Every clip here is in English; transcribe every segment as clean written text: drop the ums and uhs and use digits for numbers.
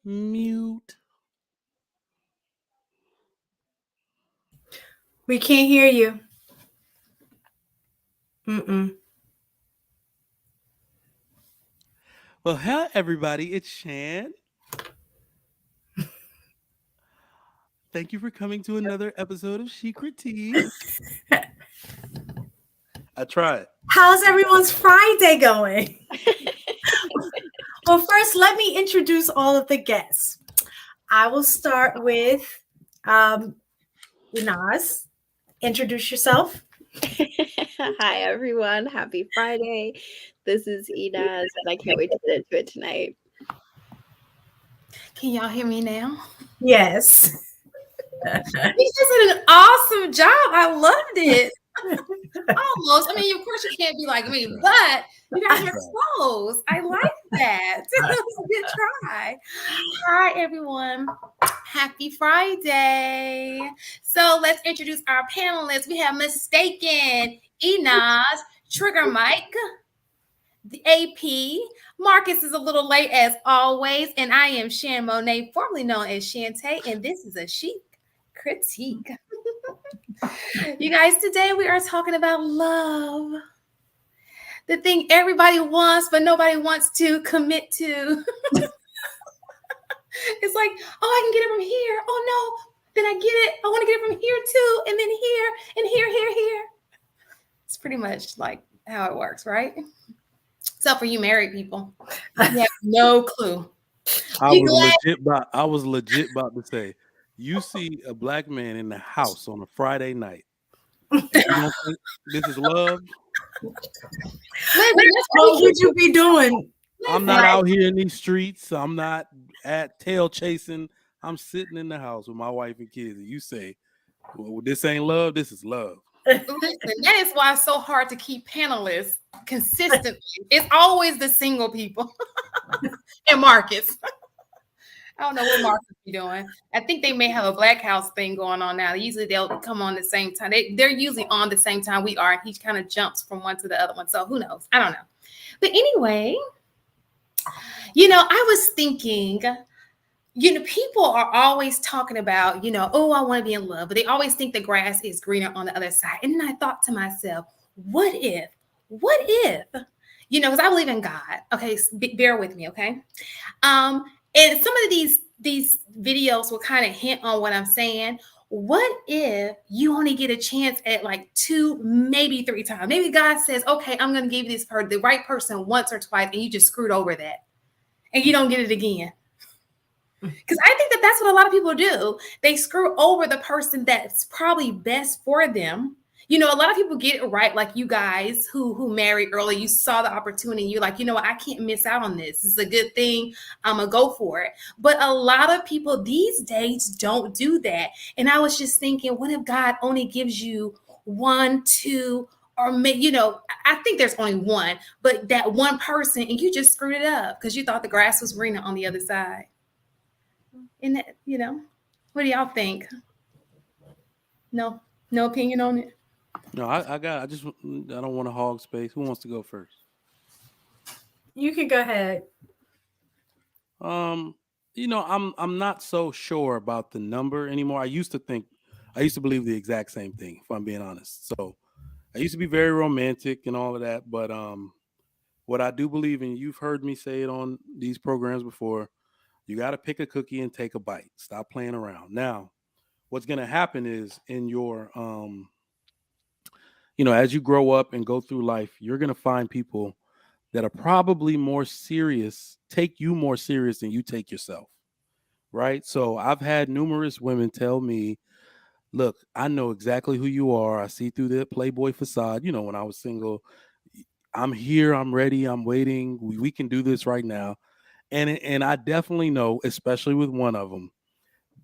Mute. We can't hear you. Mm-mm. Well, hi everybody, it's Shan. Thank you for coming to another episode of Chic Critique. I tried. How's everyone's Friday going? Well, first, let me introduce all of the guests. I will start with um, Inaz. Introduce yourself. Hi, everyone. Happy Friday. This is Inez, and I can't wait to get into it tonight. Can y'all hear me now? Yes. You just did an awesome job. I loved it. Almost. I mean, of course you can't be like me, but you guys are close. I like that. That was a good try. Hi, everyone. Happy Friday. So let's introduce our panelists. We have Mistaken, Inaz, Trigger Mike, the AP. Marcus is a little late as always, and I am Shan Monet, formerly known as Shantae, and this is a Chic Critique. You guys, today we are talking about love. The thing everybody wants, but nobody wants to commit to. It's like, oh, I can get it from here. Oh, no, then I get it. I want to get it from here, too, and then here, and here. It's pretty much like how it works, right? Except for you married people. You have no clue. I was legit about to say, you see a black man in the house on a Friday night. And you don't think this is love? What would you be doing? I'm not out here in these streets. I'm not at tail chasing. I'm sitting in the house with my wife and kids. And you say, well, this ain't love. This is love. Listen, that is why it's so hard to keep panelists consistently. It's always the single people and Marcus. I don't know what Marcus be doing. I think they may have a Black House thing going on now. Usually they'll come on the same time. They're usually on the same time we are. He kind of jumps from one to the other one. So who knows? I don't know. But anyway, I was thinking, people are always talking about, oh, I want to be in love, but they always think the grass is greener on the other side. And then I thought to myself, what if, because I believe in God. Okay, bear with me, okay? And some of these videos will kind of hint on what I'm saying. What if you only get a chance at like 2, maybe 3 times? Maybe God says, okay, I'm going to give you this the right person once or twice, and you just screwed over that. And you don't get it again. Because I think that's what a lot of people do. They screw over the person that's probably best for them. A lot of people get it right, like you guys who married early. You saw the opportunity. You're like, what? I can't miss out on this. It's a good thing. I'm going to go for it. But a lot of people these days don't do that. And I was just thinking, what if God only gives you 1, 2, or maybe, I think there's only one, but that one person, and you just screwed it up because you thought the grass was greener on the other side. And that, what do y'all think? No opinion on it. No, I don't want to hog space. Who wants to go first? You can go ahead. I'm not so sure about the number anymore. I used to believe the exact same thing, if I'm being honest. So I used to be very romantic and all of that, but what I do believe in, you've heard me say it on these programs before, you got to pick a cookie and take a bite. Stop playing around. Now, what's going to happen is in your as you grow up and go through life, you're going to find people that are probably more serious, take you more serious than you take yourself. Right? So I've had numerous women tell me, look, I know exactly who you are. I see through the Playboy facade. When I was single, I'm here, I'm ready, I'm waiting. We can do this right now. And I definitely know, especially with one of them,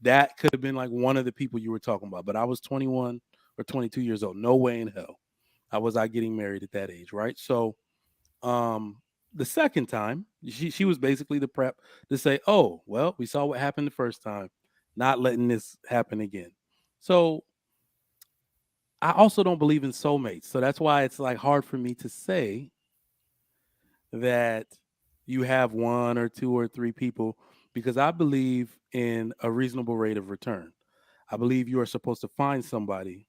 that could have been like one of the people you were talking about. But I was 21 or 22 years old. No way in hell. I was getting married at that age, right? So the second time, she was basically the prep to say, oh, well, we saw what happened the first time, not letting this happen again. So I also don't believe in soulmates. So that's why it's like hard for me to say that you have 1 or 2 or 3 people, because I believe in a reasonable rate of return. I believe you are supposed to find somebody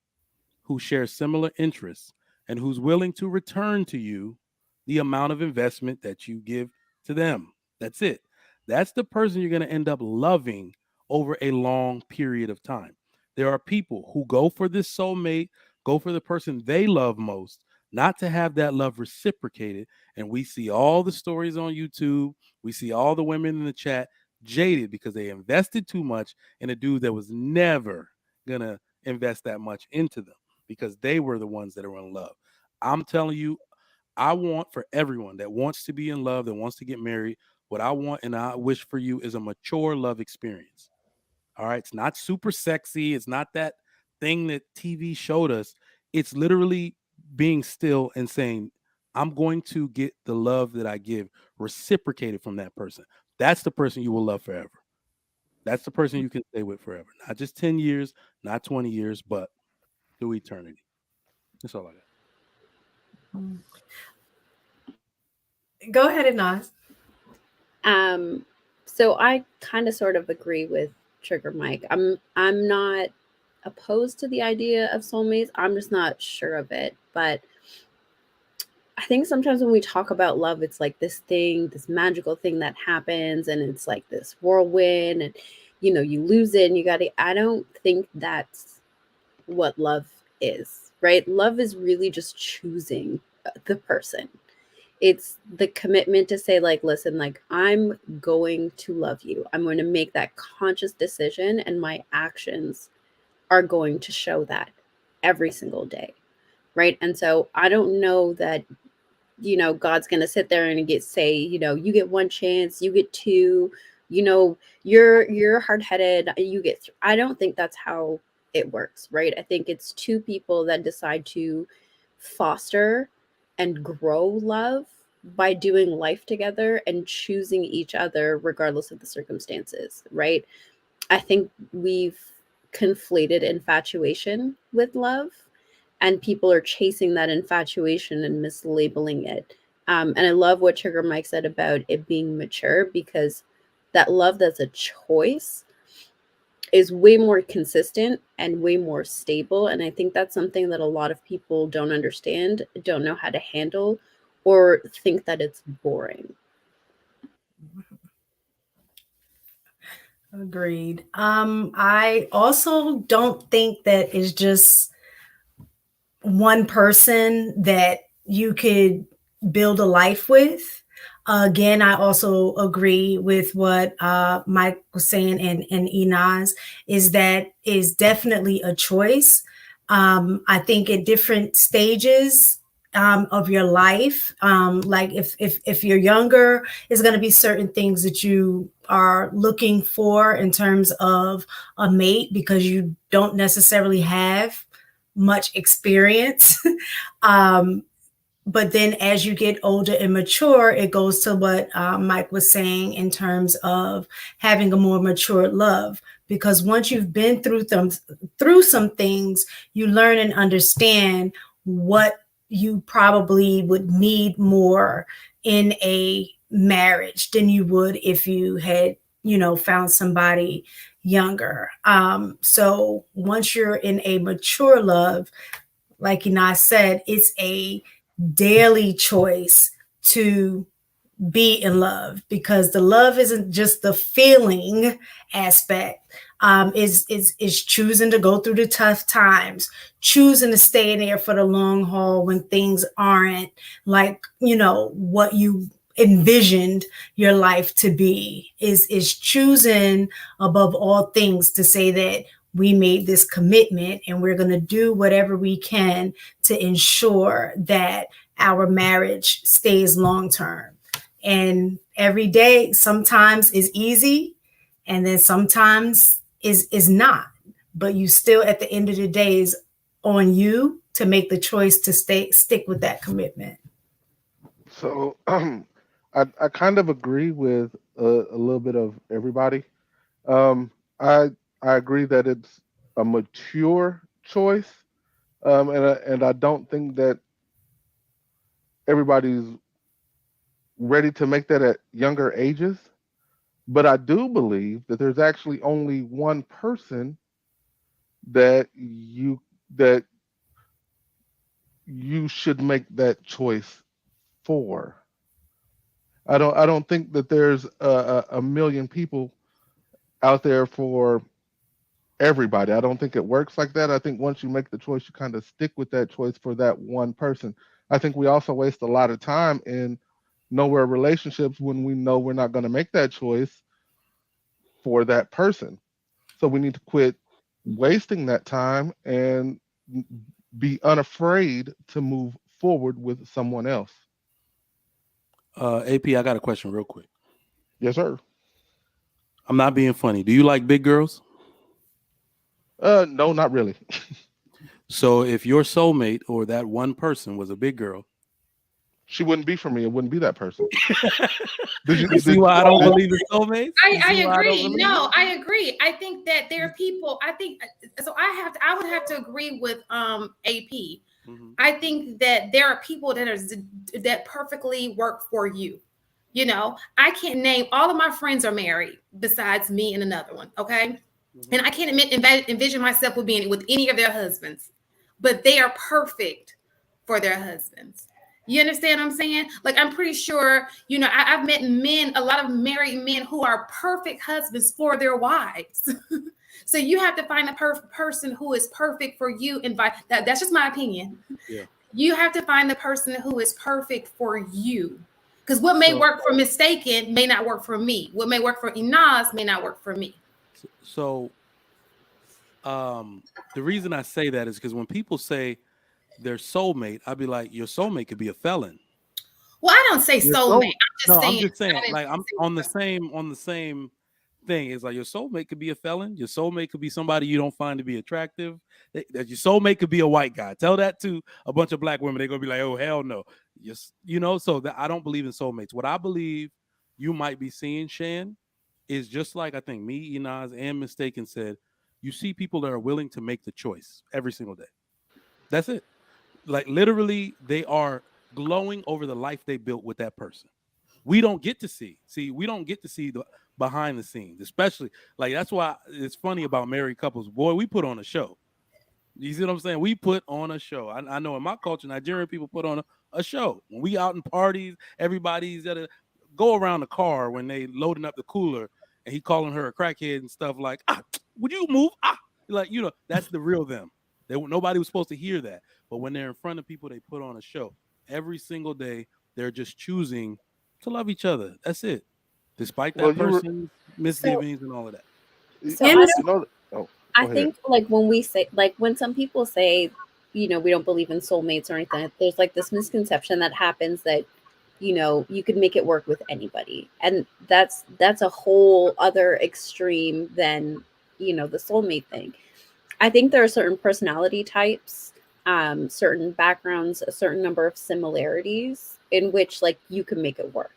who shares similar interests and who's willing to return to you the amount of investment that you give to them. That's it. That's the person you're going to end up loving over a long period of time. There are people who go for this soulmate, go for the person they love most, not to have that love reciprocated. And we see all the stories on YouTube. We see all the women in the chat jaded because they invested too much in a dude that was never going to invest that much into them because they were the ones that are in love. I'm telling you, I want for everyone that wants to be in love, that wants to get married, what I want and I wish for you is a mature love experience. All right. It's not super sexy. It's not that thing that TV showed us. It's literally being still and saying, I'm going to get the love that I give reciprocated from that person. That's the person you will love forever. That's the person you can stay with forever. Not just 10 years, not 20 years, but through eternity. That's all I got. Go ahead, Inaz. So I kind of sort of agree with Trigger Mike. I'm not opposed to the idea of soulmates. I'm just not sure of it. But I think sometimes when we talk about love, it's like this thing, this magical thing that happens, and it's like this whirlwind, and you lose it, and you got to. I don't think that's what love is, right? Love is really just choosing the person. It's the commitment to say, like, listen, like, I'm going to love you. I'm going to make that conscious decision, and my actions are going to show that every single day, right? And so I don't know that God's going to sit there and say, you get one chance, you get two, you're hard-headed, you get I don't think that's how it works, right? I think it's two people that decide to foster and grow love by doing life together and choosing each other regardless of the circumstances, right? I think we've conflated infatuation with love, and people are chasing that infatuation and mislabeling it. And I love what Trigger Mike said about it being mature, because that love that's a choice is way more consistent and way more stable. And I think that's something that a lot of people don't understand, don't know how to handle, or think that it's boring. Agreed. I also don't think that it's just one person that you could build a life with. Again, I also agree with what Mike was saying and Inaz, is that is definitely a choice. I think at different stages of your life, like if you're younger, it's going to be certain things that you are looking for in terms of a mate because you don't necessarily have much experience. But then as you get older and mature, it goes to what Mike was saying in terms of having a more mature love. Because once you've been through some things, you learn and understand what you probably would need more in a marriage than you would if you had, found somebody younger. So once you're in a mature love, like Ina said, it's a daily choice to be in love, because the love isn't just the feeling aspect. Is choosing to go through the tough times, choosing to stay in there for the long haul when things aren't like what you envisioned your life to be. Is choosing above all things to say that we made this commitment and we're going to do whatever we can to ensure that our marriage stays long term. And every day sometimes is easy and then sometimes is not. But you still, at the end of the day, is on you to make the choice to stick with that commitment. So I kind of agree with a little bit of everybody. Um, I I agree that it's a mature choice, and I don't think that everybody's ready to make that at younger ages. But I do believe that there's actually only one person that that you should make that choice for, I don't think that there's a million people out there for everybody. I don't think it works like that. I think once you make the choice, you kind of stick with that choice for that one person. I think we also waste a lot of time in nowhere relationships when we know we're not going to make that choice for that person. So we need to quit wasting that time and be unafraid to move forward with someone else. AP, I got a question real quick. Yes, sir. I'm not being funny. Do you like big girls? No, not really. So if your soulmate or that one person was a big girl, She wouldn't be for me. It wouldn't be that person. Did you? you see Did, why I don't did, believe in soulmates? You I see why I don't agree. believe No, it? I agree. I think that there are people. I think so. I would have to agree with AP. Mhm. I think that there are people that perfectly work for you. You know, I can't name all of my friends are married besides me and another one. Okay, and I can't envision myself with being with any of their husbands, but they are perfect for their husbands. You understand what I'm saying? Like, I'm pretty sure, you know, I've met men, a lot of married men who are perfect husbands for their wives. So you have to find a person who is perfect for you. That's just my opinion. Yeah. You have to find the person who is perfect for you. Because what may So, work for Mistaken may not work for me. What may work for Inaz may not work for me. so the reason I say that is because when people say their soulmate, I'd be like, your soulmate could be a felon. Well, I don't say your soulmate. soul? I'm No, just I'm saying. just saying, I didn't like I'm say on the same thing. It's like your soulmate could be a felon. Your soulmate could be somebody you don't find to be attractive. That your soulmate could be a white guy. Tell that to a bunch of black women. They're gonna be like, oh hell no. Yes, so that I don't believe in soulmates. What I believe you might be seeing, Shan, is just like I think me, Inaz, and Mistaken said, you see people that are willing to make the choice every single day. That's it. Like literally, they are glowing over the life they built with that person. We don't get to see. See, we don't get to see the behind the scenes, especially like that's why it's funny about married couples. Boy, we put on a show. You see what I'm saying? We put on a show. I know in my culture, Nigerian people put on a show. When we out in parties, everybody's at a go around the car when they loading up the cooler and he calling her a crackhead and stuff like, would you move? Like, that's the real them. Nobody was supposed to hear that. But when they're in front of people, they put on a show. Every single day, they're just choosing to love each other. That's it. Despite Well, that you were. person's So misgivings and all of that. so And I You don't know. Oh, I go ahead. think like when we say like when some people say, we don't believe in soulmates or anything, there's like this misconception that happens that you could make it work with anybody. And that's a whole other extreme than, the soulmate thing. I think there are certain personality types, certain backgrounds, a certain number of similarities in which like you can make it work.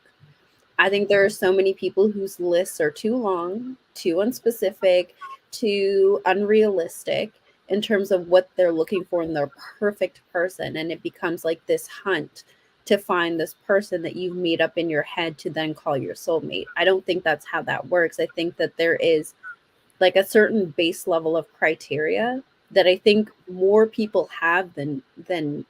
I think there are so many people whose lists are too long, too unspecific, too unrealistic in terms of what they're looking for in their perfect person. And it becomes like this hunt to find this person that you've made up in your head to then call your soulmate. I don't think that's how that works. I think that there is like a certain base level of criteria that I think more people have than the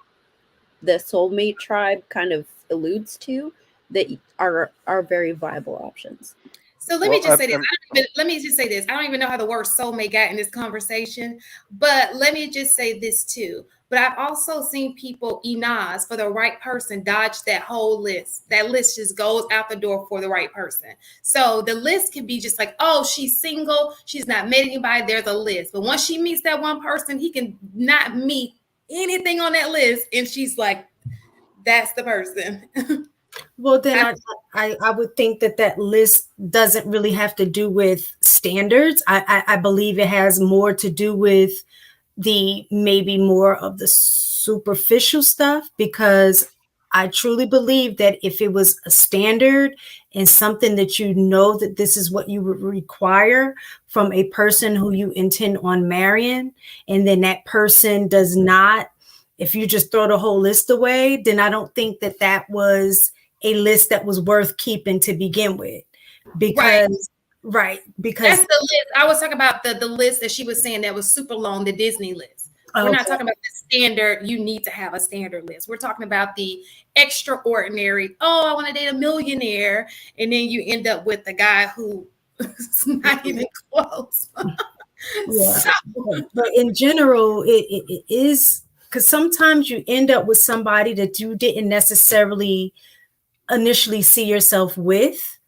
soulmate tribe kind of alludes to, that are very viable options. So let me Well, just say this. Let me just say this. I don't even know how the word soulmate got in this conversation, but let me just say this too. But I've also seen people, Inaz, for the right person, dodge that whole list. That list just goes out the door for the right person. So the list can be just like, oh, she's single, she's not met anybody. There's a list. But once she meets that one person, he can not meet anything on that list, and she's like, that's the person. well, then I would think that list doesn't really have to do with standards. I believe it has more to do with the maybe more of the superficial stuff, because I truly believe that if it was a standard and something that that this is what you would require from a person who you intend on marrying, and then that person does not, if you just throw the whole list away, then I don't think that was a list that was worth keeping to begin with. Right. Because That's the list. I was talking about the list that she was saying that was super long, the Disney list. We're not Okay. talking about the standard. You need to have a standard list. We're talking about the extraordinary. Oh, I want to date a millionaire, and then you end up with the guy who is not even close. Yeah. So, But in general, it is because sometimes you end up with somebody that you didn't necessarily initially see yourself with.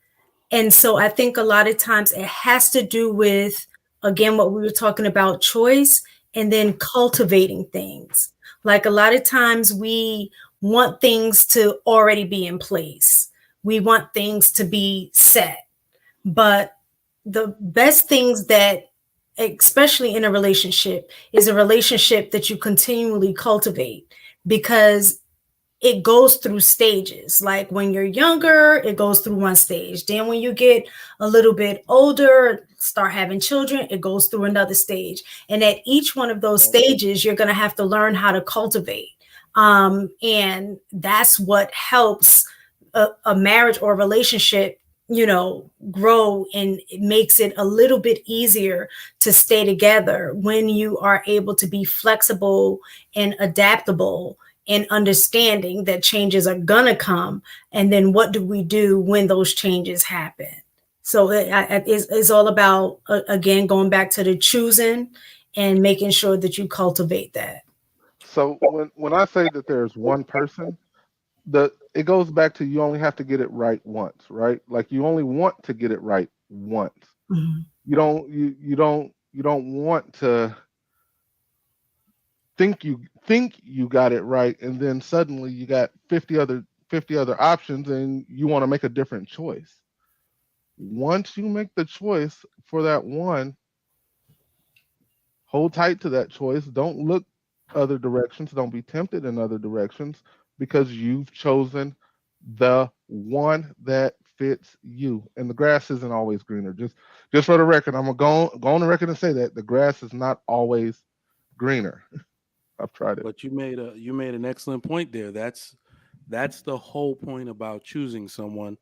And so I think a lot of times it has to do with, again, what we were talking about, choice, and then cultivating things. Like a lot of times we want things to already be in place, we want things to be set. But the best things that, especially in a relationship, is a relationship that you continually cultivate, because it goes through stages. Like when you're younger, it goes through one stage. Then when you get a little bit older, start having children, it goes through another stage. And at each one of those stages, you're going to have to learn how to cultivate. And that's what helps a marriage or a relationship, grow, and it makes it a little bit easier to stay together when you are able to be flexible and adaptable and understanding that changes are gonna come. And then what do we do when those changes happen? So it's all about, again, going back to the choosing and making sure that you cultivate that. So when I say that there's one person, the it goes back to you only have to get it right once, right? Like you only want to get it right once. Mhm. You don't want to think you got it right, and then suddenly you got 50 other options, and you want to make a different choice. Once you make the choice for that one, hold tight to that choice. Don't look other directions. Don't be tempted in other directions, because you've chosen the one that fits you. And the grass isn't always greener. Just for the record, I'm gonna go on the record and say that the grass is not always greener. I've tried it. But you made an excellent point there. That's the whole point about choosing someone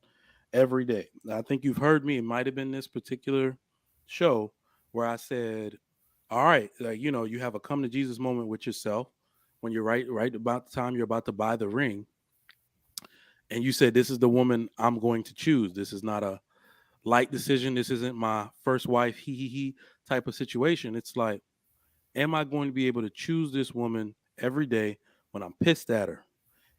every day. I think you've heard me. It might have been this particular show where I said, "All right, you have a come to Jesus moment with yourself when you're right about the time you're about to buy the ring, and you said, this is the woman I'm going to choose. This is not a light decision. This isn't my first wife, he type of situation. It's like, am I going to be able to choose this woman every day when I'm pissed at her?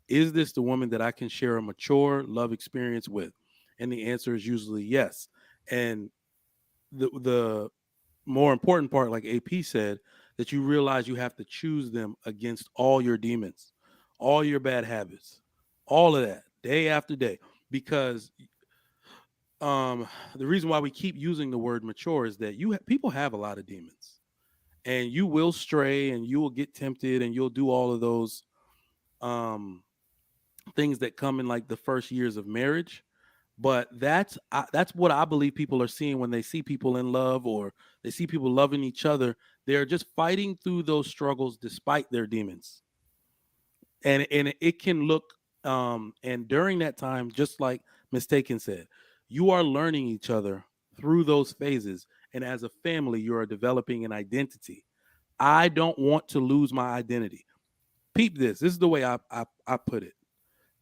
Is this the woman that I can share a mature love experience with?" And the answer is usually yes. And the more important part, like AP said, that you realize you have to choose them against all your demons, all your bad habits, all of that, day after day. Because the reason why we keep using the word mature is that people have a lot of demons, and you will stray, and you will get tempted, and you'll do all of those um things that come in like the first years of marriage. But that's what I believe people are seeing when they see people in love, or they see people loving each other. They're just fighting through those struggles despite their demons. And it can look, and during that time, just like Mistaken said, you are learning each other through those phases. And as a family, you are developing an identity. I don't want to lose my identity. Peep this. This is the way I put it.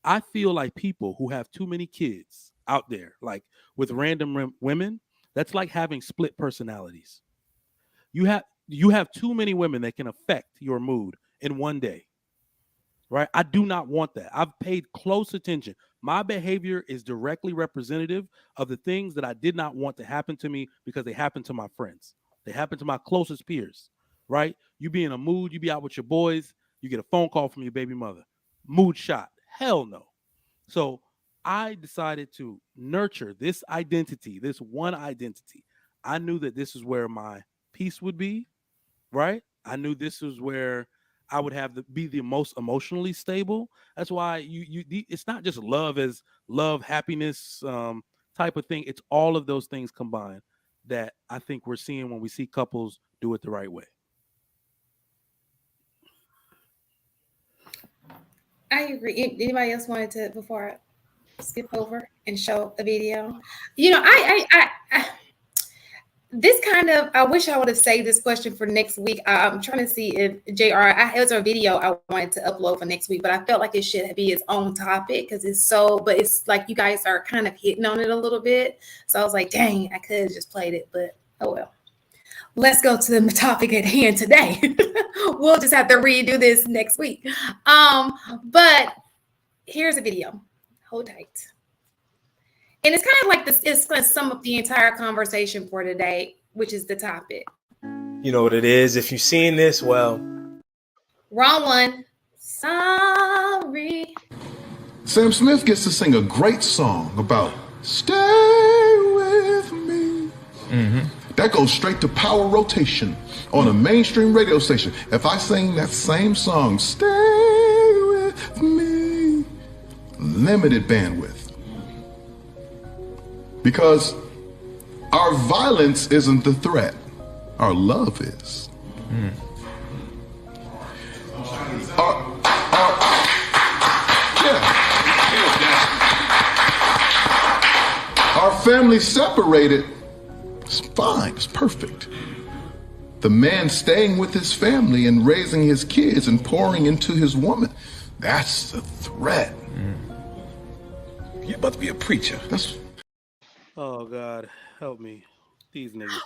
I feel like people who have too many kids out there, like with random women, that's like having split personalities. You have too many women that can affect your mood in one day, right? I do not want that. I've paid close attention. My behavior is directly representative of the things that I did not want to happen to me, because they happen to my friends. They happen to my closest peers, right? You be in a mood, you be out with your boys, you get a phone call from your baby mother. Mood shot. Hell no. So I decided to nurture this identity, this one identity. I knew that this is where my peace would be, right? I knew this was where I would have be the most emotionally stable. That's why it's not just love as love, happiness, type of thing. It's all of those things combined that I think we're seeing when we see couples do it the right way. I agree. Anybody else wanted to, before I skip over and show a video? You know, I this kind of, I wish I would have saved this question for next week. I'm trying to see if JR, it was a video I wanted to upload for next week, but I felt like it should be its own topic because but it's like you guys are kind of hitting on it a little bit. So I was like, dang, I could have just played it, but oh well. Let's go to the topic at hand today. We'll just have to redo this next week. But here's a video. Hold tight. And it's kind of like this, it's going to sum up the entire conversation for today, which is the topic. You know what it is. If you've seen this, well. Wrong one. Sorry. Sam Smith gets to sing a great song about stay with me. That goes straight to power rotation on a mainstream radio station. If I sing that same song, stay with me, limited bandwidth. Because our violence isn't the threat, our love is. Our family separated, it's fine, it's perfect. The man staying with his family and raising his kids and pouring into his woman, that's the threat. You're about to be a preacher. That's. Oh God, help me. These niggas.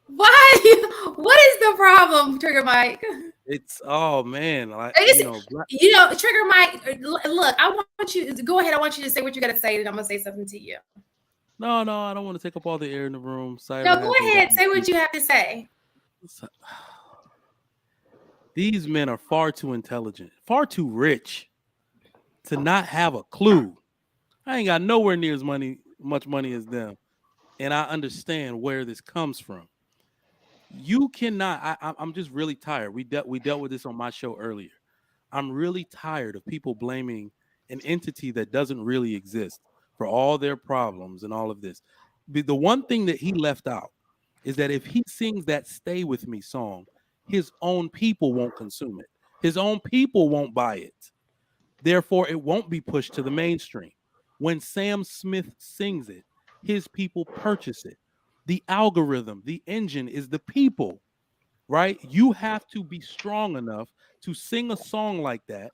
Why? What is the problem, Trigger Mike? It's man, like Trigger Mike. Look, I want you to go ahead. I want you to say what you got to say, and I'm gonna say something to you. No, I don't want to take up all the air in the room. No, go ahead. Say what you have to say. These men are far too intelligent, far too rich to not have a clue. I ain't got nowhere near as much money as them, and I understand where this comes from. You cannot. I'm just really tired. We dealt with this on my show earlier. I'm really tired of people blaming an entity that doesn't really exist for all their problems and all of this. The one thing that he left out is that if he sings that "Stay With Me" song, his own people won't consume it. His own people won't buy it. Therefore, it won't be pushed to the mainstream. When Sam Smith sings it, his people purchase it. The algorithm, the engine is the people, right? You have to be strong enough to sing a song like that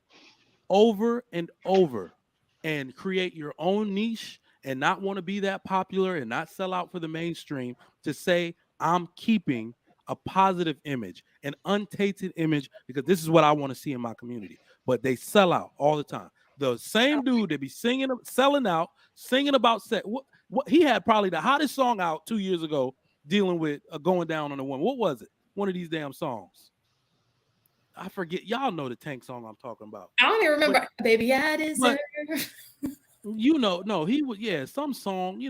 over and over and create your own niche and not want to be that popular and not sell out for the mainstream to say, I'm keeping a positive image, an untainted image, because this is what I want to see in my community. But they sell out all the time. The same dude that be singing, selling out, singing about sex. What he had probably the hottest song out 2 years ago dealing with going down on a woman. What was it? One of these damn songs. I forget. Y'all know the Tank song I'm talking about. I don't even remember. Baby, I deserve. No, he would, some song,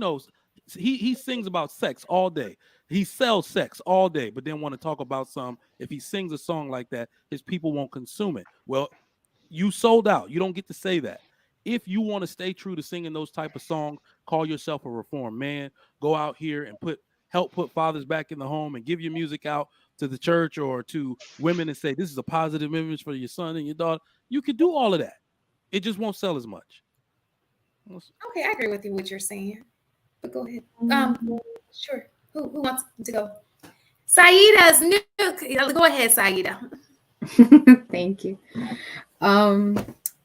he sings about sex all day. He sells sex all day, but then want to talk about if he sings a song like that, his people won't consume it. Well, you sold out. You don't get to say that. If you want to stay true to singing those type of songs, call yourself a reformed man. Go out here and help put fathers back in the home and give your music out to the church or to women and say, this is a positive image for your son and your daughter. You could do all of that. It just won't sell as much. Okay, I agree with you what you're saying. But go ahead. Sure. Who wants to go? Saida's new. Go ahead, Saida. Thank you.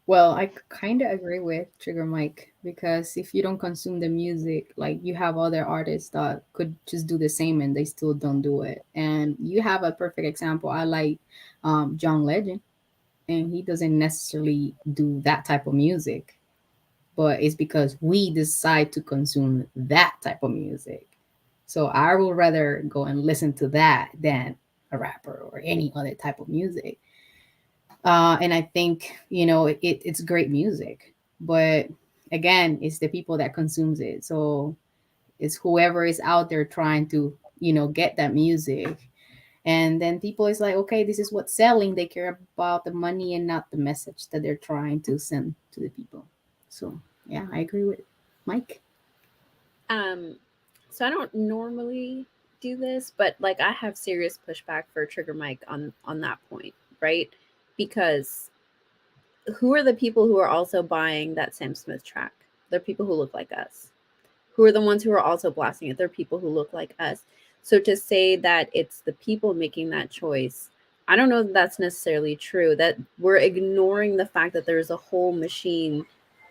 Well, I kind of agree with Trigger Mike because if you don't consume the music, like you have other artists that could just do the same and they still don't do it. And you have a perfect example. I like John Legend, and he doesn't necessarily do that type of music, but it's because we decide to consume that type of music. So I would rather go and listen to that than a rapper or any other type of music. And I think, it's great music, but again, it's the people that consumes it. So it's whoever is out there trying to, get that music. And then people is like, okay, this is what's selling. They care about the money and not the message that they're trying to send to the people. So yeah, I agree with Mike. So I don't normally do this, but like I have serious pushback for Trigger Mike on that point, right? Because who are the people who are also buying that Sam Smith track? They're people who look like us. Who are the ones who are also blasting it? They're people who look like us. So to say that it's the people making that choice, I don't know that that's necessarily true. That we're ignoring the fact that there's a whole machine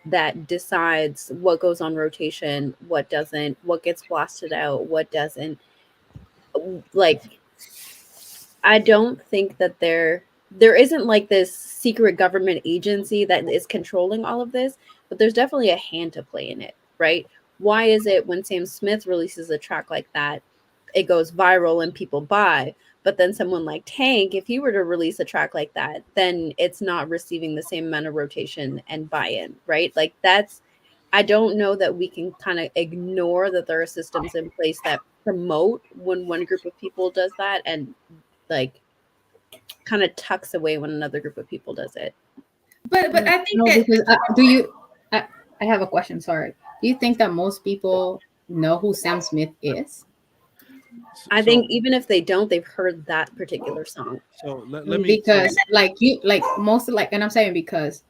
that decides what goes on rotation, what doesn't, what gets blasted out, what doesn't. Like, I don't think that there isn't like this secret government agency that is controlling all of this, but there's definitely a hand to play in it, right? Why is it when Sam Smith releases a track like that, it goes viral and people buy, but then someone like Tank, if he were to release a track like that, then it's not receiving the same amount of rotation and buy-in, right? Like that's, I don't know that we can kind of ignore that there are systems in place that promote when one group of people does that and like kind of tucks away when another group of people does it. But I think No, that because do you? I have a question. Sorry. Do you think that most people know who Sam Smith is? I think even if they don't, they've heard that particular song. So let me Because like you like most like, and I'm saying because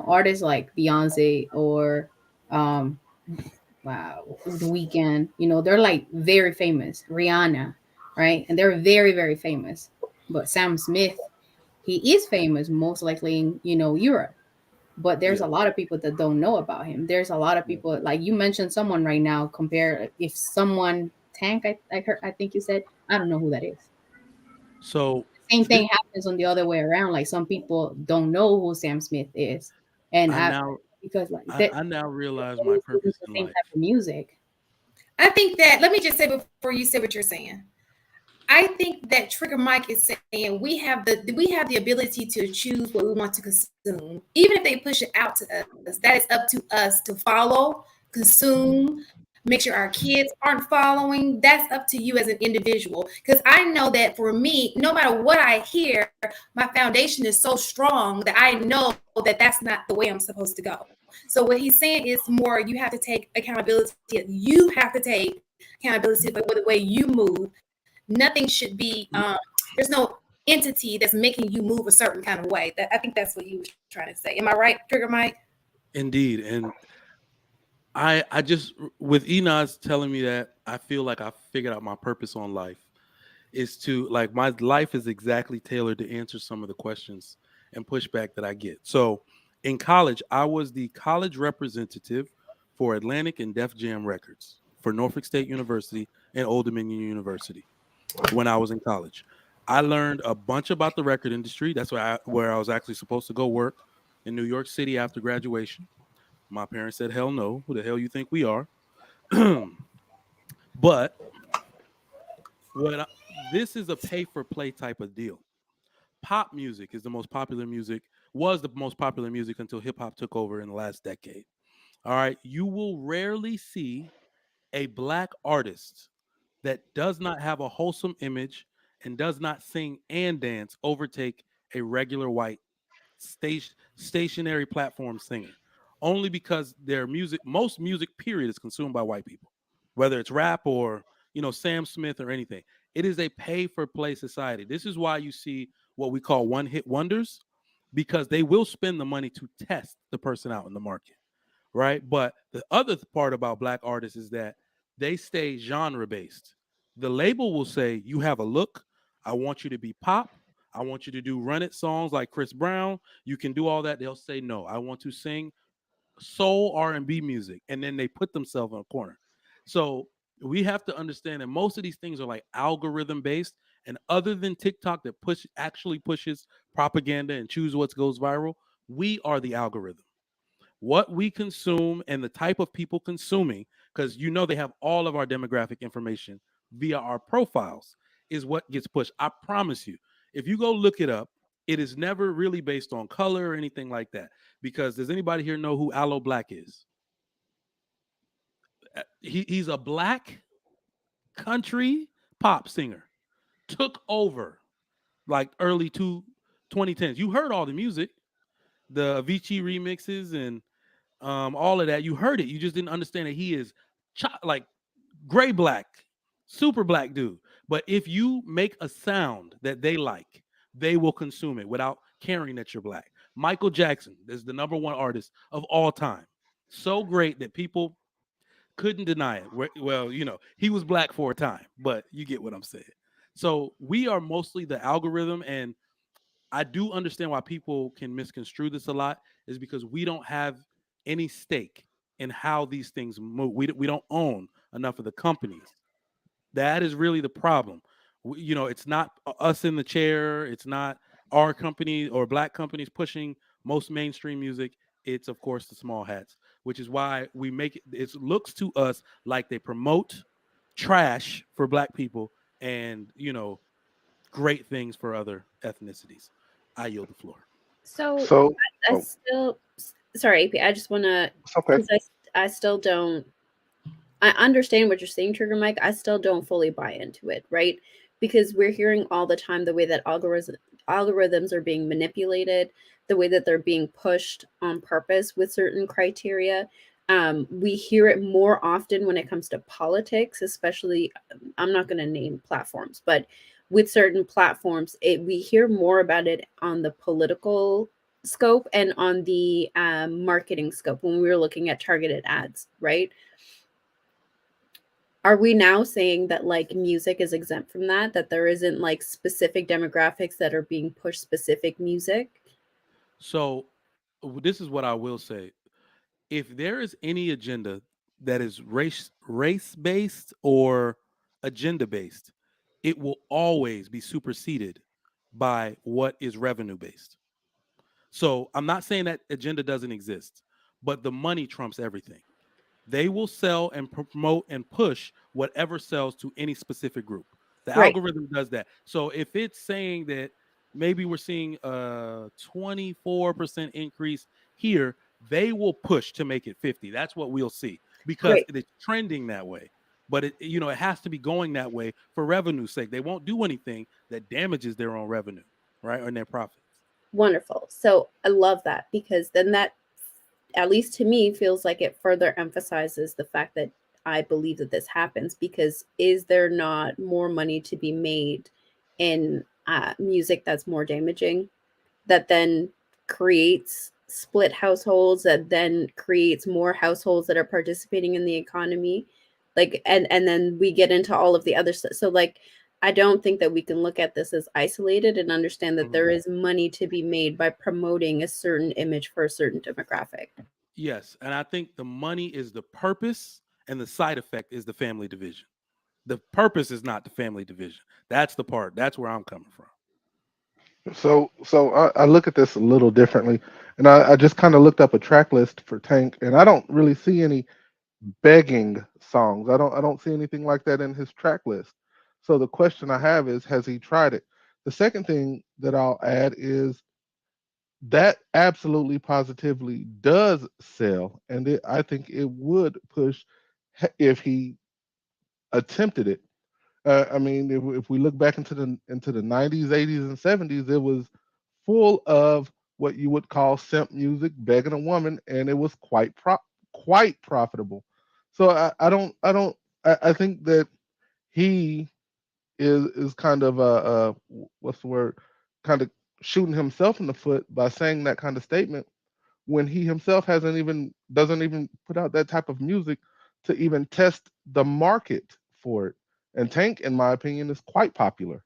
artists like Beyonce or wow, The Weeknd, they're like very famous. Rihanna, right? And they're very, very famous. But Sam Smith, he is famous most likely in, Europe. But there's a lot of people that don't know about him. There's a lot of people, like you mentioned someone right now, compare if someone Tank, I heard, I think you said, I don't know who that is. So Same thing happens on the other way around. Like some people don't know who Sam Smith is. And because like I now realize my purpose the in same life. type of music. I think that, let me just say before you say what you're saying, I think that Trigger Mike is saying we have the ability to choose what we want to consume. Even if they push it out to us, that is up to us to follow, consume, make sure our kids aren't following. That's up to you as an individual. Because I know that for me, no matter what I hear, my foundation is so strong that I know that that's not the way I'm supposed to go. So what he's saying is more, you have to take accountability. You have to take accountability for the way you move. Nothing should be, there's no entity that's making you move a certain kind of way. I think that's what he was trying to say. Am I right, Trigger Mike? Indeed. And I just, with Enos telling me that, I feel like I figured out my purpose on life is to, like, my life is exactly tailored to answer some of the questions and pushback that I get. So in college, I was the college representative for Atlantic and Def Jam Records for Norfolk State University and Old Dominion University when I was in college. I learned a bunch about the record industry. That's where I was actually supposed to go work in New York City after graduation. My parents said, hell no, who the hell you think we are? But this is a pay for play type of deal. Pop music is the most popular music, was the most popular music until hip hop took over in the last decade. All right. You will rarely see a black artist that does not have a wholesome image and does not sing and dance overtake a regular white stationary platform singer, only because their music, most music period, is consumed by white people, whether it's rap or Sam Smith or anything. It is a pay for play society. This is why you see what we call one hit wonders, because they will spend the money to test the person out in the market, right? But the other part about black artists is that they stay genre based. The label will say, you have a look, I want you to be pop, I want you to do run it songs like Chris Brown, you can do all that. They'll say, no, I want to sing soul R&B music, and then they put themselves in a corner. So we have to understand that most of these things are like algorithm based, and other than TikTok that actually pushes propaganda and choose what goes viral, we are the algorithm. What we consume and the type of people consuming, because they have all of our demographic information via our profiles, is what gets pushed. I promise you, if you go look it up, it is never really based on color or anything like that. Because does anybody here know who Aloe Black is? He's a black country pop singer. Took over like early 2010s. You heard all the music, the Avicii remixes and all of that. You heard it. You just didn't understand that he is like gray black, super black dude. But if you make a sound that they like, they will consume it without caring that you're black. Michael Jackson is the #1 artist of all time. So great that people Couldn't deny it. Well, he was black for a time, but you get what I'm saying. So we are mostly the algorithm, and I do understand why people can misconstrue this a lot, is because we don't have any stake in how these things move. We don't own enough of the companies. That is really the problem. It's not us in the chair. It's not our company or black companies pushing most mainstream music. It's of course the small hats, which is why we make it. It looks to us like they promote trash for black people and great things for other ethnicities. I yield the floor. So So, I oh, still, sorry, AP, I just want to, it's okay. because I still don't, I understand what you're saying, Trigger Mike. I still don't fully buy into it, right? Because we're hearing all the time the way that algorithms are being manipulated, the way that they're being pushed on purpose with certain criteria. We hear it more often when it comes to politics, especially. I'm not going to name platforms, but with certain platforms, we hear more about it on the political scope and on the marketing scope when we were looking at targeted ads, right? Are we now saying that like music is exempt from that? That there isn't like specific demographics that are being pushed specific music? So this is what I will say. If there is any agenda that is race based or agenda based, it will always be superseded by what is revenue based. So I'm not saying that agenda doesn't exist, but the money trumps everything. They will sell and promote and push whatever sells to any specific group. The Right. algorithm does that. So if it's saying that maybe we're seeing a 24% increase here, they will push to make it 50. That's what we'll see because Great. it's trending that way. But it has to be going that way for revenue's sake. They won't do anything that damages their own revenue, right? Or their profits. Wonderful. So I love that because then that, at least to me, feels like it further emphasizes the fact that I believe that this happens because is there not more money to be made in music that's more damaging, that then creates split households, that then creates more households that are participating in the economy, like and then we get into all of the other stuff. So like I don't think that we can look at this as isolated and understand that there is money to be made by promoting a certain image for a certain demographic. Yes, and I think the money is the purpose and the side effect is the family division. The purpose is not the family division. That's the part. That's where I'm coming from. So I look at this a little differently, and I just kind of looked up a track list for Tank, and I don't really see any begging songs. I don't see anything like that in his track list. So the question I have is, has he tried it? The second thing that I'll add is that absolutely positively does sell, and I think it would push if he attempted it. I mean, if we look back into the 90s, 80s, and 70s, it was full of what you would call simp music, begging a woman, and it was quite profitable. So I think that he is kind of what's the word, kind of shooting himself in the foot by saying that kind of statement when he himself doesn't even put out that type of music to even test the market for it. And Tank, in my opinion, is quite popular.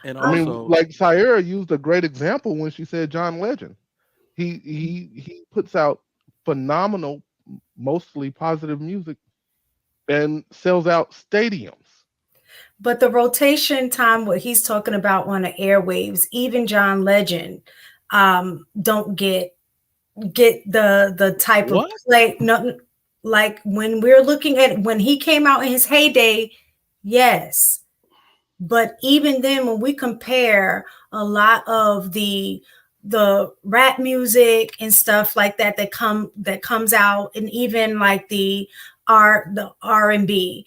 And I mean, also, like Sierra used a great example when she said John Legend. He puts out phenomenal, mostly positive music and sells out stadiums. But the rotation time, what he's talking about on the airwaves, even John Legend, don't get the type of what? play. No, like when we're looking at when he came out in his heyday, yes. But even then, when we compare a lot of the rap music and stuff like that that comes out, and even like the R&B,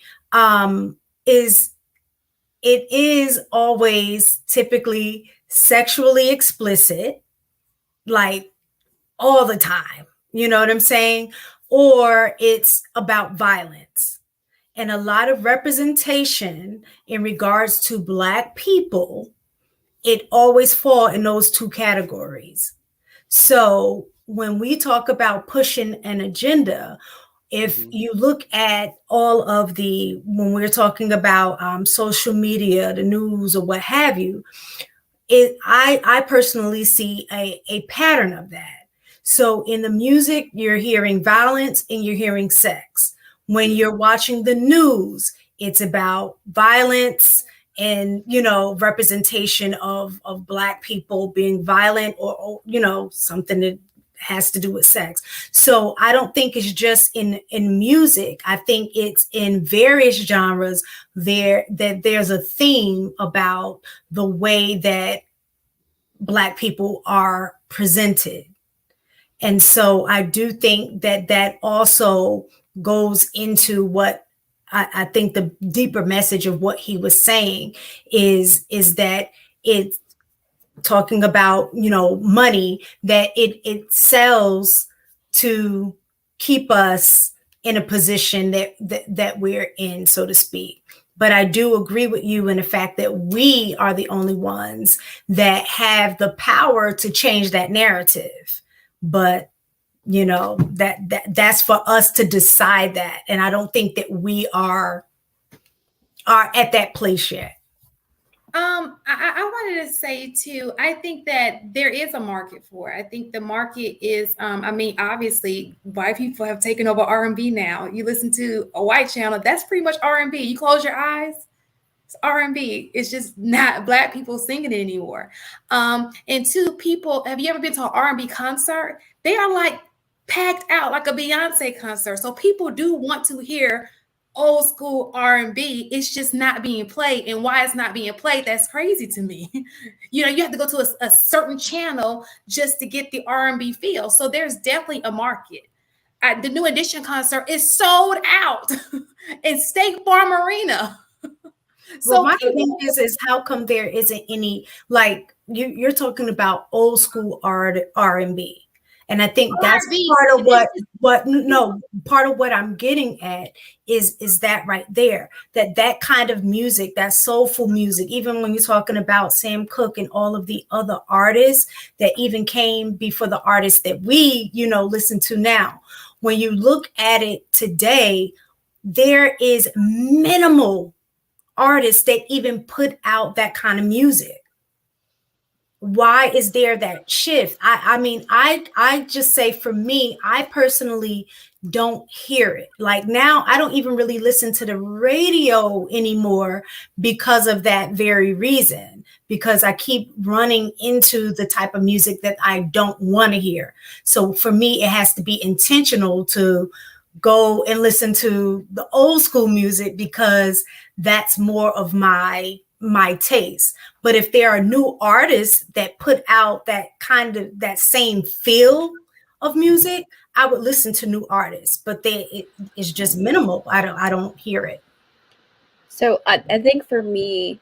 is it is always typically sexually explicit, like all the time. You know what I'm saying? Or it's about violence. And a lot of representation in regards to Black people, it always fall in those two categories. So when we talk about pushing an agenda, if Mhm. you look at all of the, when we're talking about social media, the news, or what have you, I personally see a pattern of that. So in the music, you're hearing violence and you're hearing sex. When Yeah. you're watching the news, it's about violence and, you know, representation of Black people being violent, or you know, something that has to do with sex. So I don't think it's just in music. I think it's in various genres there, that there's a theme about the way that Black people are presented. And so I do think that that also goes into what I think the deeper message of what he was saying is that it's talking about, you know, money, that it sells to keep us in a position that we're in, so to speak. But I do agree with you in the fact that we are the only ones that have the power to change that narrative. But you know, that's for us to decide that, and I don't think that we are at that place yet. I wanted to say too, I think that there is a market for it. I think the market is, I mean, obviously white people have taken over R&B now. You listen to a white channel, that's pretty much R&B. You close your eyes, it's R&B. It's just not Black people singing it anymore. And two, people, have you ever been to an R&B concert? They are like packed out like a Beyonce concert. So people do want to hear old school R&B. It's just not being played. And why it's not being played, that's crazy to me. You know, you have to go to a certain channel just to get the R&B feel. So there's definitely a market. The New Edition concert is sold out in State Farm Arena. Well, So my people, thing is how come there isn't any, like you're talking about old school R&B, and I think that's R&B, part of it's what no, part of what I'm getting at is that right there, that kind of music, that soulful music. Even when you're talking about Sam Cooke and all of the other artists that even came before the artists that we, you know, listen to now. When you look at it today, there is minimal artists that even put out that kind of music. Why is there that shift? I mean, I just say, for me, I personally don't hear it. Like now, I don't even really listen to the radio anymore because of that very reason, because I keep running into the type of music that I don't want to hear. So for me, it has to be intentional to go and listen to the old school music, because that's more of my taste. But if there are new artists that put out that kind of that same feel of music, I would listen to new artists. But it's just minimal. I don't hear it. So I think for me,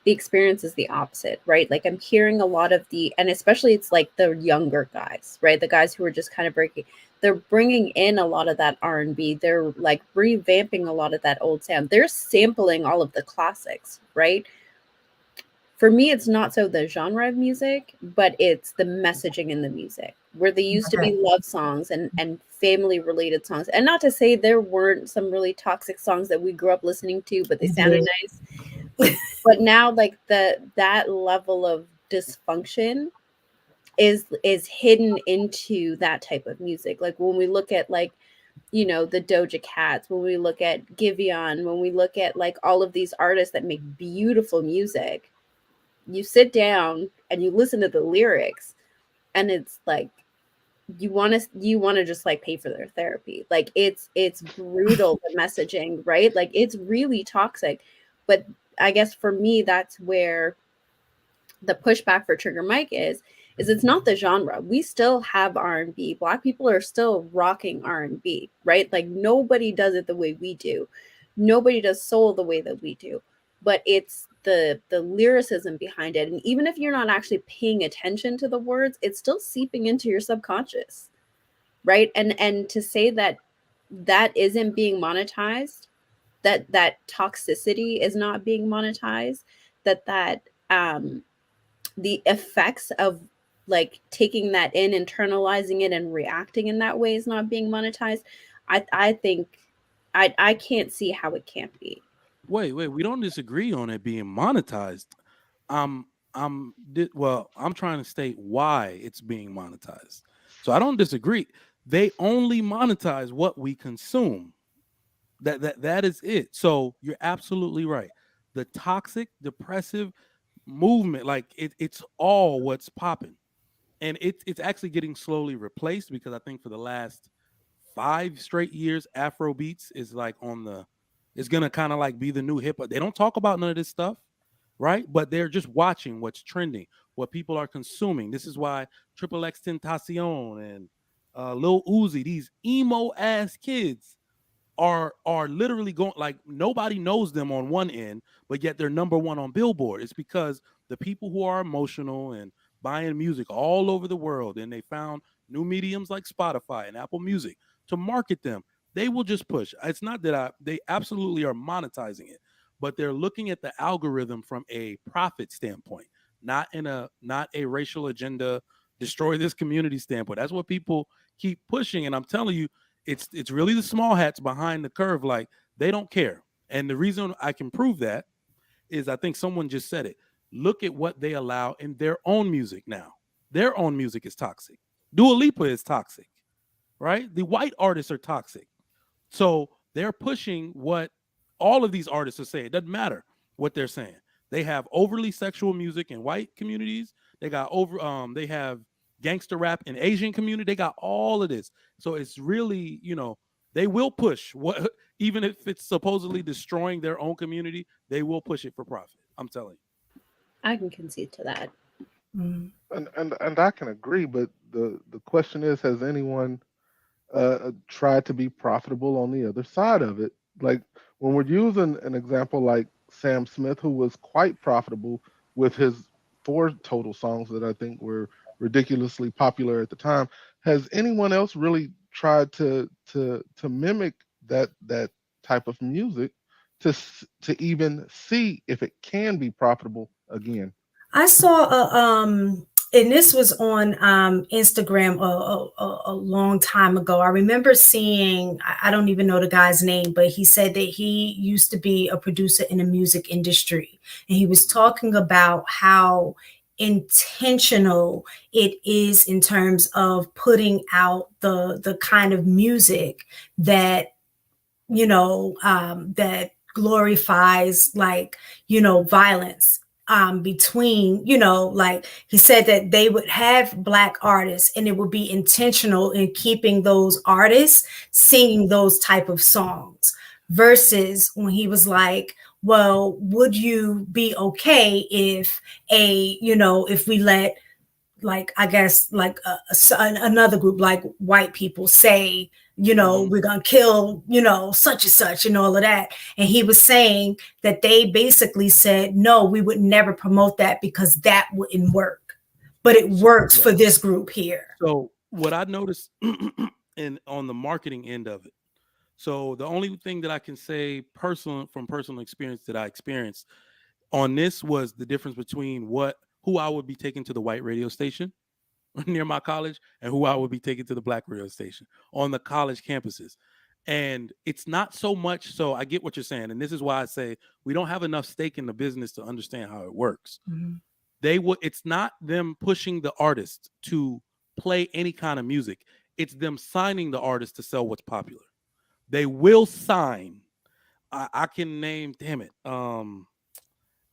the experience is the opposite, right? Like I'm hearing a lot of and especially it's like the younger guys, right? The guys who are just kind of they're bringing in a lot of that R&B. They're like revamping a lot of that old sound. They're sampling all of the classics, right? For me, it's not so the genre of music, but it's the messaging in the music, where they used to be love songs and family related songs. And not to say there weren't some really toxic songs that we grew up listening to, but they sounded nice. But now like that level of dysfunction is hidden into that type of music. Like when we look at like, you know, the Doja Cats, when we look at Giveon, when we look at like all of these artists that make beautiful music, you sit down and you listen to the lyrics and it's like you want to just like pay for their therapy. Like it's brutal, the messaging, right? Like it's really toxic. But I guess for me, that's where the pushback for Trigger Mike is it's not the genre. We still have R&B. Black people are still rocking R&B, right? Like nobody does it the way we do. Nobody does soul the way that we do. But it's the lyricism behind it. And even if you're not actually paying attention to the words, it's still seeping into your subconscious, right? And to say that isn't being monetized, that toxicity is not being monetized, that the effects of like taking that in, internalizing it, and reacting in that way is not being monetized, I think I can't see how it can't be. Wait, we don't disagree on it being monetized. I'm I'm trying to state why it's being monetized. So I don't disagree. They only monetize what we consume. That is it. So you're absolutely right. The toxic, depressive movement, like it's all what's popping. And it's actually getting slowly replaced because I think for the last 5 straight years, Afro beats is like on the it's gonna kind of like be the new hip hop. They don't talk about none of this stuff, right? But they're just watching what's trending, what people are consuming. This is why Triple X Tentacion and Lil Uzi, these emo ass kids are literally going like nobody knows them on one end, but yet they're number one on Billboard. It's because the people who are emotional and buying music all over the world, and they found new mediums like Spotify and Apple Music to market them. They will just push. It's not that they absolutely are monetizing it, but they're looking at the algorithm from a profit standpoint, not a racial agenda, destroy this community standpoint. That's what people keep pushing. And I'm telling you, it's really the small hats behind the curve. Like they don't care. And the reason I can prove that is I think someone just said it. Look at what they allow in their own music now. Their own music is toxic. Dua Lipa is toxic, right? The white artists are toxic. So they're pushing what all of these artists are saying. It doesn't matter what they're saying. They have overly sexual music in white communities. They have gangster rap in Asian community. They got all of this. So it's really, they will push what even if it's supposedly destroying their own community, they will push it for profit. I'm telling you. I can concede to that. Mm. And I can agree, but the question is, has anyone tried to be profitable on the other side of it? Like when we're using an example like Sam Smith, who was quite profitable with his 4 total songs that I think were ridiculously popular at the time. Has anyone else really tried to mimic that type of music to even see if it can be profitable again? I saw and this was on Instagram a long time ago. I remember seeing, I don't even know the guy's name, but he said that he used to be a producer in the music industry. And he was talking about how intentional it is in terms of putting out the kind of music that, that glorifies violence between, like he said that they would have Black artists and it would be intentional in keeping those artists singing those type of songs versus when he was like, well, would you be okay if if we let, like, I guess like another group like white people say, we're going to kill, such and such and all of that. And he was saying that they basically said, no, we would never promote that because that wouldn't work. But it works for this group here. So what I noticed on the marketing end of it. So the only thing that I can say from personal experience that I experienced on this was the difference between who I would be taking to the white radio station near my college and who I would be taking to the Black radio station on the college campuses. And it's not so much. So I get what you're saying. And this is why I say we don't have enough stake in the business to understand how it works. Mm-hmm. It's not them pushing the artist to play any kind of music. It's them signing the artist to sell what's popular. They will sign. I can name, damn it,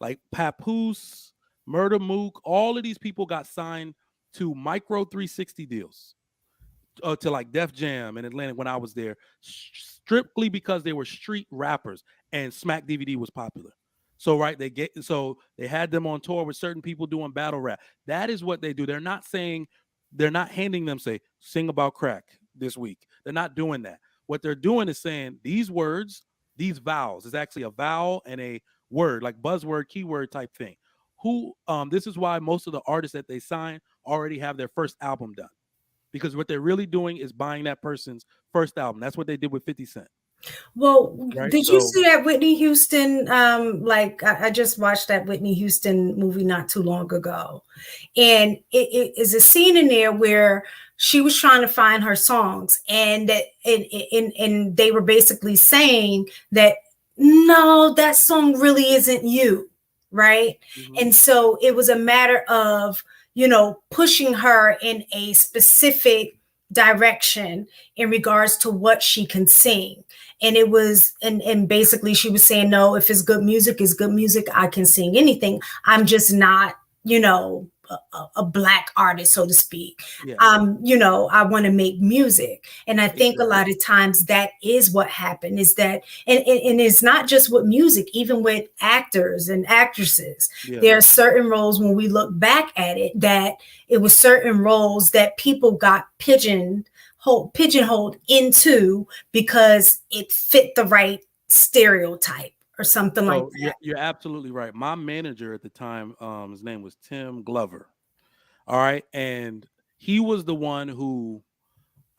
like Papoose, Murder Mook, all of these people got signed to micro 360 deals, to like Def Jam in Atlanta when I was there, strictly because they were street rappers and Smack DVD was popular. So they had them on tour with certain people doing battle rap. That is what they do. They're not handing them, say, sing about crack this week. They're not doing that. What they're doing is saying these words, these vowels, is actually a vowel and a word, like buzzword, keyword type thing. This is why most of the artists that they sign already have their first album done, because what they're really doing is buying that person's first album. That's what they did with 50 Cent. Well, right? did you So see that Whitney Houston? Like I just watched that Whitney Houston movie not too long ago, and it is a scene in there where she was trying to find her songs, and they were basically saying that no, that song really isn't you, right? mhm. And so it was a matter of pushing her in a specific direction in regards to what she can sing. And it was and basically she was saying, no, if it's good music, it's good music, I can sing anything. I'm just not a black artist, so to speak. Yeah, I want to make music. And I think a exactly. lot of times that is what happened, is that and it's not just with music, even with actors and actresses. Yeah. There are certain roles when we look back at it that it was certain roles that people got pigeonholed into because it fit the right stereotype or something like So that. you're absolutely right. My manager at the time, his name was Tim Glover. All right, and he was the one who,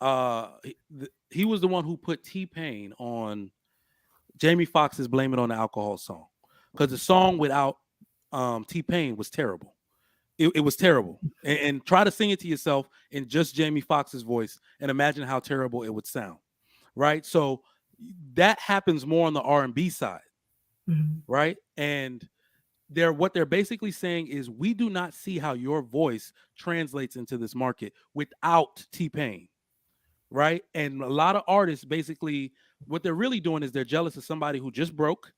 he was the one who put T-Pain on Jamie Foxx's "Blame It on the Alcohol" song, because the song without T-Pain was terrible. It was terrible, and try to sing it to yourself in just Jamie Foxx's voice, and imagine how terrible it would sound. Right, so that happens more on the R&B side. Mhm. Right, and what they're basically saying is we do not see how your voice translates into this market without T-Pain, right? And a lot of artists basically what they're really doing is they're jealous of somebody who just broke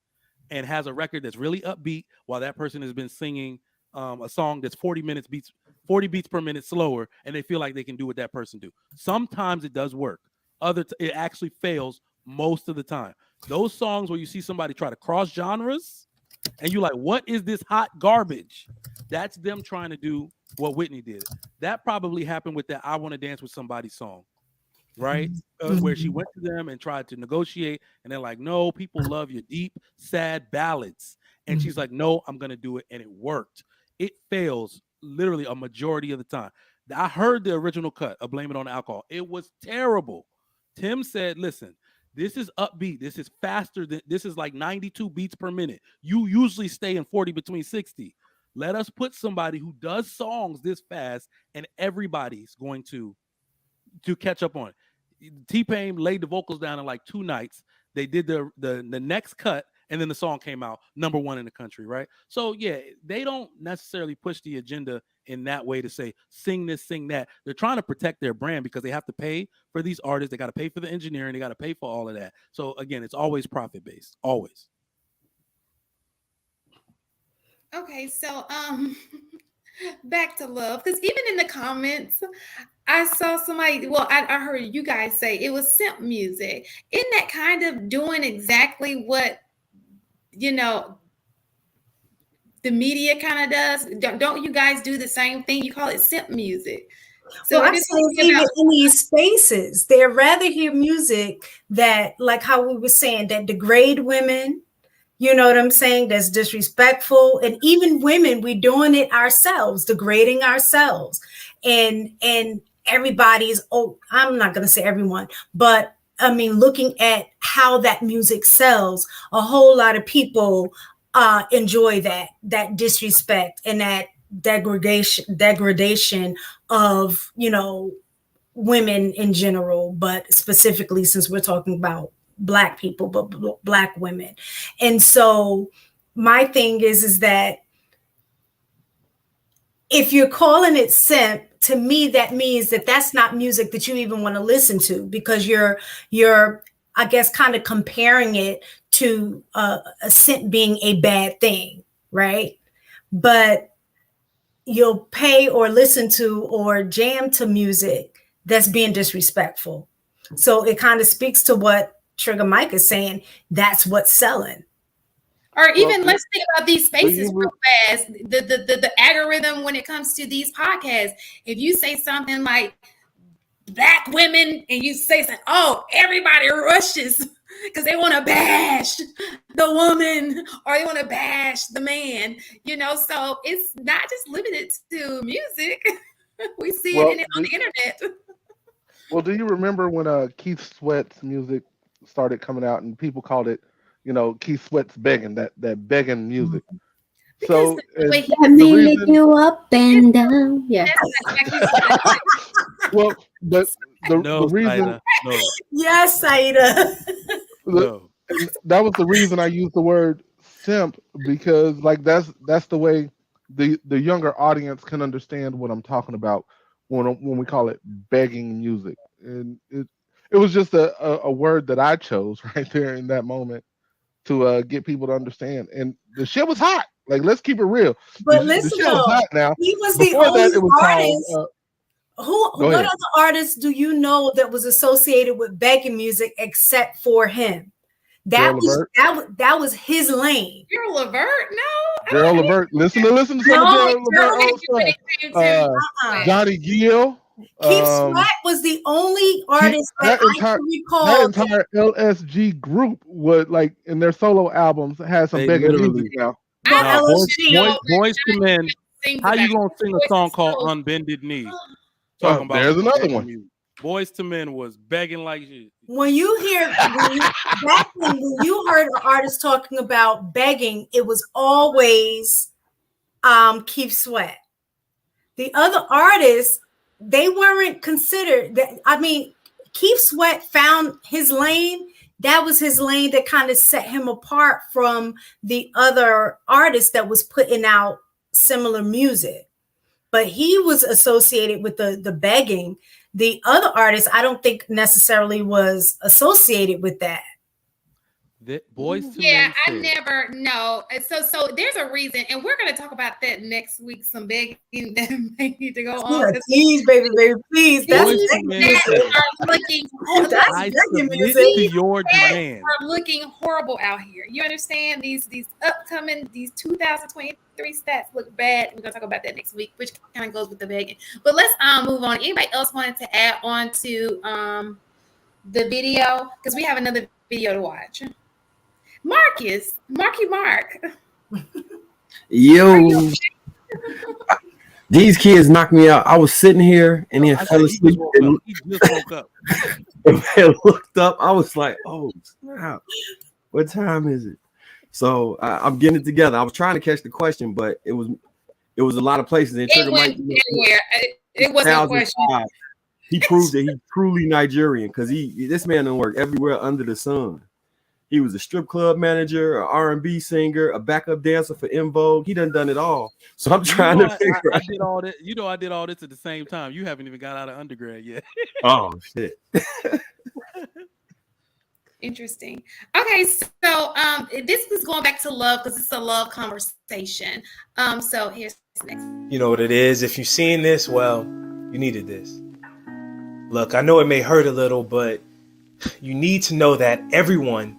and has a record that's really upbeat while that person has been singing a song that's 40 beats per minute slower, and they feel like they can do what that person do. Sometimes it does work. It actually fails most of the time. Those songs where you see somebody try to cross genres and you're like, what is this hot garbage? That's them trying to do what Whitney did. That probably happened with that "I Want to Dance with Somebody" song, right? Where she went to them and tried to negotiate, and they're like, no, people love your deep, sad ballads. And she's like, no, I'm going to do it. And it worked. It fails literally a majority of the time. I heard the original cut of "Blame It on the Alcohol." It was terrible. Tim said, listen, this is upbeat. This is faster this is like 92 beats per minute. You usually stay in 40 between 60. Let us put somebody who does songs this fast, and everybody's going to catch up on it. T-Pain laid the vocals down in like 2 nights. They did the next cut, and then the song came out #1 in the country, right? So yeah, they don't necessarily push the agenda in that way to say sing this, sing that. They're trying to protect their brand because they have to pay for these artists. They got to pay for the engineering. They got to pay for all of that. So again, it's always profit based, always. Okay, so back to love, because even in the comments I saw somebody, well, I heard you guys say it was simp music. Isn't that kind of doing exactly what you know the media kind of does? Don't you guys do the same thing? You call it simp music. So Well, if I'm it's saying talking even about, in these spaces, they'd rather hear music that, like how we were saying, that degrade women. You know what I'm saying? That's disrespectful. And even women, we're doing it ourselves, degrading ourselves. And everybody's, oh, I'm not gonna say everyone, but I mean, looking at how that music sells, a whole lot of people enjoy that disrespect and that degradation of women in general, but specifically since we're talking about black people, but black women. And so my thing is that if you're calling it simp, to me that means that that's not music that you even want to listen to, because you're I guess kind of comparing it to a simp being a bad thing, right? But you'll pay or listen to or jam to music that's being disrespectful. So it kind of speaks to what Trigger Mike is saying. That's what's selling. or Well, even let's think about these do spaces you real fast. The algorithm when it comes to these podcasts. If you say something like black women and you say something, oh, everybody rushes because they want to bash the woman or they want to bash the man, so it's not just limited to music. We see it well on the internet. do you remember when Keith Sweat's music started coming out, and people called it, Keith Sweat's begging, that begging music. Because So the way and he Let me the lick reason, you up and down. Yeah. that's like well, but the No, reason, Saida. No, Yes, Saida. the, no. and that was the reason I used the word simp, because like that's the way the younger audience can understand what I'm talking about when we call it begging music. And it was just a word that I chose right there in that moment to get people to understand. And the shit was hot. Like, let's keep it real. But The listen shit was though, hot now. he was the Before that, only it was called. artist. Go What ahead. other artists do you know that was associated with begging music except for him? That Gerald was Levert. that was his lane. Gerald Levert. No, Gerald Levert. Listen to some of No, Gerald Levert Gerald, old stuff. uh-uh. Johnny Gill. Keith Sweat was the only artist that That I entire can that recall. entire LSG group would, like, in their solo albums, had some They begging music literally. now. Well, Nah, boys, LSG. boys to men. sings How you about gonna sing a Boys song and called Souls. "Unbended Knee"? Talking about There's another begging one. music. Boys to Men was begging like shit. When you hear back when you heard an artist talking about begging, it was always Keith Sweat. The other artists, they weren't considered that. I mean, Keith Sweat found his lane. That was his lane that kind of set him apart from the other artists that was putting out similar music. But he was associated with the begging. The other artists, I don't think necessarily was associated with that. Boys to Yeah, Men. I said, never know. So there's a reason, and we're going to talk about that next week. Some begging that may need to go on. Please, baby, please. That's Boys to begging Men music. said, Are looking, That's I begging submit music. to your demand. are looking horrible out here. You understand? These upcoming 2023 stats look bad. We're gonna talk about that next week, which kind of goes with the begging. But let's move on. Anybody else wanted to add on to the video, because we have another video to watch. Marky Mark. Yo, these kids knocked me out. I was sitting here and then fell asleep He just woke up. and looked up. I was like, "Oh snap! What time is it?" So I'm getting it together. I was trying to catch the question, but it was a lot of places. And It went everywhere. It wasn't a question. 2005, he proved that he's truly Nigerian, because this man done work everywhere under the sun. He was a strip club manager, an R&B singer, a backup dancer for En Vogue. He done it all. So I'm trying to figure I out. did all that. I did all this at the same time. You haven't even got out of undergrad yet. Oh shit. Interesting. Okay, so this is going back to love, because it's a love conversation. So here's next. You know what it is. If you've seen this, well, you needed this. Look, I know it may hurt a little, but you need to know that everyone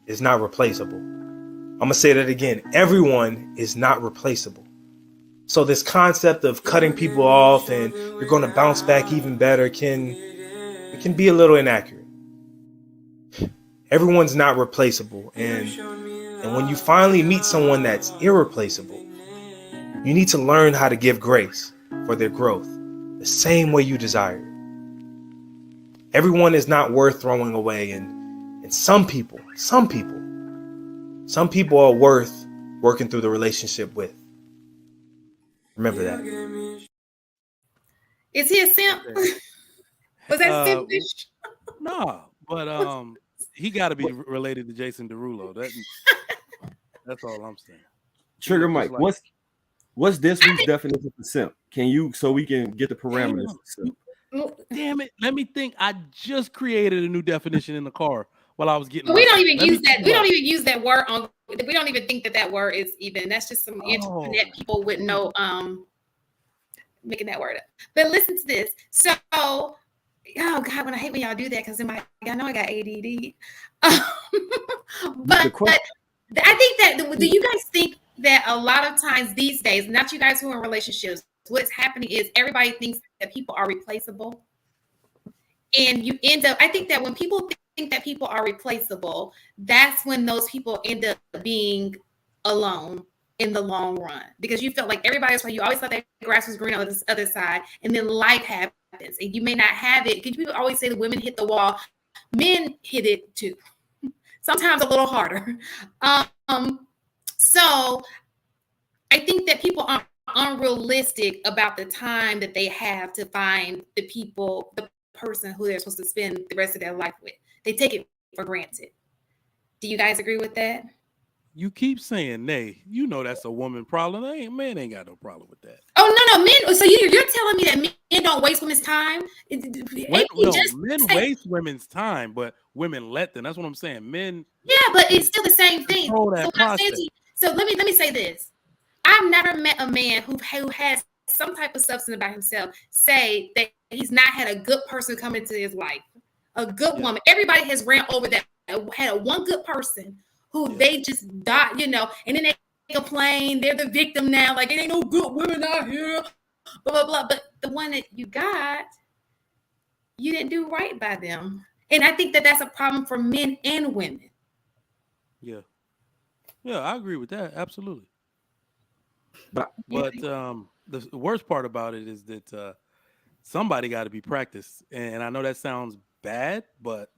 is not replaceable. I'm gonna say that again. Everyone is not replaceable. So this concept of cutting people off and you're going to bounce back even better can be a little inaccurate. Everyone's not replaceable, and when you finally meet someone that's irreplaceable, you need to learn how to give grace for their growth the same way you desire. Everyone is not worth throwing away, and some people are worth working through the relationship with. Remember that. Is he a simp? Was that simpish? No, but he got to be related to Jason Derulo. That's all I'm saying. Trigger Mike, like, what's this week's definition for simp? Can you, so we can get the parameters of simp? Damn it! Let me think. I just created a new definition in the car while I was getting. We don't even use that. We don't even use that word on. We don't even think that word is even. That's just some internet people with no making that word up. But listen to this. So, oh God, when I hate when y'all do that, because I know I got ADD. But I think that do you guys think that a lot of times these days, not you guys who are in relationships, what's happening is everybody thinks that people are replaceable, and you end up. I think that when people think that people are replaceable, that's when those people end up being alone in the long run, because you felt like everybody's right. You always thought that grass was green on the other side, and then life happens, and you may not have it. Because people always say the women hit the wall Men hit it too, sometimes a little harder. So I think that people are unrealistic about the time that they have to find the person who they're supposed to spend the rest of their life with. They take it for granted. Do you guys agree with that? You keep saying nay. You know that's a woman problem. Man ain't got no problem with that. Oh no, men. So you're telling me that men don't waste women's time? Men waste women's time, but women let them. That's what I'm saying. Men. Yeah, but it's still the same thing. So let me say this. I've never met a man who has some type of substance about himself say that he's not had a good person come into his life, a good woman. Everybody has ran over that, had a one good person who they just died, and then they complain they're the victim now, like it ain't no good women out here, blah blah blah. But the one that you got, you didn't do right by them, and I think that that's a problem for men and women. Yeah, I agree with that absolutely. But the worst part about it is that somebody got to be practiced, and I know that sounds bad, but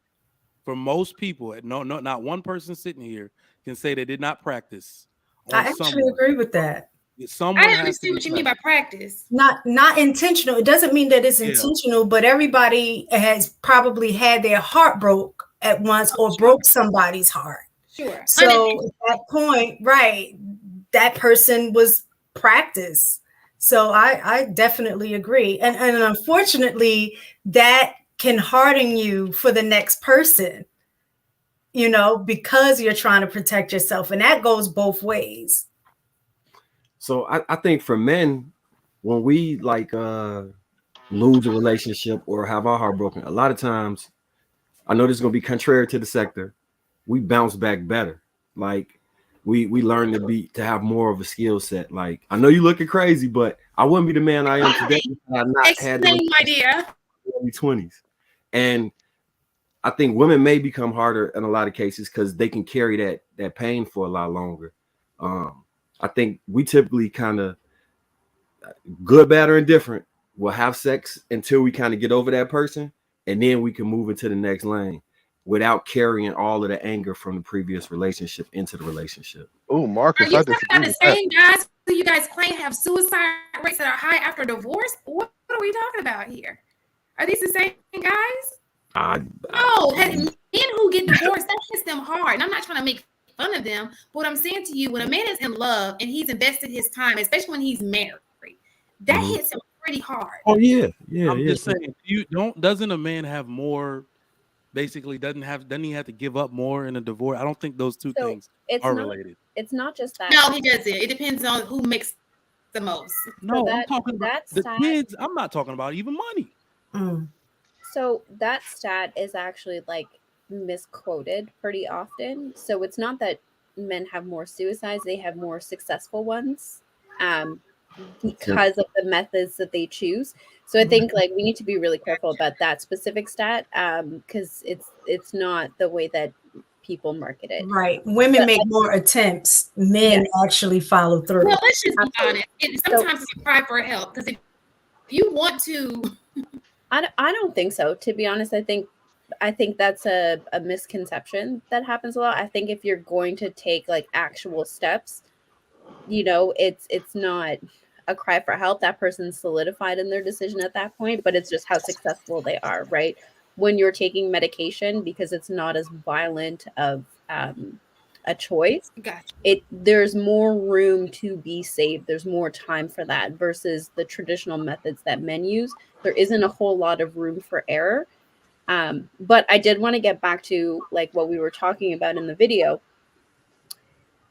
for most people, not one person sitting here can say they did not practice. I actually agree with that. I understand what you mean by practice. Not intentional. It doesn't mean that it's intentional, but everybody has probably had their heart broke at once or broke somebody's heart. Sure. So at that point, right, that person was practiced. So I definitely agree. And unfortunately, that can harden you for the next person, because you're trying to protect yourself. And that goes both ways. So I think for men, when we lose a relationship or have our heart broken, a lot of times, I know this is going to be contrary to the sector, we bounce back better. Like we learn to have more of a skill set. Like, I know you're looking crazy, but I wouldn't be the man I am today if I had not had those early 20s. And I think women may become harder in a lot of cases because they can carry that pain for a lot longer. I think we typically kind of, good, bad, or indifferent, will have sex until we kind of get over that person, and then we can move into the next lane without carrying all of the anger from the previous relationship into the relationship. Oh, Marcus, are you talking about the same guys who you guys claim have suicide rates that are high after divorce? What are we talking about here? Are these the same guys? No, men who get divorced, that hits them hard. And I'm not trying to make fun of them, but what I'm saying to you, when a man is in love and he's invested his time, especially when he's married, that hits him pretty hard. Oh yeah. I'm just saying, doesn't a man have more? Basically, doesn't he have to give up more in a divorce? I don't think those two things are related. It's not just that. No, he doesn't. It depends on who makes the most. No, I'm talking about the kids. I'm not talking about even money. So that stat is actually misquoted pretty often. So it's not that men have more suicides; they have more successful ones, because of the methods that they choose. So I think we need to be really careful about that specific stat, because it's not the way that people market it. Right. Women make more attempts. Men actually follow through. Well, let's just be honest. Sometimes it's a cry for help, because if you want to, I don't think so. To be honest, I think that's a misconception that happens a lot. I think if you're going to take actual steps, it's not a cry for help. That person's solidified in their decision at that point, but it's just how successful they are, right? When you're taking medication, because it's not as violent of a choice, there's more room to be saved. There's more time for that versus the traditional methods that men use. There isn't a whole lot of room for error. But I did want to get back to what we were talking about in the video.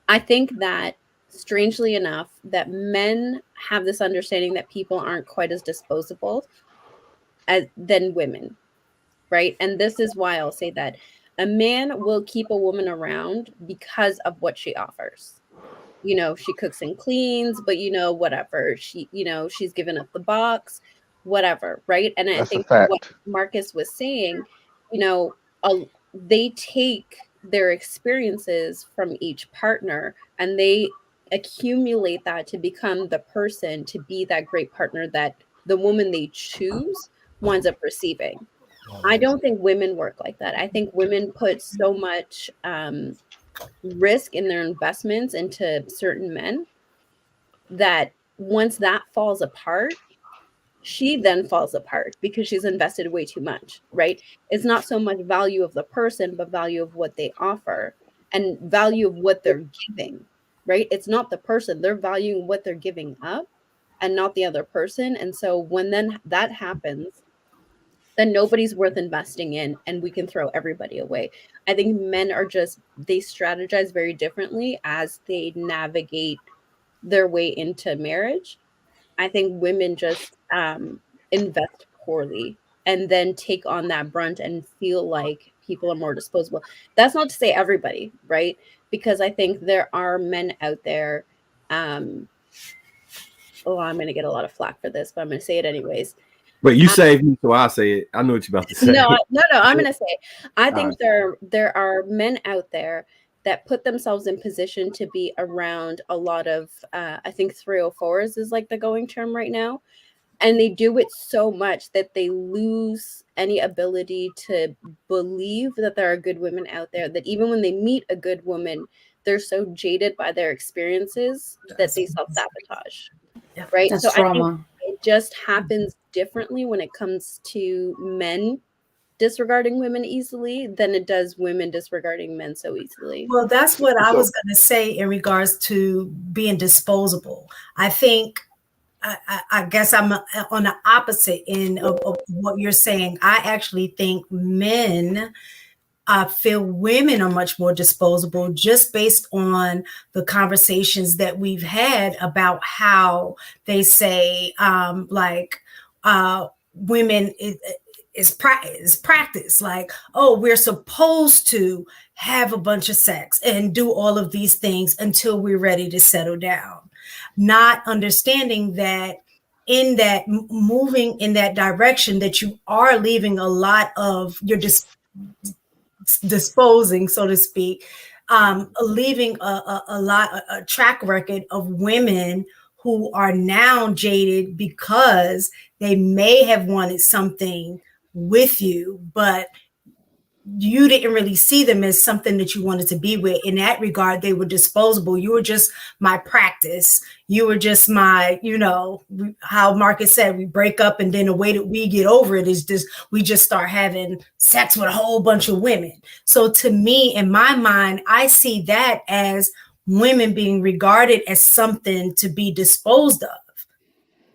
I think that, strangely enough, that men have this understanding that people aren't quite as disposable than women, right? And this is why I'll say that a man will keep a woman around because of what she offers. She cooks and cleans, but whatever. She's given up the box, whatever, right? And I think what Marcus was saying, they take their experiences from each partner and they accumulate that to become the person, to be that great partner that the woman they choose winds up receiving. I don't think women work like that. I think women put so much risk in their investments into certain men that once that falls apart, she then falls apart because she's invested way too much, right? It's not so much value of the person, but value of what they offer and value of what they're giving, right? It's not the person. They're valuing what they're giving up and not the other person. And so when then that happens, then nobody's worth investing in and we can throw everybody away. I think men are just, they strategize very differently as they navigate their way into marriage. I think women just invest poorly and then take on that brunt and feel like people are more disposable. That's not to say everybody, right? Because I think there are men out there. Oh, I'm going to get a lot of flack for this, but I'm going to say it anyways. But you saved me, so I'll say it. I know what you're about to say. No. I'm going to say it. I think there are men out there that put themselves in position to be around a lot of, I think 304s is like the going term right now. And they do it so much that they lose any ability to believe that there are good women out there, that even when they meet a good woman, they're so jaded by their experiences that they self-sabotage. Yeah. Right? That's So trauma. I think it just happens differently when it comes to men disregarding women easily than it does women disregarding men so easily. Well, that's what I was going to say in regards to being disposable. I think, I guess I'm on the opposite end of what you're saying. I actually think men feel women are much more disposable just based on the conversations that we've had about how they say women is practice, like, oh, we're supposed to have a bunch of sex and do all of these things until we're ready to settle down, not understanding that in that moving in that direction that you are leaving a lot of your disposing, so to speak, leaving a track record of women who are now jaded because they may have wanted something with you, but you didn't really see them as something that you wanted to be with. In that regard, they were disposable. You were just my practice. You were just my, how Marcus said, we break up and then the way that we get over it is just, we just start having sex with a whole bunch of women. So to me, in my mind, I see that as women being regarded as something to be disposed of.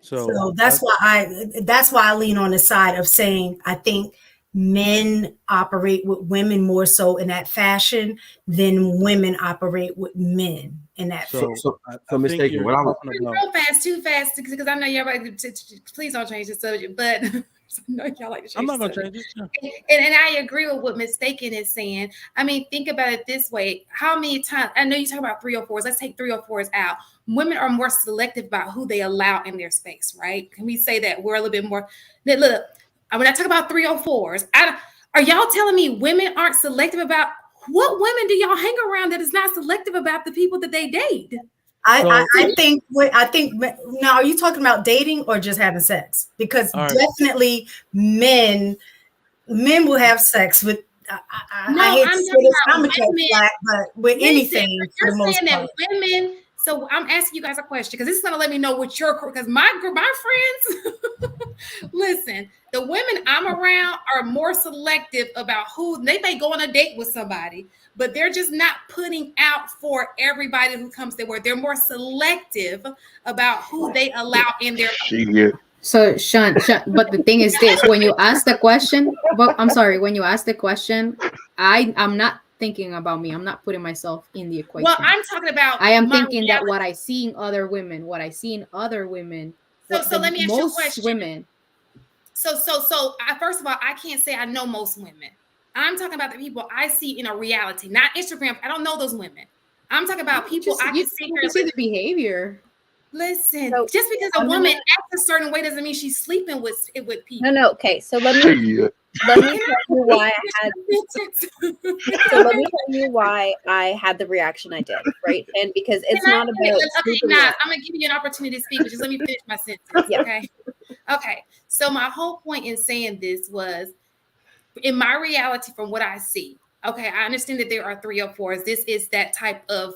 So that's why I lean on the side of saying, I think men operate with women more so in that fashion than women operate with men in that fashion. So mistaken. What I was real fast, too fast, because I know y'all like to please don't change the subject, but I know y'all like to change. I'm not gonna change it. And I agree with what Mistaken is saying. I mean, think about it this way: how many times? I know you talk about 304s. Let's take 304s out. Women are more selective about who they allow in their space, right? Can we say that we're a little bit more? Look. When I talk about 304s, are y'all telling me women aren't selective about what women do y'all hang around that is not selective about the people that they date? I think now, are you talking about dating or just having sex? Because definitely men will have sex with. I hate to say this, I'm a black, but with anything for the most part. Women. So I'm asking you guys a question because this is going to let me know what because my friends, listen, the women I'm around are more selective about who they may go on a date with somebody, but they're just not putting out for everybody who comes their way. They're more selective about who they allow in their. So Sean, but the thing is this: when you ask the question, when you ask the question, I'm not thinking about me. I'm not putting myself in the equation. Well, I'm talking about. I am thinking that what I see in other women. So let me ask you a question. Women. So first of all, I can't say I know most women. I'm talking about the people I see in a reality, not Instagram. I don't know those women. I'm talking about people I can see see the behavior. Listen, just because a woman acts a certain way doesn't mean she's sleeping with people. No. Okay, so let me tell you why I had the reaction I did, right? And because it's not about. I'm gonna give you an opportunity to speak, but just let me finish my sentence. Okay. Okay. So my whole point in saying this was, in my reality, from what I see, okay, I understand that there are 304s. This is that type of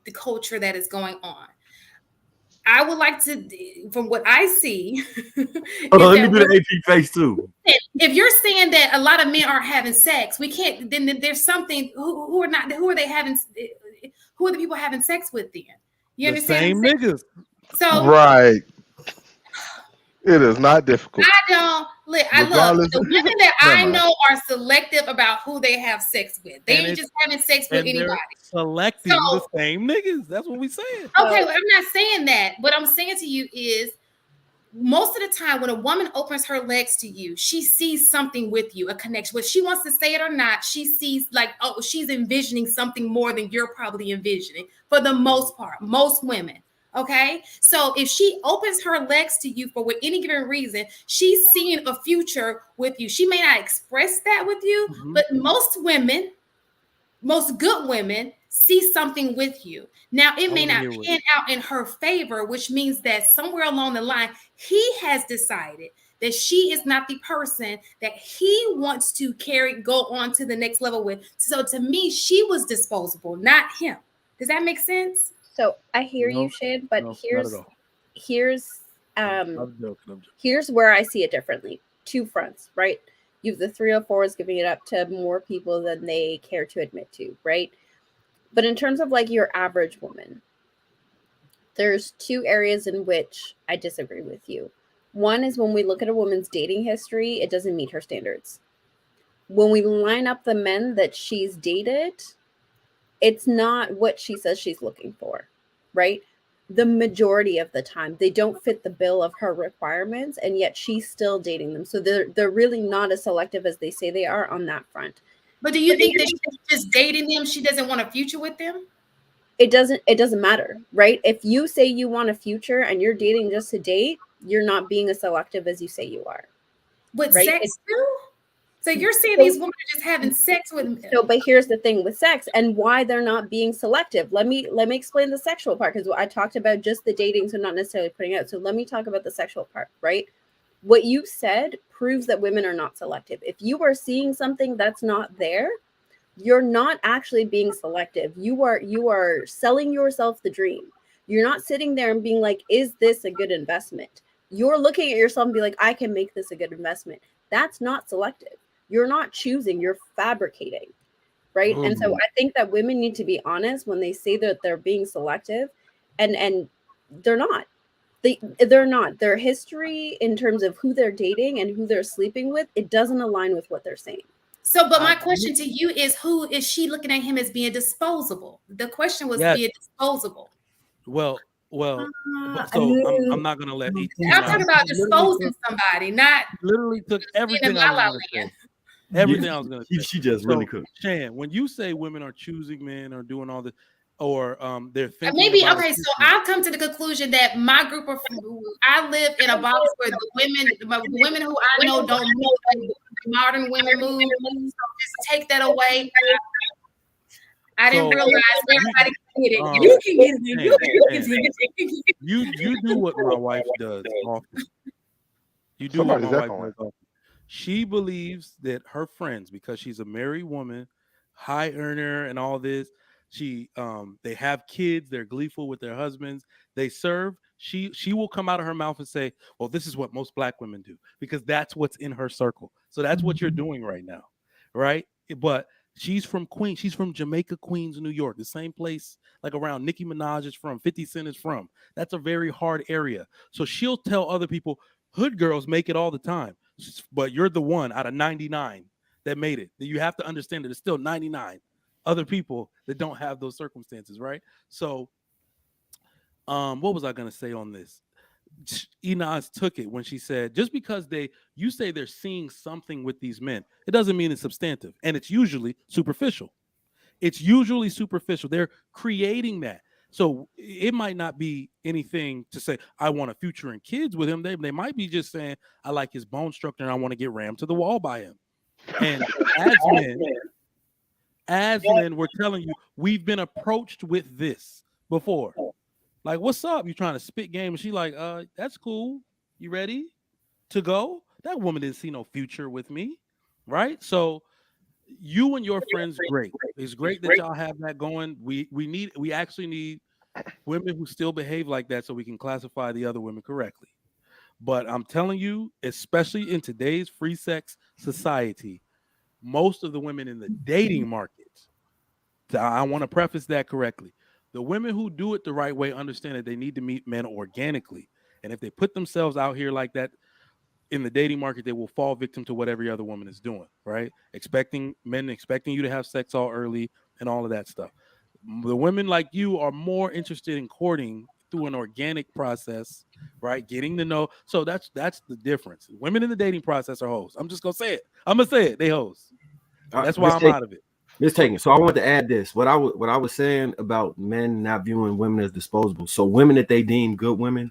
the culture that is going on. I would like to, from what I see, Hold on, let me do the AP face too. if you're saying that a lot of men are having sex, we can't. Then there's something. Who are not? Who are they having? Who are the people having sex with? Then you The understand? same niggas. So Right. It is not difficult. I don't. I look. Regardless- The women that Never I mind. know are selective about who they have sex with. They And ain't it's- just having sex with And they're anybody. selecting the So- same niggas. That's what we saying. Okay, well, I'm not saying that. What I'm saying to you is, most of the time when a woman opens her legs to you, she sees something with you, a connection. Whether she wants to say it or not, she sees like, oh, she's envisioning something more than you're probably envisioning for the most part, most women. Okay. So if she opens her legs to you for any given reason, she's seeing a future with you. She may not express that with you, but most women, most good women, see something with you. Now, it may not pan out in her favor, which means that somewhere along the line, he has decided that she is not the person that he wants to go on to the next level with. So to me, she was disposable, not him. Does that make sense? So I hear you, Shane, but here's I'm joking. here's where I see it differently. Two fronts, right? You have the 304s giving it up to more people than they care to admit to, right? But in terms of like your average woman, there's two areas in which I disagree with you. One is when we look at a woman's dating history, it doesn't meet her standards. When we line up the men that she's dated, it's not what she says she's looking for, right? The majority of the time, they don't fit the bill of her requirements, and yet she's still dating them. So they're really not as selective as they say they are on that front. But do you think that she's just dating them? She doesn't want a future with them? It doesn't matter, right? If you say you want a future and you're dating just to date, you're not being as selective as you say you are. With right? sex too? So you're saying these women are just having sex with men? So, but here's the thing with sex and why they're not being selective. Let me explain the sexual part, because I talked about just the dating, so not necessarily putting out. So let me talk about the sexual part, right? What you said proves that women are not selective. If you are seeing something that's not there, you're not actually being selective. You are selling yourself the dream. You're not sitting there and being like, is this a good investment? You're looking at yourself and be like, I can make this a good investment. That's not selective. You're not choosing, you're fabricating, right? And so I think that women need to be honest when they say that they're being selective, and they're not. They're not. Their history in terms of who they're dating and who they're sleeping with, it doesn't align with what they're saying. So, but my question to you is, who is she looking at him as being disposable? The question was being disposable. Well, so I'm not gonna let. I'm talking about disposing somebody, not literally took everything I was gonna say. Everything I was gonna say. She just really could. Shan, when you say women are choosing men or doing all this, or they're thinking maybe about okay. So I've come to the conclusion that my group of I live in a box where the women who I know don't know like modern women move. So just take that away. I didn't realize everybody can get it. You can get it. You do what my wife does often. You do what my wife does often. She believes that her friends, because she's a married woman, high earner, and all this, they have kids, they're gleeful with their husbands, they serve. She will come out of her mouth and say, well, this is what most black women do, because that's what's in her circle. So that's what you're doing right now, right? But she's from Queens. She's from Jamaica, Queens, New York, the same place like around Nicki Minaj is from, 50 Cent is from. That's a very hard area. So she'll tell other people, hood girls make it all the time, but you're the one out of 99 that made it. You have to understand that there's still 99 other people that don't have those circumstances, right? So, what was I going to say on this? Inaz took it when she said, just because you say they're seeing something with these men, it doesn't mean it's substantive, and it's usually superficial. It's usually superficial. They're creating that. So it might not be anything to say, I want a future and kids with him. They might be just saying, I like his bone structure and I want to get rammed to the wall by him. And as men, we're telling you, we've been approached with this before. Like, what's up? You trying to spit game? And she like, that's cool. You ready to go? That woman didn't see no future with me. right? So you and your friends, great. It's great that y'all have that going. We actually need women who still behave like that so we can classify the other women correctly. But I'm telling you, especially in today's free sex society, most of the women in the dating market, I want to preface that correctly. The women who do it the right way understand that they need to meet men organically. And if they put themselves out here like that in the dating market, they will fall victim to what every other woman is doing, right? Expecting you to have sex all early and all of that stuff. The women like you are more interested in courting through an organic process, right? Getting to know. So that's the difference. Women in the dating process are hoes. I'm just gonna say it. I'm gonna say it. They hoes. That's why I'm out of it. It's taken. So I want to add this. What I was saying about men not viewing women as disposable. So women that they deem good women,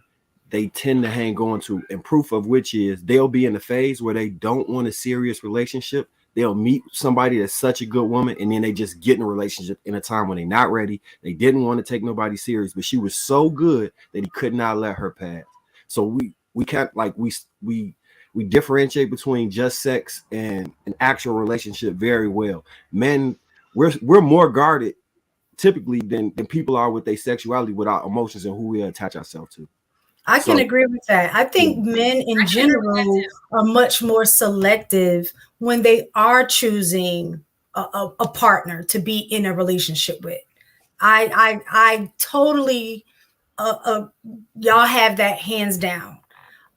they tend to hang on to, and proof of which is they'll be in a phase where they don't want a serious relationship. They'll meet somebody that's such a good woman, and then they just get in a relationship in a time when they're not ready. They didn't want to take nobody serious, but she was so good that he could not let her pass. So we can't like we differentiate between just sex and an actual relationship very well. Men, we're more guarded typically than people are with their sexuality, with our emotions and who we attach ourselves to. I can agree with that. I think men in general are much more selective when they are choosing a partner to be in a relationship with. I totally y'all have that hands down.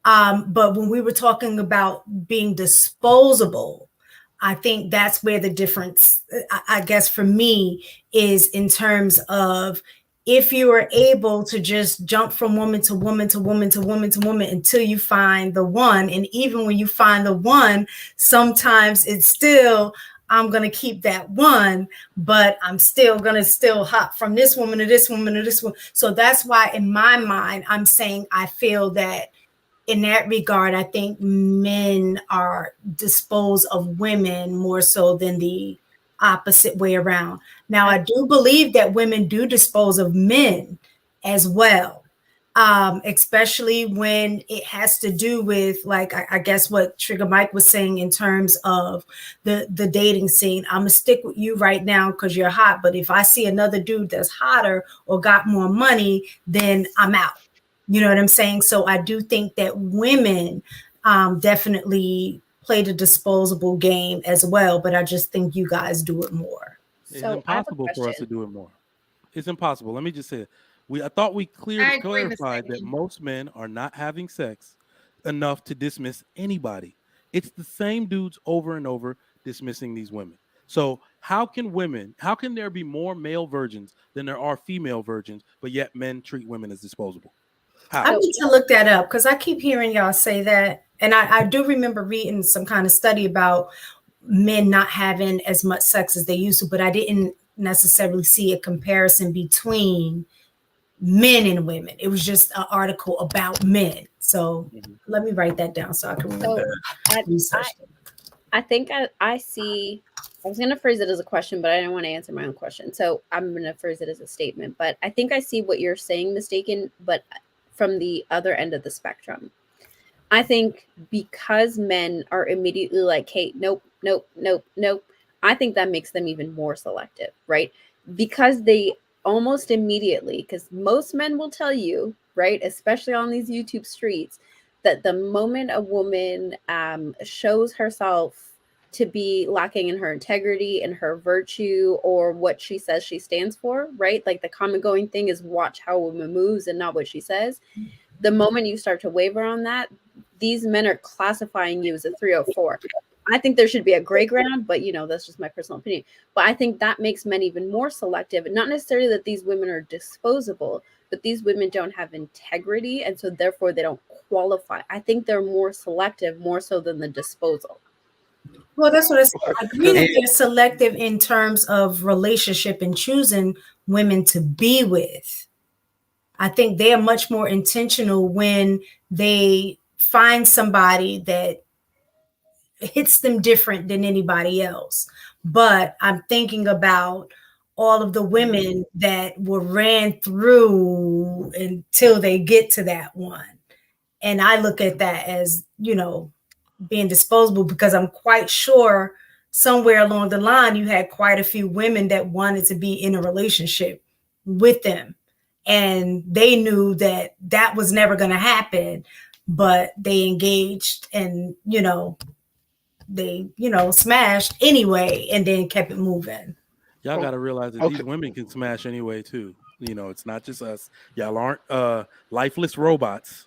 But when we were talking about being disposable, I think that's where the difference, I guess, for me is in terms of if you are able to just jump from woman to woman to woman to woman to woman until you find the one. And even when you find the one, sometimes it's still, I'm going to keep that one, but I'm still going to still hop from this woman to this woman to this one. So that's why in my mind, I'm saying I feel that in that regard, I think men are disposed of women more so than the opposite way around. Now, I do believe that women do dispose of men as well, especially when it has to do with, like, I guess what Trigger Mike was saying in terms of the dating scene. I'm going to stick with you right now because you're hot. But if I see another dude that's hotter or got more money, then I'm out. You know what I'm saying? So I do think that women definitely play the disposable game as well, but I just think you guys do it more. It's So I have a impossible for us to question. do it more. It's impossible. Let me just say it. I thought we I agree, Miss clarified that Megan. most men are not having sex enough to dismiss anybody. It's the same dudes over and over dismissing these women. So how can there be more male virgins than there are female virgins, but yet men treat women as disposable? I How? need to look that up because I keep hearing y'all say that. And I do remember reading some kind of study about men not having as much sex as they used to, but I didn't necessarily see a comparison between men and women. It was just an article about men. So let me write that down so I can remember. I think I see. I was going to phrase it as a question, but I didn't want to answer my own question. So I'm going to phrase it as a statement. But I think I see what you're saying, mistaken, but from the other end of the spectrum. I think because men are immediately like, hey, nope, nope, nope, nope. I think that makes them even more selective, right? Because they almost immediately, because most men will tell you, right, especially on these YouTube streets, that the moment a woman shows herself to be lacking in her integrity and her virtue or what she says she stands for, right? Like the common going thing is watch how a woman moves and not what she says. The moment you start to waver on that, these men are classifying you as a 304. I think there should be a gray ground, but that's just my personal opinion. But I think that makes men even more selective. Not necessarily that these women are disposable, but these women don't have integrity, and so therefore they don't qualify. I think they're more selective, more so than the disposal. Well, that's what I said. I agree that they're selective in terms of relationship and choosing women to be with. I think they are much more intentional when they find somebody that hits them different than anybody else. But I'm thinking about all of the women that were ran through until they get to that one. And I look at that as, being disposable, because I'm quite sure somewhere along the line you had quite a few women that wanted to be in a relationship with them, and they knew that that was never going to happen, but they engaged and they smashed anyway and then kept it moving. Y'all Oh, got to realize that okay. these women can smash anyway too. It's not just us. Y'all aren't lifeless robots.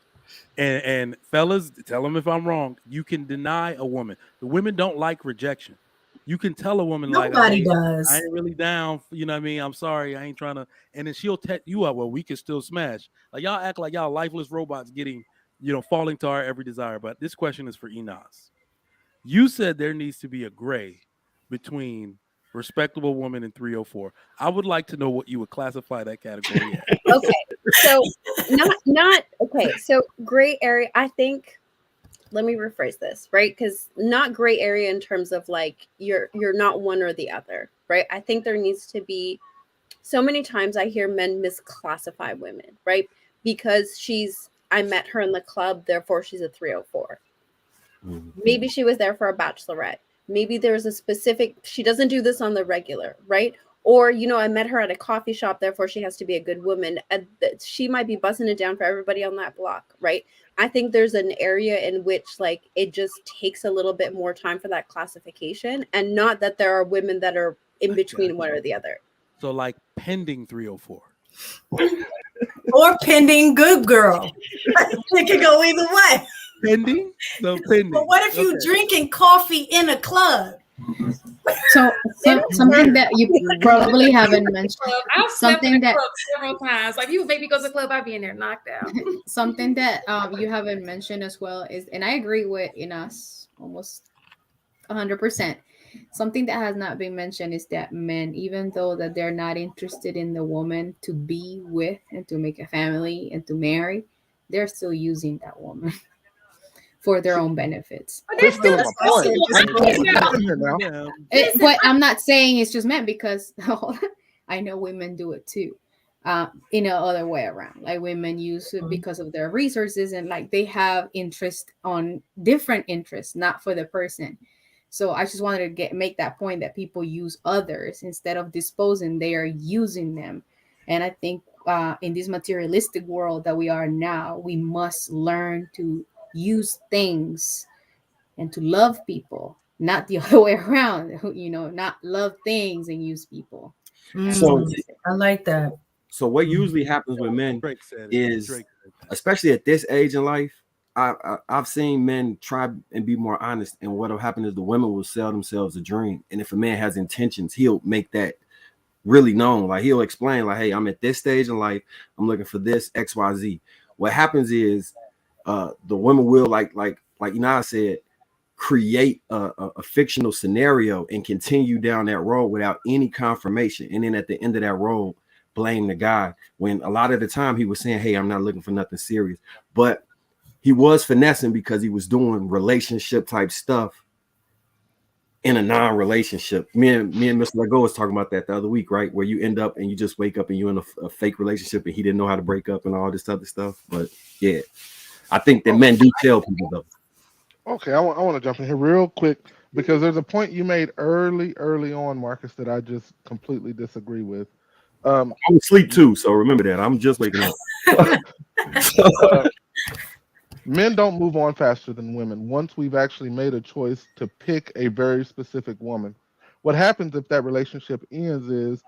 And fellas, tell them if I'm wrong. You can deny a woman. The women don't like rejection. You can tell a woman like, Nobody "Hey, I does. ain't really down. You know what I mean? I'm sorry. I ain't trying to." And then she'll tell you up. Well, we can still smash. Like y'all act like y'all lifeless robots getting, falling to our every desire. But this question is for Enos. You said there needs to be a gray between respectable woman and 304. I would like to know what you would classify that category as. Okay. So not okay. So gray area, I think, let me rephrase this, right? Because not gray area in terms of like you're not one or the other, right? I think there needs to be, so many times I hear men misclassify women, right? Because I met her in the club, therefore she's a 304. Maybe she was there for a bachelorette. Maybe there's a specific, she doesn't do this on the regular, right? Or, I met her at a coffee shop, therefore she has to be a good woman. She might be busting it down for everybody on that block, right? I think there's an area in which like it just takes a little bit more time for that classification, and not that there are women that are in between one or the other. So like pending 304. Or pending good girl. It could go either way. Pending? So pending. But what if you drinking coffee in a club? So something that you probably haven't mentioned. I've slept in Something the that club several times. Like you make me go to the club, I'll be in there knocked out. something that you haven't mentioned as well is, and I agree with Inas almost 100%. Something that has not been mentioned is that men, even though that they're not interested in the woman to be with and to make a family and to marry, they're still using that woman for their own benefits. But Quit stealing my point. But I'm not saying it's just men, because I know women do it too. In the other way around, like women use it because of their resources, and like they have interest on different interests, not for the person. So I just wanted to make that point that people use others instead of disposing, they are using them. And I think in this materialistic world that we are now, we must learn to use things and to love people, not the other way around, not love things and use people. So I like that. So what usually happens with men Drake said it. is, Drake said that. especially at this age in life, I've seen men try and be more honest, and what'll happen is the women will sell themselves a dream. And if a man has intentions, he'll make that really known. Like he'll explain, like, hey, I'm at this stage in life, I'm looking for this XYZ. What happens is the women will like Ina said, create a fictional scenario and continue down that road without any confirmation. And then at the end of that road, blame the guy, when a lot of the time he was saying, hey, I'm not looking for nothing serious, but he was finessing because he was doing relationship type stuff in a non-relationship. Me and Mr. Lego was talking about that the other week, right? Where you end up and you just wake up and you're in a fake relationship and he didn't know how to break up and all this other stuff. But yeah, I think that men do tell people though. Okay, I want to jump in here real quick because there's a point you made early on, Marcus, that I just completely disagree with. I'm asleep too, so remember that. I'm just waking up. Men don't move on faster than women. Once we've actually made a choice to pick a very specific woman, what happens if that relationship ends is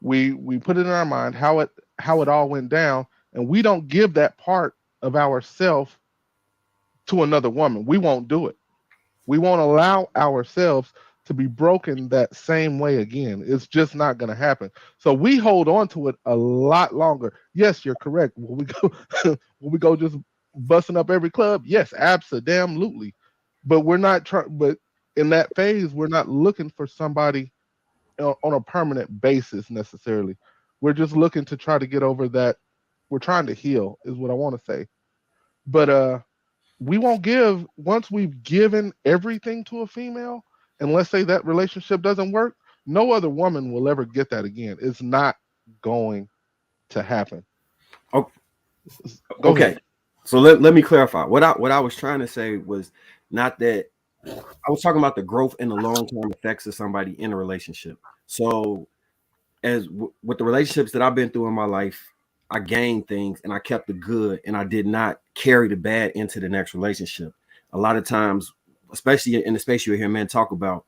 we put it in our mind how it all went down, and we don't give that part of ourselves to another woman. We won't do it. We won't allow ourselves to be broken that same way again. It's just not going to happen. So we hold on to it a lot longer. Yes, you're correct. Will we go just busting up every club? Yes, absolutely. But we're not trying. But in that phase, we're not looking for somebody on a permanent basis necessarily. We're just looking to try to get over that. We're trying to heal, is what I want to say. But we won't give, once we've given everything to a female, and let's say that relationship doesn't work, no other woman will ever get that again. It's not going to happen. Oh, Go okay. ahead. So let me clarify. What I was trying to say was Not that I was talking about the growth and the long-term effects of somebody in a relationship. So with the relationships that I've been through in my life, I gained things and I kept the good and I did not carry the bad into the next relationship. A lot of times, especially in the space you hear men talk about,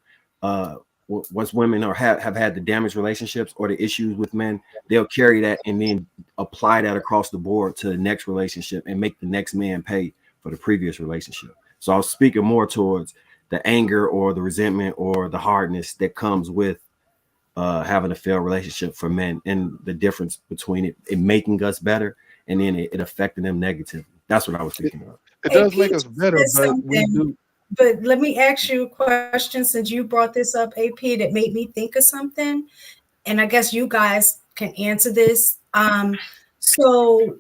once women have had the damaged relationships or the issues with men, they'll carry that and then apply that across the board to the next relationship and make the next man pay for the previous relationship. So I was speaking more towards the anger or the resentment or the hardness that comes with having a failed relationship for men, and the difference between it making us better and then it affecting them negatively. That's what I was speaking about. It does AP make us better, said but we something. do. But let me ask you a question since you brought this up, AP, that made me think of something. And I guess you guys can answer this. So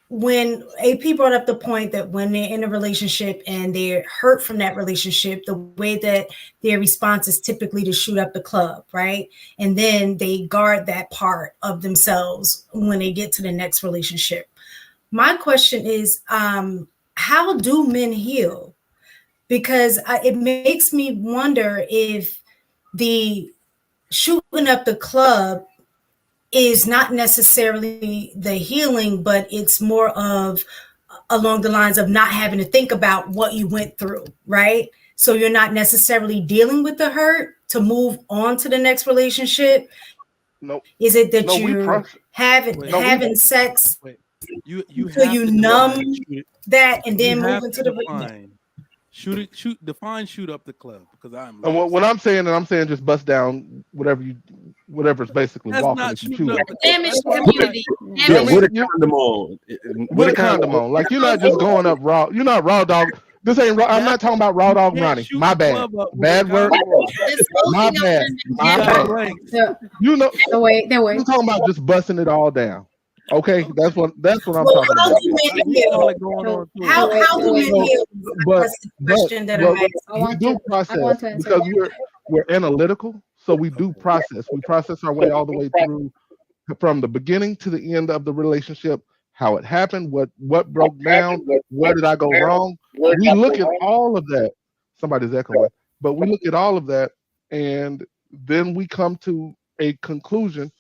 when AP brought up the point that when they're in a relationship and they're hurt from that relationship, the way that their response is typically to shoot up the club, right? And then they guard that part of themselves when they get to the next relationship. My question is, how do men heal? Because it makes me wonder if the shooting up the club is not necessarily the healing, but it's more of along the lines of not having to think about what you went through, right? So you're not necessarily dealing with the hurt to move on to the next relationship. No, Is it that no, we you're process. having sex Wait, you so have you to numb define shoot that and you then move have into to the define shoot up the club because I'm And lost. when I'm saying just bust down whatever's basically That's walking not if you shooting choose. up the club. Damage That's the not community. I Yeah, Damage. with a mean, condom on. with a condom on. Like you're not just going up raw. You're not raw dog. This ain't raw. I'm that not talking about raw you dog can't Ronnie. shoot My the bad. club up with a Bad word. condom on. My Disposing of bad. You My got bad. blanks. The, You know, the way I'm talking about just busting it all down. Okay, Okay. that's what I'm well, talking how about. do men We got all heal? that going on too. How do men So, heal? but That's the question that I'm asking. we do I want process to answer. because we're analytical. So we do process. We process our way all the way through from the beginning to the end of the relationship, how it happened, what broke down, where did I go wrong. We look at all of that. Somebody's echoing, but we look at all of that, and then we come to a conclusion.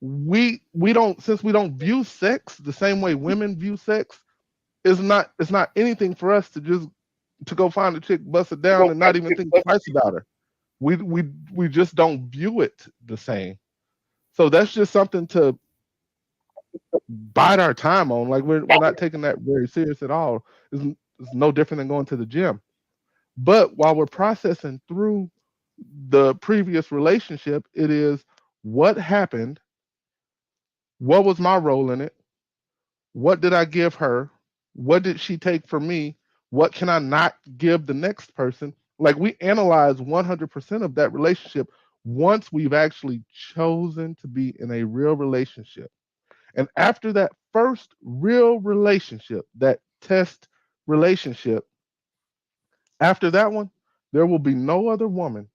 We don't, since we don't view sex the same way women view sex. It's not anything for us to just to go find a chick, bust it down, and not even think twice about her. We just don't view it the same. So that's just something to bide our time on. Like we're not taking that very serious at all. It's no different than going to the gym. But while we're processing through the previous relationship, it is what happened, what was my role in it, what did I give her, what did she take from me, what can I not give the next person. Like we analyze 100% of that relationship once we've actually chosen to be in a real relationship. And after that first real relationship, that test relationship, after that one, there will be no other woman,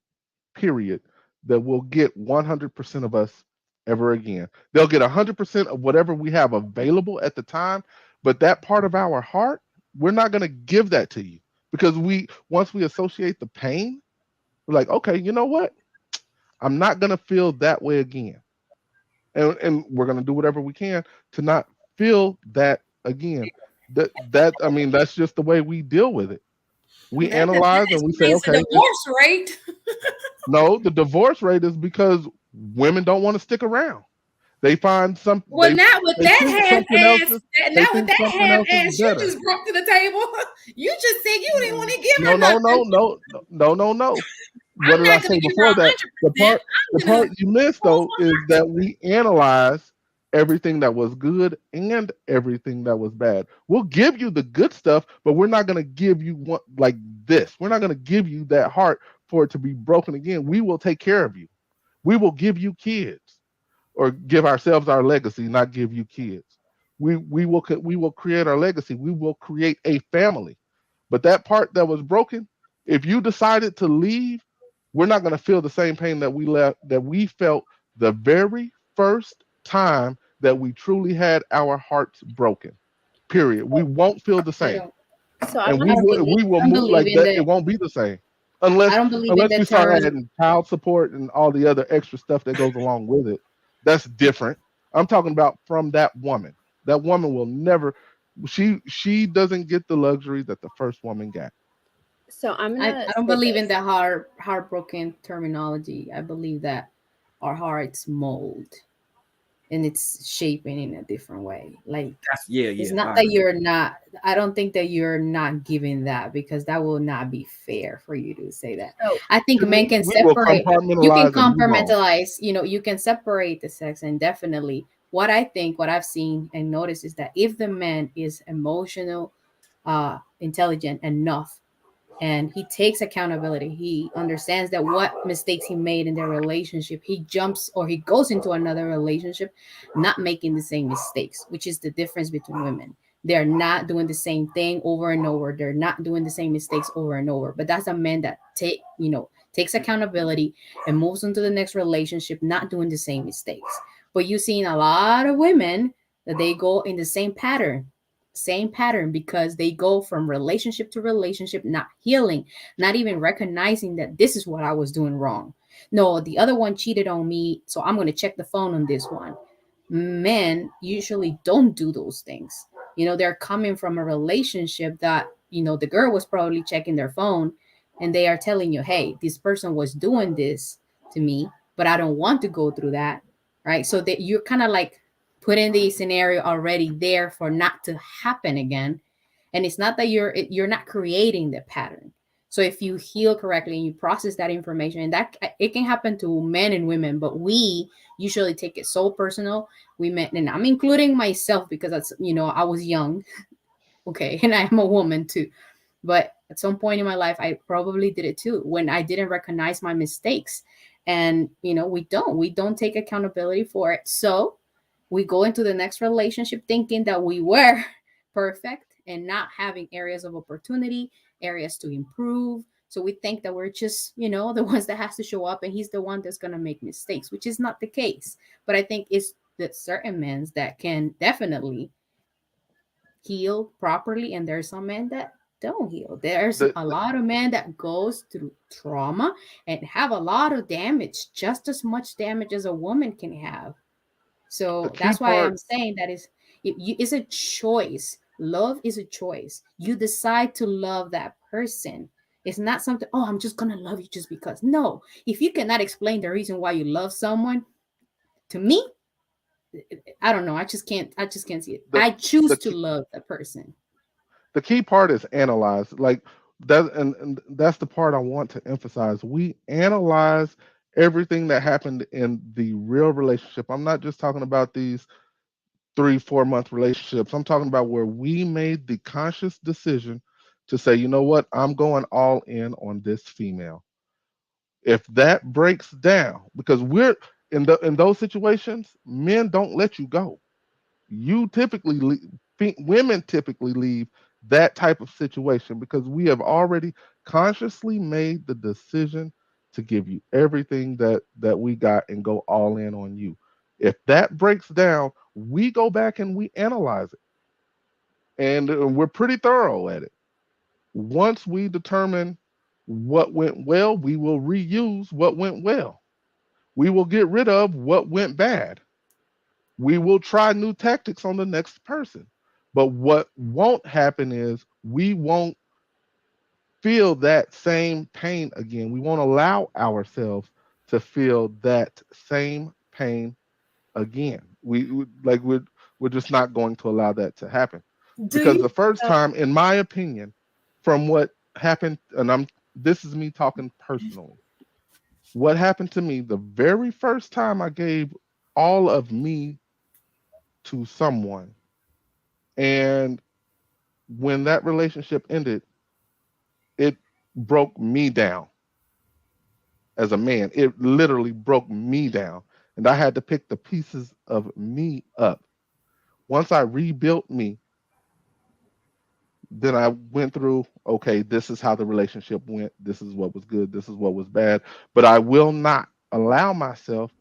period, that will get 100% of us ever again. They'll get 100% of whatever we have available at the time, but that part of our heart, we're not going to give that to you because once we associate the pain, we're like, okay, you know what? I'm not going to feel that way again. And we're going to do whatever we can to not feel that again. That I mean, that's just the way we deal with it. We That analyze and we say, explains the okay, divorce rate. no, the divorce rate is because women don't want to stick around. They find some. Well, not with They that think half something else ass. is. They Not with think that something half else is ass you better. just brought to the table. You just said you didn't want to give No, her no, nothing. no. What I'm did I not say gonna give her before that? The 100%. part, the I'm gonna part you missed though is that we analyze everything that was good and everything that was bad. We'll give you the good stuff, but we're not gonna give you one like this. We're not gonna give you that heart for it to be broken again. We will take care of you. We will give you kids or give ourselves our legacy, not give you kids. We will create our legacy. We will create a family. But that part that was broken, if you decided to leave, we're not going to feel the same pain that we felt the very first time that we truly had our hearts broken. Period. We won't feel the I same. don't. So I and want to we will I don't move believe like in that. It the won't be the same I don't believe in unless the we start term. adding child support and all the other extra stuff that goes along with it. That's different. I'm talking about from that woman. That woman will never. She doesn't get the luxury that the first woman got. so I'm I gonna don't say believe in this. the heartbroken terminology. I believe that our hearts mold and it's shaping in a different way. Like Yeah, it's yeah. not that you're not. I don't think that you're not giving that because that will not be fair for you to say that. So I think To men me, can we will separate. You can compartmentalize and move on. compartmentalize. You can separate the sex, and definitely what I think, what I've seen and noticed is that if the man is emotional, intelligent enough and he takes accountability, he understands that what mistakes he made in their relationship, he jumps or he goes into another relationship not making the same mistakes, which is the difference between women. They're not doing the same thing over and over, they're not doing the same mistakes over and over, but that's a man that takes accountability and moves on to the next relationship not doing the same mistakes. But you've seen a lot of women that they go in the same pattern because they go from relationship to relationship, not healing, not even recognizing that this is what I was doing wrong. No, the other one cheated on me, so I'm going to check the phone on this one. Men usually don't do those things. They're coming from a relationship that, the girl was probably checking their phone and they are telling you, hey, this person was doing this to me, but I don't want to go through that. Right. So that you're kind of like putting the scenario already there for not to happen again. And it's not that you're not creating the pattern. So if you heal correctly and you process that information, and that it can happen to men and women, but we usually take it so personal. We met, and I'm including myself because I was young, okay, and I am a woman too. But at some point in my life, I probably did it too when I didn't recognize my mistakes. And we don't take accountability for it. So we go into the next relationship thinking that we were perfect and not having areas of opportunity, areas to improve. So we think that we're just, the ones that has to show up and he's the one that's going to make mistakes, which is not the case. But I think it's that certain men that can definitely heal properly and there's some men that don't heal. There's The a lot of men that goes through trauma and have a lot of damage, just as much damage as a woman can have. the So key that's why part I'm saying that it's a choice. Love is a choice. You decide to love that person. It's not something, oh, I'm just gonna love you just because. No, if you cannot explain the reason why you love someone, to me, I don't know. I just can't see it. the I choose the to key, love the person. the key part is analyze. Like that, and that's the part I want to emphasize. We analyze everything that happened in the real relationship. I'm not just talking about these 3 4 month relationships. I'm talking about where we made the conscious decision to say, you know what, I'm going all in on this female. If that breaks down, because we're in those situations, men don't let you go. You typically women typically leave that type of situation because we have already consciously made the decision to give you everything that we got and go all in on you. If that breaks down, we go back and we analyze it, and we're pretty thorough at it. Once we determine what went well, we will reuse what went well. We will get rid of what went bad. We will try new tactics on the next person. But what won't happen is we won't feel that same pain again. We won't allow ourselves to feel that same pain again. We're just not going to allow that to happen. Do Because you? the first time, in my opinion, from what happened, and this is me talking personally. What happened to me the very first time I gave all of me to someone, and when that relationship ended, it broke me down as a man. It literally broke me down. And I had to pick the pieces of me up. Once I rebuilt me, then I went through, okay, this is how the relationship went. This is what was good. This is what was bad. But I will not allow myself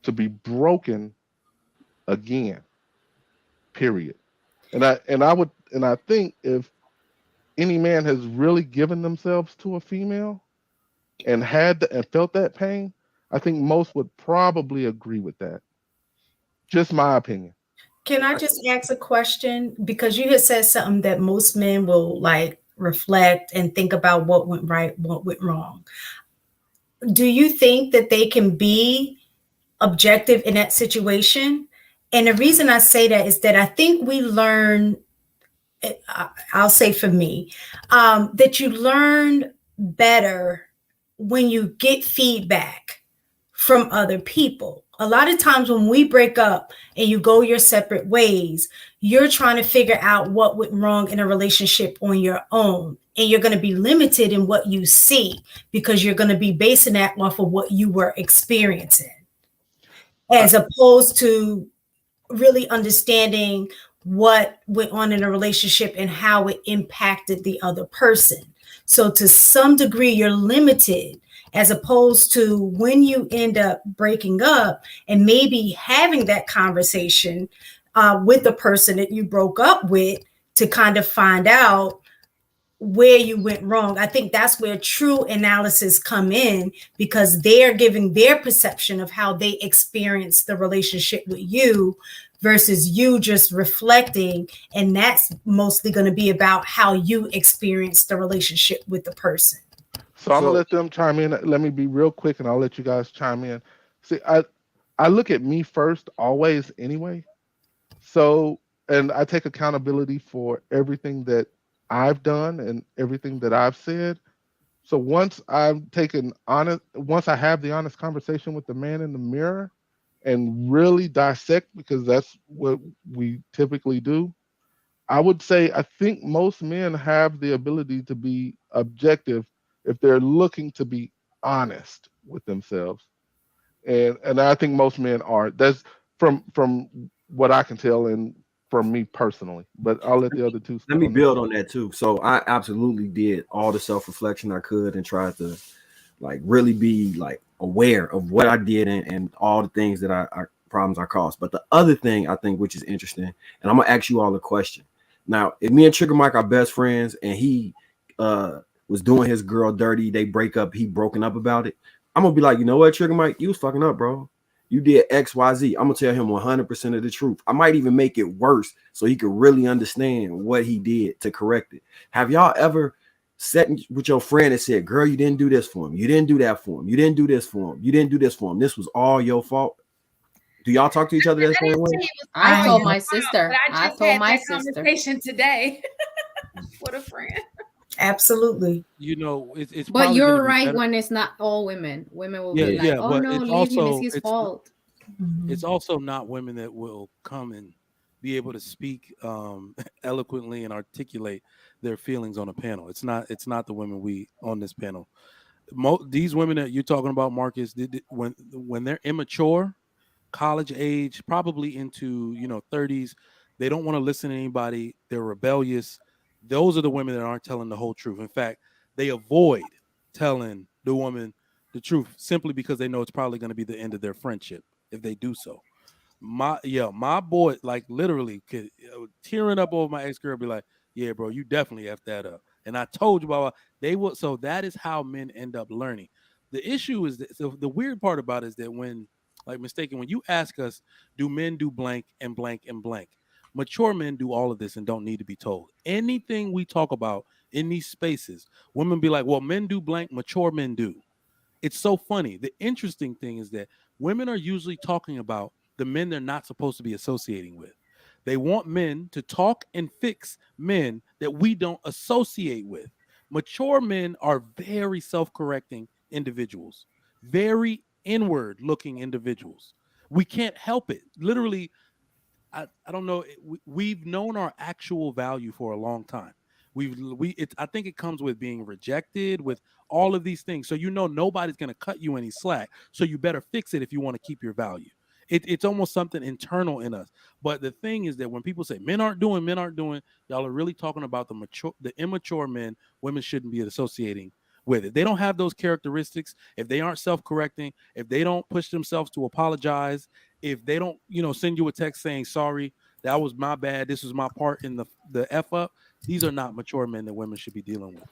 to be broken again. Period. And I think if any man has really given themselves to a female and and felt that pain, I think most would probably agree with that. Just my opinion. Can I just ask a question? Because you had said something that most men will like reflect and think about what went right, what went wrong. Do you think that they can be objective in that situation? And the reason I say that is that I think we learn, I'll say for me, that you learn better when you get feedback from other people. A lot of times when we break up and you go your separate ways, you're trying to figure out what went wrong in a relationship on your own. And you're going to be limited in what you see because you're going to be basing that off of what you were experiencing, as opposed to really understanding what went on in a relationship and how it impacted the other person. So to some degree, you're limited, as opposed to when you end up breaking up and maybe having that conversation with the person that you broke up with to kind of find out where you went wrong. I think that's where true analysis come in, because they're giving their perception of how they experience the relationship with you versus you just reflecting. And that's mostly going to be about how you experience the relationship with the person. So I'm gonna let them chime in. Let me be real quick, and I'll let you guys chime in. See, I look at me first always anyway. So, and I take accountability for everything that I've done and everything that I've said. So once once I have the honest conversation with the man in the mirror and really dissect, because that's what we typically do, I would say I think most men have the ability to be objective if they're looking to be honest with themselves. And I think most men are. That's from what I can tell and from me personally. But I'll let the other two Let speak me on build on that too. So I absolutely did all the self-reflection I could and tried to like really be like aware of what I did and all the things that I problems I caused. But the other thing I think which is interesting, and I'm gonna ask you all a question. Now, if me and Trigger Mike are best friends and he was doing his girl dirty, they break up, he broken up about it, I'm gonna be like, you know what, Trigger Mike, you was fucking up, bro. You did XYZ. I'm gonna tell him 100% of the truth. I might even make it worse so he could really understand what he did to correct it. Have y'all ever sat with your friend and said, girl, you didn't do this for him, you didn't do that for him, you didn't do this for him, you didn't do this for him, this was all your fault? Do y'all talk to each other that same way? I told my sister. I told my sister conversation today with a friend. Absolutely. You know, it's But probably you're gonna be right better. when it's not all women. Women will Yeah, be like, yeah, oh but no, it's leave him, it's also his fault. it's also not women that will come and be able to speak eloquently and articulate their feelings on a panel. It's not the women we on this panel. These women that you're talking about, Marcus, when they're immature, college age, probably into 30s, they don't want to listen to anybody. They're rebellious. Those are the women that aren't telling the whole truth. In fact, they avoid telling the woman the truth simply because they know it's probably going to be the end of their friendship if they do so. My boy, like literally could tearing up over my ex-girl, be like, yeah, bro, you definitely F that up. And I told you about they will. So that is how men end up learning. The issue is that, so the weird part about it is that when, like, mistaken, when you ask us, do men do blank and blank and blank? Mature men do all of this and don't need to be told. Anything we talk about in these spaces, women be like, well, men do blank, mature men do. It's so funny. The interesting thing is that women are usually talking about the men they're not supposed to be associating with. They want men to talk and fix men that we don't associate with. Mature men are very self correcting individuals, very inward looking individuals. We can't help it. Literally, I don't know. We've known our actual value for a long time. I think it comes with being rejected, with all of these things. So nobody's going to cut you any slack. So you better fix it if you want to keep your value. It's almost something internal in us. But the thing is that when people say men aren't doing, y'all are really talking about the immature men women shouldn't be associating with. It. They don't have those characteristics. If they aren't self-correcting, if they don't push themselves to apologize, if they don't, send you a text saying sorry, that was my bad. This was my part in the F up. These are not mature men that women should be dealing with.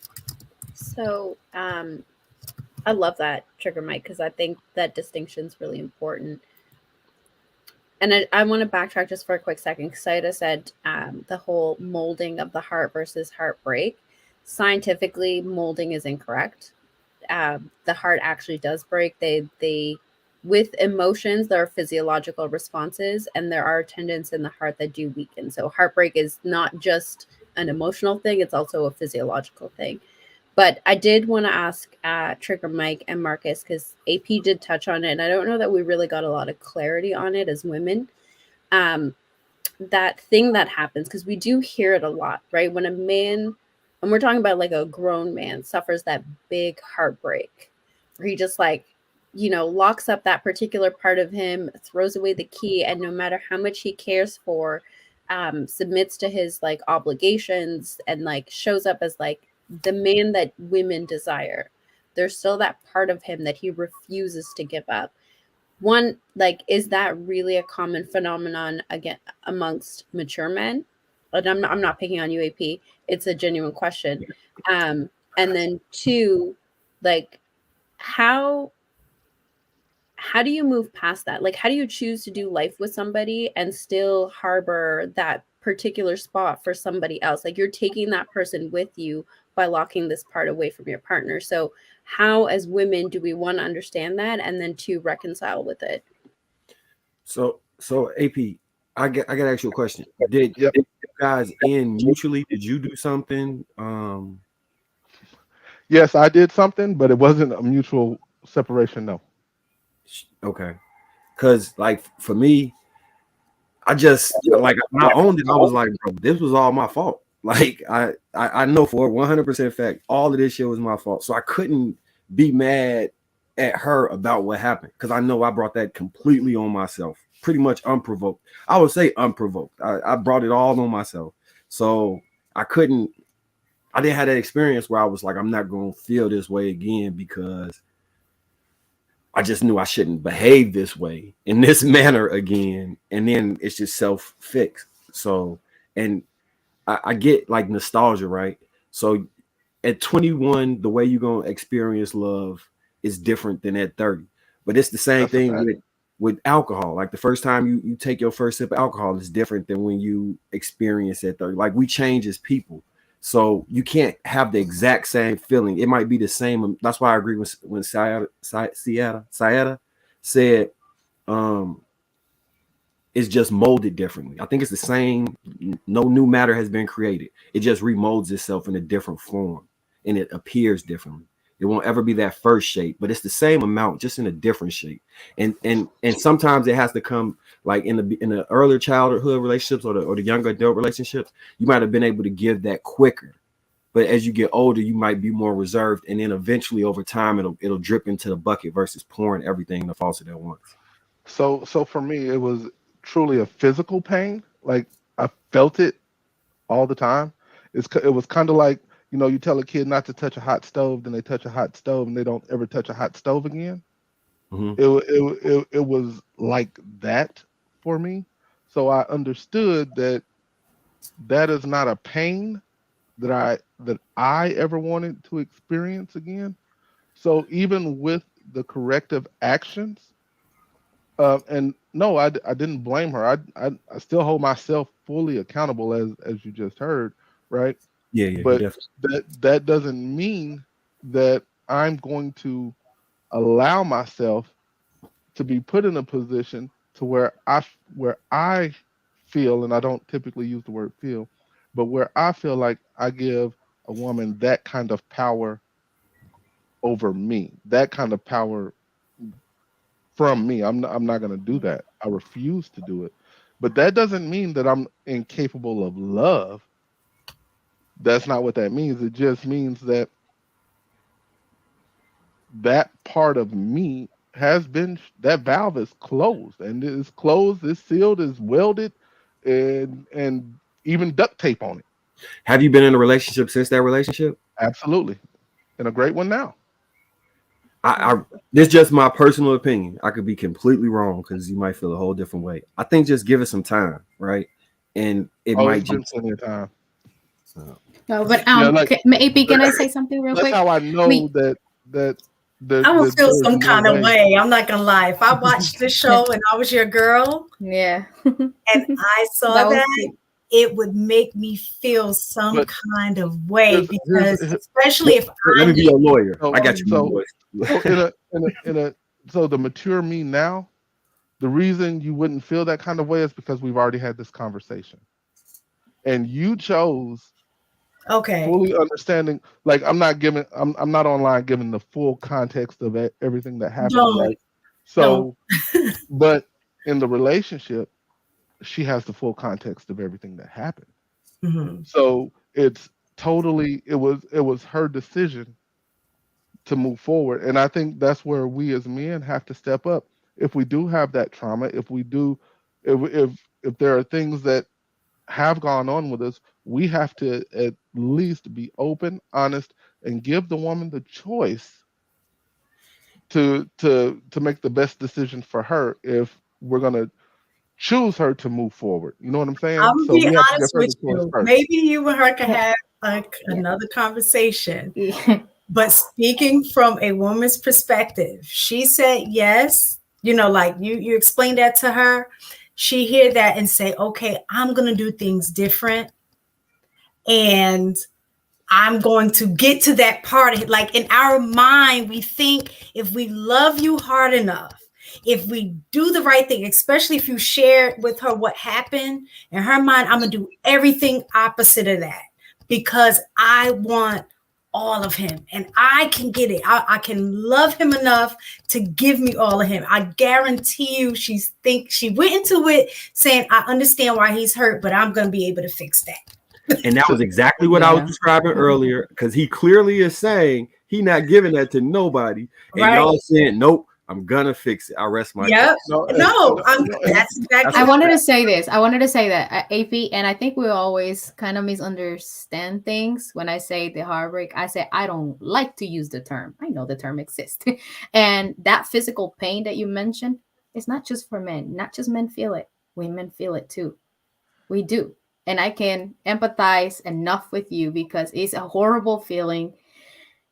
So I love that, Trigger Mike, because I think that distinction is really important. And I want to backtrack just for a quick second, because Saida said the whole molding of the heart versus heartbreak. Scientifically, molding is incorrect. The heart actually does break. They with emotions, there are physiological responses, and there are tendons in the heart that do weaken. So heartbreak is not just an emotional thing; it's also a physiological thing. But I did want to ask Trigger Mike and Marcus, because AP did touch on it, and I don't know that we really got a lot of clarity on it as women. That thing that happens, because we do hear it a lot, right? When a man, and we're talking about like a grown man, suffers that big heartbreak, where he just like, locks up that particular part of him, throws away the key, and no matter how much he cares for, submits to his like obligations and like shows up as like the man that women desire, there's still that part of him that he refuses to give up. One, like, is that really a common phenomenon again amongst mature men? And I'm not picking on you, AP. It's a genuine question. And then two, like, how do you move past that? Like, how do you choose to do life with somebody and still harbor that particular spot for somebody else? Like, you're taking that person with you by locking this part away from your partner. So how, as women, do we, one, understand that, and then two, reconcile with it? So AP, I gotta ask you a question. Did Yep. you guys end mutually? Did you do something? Yes, I did something, but it wasn't a mutual separation. No. Okay. Because like for me, I just like when I owned it, I was like, bro, this was all my fault. Like I know for 100% fact, all of this shit was my fault. So I couldn't be mad at her about what happened, because I know I brought that completely on myself, pretty much unprovoked. I would say unprovoked. I brought it all on myself. So I didn't have that experience where I was like, I'm not going to feel this way again, because I just knew I shouldn't behave this way in this manner again. And then it's just self-fixed. So, and I get like nostalgia, right? So at 21, the way you're going to experience love is different than at 30. But it's the same That's a thing fact. with alcohol. Like the first time you take your first sip of alcohol is different than when you experience it at 30. Like we change as people. So you can't have the exact same feeling. It might be the same. That's why I agree with when Sayada said it's just molded differently. I think it's the same. No new matter has been created. It just remolds itself in a different form, and it appears differently. It won't ever be that first shape, but it's the same amount, just in a different shape. And sometimes it has to come like in the earlier childhood relationships or the younger adult relationships. You might have been able to give that quicker, but as you get older, you might be more reserved, and then eventually over time, it'll drip into the bucket versus pouring everything in the faucet at once. So for me, it was truly a physical pain. Like I felt it all the time. It was kind of like, you tell a kid not to touch a hot stove, then they touch a hot stove and they don't ever touch a hot stove again. Mm-hmm. It was like that for me. So I understood that is not a pain that I ever wanted to experience again. So even with the corrective actions, and no, I didn't blame her. I still hold myself fully accountable, as you just heard, right? Yeah, But definitely. that doesn't mean that I'm going to allow myself to be put in a position to where I feel, and I don't typically use the word feel, but where I feel like I give a woman that kind of power over me, that kind of power from me. I'm not going to do that. I refuse to do it. But that doesn't mean that I'm incapable of love. That's not what that means. It just means that that part of me that valve is closed, and it's closed, it's sealed, it's welded, and even duct tape on it. Have you been in a relationship since that relationship? Absolutely. And a great one now. This is just my personal opinion. I could be completely wrong because you might feel a whole different way. I think just give it some time, right? and it Oh, might it's been just. plenty of time. No, but Yeah, like AP, can I say something real that's quick? how I know that I would feel there's some no kind of way. way. I'm not gonna lie. If I watched the show and I was your girl Yeah. and I saw That was that, cute. it would make me feel some But kind of way because, here's especially if Let me I'm be your lawyer. so I got you, so boy. so in a so the mature me now, the reason you wouldn't feel that kind of way is because we've already had this conversation, and you chose okay. fully understanding. Like I'm not online giving the full context of everything that happened, Don't right? don't. So, but in the relationship, she has the full context of everything that happened. Mhm. So it's totally it was her decision to move forward, and I think that's where we as men have to step up. If we do have that trauma, if we do, if there are things that have gone on with us, we have to at least be open, honest, and give the woman the choice to make the best decision for her if we're gonna choose her to move forward. You know what I'm I'm saying? gonna So be we have to give honest her with the choice you. first. Maybe you and her could Yeah. have Yeah. another conversation. Yeah. But speaking from a woman's perspective, she said yes. Like you explained that to her. She hear that and say, okay, I'm gonna do things different. And I'm going to get to that part. Like in our mind, we think if we love you hard enough, if we do the right thing, especially if you share with her what happened, in her mind, I'm going to do everything opposite of that because I want all of him and I can get it. I can love him enough to give me all of him. I guarantee you she went into it saying, I understand why he's hurt, but I'm going to be able to fix that. And that was exactly what I was Yeah. describing earlier, because he clearly is saying he not giving that to nobody, and Right. y'all saying, nope, I'm gonna fix it. I rest my Yep. case. No, that's exactly. I wanted to say this. I wanted to say that AP, and I think we always kind of misunderstand things. When I say the heartbreak, I say I don't like to use the term. I know the term exists, and that physical pain that you mentioned is not just for men. Not just men feel it. Women feel it too. We do, and I can empathize enough with you because it's a horrible feeling.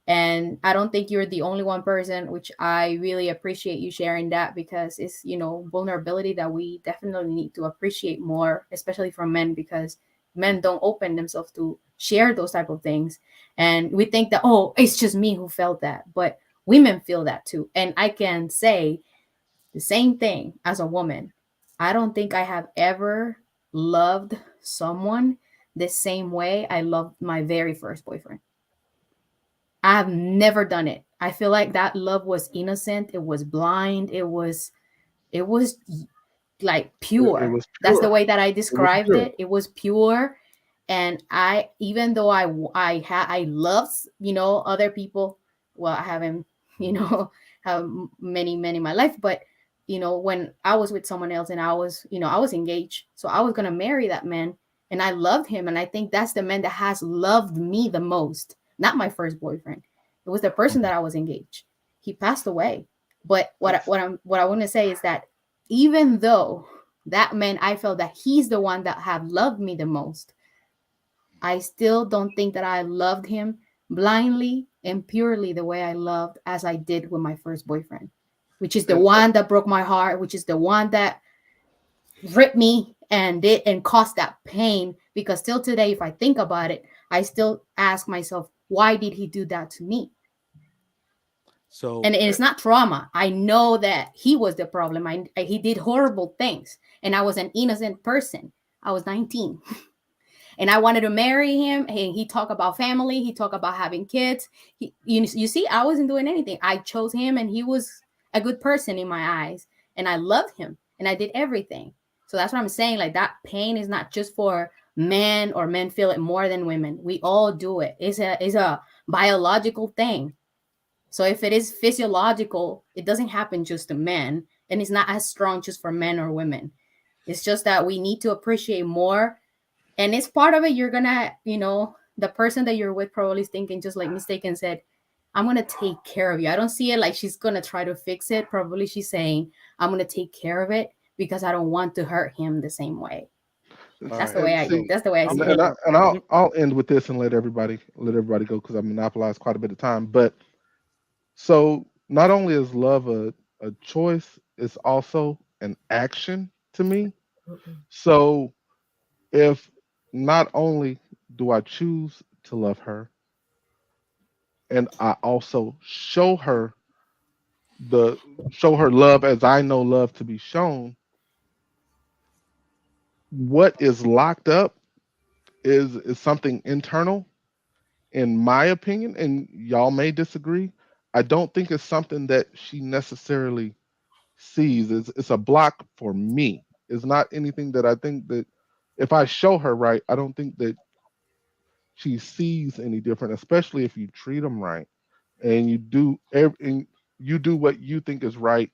And I don't think you're the only one person, which I really appreciate you sharing that because it's, vulnerability that we definitely need to appreciate more, especially from men, because men don't open themselves to share those type of things. And we think that, oh, it's just me who felt that, but women feel that too. And I can say the same thing as a woman. I don't think I have ever loved someone the same way I loved my very first boyfriend. I've never done it. I feel like that love was innocent. It was blind. It was like It pure. was That's the pure. way that I It was described pure. it. It was pure. And even though I love, other people, well, I haven't, have many in my life, but when I was with someone else and I was engaged, so I was going to marry that man and I loved him. And I think that's the man that has loved me the most, not my first boyfriend. It was the person that I was engaged. He passed away. But what I want to say is that even though that man, I felt that he's the one that have loved me the most, I still don't think that I loved him blindly and purely the way I loved as I did with my first boyfriend, which is the And one that broke my heart, which is the one that ripped me and caused that pain. Because still today, if I think about it, I still ask myself, why did he do that to me? So And it's not trauma. I know that he was the problem. He did horrible things, and I was an innocent person. I was 19. And I wanted to marry him. And he talked about family. He talked about having kids. You see, I wasn't doing anything. I chose him, and he was a good person in my eyes. And I loved him, and I did everything. So that's what I'm saying. Like, that pain is not just for men, or men feel it more than women. We all do it. It's a biological thing. So if it is physiological, it doesn't happen just to men, and it's not as strong just for men or women. It's just that we need to appreciate more. And it's part of it. You're gonna, the person that you're with probably is thinking, just like Mistaken said, I'm gonna take care of you. I don't see it like she's gonna try to fix it. Probably she's saying, I'm gonna take care of it because I don't want to hurt him the same way. That's right. the way I. See, That's the way I I'm see and, it. gonna I'll end with this and let everybody go because I monopolized quite a bit of time. But so not only is love a choice, it's also an action to me. So if not only do I choose to love her, and I also the show her love as I know love to be shown, what is locked up is something internal, in my opinion, and y'all may disagree. I don't think it's something that she necessarily sees. It's a block for me. It's not anything that I think that if I show her right, I don't think that she sees any different, especially if you treat them right and and you do what you think is right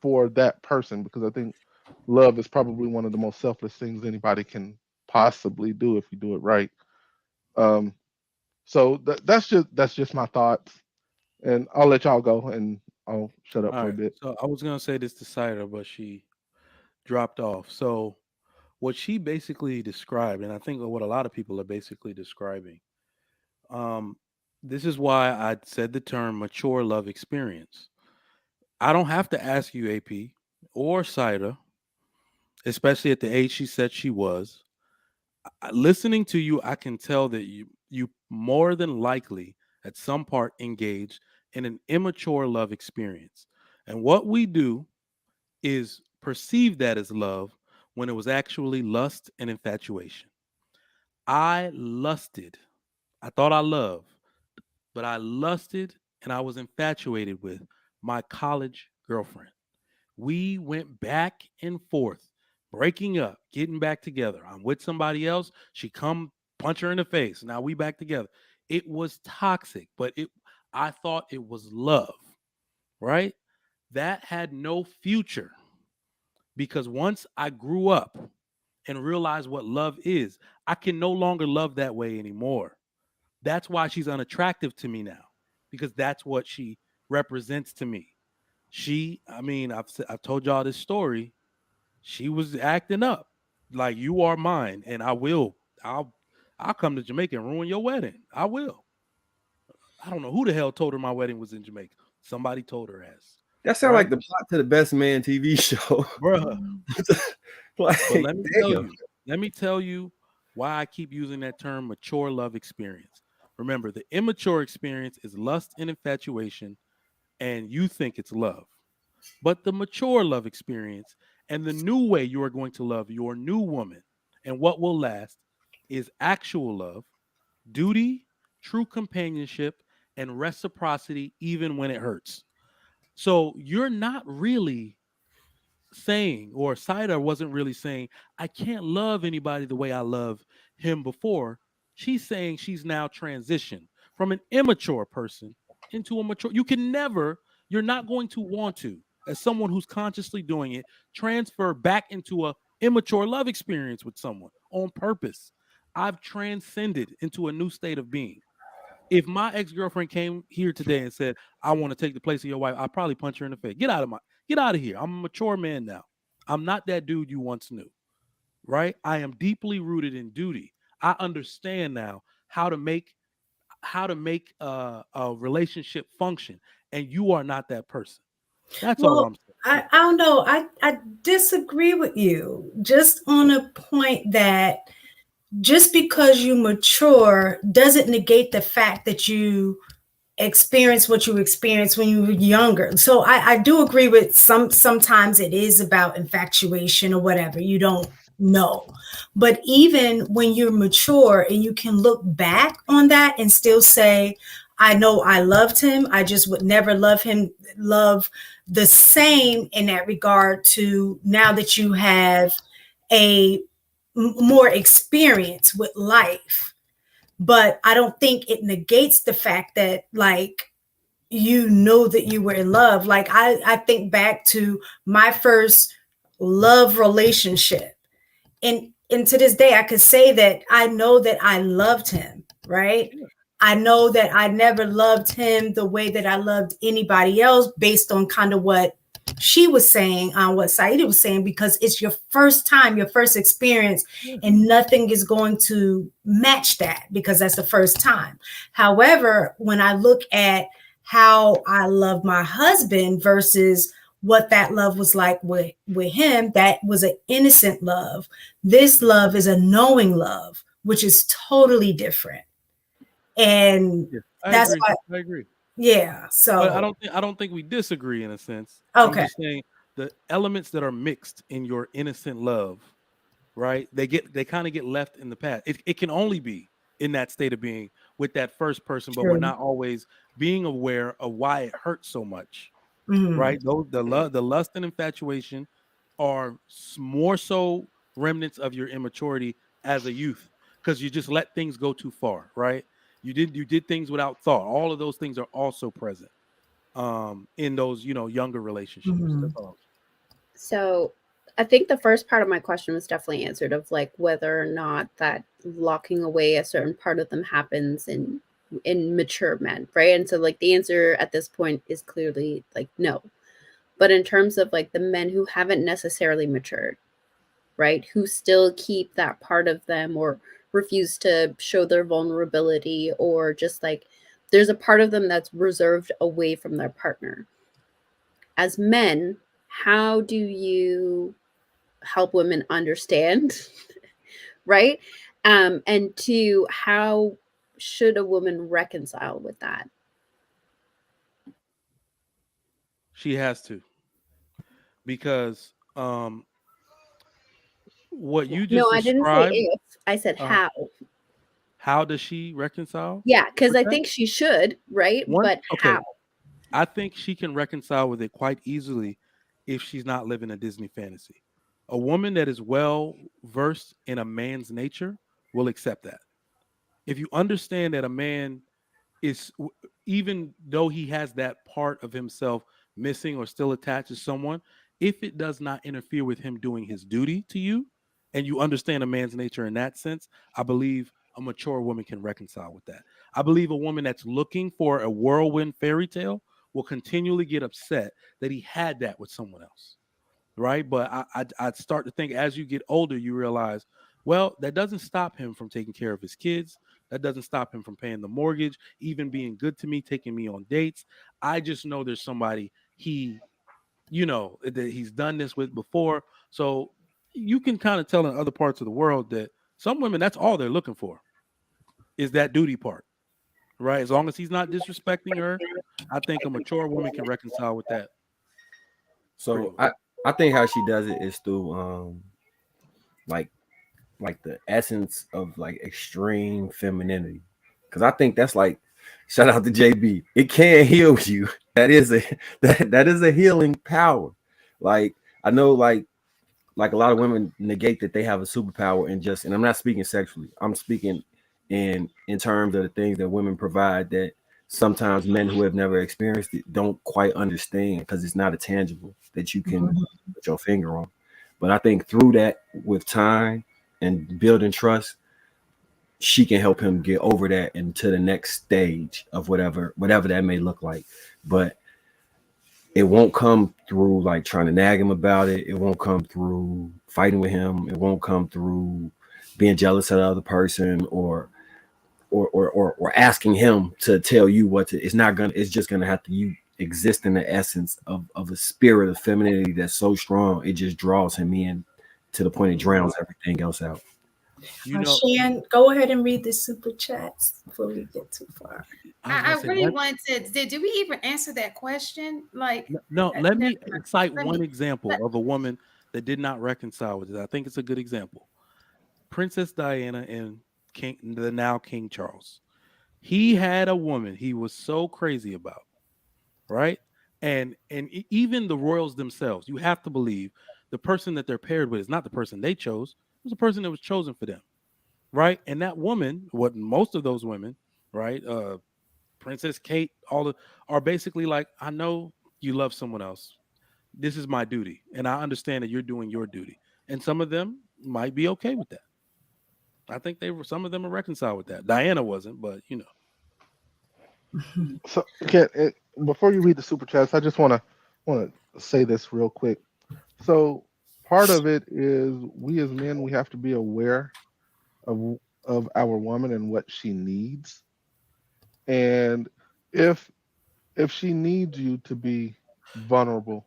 for that person, because I think love is probably one of the most selfless things anybody can possibly do if you do it right. Um, so that's just my thoughts, and I'll let y'all go, and I'll shut up all for a right. bit. So I was gonna say this to Cider, but she dropped off. So what she basically described, and I think what a lot of people are basically describing, um, this is why I said the term mature love experience. I don't have to ask you, AP or Cider, especially at the age she said she was. Listening to you, I can tell that you more than likely at some part engaged in an immature love experience. And what we do is perceive that as love when it was actually lust and infatuation. I lusted. I thought I loved, but I lusted and I was infatuated with my college girlfriend. We went back and forth, breaking up, getting back together. I'm with somebody else. She come punch her in the face. Now we back together. It was toxic, but it I thought it was love, right? That had no future because once I grew up and realized what love is, I can no longer love that way anymore. That's why she's unattractive to me now because that's what she represents to me. I mean, I've told y'all this story. She was acting up like you are mine, and I'll come to Jamaica and ruin your wedding. I will. I don't know who the hell told her my wedding was in Jamaica. Somebody told her ass, That sounds like right, the plot to the Best Man TV show. bruh. Like, But damn. let me tell you why I keep using that term mature love experience. Remember, the immature experience is lust and infatuation, and you think it's love. But the mature love experience and the new way you are going to love your new woman and what will last is actual love, duty, true companionship, and reciprocity, even when it hurts. So you're not really saying, or Saida wasn't really saying, I can't love anybody the way I love him before. She's saying she's now transitioned from an immature person into a mature. You're not going to want to, as someone who's consciously doing it, transfer back into a immature love experience with someone on purpose. I've transcended into a new state of being. If my ex-girlfriend came here today and said, I want to take the place of your wife, I'd probably punch her in the face. Get out of here. I'm a mature man now. I'm not that dude you once knew. Right? I am deeply rooted in duty. I understand now how to make a relationship function. And you are not that person. That's all Well, I'm saying. I don't know. I disagree with you just on a point that just because you mature doesn't negate the fact that you experience what you experienced when you were younger. So I do agree with sometimes it is about infatuation or whatever. You don't know. But even when you're mature and you can look back on that and still say, I know I loved him. I just would never love the same in that regard to now that you have a more experience with life. But I don't think it negates the fact that like you know that you were in love. Like I think back to my first love relationship. And to this day I could say that I know that I loved him, right? Yeah. I know that I never loved him the way that I loved anybody else based on kind of what she was saying, on what Saida was saying, because it's your first time, your first experience, and nothing is going to match that because that's the first time. However, when I look at how I love my husband versus what that love was like with him, that was an innocent love. This love is a knowing love, which is totally different. And Yeah, that's why, I agree. yeah. But So I don't think we disagree in a sense. I'm okay. just saying the elements that are mixed in your innocent love, right? They kind of get left in the past. It can only be in that state of being with that first person, but we're True. not always being aware of why it hurts so much, Mhm. right? Those the lust and infatuation are more so remnants of your immaturity as a youth because you just let things go too far, right? You did things without thought. All of those things are also present in those, you know, younger relationships. Mhm. That's all. So I think the first part of my question was definitely answered, of like whether or not that locking away a certain part of them happens in mature men, right? And so like the answer at this point is clearly like no. But in terms of like the men who haven't necessarily matured, right? Who still keep that part of them or refuse to show their vulnerability, or just like there's a part of them that's reserved away from their partner. As men, how do you help women understand, right? And two, how should a woman reconcile with that? She has to because what you No, just I didn't say described, if, I said uh, how. how does she reconcile Yeah, because with I that? think she should, right? One, But okay, how? I think she can reconcile with it quite easily if she's not living a Disney fantasy. A woman that is well versed in a man's nature will accept that. If you understand that a man is, even though he has that part of himself missing or still attached to someone, if it does not interfere with him doing his duty to you, and you understand a man's nature in that sense, I believe a mature woman can reconcile with that. I believe a woman that's looking for a whirlwind fairy tale will continually get upset that he had that with someone else, right? But I'd start to think as you get older, you realize, well, that doesn't stop him from taking care of his kids. That doesn't stop him from paying the mortgage, even being good to me, taking me on dates. I just know there's somebody he, you know, that he's done this with before. So you can kind of tell in other parts of the world that some women, that's all they're looking for is that duty part, right? As long as he's not disrespecting her, I think a mature woman can reconcile with that pretty So well. I think how she does it is through like the essence of like extreme femininity. Cause I think that's like, shout out to JB. It can heal you. That is a that is a healing power. Like I know like a lot of women negate that they have a superpower and I'm not speaking sexually. I'm speaking in terms of the things that women provide that sometimes men who have never experienced it don't quite understand because it's not a tangible that you can Mhm. put your finger on. But I think through that, with time and building trust, she can help him get over that and to the next stage of whatever that may look like. But it won't come through like trying to nag him about it. It won't come through fighting with him. It won't come through being jealous of the other person or asking him to tell you what to. It's not gonna. It's just gonna have to you exist in the essence of a spirit of femininity that's so strong. It just draws him in to the point it drowns everything else out. You know, Shan, go ahead and read the super chats before we get too far. I was I gonna say, really wanted to. Did we even answer that question? Like, no, let never me mind. cite Let one me. example of a woman that did not reconcile with it. I think it's a good example. Princess Diana and the now King Charles. He had a woman he was so crazy about, right? Even the royals themselves, you have to believe the person that they're paired with is not the person they chose. It was the person that was chosen for them, right? And that woman, what most of those women, right? Princess Kate, all the are basically like, I know you love someone else. This is my duty, and I understand that you're doing your duty. And some of them might be okay with that. I think they were. Some of them are reconciled with that. Diana wasn't, but you know. So, okay, before you read the super chats, I just want to want to say this real quick. So part of it is we as men, we have to be aware of our woman and what she needs. And if she needs you to be vulnerable,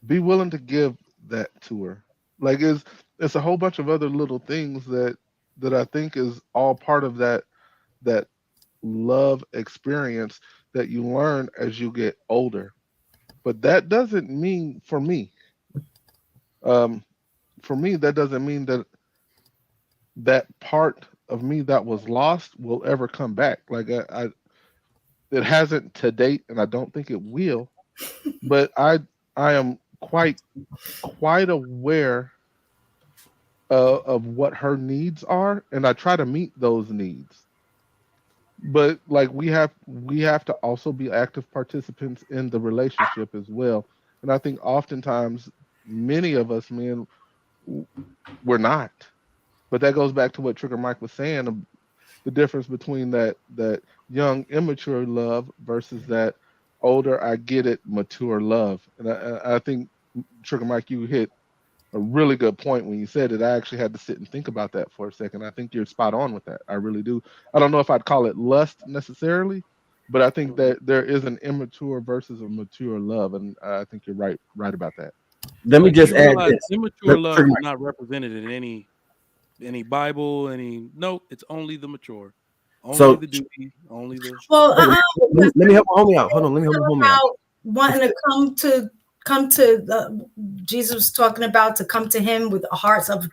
be willing to give that to her. Like it's a whole bunch of other little things that I think is all part of that love experience that you learn as you get older. But that doesn't mean um, for me, that doesn't mean that that part of me that was lost will ever come back. Like it hasn't to date, and I don't think it will. But I am quite aware of what her needs are, and I try to meet those needs. But like we have to also be active participants in the relationship as well. And I think oftentimes many of us men we're not. But that goes back to what Trigger Mike was saying, the difference between that young immature love versus that older I get it mature love. And I think Trigger Mike, you hit a really good point when you said it. I actually had to sit and think about that for a second. I think you're spot on with that. I really do. I don't know if I'd call it lust necessarily, but I think that there is an immature versus a mature love, and I think you're right about that. Let me just You add realize this. immature love is not represented in any Bible, no, it's only the mature. Only So- the duty, only the Well, Let me help my homie out. Hold on, let me help my homie out. about wanting to come to the Jesus was talking about to come to him with the hearts of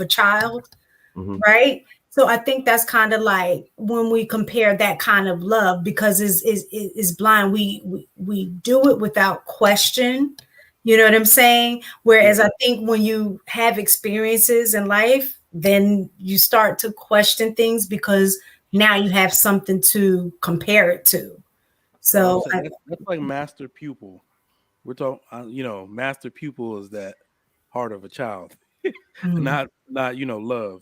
a child, Mhm. right? So I think that's kind of like when we compare that kind of love, because is blind. We do it without question. You know what I'm saying? Whereas I think when you have experiences in life, then you start to question things because now you have something to compare it to. So that's like master pupil. We're talking, master pupil is that heart of a child, not love.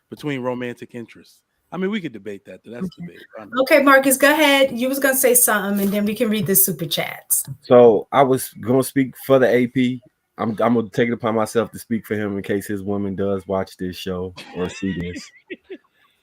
Between romantic interests. I mean, we could debate that. That's debate. Okay, Marcus, go ahead. You was gonna say something, and then we can read the super chats. So I was gonna speak for the AP. I'm gonna take it upon myself to speak for him in case his woman does watch this show or see this.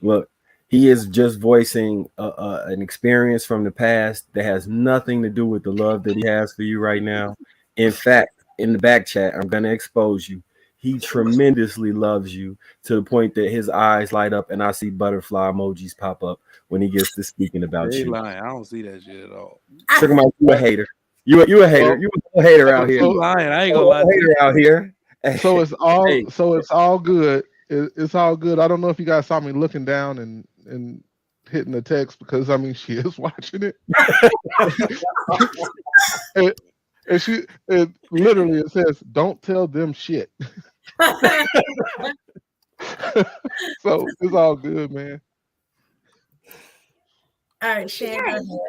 Look, he is just voicing an experience from the past that has nothing to do with the love that he has for you right now. In fact, in the back chat, I'm gonna expose you. He tremendously loves you to the point that his eyes light up and I see butterfly emojis pop up when he gets to speaking about They you. lying. I don't see that shit at all. Sugar Mike, you a hater. You a hater. You a hater out here. You lying. I ain't gonna lie to you. Hater out here. So it's all Hey. so it's all good. It's all good. I don't know if you guys saw me looking down and hitting the text because I mean she is watching it. and she literally it says, "Don't tell them shit." So it's all good, man. All right, Shan, go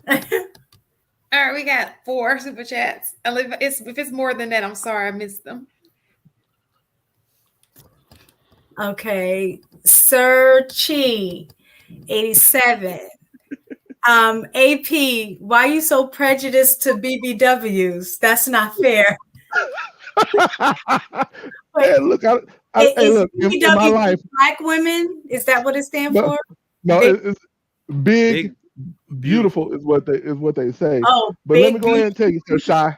ahead. All right, we got 4 super chats. If it's more than that, I'm sorry I missed them. Okay, Sir Chi, 87. AP, why are you so prejudiced to BBWs? That's not fair. Hey, look, hey, look, in my life, black women, is that what it stands for? No, Big- it's big, beautiful is what they say. Oh, but let me go ahead and tell you, Sir Shy.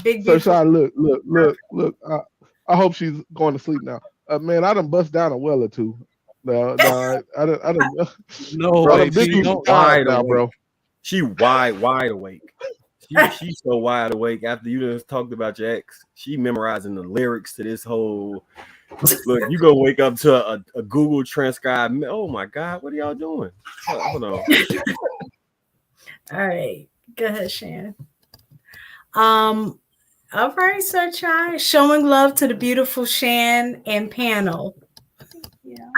Big, Sir Shy, look. I hope she's going to sleep now. Man, I done bust down a well or two. No, I don't. No, Bro, AP, she's don't wide now, awake. bro. She wide awake. She's so wide awake after you just talked about your ex. She memorizing the lyrics to this whole. Look, you go wake up to a Google transcribe. Oh my God, what are y'all doing? Hold on. All right, go ahead, Shan. All right, Sir Chai, showing love to the beautiful Shan and panel. Yeah.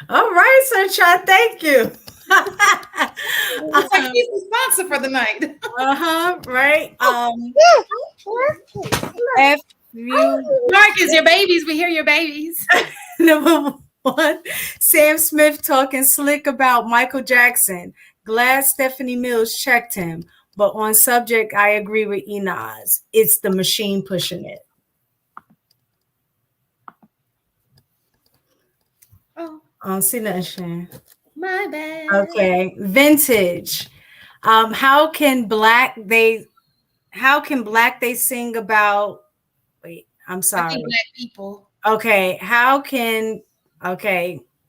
All right, Sir Chai, thank you. It's like he's the sponsor for the night. Right. F you, Marcus, your babies. We hear your babies. Number 1, Sam Smith talking slick about Michael Jackson. Glad Stephanie Mills checked him, but on subject, I agree with Inaz. It's the machine pushing it. Oh, I don't see nothing, Shan. my bad. Okay, vintage. How can black they sing about? Wait, I'm I sorry. think black people. Okay,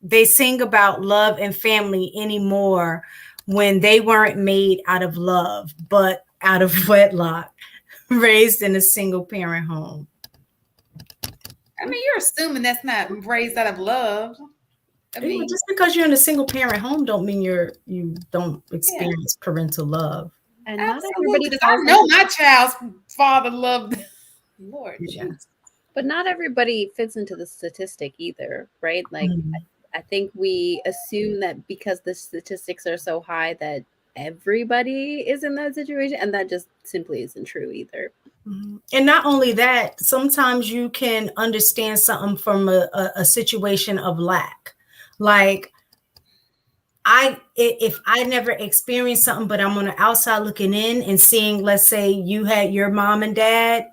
they sing about love and family anymore when they weren't made out of love, but out of wedlock, raised in a single parent home. I mean, you're assuming that's not raised out of love. I mean, Just because you're in a single parent home don't mean you don't experience parental love. And not absolutely. everybody Because I falls know into, my child's father loved. Lord, Yeah. jeez. but not everybody fits into the statistic either, right? Like Mhm. I think we assume that because the statistics are so high that everybody is in that situation, and that just simply isn't true either. Mhm. And not only that, sometimes you can understand something from a situation of lack. Like if I never experienced something, but I'm on the outside looking in and seeing, let's say you had your mom and dad,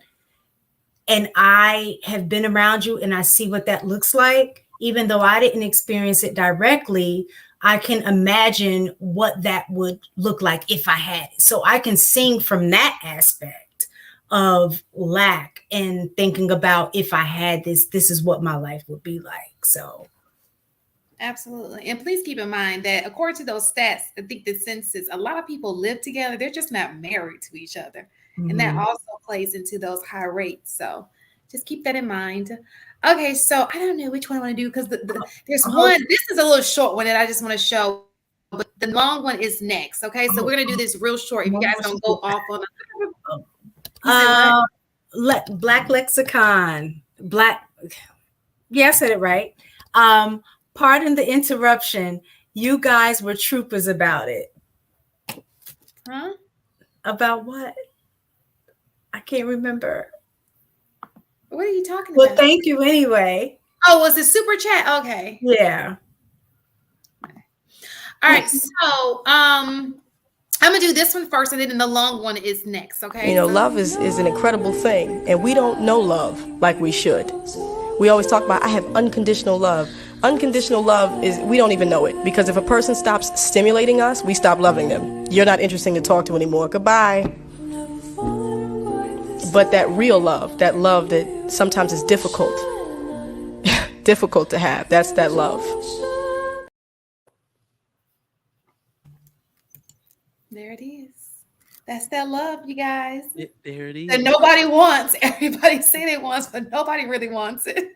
and I have been around you and I see what that looks like, even though I didn't experience it directly, I can imagine what that would look like if I had it. So I can sing from that aspect of lack and thinking about if I had this is what my life would be like. So Absolutely. And please keep in mind that according to those stats, I think the census, a lot of people live together. They're just not married to each other. And that mhm. also plays into those high rates. So just keep that in mind. Okay, so I don't know which one I want to do because there's one. This is a little short one that I just want to show, but the long one is next. Okay, so we're gonna do this real short. If you guys don't go off on. You said what? Black lexicon. Yeah, I said it right. Pardon the interruption. You guys were troopers about it. Huh? About what? I can't remember. What are you talking Well, about? thank you anyway. Oh, was it super chat? Okay. Yeah. All right. So, I'm gonna do this one first, and then the long one is next. Okay. You know, love is an incredible thing, and we don't know love like we should. We always talk about, I have unconditional love. Unconditional love is, we don't even know it, because if a person stops stimulating us, we stop loving them. You're not interesting to talk to anymore. Goodbye. But that real love that sometimes is difficult, difficult to have, that's that love. There it is. That's that love, you guys. There it is. That nobody wants. Everybody say they want, but nobody really wants it.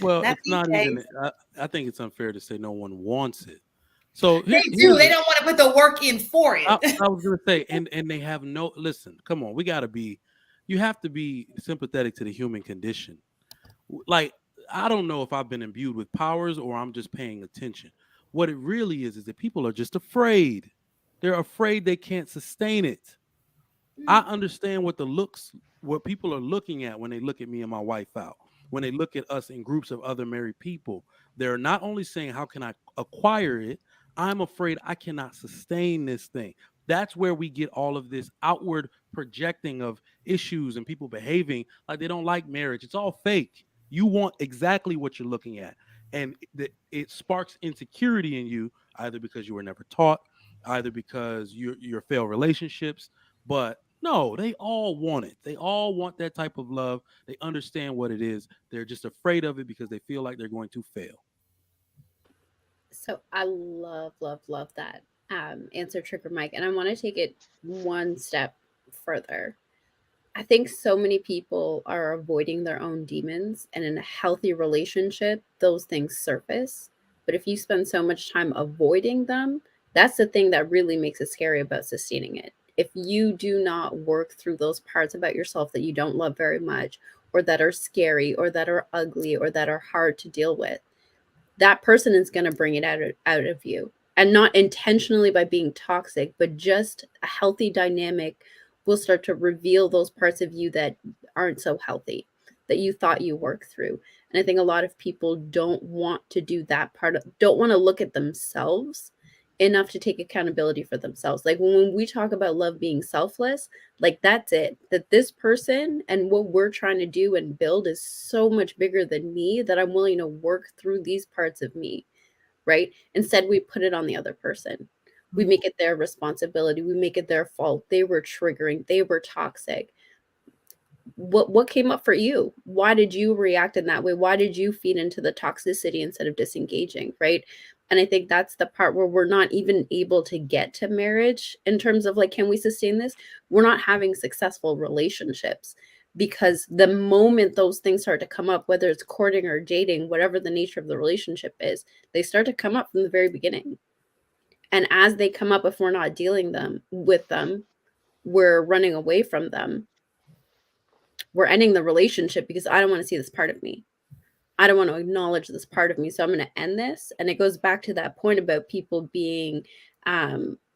Well, Not it's not these even. days. I think it's unfair to say no one wants it. So They do. They don't want to put the work in for it. I was gonna say, and they have no. Listen, come on, we gotta be. You have to be sympathetic to the human condition. Like, I don't know if I've been imbued with powers or I'm just paying attention. What it really is that people are just afraid. They're afraid they can't sustain it. I understand what people are looking at when they look at me and my wife out. When they look at us in groups of other married people, they're not only saying, how can I acquire it? I'm afraid I cannot sustain this thing. That's where we get all of this outward projecting of issues and people behaving like they don't like marriage. It's all fake. You want exactly what you're looking at. And it sparks insecurity in you, either because you were never taught, either because you're failed relationships. But no, they all want it. They all want that type of love. They understand what it is. They're just afraid of it because they feel like they're going to fail. So I love that answer, Trigger Mike. And I want to take it one step further. I think so many people are avoiding their own demons, and in a healthy relationship, those things surface. But if you spend so much time avoiding them, that's the thing that really makes it scary about sustaining it. If you do not work through those parts about yourself that you don't love very much, or that are scary, or that are ugly, or that are hard to deal with, that person is going to bring it out of you. And not intentionally by being toxic, but just a healthy dynamic will start to reveal those parts of you that aren't so healthy, that you thought you worked through. And I think a lot of people don't want to do that don't want to look at themselves enough to take accountability for themselves. Like when we talk about love being selfless, like that's it. That this person and what we're trying to do and build is so much bigger than me that I'm willing to work through these parts of me, right? Instead, we put it on the other person. We make it their responsibility. We make it their fault. They were triggering. They were toxic. What came up for you? Why did you react in that way? Why did you feed into the toxicity instead of disengaging, right? And I think that's the part where we're not even able to get to marriage in terms of like, can we sustain this? We're not having successful relationships because the moment those things start to come up, whether it's courting or dating, whatever the nature of the relationship is, they start to come up from the very beginning. And as they come up, if we're not dealing with them, we're running away from them. We're ending the relationship because I don't want to see this part of me. I don't want to acknowledge this part of me. So I'm going to end this. And it goes back to that point about people being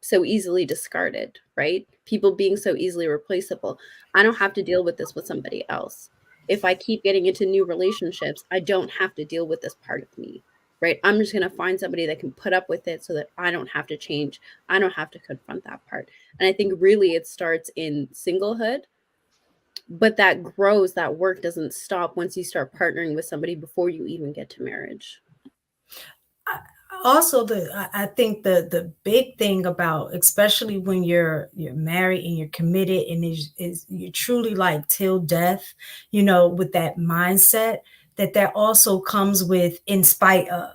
so easily discarded, right? People being so easily replaceable. I don't have to deal with this with somebody else. If I keep getting into new relationships, I don't have to deal with this part of me, right? I'm just going to find somebody that can put up with it so that I don't have to change. I don't have to confront that part. And I think really it starts in singlehood. But that grows, that work doesn't stop once you start partnering with somebody before you even get to marriage. Also, I think the big thing about, especially when you're married and you're committed and is you're truly like till death, with that mindset, that also comes with in spite of,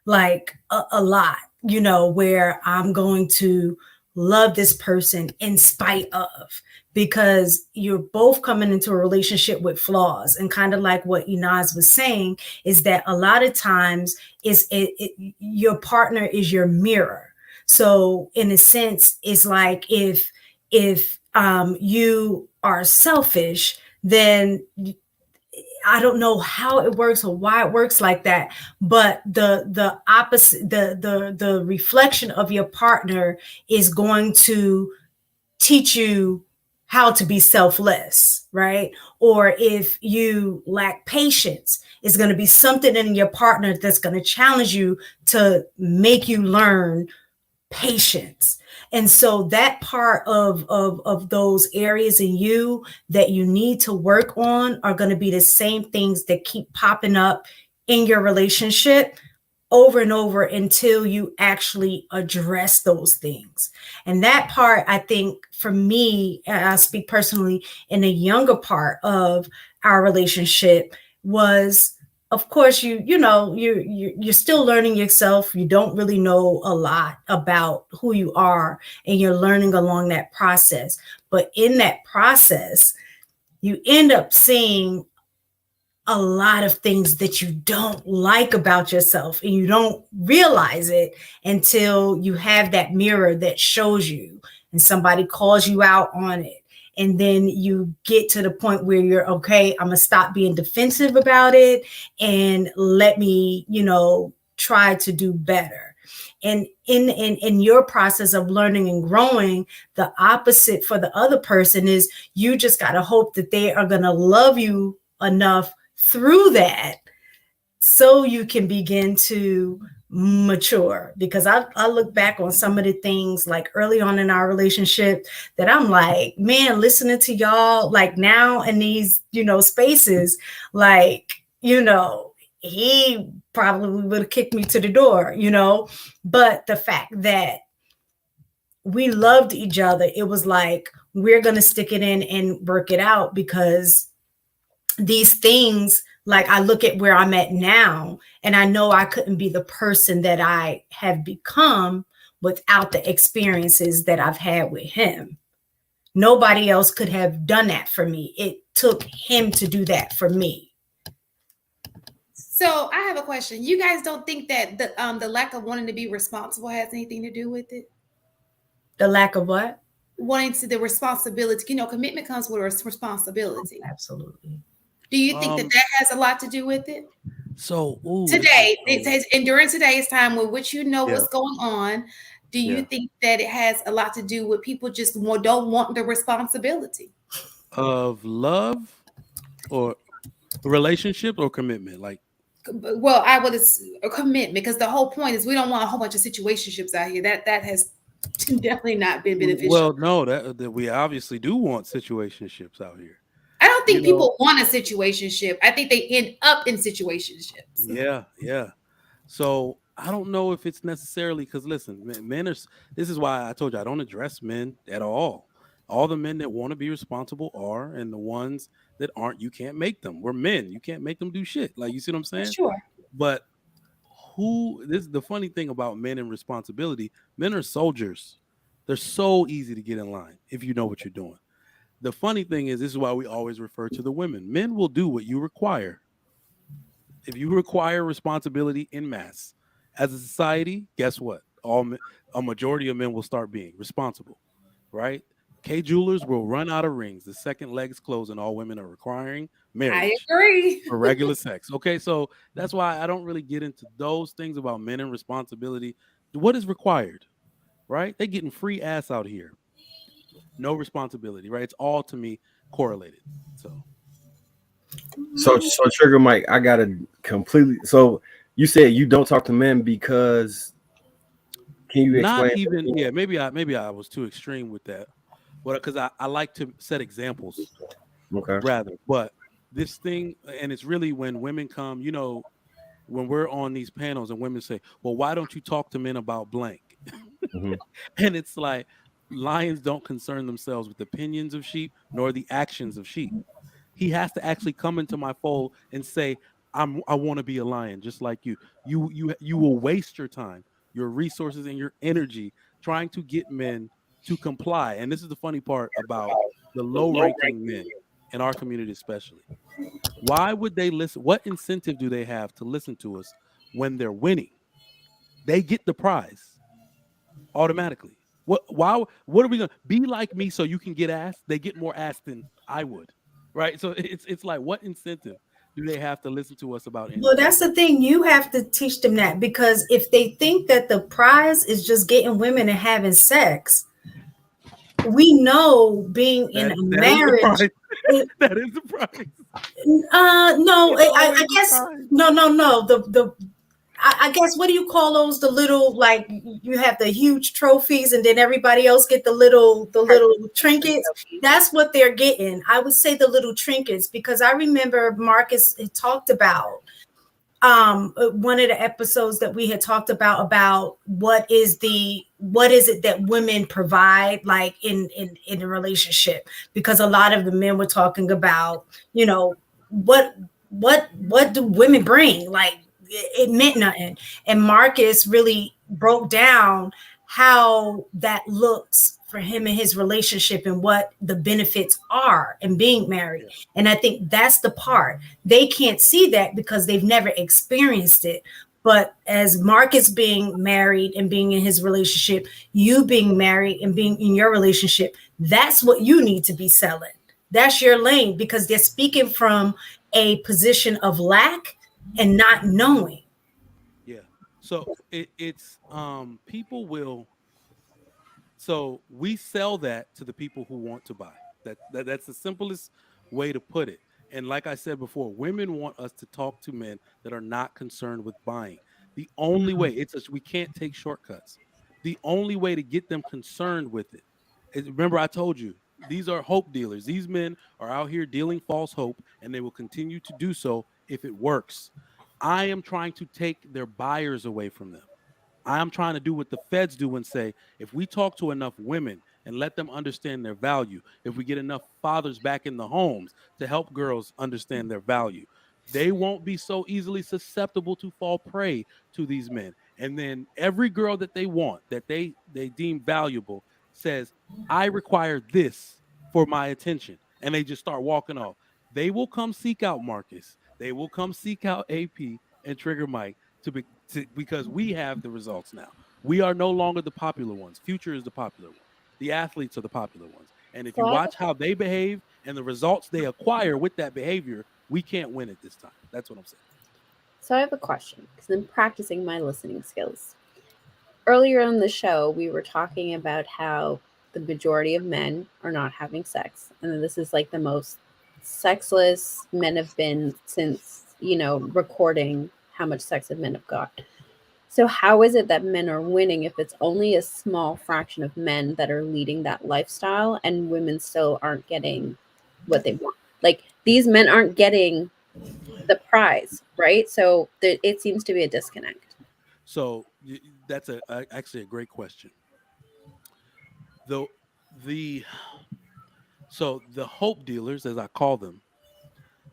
like a lot, where I'm going to love this person in spite of, because you're both coming into a relationship with flaws. And kind of like what Inaz was saying, is that a lot of times your partner is your mirror. So in a sense, it's like if you are selfish, then I don't know how it works or why it works like that, but the opposite, the reflection of your partner is going to teach you how to be selfless, right? Or if you lack patience, it's going to be something in your partner that's going to challenge you to make you learn patience. And so that part of those areas in you that you need to work on are going to be the same things that keep popping up in your relationship over and over until you actually address those things. And that part, I think for me, and I speak personally, in the younger part of our relationship was, of course, you're still learning yourself. You don't really know a lot about who you are, and you're learning along that process. But in that process, you end up seeing a lot of things that you don't like about yourself, and you don't realize it until you have that mirror that shows you and somebody calls you out on it. And then you get to the point where you're okay, I'm gonna stop being defensive about it and let me, try to do better. And in your process of learning and growing, the opposite for the other person is you just gotta hope that they are gonna love you enough through that so you can begin to mature. Because I look back on some of the things like early on in our relationship that I'm like, man, listening to y'all like now in these, spaces, like, he probably would have kicked me to the door, but the fact that we loved each other, it was like, we're going to stick it in and work it out, because these things, like I look at where I'm at now, and I know I couldn't be the person that I have become without the experiences that I've had with him. Nobody else could have done that for me. It took him to do that for me. So I have a question. You guys don't think that the lack of wanting to be responsible has anything to do with it? The lack of what? Wanting to the responsibility. Commitment comes with a responsibility. Absolutely. Do you think that has a lot to do with it? So today, it says, and during today's time, with which what's going on, do you think that it has a lot to do with people just don't want the responsibility of love or relationship or commitment? Like, Well, I would a commitment, because the whole point is we don't want a whole bunch of situationships out here. That has definitely not been beneficial. Well, no, that we obviously do want situationships out here. I don't think You know, people want a situationship. I think they end up in situationships. yeah, yeah. So I don't know if it's necessarily because listen, men are. This is why I told you I don't address men at all. All the men that want to be responsible are, and the ones that aren't, you can't make them. We're men. You can't make them do shit. Like, you see what I'm saying? Sure. But this is the funny thing about men and responsibility. Men are soldiers. They're so easy to get in line if you know what you're doing. The funny thing is, this is why we always refer to the women. Men will do what you require. If you require responsibility in mass as a society, guess what? A majority of men will start being responsible, right? K jewelers will run out of rings the second legs close and all women are requiring I marriage agree. for regular sex. Okay, so that's why I don't really get into those things about men and responsibility. What is required, right? They getting free ass out here. No responsibility, right? It's all to me correlated. So Trigger Mike, I gotta completely. So you said you don't talk to men because. Can you explain? Not even, yeah. Maybe I was too extreme with that, but because I like to set examples, Okay. rather. But this thing, and it's really when women come, you know, when we're on these panels and women say, "Well, why don't you talk to men about blank?" Mhm. And it's like lions don't concern themselves with the opinions of sheep nor the actions of sheep. He has to actually come into my fold and say, I want to be a lion just like you. You will waste your time, your resources, and your energy trying to get men to comply. And this is the funny part about the low-ranking men in our community, especially. Why would they listen? What incentive do they have to listen to us when they're winning? They get the prize automatically. What are we gonna be like me so you can get ass? They get more ass than I would, right? So it's like, what incentive do they have to listen to us about Well, anything? that's the thing. You have to teach them that, because if they think that the prize is just getting women and having sex, we know being in a That is the marriage. prize. That is the prize. No, It's I always the guess prize. no. I guess, what do you call those? The little, like, you have the huge trophies, and then everybody else get the little trinkets. That's what they're getting. I would say the little trinkets, because I remember Marcus had talked about one of the episodes that we had talked about what is it that women provide, like in a relationship, because a lot of the men were talking about, you know, what do women bring, like it meant nothing. And Marcus really broke down how that looks for him and his relationship and what the benefits are in being married. Yeah. And I think that's the part. They can't see that because they've never experienced it. But as Marcus being married and being in his relationship, you being married and being in your relationship, that's what you need to be selling. That's your lane, because they're speaking from a position of lack and not knowing. Yeah. So it's people will. So we sell that to the people who want to buy. That's the simplest way to put it. And like I said before, women want us to talk to men that are not concerned with buying. The only way, we can't take shortcuts. The only way to get them concerned with it is, remember I told you, these are hope dealers. These men are out here dealing false hope, and they will continue to do so if it works. I am trying to take their buyers away from them. I'm trying to do what the feds do and say, if we talk to enough women and let them understand their value, if we get enough fathers back in the homes to help girls understand their value, they won't be so easily susceptible to fall prey to these men. And then every girl that they want, that they deem valuable, says, I require this for my attention. And they just start walking off. They will come seek out Marcus. They will come seek out AP and Trigger Mike because we have the results now. We are no longer the popular ones. Future is the popular one. The athletes are the popular ones. And if you watch how they behave and the results they acquire with that behavior, we can't win at this time. That's what I'm saying. So I have a question, because I'm practicing my listening skills. Earlier in the show, we were talking about how the majority of men are not having sex. And this is like the most sexless men have been since recording how much sex that men have got. So how is it that men are winning if it's only a small fraction of men that are leading that lifestyle and women still aren't getting what they want? Like these men aren't getting the prize, right? So it seems to be a disconnect. So that's actually a great question. The the so the hope dealers, as I call them,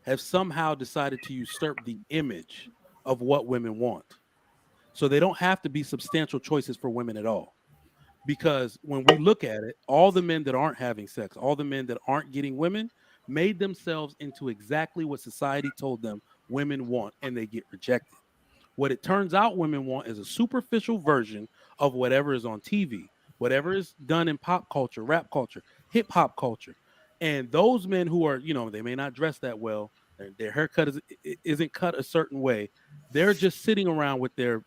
have somehow decided to usurp the image of what women want. So they don't have to be substantial choices for women at all. Because when we look at it, all the men that aren't having sex, all the men that aren't getting women, made themselves into exactly what society told them women want, and they get rejected. What it turns out women want is a superficial version of whatever is on TV, whatever is done in pop culture, rap culture, hip hop culture. And those men who are, they may not dress that well, their haircut isn't cut a certain way. They're just sitting around with their,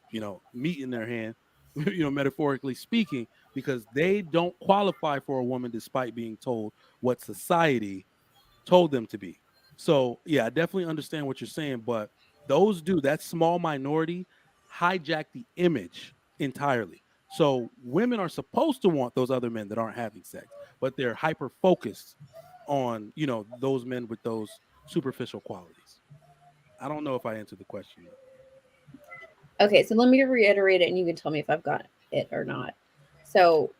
meat in their hand, metaphorically speaking, because they don't qualify for a woman despite being told what society told them to be. So yeah, I definitely understand what you're saying, but that small minority hijack the image entirely. So women are supposed to want those other men that aren't having sex, but they're hyper focused on, those men with those superficial qualities. I don't know if I answered the question though. Okay, so let me reiterate it and you can tell me if I've got it or not. So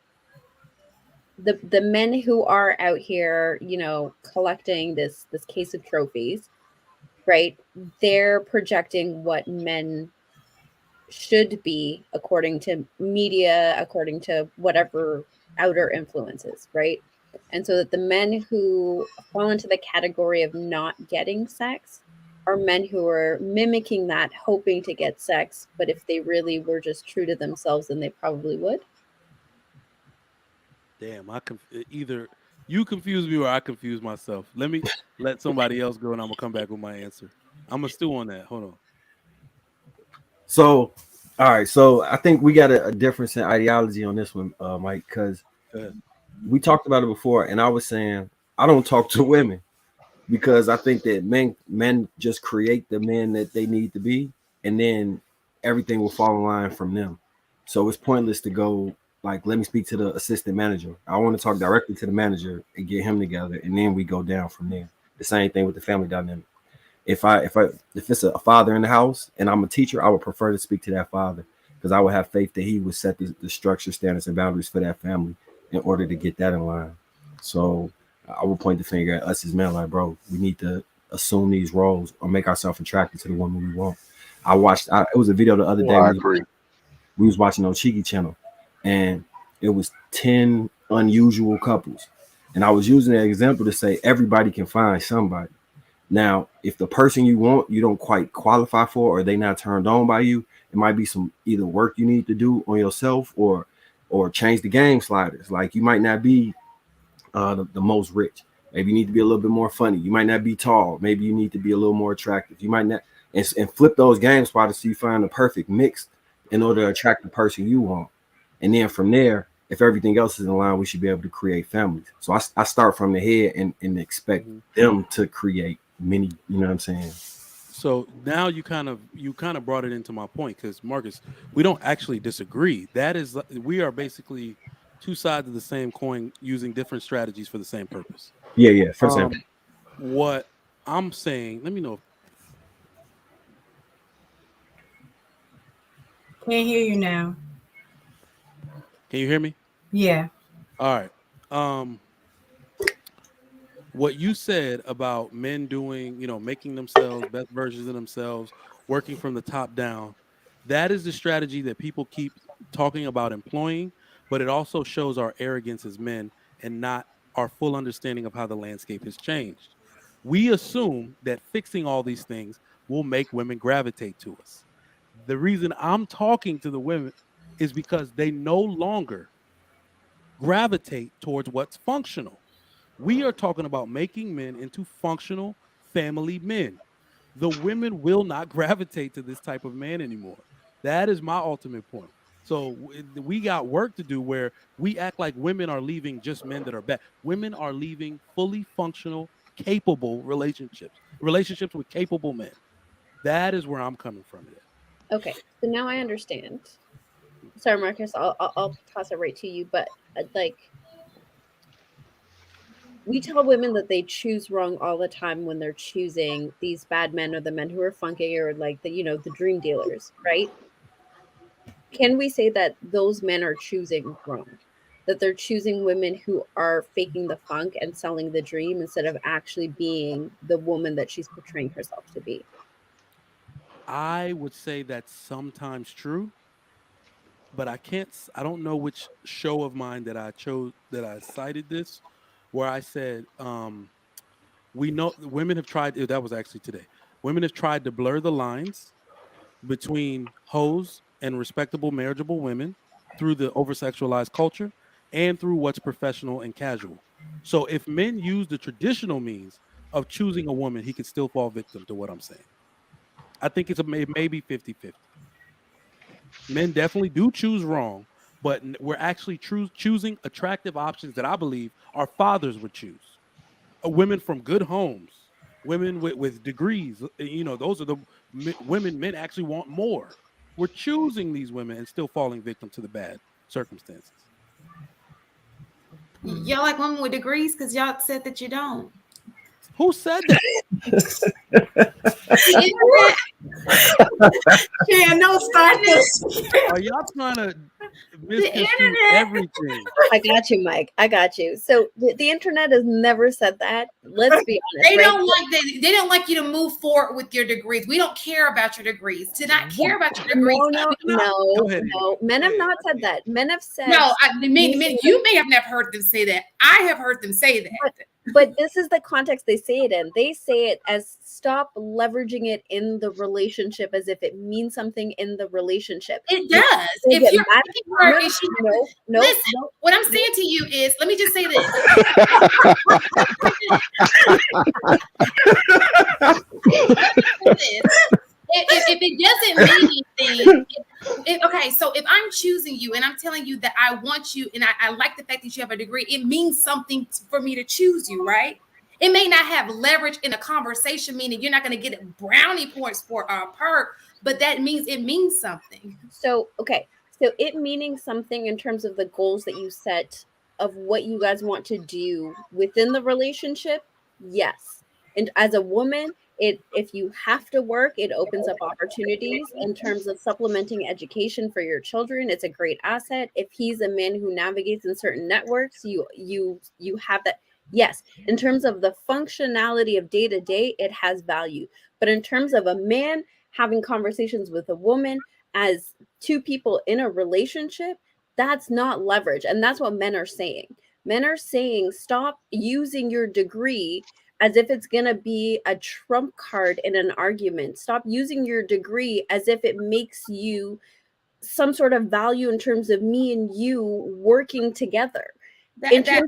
the men who are out here, collecting this case of trophies, right? They're projecting what men should be according to media, according to whatever outer influences, right? And so that the men who fall into the category of not getting sex are men who are mimicking that, hoping to get sex, but if they really were just true to themselves, then they probably would. Damn, either you confuse me or I confuse myself. Let somebody else go, and I'm gonna come back with my answer. I'm gonna stew on that. Hold on. So, all right. So I think we got a difference in ideology on this one, Mike, because we talked about it before, and I was saying I don't talk to women because I think that men just create the men that they need to be, and then everything will fall in line from them. So it's pointless to go like, let me speak to the assistant manager. I want to talk directly to the manager and get him together, and then we go down from there. The same thing with the family dynamic. If it's a father in the house and I'm a teacher, I would prefer to speak to that father because I would have faith that he would set the structure, standards, and boundaries for that family in order to get that in line. So I would point the finger at us as men, like, bro, we need to assume these roles or make ourselves attracted to the woman we want. It was a video the other day. I agree. We was watching on Chic channel, and it was 10 unusual couples. And I was using that example to say everybody can find somebody. Now, if the person you want, you don't quite qualify for, or they not turned on by you, it might be some either work you need to do on yourself or change the game sliders. Like you might not be the most rich. Maybe you need to be a little bit more funny. You might not be tall. Maybe you need to be a little more attractive. You might not, and flip those game spotters so you find the perfect mix in order to attract the person you want. And then from there, if everything else is in line, we should be able to create families. So I start from the head and expect them to create many, you know what I'm saying? So now you kind of brought it into my point because Marcus, we don't actually disagree. We are basically two sides of the same coin using different strategies for the same purpose. Yeah. For example, what I'm saying, let me know. Can't hear you now. Can you hear me? Yeah. All right. What you said about men doing, making themselves best versions of themselves, working from the top down, that is the strategy that people keep talking about employing, but it also shows our arrogance as men and not our full understanding of how the landscape has changed. We assume that fixing all these things will make women gravitate to us. The reason I'm talking to the women is because they no longer gravitate towards what's functional. We are talking about making men into functional family men. The women will not gravitate to this type of man anymore. That is my ultimate point. So we got work to do where we act like women are leaving just men that are bad. Women are leaving fully functional, capable relationships with capable men. That is where I'm coming from. It. Okay, so now I understand. Sorry, Marcus, I'll toss it right to you, but like we tell women that they choose wrong all the time when they're choosing these bad men or the men who are funky or like the dream dealers, right? Can we say that those men are choosing wrong? That they're choosing women who are faking the funk and selling the dream instead of actually being the woman that she's portraying herself to be? I would say that's sometimes true, but I can't. I don't know which show of mine that I chose that I cited this, where I said, we know women have tried. That was actually today. Women have tried to blur the lines between hoes and respectable marriageable women through the over sexualized culture and through what's professional and casual. So if men use the traditional means of choosing a woman, he could still fall victim to what I'm saying. I think it may be 50-50. Men definitely do choose wrong, but we're actually choosing attractive options that I believe our fathers would choose. Women from good homes, women with degrees. Those are the women men actually want more. We're choosing these women and still falling victim to the bad circumstances. Y'all like women with degrees because y'all said that you don't. Who said that? Yeah, no, start this. Are y'all trying to misconstrue everything? I got you, Mike. I got you. So the internet has never said that. Let's be honest. They right? don't like you to move forward with your degrees. We don't care about your degrees. To not care about your degrees. No. Men have not said that. Men have said no. You may have never heard them say that. I have heard them say that. But this is the context they say it in. They say it as stop leveraging it in the relationship as if it means something in the relationship. It does. If you're looking for an issue, listen, what I'm saying to you is, let me just say this. If it doesn't mean anything, okay, so if I'm choosing you and I'm telling you that I want you and I like the fact that you have a degree, it means something for me to choose you, right? It may not have leverage in a conversation, meaning you're not going to get brownie points for a perk, but that means it means something. So, okay. So it meaning something in terms of the goals that you set of what you guys want to do within the relationship, yes. And as a woman, if you have to work, it opens up opportunities in terms of supplementing education for your children. It's a great asset. If he's a man who navigates in certain networks, you have that. Yes, in terms of the functionality of day to day, it has value. But in terms of a man having conversations with a woman as two people in a relationship, that's not leverage. And that's what men are saying. Men are saying, stop using your degree as if it's going to be a trump card in an argument. Stop using your degree as if it makes you some sort of value in terms of me and you working together. That's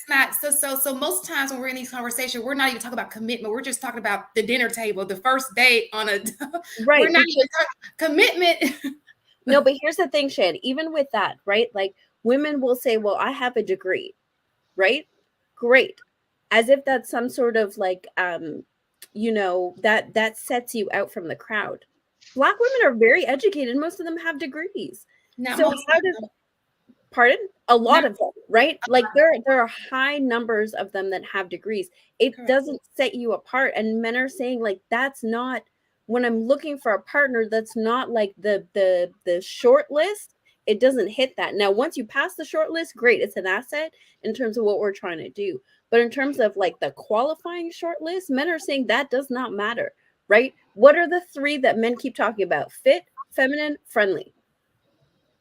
not so most times when we're in these conversations, we're not even talking about commitment. We're just talking about the dinner table, the first date on a right. We're not even talking commitment. No, but here's the thing, Shan, even with that, right? Like women will say, well, I have a degree, right? Great. As if that's some sort of like that sets you out from the crowd. Black women are very educated. Most of them have degrees. Pardon? A lot of them, right? Like there are high numbers of them that have degrees. It doesn't set you apart. And men are saying like that's not when I'm looking for a partner, that's not like the short list. It doesn't hit that. Now, once you pass the short list, great. It's an asset in terms of what we're trying to do. But in terms of like the qualifying short list, men are saying that does not matter, right? What are the three that men keep talking about? Fit, feminine, friendly.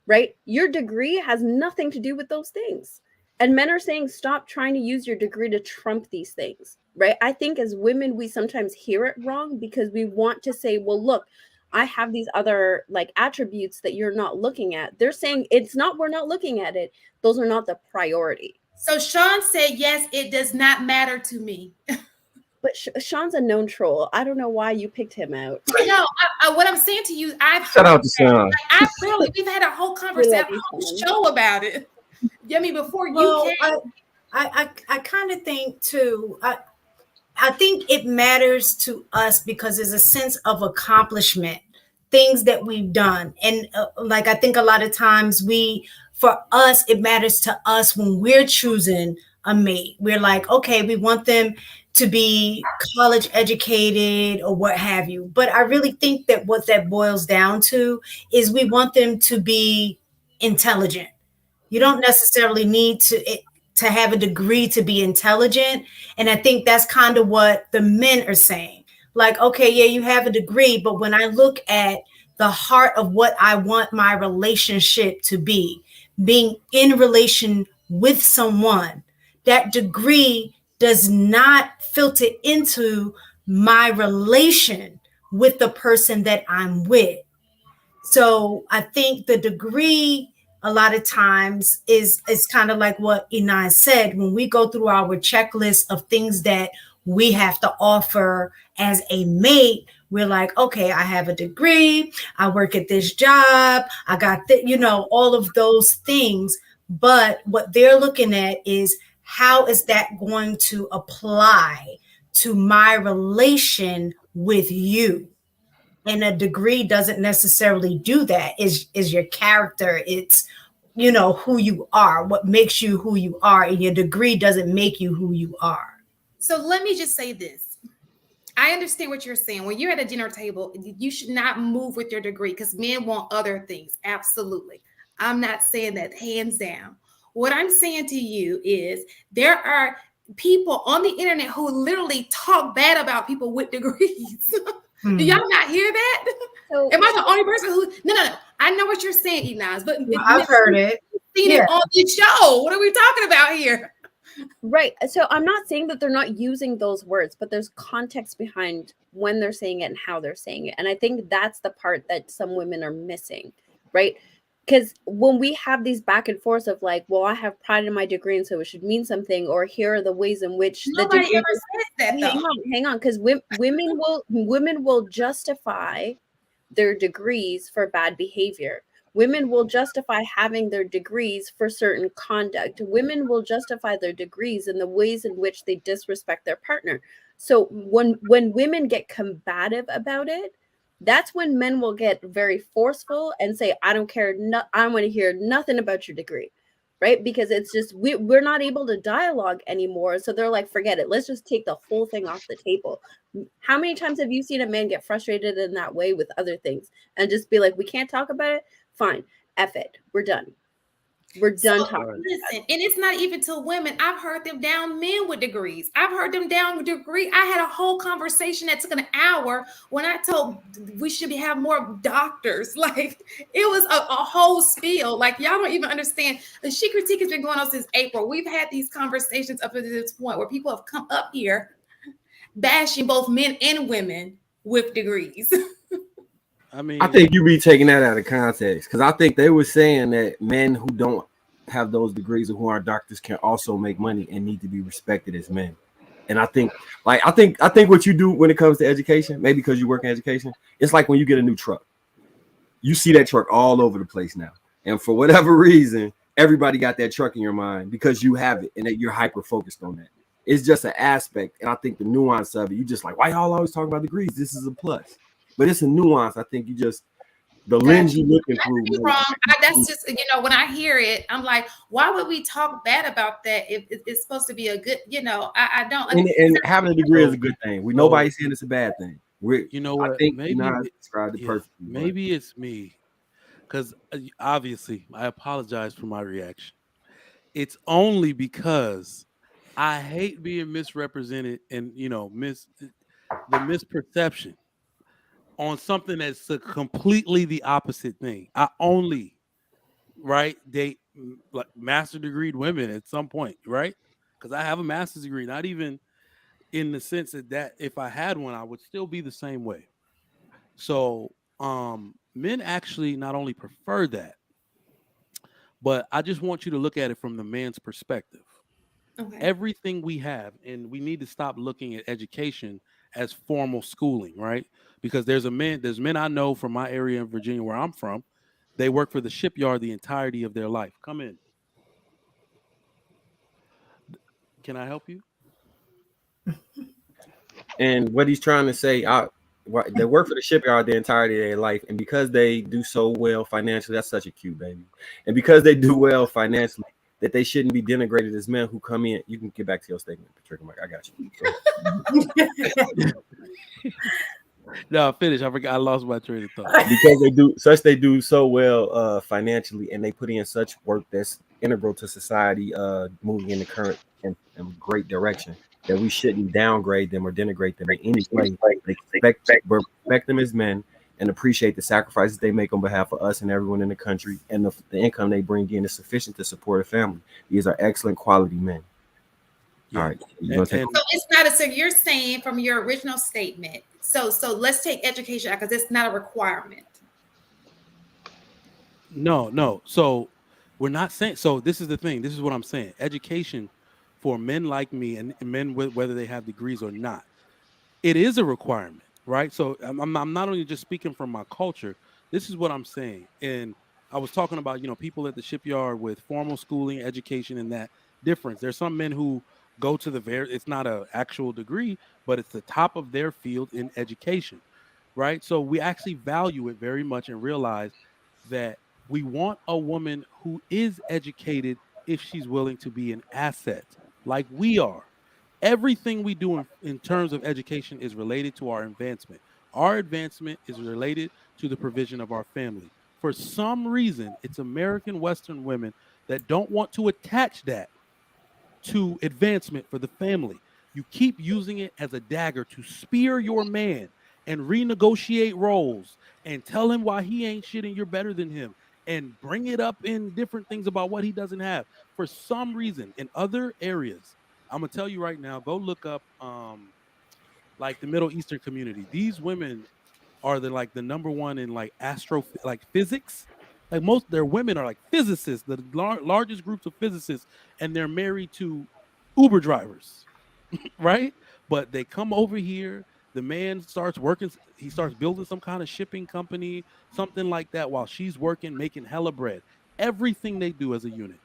Right? Your degree has nothing to do with those things. And men are saying, stop trying to use your degree to trump these things, right? I think as women, we sometimes hear it wrong because we want to say, well, look, I have these other like attributes that you're not looking at. They're saying we're not looking at it. Those are not the priority. So Sean said, yes, it does not matter to me. But Sean's a known troll. I don't know why you picked him out. No, what I'm saying to you, shout out to Sean. We've had a whole conversation, a whole show about it. I mean, before you came. I kind of think too. I think it matters to us because there's a sense of accomplishment, things that we've done. And like, I think a lot of times for us, it matters to us when we're choosing a mate. We're like, okay, we want them to be college educated or what have you. But I really think that what that boils down to is we want them to be intelligent. You don't necessarily need to have a degree to be intelligent. And I think that's kind of what the men are saying. Like, okay, yeah, you have a degree, but when I look at the heart of what I want my relationship to be, being in relation with someone, that degree does not filter into my relation with the person that I'm with. So I think the degree a lot of times is kind of like what Inai said. When we go through our checklist of things that we have to offer as a mate, we're like, okay, I have a degree, I work at this job, I got all of those things. But what they're looking at is, how is that going to apply to my relation with you? And a degree doesn't necessarily do that. Is your character. It's who you are, what makes you who you are, and your degree doesn't make you who you are. So let me just say this. I understand what you're saying. When you're at a dinner table, you should not move with your degree because men want other things. Absolutely. I'm not saying that, hands down. What I'm saying to you is there are people on the internet who literally talk bad about people with degrees. Do y'all not hear that? So, am I the only person who? No. I know what you're saying, Inaz, but I've heard it. Seen it on the show. What are we talking about here? Right. So I'm not saying that they're not using those words, but there's context behind when they're saying it and how they're saying it. And I think that's the part that some women are missing, right? Because when we have these back and forths of like, well, I have pride in my degree, and so it should mean something, or here are the ways in which nobody the degree ever says that. Hang on, because women will justify their degrees for bad behavior. Women will justify having their degrees for certain conduct. Women will justify their degrees in the ways in which they disrespect their partner. So when women get combative about it, that's when men will get very forceful and say, I don't care. No, I want to hear nothing about your degree. Right? Because it's just, we're not able to dialogue anymore. So they're like, forget it. Let's just take the whole thing off the table. How many times have you seen a man get frustrated in that way with other things and just be like, we can't talk about it? Fine. F it. We're done. We're done talking. Listen, and it's not even to women. I've heard them down men with degrees. I've heard them down with degree. I had a whole conversation that took an hour when I told we should have more doctors. Like, it was a whole spiel. Like, y'all don't even understand. The Chic Critique has been going on since April. We've had these conversations up to this point where people have come up here bashing both men and women with degrees. I think you be taking that out of context, because I think they were saying that men who don't have those degrees or who aren't doctors can also make money and need to be respected as men. And I think what you do when it comes to education, maybe because you work in education, it's like when you get a new truck. You see that truck all over the place now. And for whatever reason, everybody got that truck in your mind because you have it and that you're hyper focused on that. It's just an aspect. And I think the nuance of it, you just like, why y'all always talk about degrees? This is a plus. But it's a nuance. I think the lens you're looking through. Wrong. That's just, when I hear it, I'm like, why would we talk bad about that if it's supposed to be a good, I don't. And having a degree is a good thing. Nobody's saying it's a bad thing. What? I think maybe described it perfectly. Maybe it's me, because obviously I apologize for my reaction. It's only because I hate being misrepresented and the misperception on something that's completely the opposite thing. I only date like master degreed women at some point, right? Because I have a master's degree, not even in the sense that if I had one, I would still be the same way. So men actually not only prefer that, but I just want you to look at it from the man's perspective. Okay. Everything we have, and we need to stop looking at education as formal schooling, right? Because there's men I know from my area in Virginia where I'm from, they work for the shipyard the entirety of their life. Come in. Can I help you? And what he's trying to say, they work for the shipyard the entirety of their life, and because they do so well financially, that's such a cute baby. And because they do well financially, that they shouldn't be denigrated as men who come in. You can get back to your statement, Patricia. Mike, I got you. No, finish. I forgot. I lost my train of thought. Because they do so well financially, and they put in such work that's integral to society moving in the current and great direction, that we shouldn't downgrade them or denigrate them in any way. They respect them as men and appreciate the sacrifices they make on behalf of us and everyone in the country, and the income they bring in is sufficient to support a family. These are excellent quality men. Yeah. All right. So it's not so you're saying from your original statement. So let's take education because it's not a requirement. No. So we're not saying. So this is the thing. This is what I'm saying. Education for men like me and men whether they have degrees or not, it is a requirement, right? So I'm not only just speaking from my culture. This is what I'm saying. And I was talking about, people at the shipyard with formal schooling, education, and that difference. There's some men who go to it's not an actual degree, but it's the top of their field in education, right? So we actually value it very much and realize that we want a woman who is educated if she's willing to be an asset, like we are. Everything we do in terms of education is related to our advancement. Our advancement is related to the provision of our family. For some reason, it's American Western women that don't want to attach that to advancement for the family. You keep using it as a dagger to spear your man and renegotiate roles and tell him why he ain't shit and you're better than him and bring it up in different things about what he doesn't have. For some reason, in other areas, I'm gonna tell you right now, go look up like the Middle Eastern community. These women are the number one in physics. Like most their women are like physicists, the largest groups of physicists, and they're married to Uber drivers, right? But they come over here. The man starts working. He starts building some kind of shipping company, something like that, while she's working, making hella bread. Everything they do as a unit,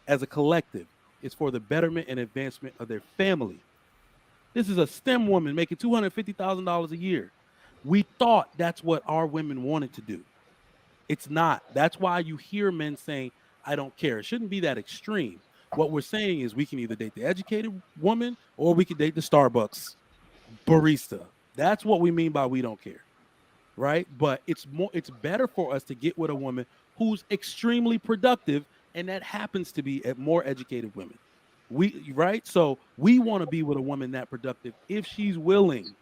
as a collective, is for the betterment and advancement of their family. This is a STEM woman making $250,000 a year. We thought that's what our women wanted to do. It's not. That's why you hear men saying, I don't care. It shouldn't be that extreme. What we're saying is we can either date the educated woman or we can date the Starbucks barista. That's what we mean by we don't care. Right? But it's better for us to get with a woman who's extremely productive, and that happens to be more educated women. So we want to be with a woman that productive if she's willing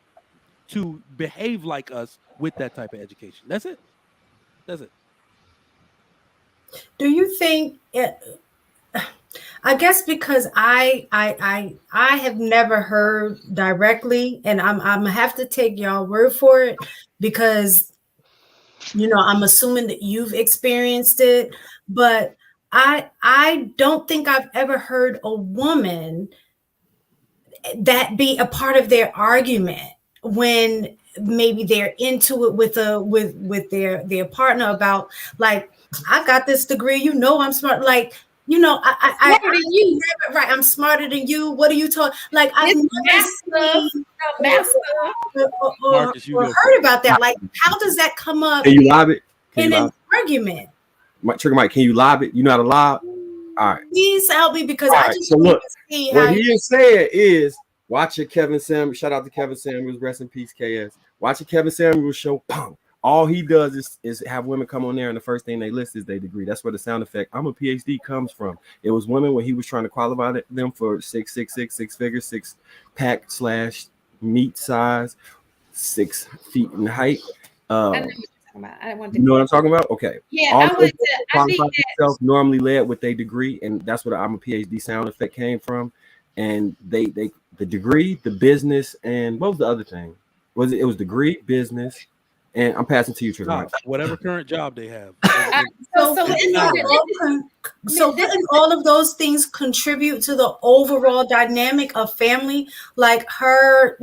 to behave like us with that type of education. That's it. Do you think I guess because I have never heard directly, and I'm gonna have to take y'all word for it because I'm assuming that you've experienced it, but I don't think I've ever heard a woman that be a part of their argument when maybe they're into it with their partner about like, I got this degree, I'm smart, like I smarter than you. Right, I'm smarter than you. What are you talking? Like I've never seen or heard about that. Like, how does that come up? Can you lob it? In an argument? Trigger Mike, can you lob it? You know how to lob? All right. Please help me because all I right, just so look, see what he is saying is watch your Kevin Samuels. Shout out to Kevin Samuels. Rest in peace, KS. Watch a Kevin Samuels show. Boom. All he does is have women come on there, and the first thing they list is their degree. That's where the sound effect "I'm a PhD" comes from. It was women when he was trying to qualify them for 666, 6 figures, 6-pack / meat size, 6 feet in height. I know what I'm talking about? Okay. Yeah, all I think themselves normally led with their degree, and that's what "I'm a PhD" sound effect came from. And they the degree, the business, and what was the other thing? It was degree, business. And I'm passing to you, Trigger. Whatever current job they have. So wouldn't all of those things contribute to the overall dynamic of family? Like her,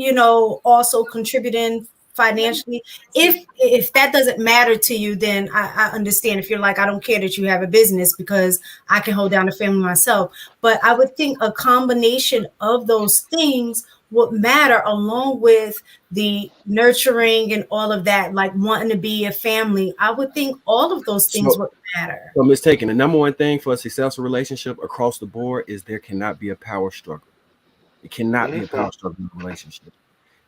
also contributing financially. If that doesn't matter to you, then I understand. If you're like, I don't care that you have a business because I can hold down the family myself. But I would think a combination of those things would matter, along with the nurturing and all of that, like wanting to be a family. I would think all of those things So, would matter. so mistaken. The number one thing for a successful relationship across the board is there cannot be a power struggle. It cannot be a power struggle in a relationship.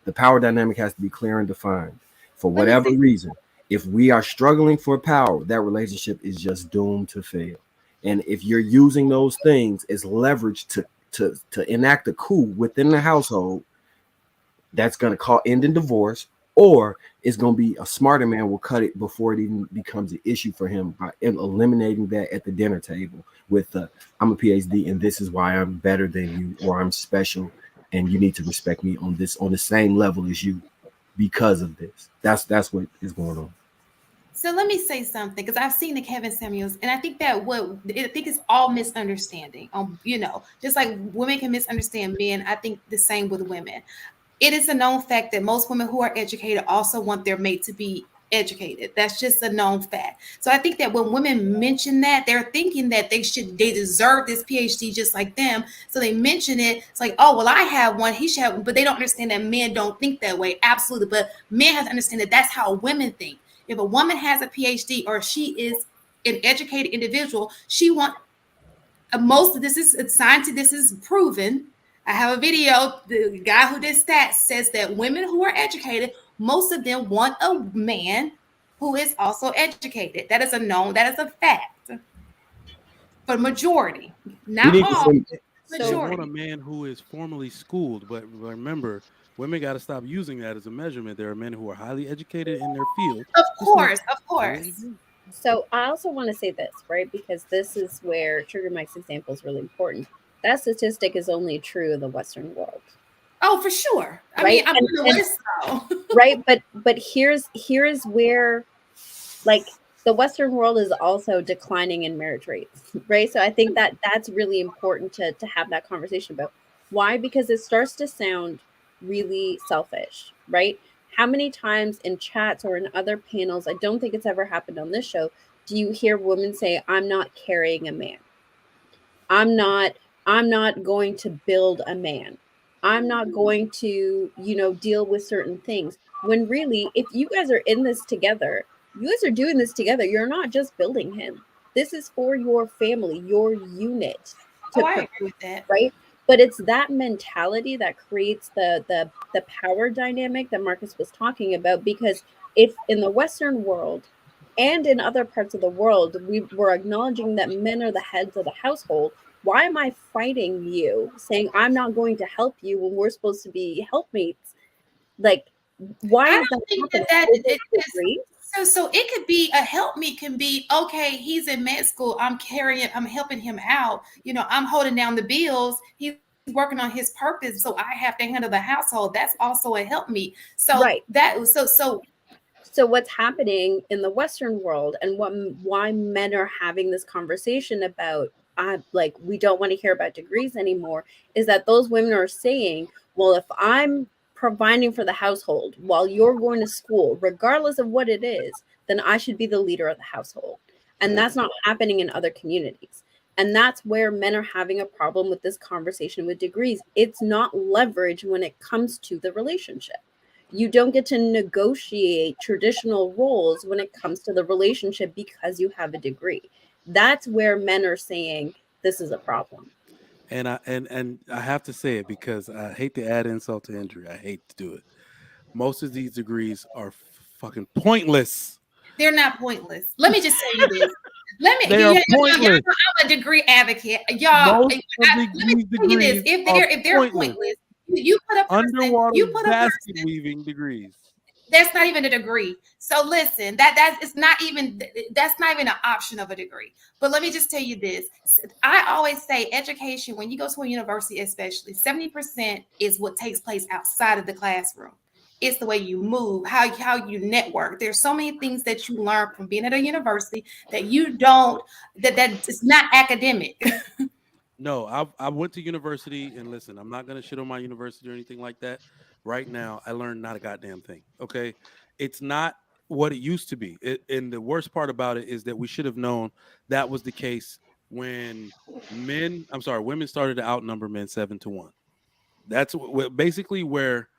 The power dynamic has to be clear and defined. For whatever reason, if we are struggling for power, that relationship is just doomed to fail. And if you're using those things as leverage to enact a coup within the household, that's going to call end in divorce, or it's going to be a smarter man will cut it before it even becomes an issue for him by eliminating that at the dinner table with the I'm a PhD and this is why I'm better than you, or I'm special and you need to respect me on the same level as you because of this. That's what is going on. So let me say something, because I've seen the Kevin Samuels, and I think that I think it's all misunderstanding. Just like women can misunderstand men, I think the same with women. It is a known fact that most women who are educated also want their mate to be educated. That's just a known fact. So I think that when women mention that, they're thinking that they deserve this PhD just like them. So they mention it. It's like, oh, well, I have one, he should have one, but they don't understand that men don't think that way. Absolutely. But men have to understand that that's how women think. If a woman has a PhD or she is an educated individual, she wants most of this is scientific. This is proven. I have a video. The guy who did stats says that women who are educated, most of them want a man who is also educated. That is a known. That is a fact. For majority, not all. They want a man who is formally schooled, but remember, women got to stop using that as a measurement. There are men who are highly educated in their field. Of course. So I also want to say this, right? Because this is where Trigger Mike's example is really important. That statistic is only true in the Western world. Oh, for sure. I mean, I'm in the West though. Right, but here's where, like, the Western world is also declining in marriage rates, right? So I think that that's really important to have that conversation about. Why? Because it starts to sound really selfish, right? How many times in chats or in other panels, I don't think it's ever happened on this show, do you hear women say, I'm not carrying a man. I'm not going to build a man. I'm not going to, deal with certain things. When really, if you guys are in this together, you guys are doing this together. You're not just building him. This is for your family, your unit. I agree with that. Right? But it's that mentality that creates the power dynamic that Marcus was talking about. Because if in the Western world and in other parts of the world, we were acknowledging that men are the heads of the household, why am I fighting you, saying I'm not going to help you when we're supposed to be helpmates? Like, why is that happening? So it could be a helpmeet can be, okay, he's in med school, I'm helping him out. I'm holding down the bills. He's working on his purpose, so I have to handle the household. That's also a helpmeet. So So what's happening in the Western world, and why men are having this conversation about we don't want to hear about degrees anymore, is that those women are saying, well, if I'm providing for the household while you're going to school, regardless of what it is, then I should be the leader of the household. And that's not happening in other communities. And that's where men are having a problem with this conversation with degrees. It's not leverage when it comes to the relationship. You don't get to negotiate traditional roles when it comes to the relationship because you have a degree. That's where men are saying this is a problem. And I have to say it because I hate to add insult to injury. I hate to do it. Most of these degrees are fucking pointless. They're not pointless. Let me just tell you this. They are pointless. I'm a degree advocate, y'all. Most let me tell you this: if they're pointless, you put a person, underwater basket weaving degrees. That's not even a degree. So listen, that's not even an option of a degree. But let me just tell you this. I always say education, when you go to a university, especially 70% is what takes place outside of the classroom. It's the way you move, how you network. There's so many things that you learn from being at a university that you don't, that it's not academic. No, I went to university, and listen, I'm not going to shit on my university or anything like that. right now, I learned not a goddamn thing. Okay. It's not what it used to be. And the worst part about it is that we should have known that was the case when women started to outnumber men 7-1. That's basically where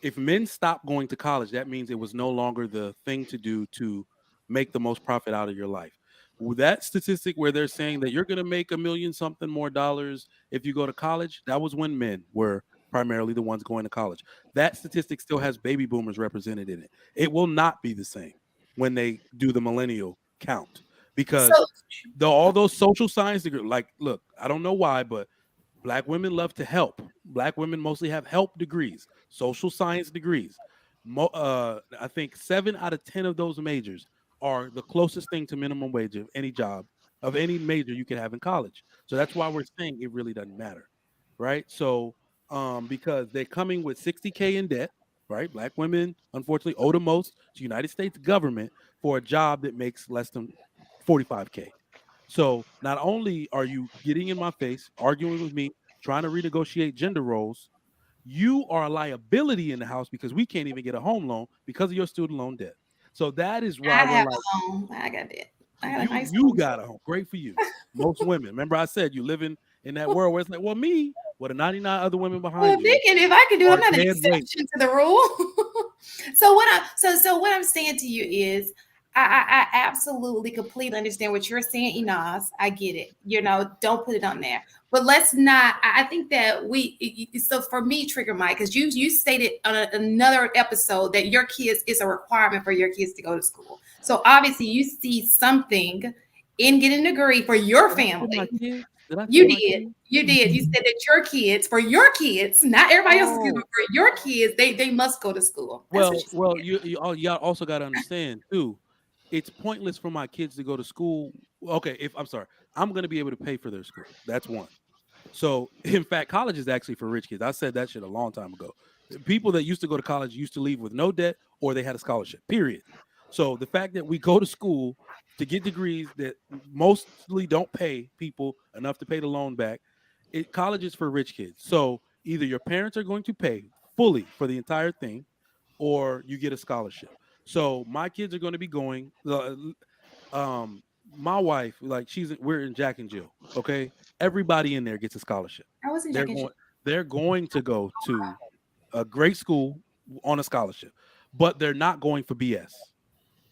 if men stopped going to college, that means it was no longer the thing to do to make the most profit out of your life. That statistic where they're saying that you're going to make a million something more dollars if you go to college, that was when men were primarily the ones going to college. That statistic still has baby boomers represented in it. It will not be the same when they do the millennial count because So all those social science degrees, like, look, I don't know why, but Black women love to help. Black women mostly have help degrees, social science degrees. I think 7 out of 10 of those majors are the closest thing to minimum wage of any job of any major you could have in college. So that's why we're saying it really doesn't matter, right? So because they're coming with 60K in debt, right? Black women unfortunately owe the most to United States government for a job that makes less than 45K. So not only are you getting in my face, arguing with me, trying to renegotiate gender roles, you are a liability in the house because we can't even get a home loan because of your student loan debt. So that is I why we're have like, a home. I got it. I got a nice you home. got a home. Great for you. Most women. Remember I said you living in that world where it's like, well, me, with the 99 other women Well, behind you thinking if I could do it, are I'm not an dead weight. exception to the rule. So what I'm saying to you is I absolutely completely understand what you're saying, Enos. I get it. Don't put it on there. But let's not. I think that so for me, Trigger Mike, because you stated on another episode that your kids is a requirement for your kids to go to school. So obviously you see something in getting a degree for your Did I say my family. kids? Did I say You my did. kids? You did. You said that for your kids, not everybody else's kids, but Oh, for your kids, they must go to school. That's what you well, said. y'all also got to understand too. It's pointless for my kids to go to school. Okay, if I'm sorry, I'm going to be able to pay for their school. That's one. So, in fact, college is actually for rich kids. I said that shit a long time ago. People that used to go to college used to leave with no debt or they had a scholarship. Period. So the fact that we go to school to get degrees that mostly don't pay people enough to pay the loan back, college is for rich kids. So either your parents are going to pay fully for the entire thing, or you get a scholarship. So my kids are going to be going. Um, my wife, like we're in Jack and Jill. Okay, everybody in there gets a scholarship. I was in They're Jack and going. Jill. They're going to go to a great school on a scholarship, but they're not going for BS.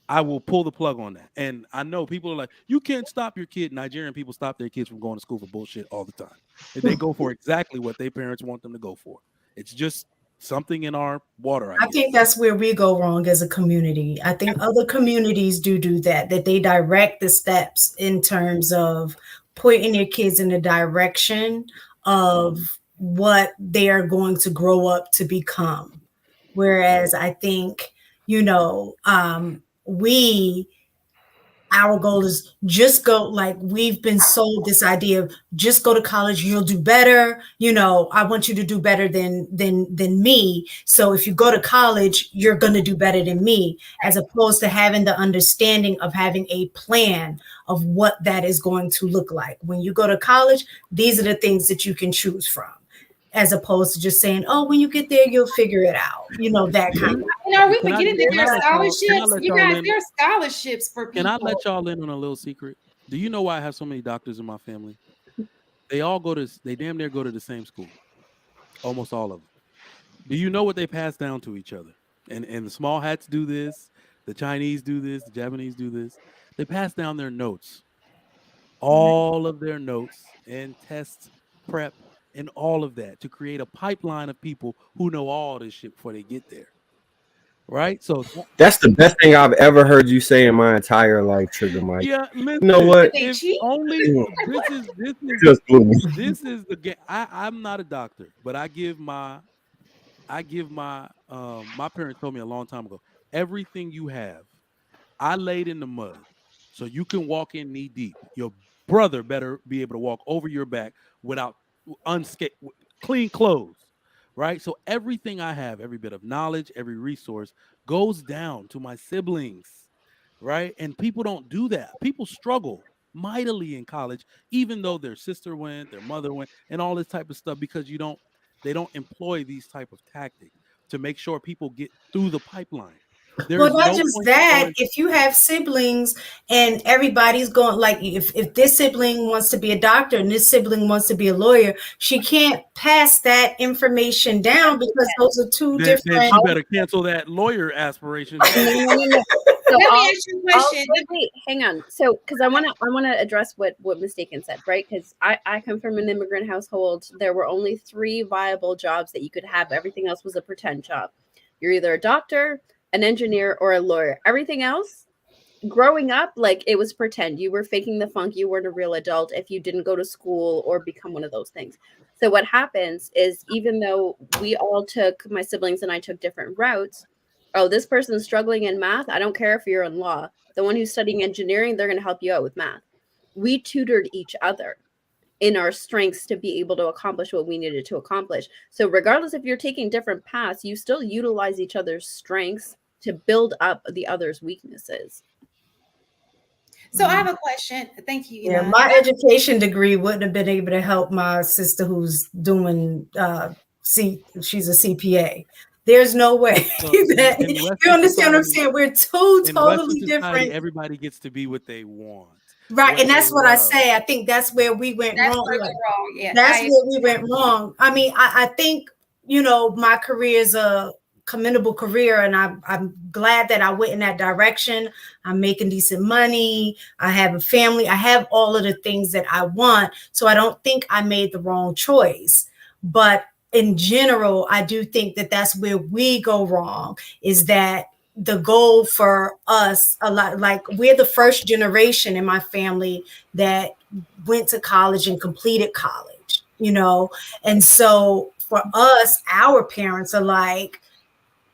I will pull the plug on that. And I know people are like, you can't stop your kid. Nigerian people stop their kids from going to school for bullshit all the time. They go for exactly what their parents want them to go for. It's just something in our water, I I think guess. that's where we go wrong as a community. I think other communities do that, that they direct the steps in terms of pointing your kids in the direction of what they are going to grow up to become. Whereas I think, we our goal is just go, like we've been sold this idea of just go to college, you'll do better. I want you to do better than me. So if you go to college, you're going to do better than me, as opposed to having the understanding of having a plan of what that is going to look like. When you go to college, these are the things that you can choose from, as opposed to just saying, oh, when you get there, you'll figure it out. That kind of. And are we Can I forgetting that can there I are let y'all can I scholarships? let You y'all guys, in? there are scholarships for Can I people. let y'all in on a little secret? Do you know why I have so many doctors in my family? They damn near go to the same school. Almost all of them. Do you know what they pass down to each other? And the small hats do this, the Chinese do this, the Japanese do this. They pass down their notes, all of their notes and test prep and all of that to create a pipeline of people who know all this shit before they get there. Right? So That's the best thing I've ever heard you say in my entire life, Trigger Mike. yeah, You know listen, Did what? they if cheat? only You this is just blew me. this is the game. I'm not a doctor, but I give my my parents told me a long time ago, everything you have, I laid in the mud so you can walk in knee deep. Your brother better be able to walk over your back without unscathed, clean clothes, right? So everything I have, every bit of knowledge, every resource goes down to my siblings, right? And people don't do that. People struggle mightily in college, even though their sister went, their mother went, and all this type of stuff because they don't employ these type of tactics. to make sure people get through the pipeline. Well, There's not no just point in that. going. If you have siblings and everybody's going, like, if this sibling wants to be a doctor and this sibling wants to be a lawyer, she can't pass that information down because those are two Then different. she better cancel that lawyer aspiration. No. So Let me I'll, ask you a question. wait, hang on. So, because I want to address what Mistaken said, right? Because I come from an immigrant household. There were only 3 viable jobs that you could have. Everything else was a pretend job. You're either a doctor, an engineer, or a lawyer. Everything else, growing up, like, it was pretend. You were faking the funk. You weren't a real adult if you didn't go to school or become one of those things. So what happens is, even though my siblings and I took different routes. Oh, this person's struggling in math. I don't care if you're in law. The one who's studying engineering, they're going to help you out with math. We tutored each other in our strengths to be able to accomplish what we needed to accomplish. So regardless if you're taking different paths, you still utilize each other's strengths to build up the other's weaknesses. So I have a question. Thank you. Yeah, my education degree wouldn't have been able to help my sister who's doing she's a CPA. There's no way that you understand what I'm saying. We're totally different. Everybody gets to be what they want. Right, and that's what I say. I think that's where we went wrong. Yeah, that's where we went wrong. I mean, I think, my career is a commendable career, and I'm glad that I went in that direction. I'm making decent money. I have a family. I have all of the things that I want. So I don't think I made the wrong choice. But in general, I do think that that's where we go wrong, is that the goal for us, a lot, like, we're the first generation in my family that went to college and completed college, and so for us, our parents are like,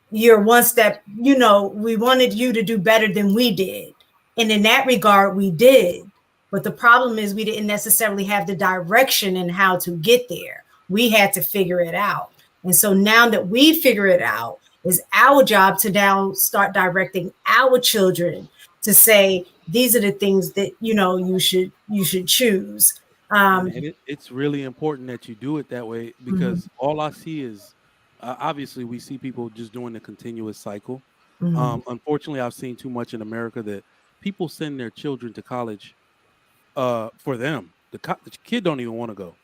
you're one step, we wanted you to do better than we did. And in that regard, we did. But the problem is we didn't necessarily have the direction in how to get there. We had to figure it out. And so now that we figure it out, it's our job to now start directing our children to say, these are the things that, you should choose. And it's really important that you do it that way, because all I see is, obviously we see people just doing the continuous cycle. Unfortunately, I've seen too much in America that people send their children to college for them. The kid don't even want to go.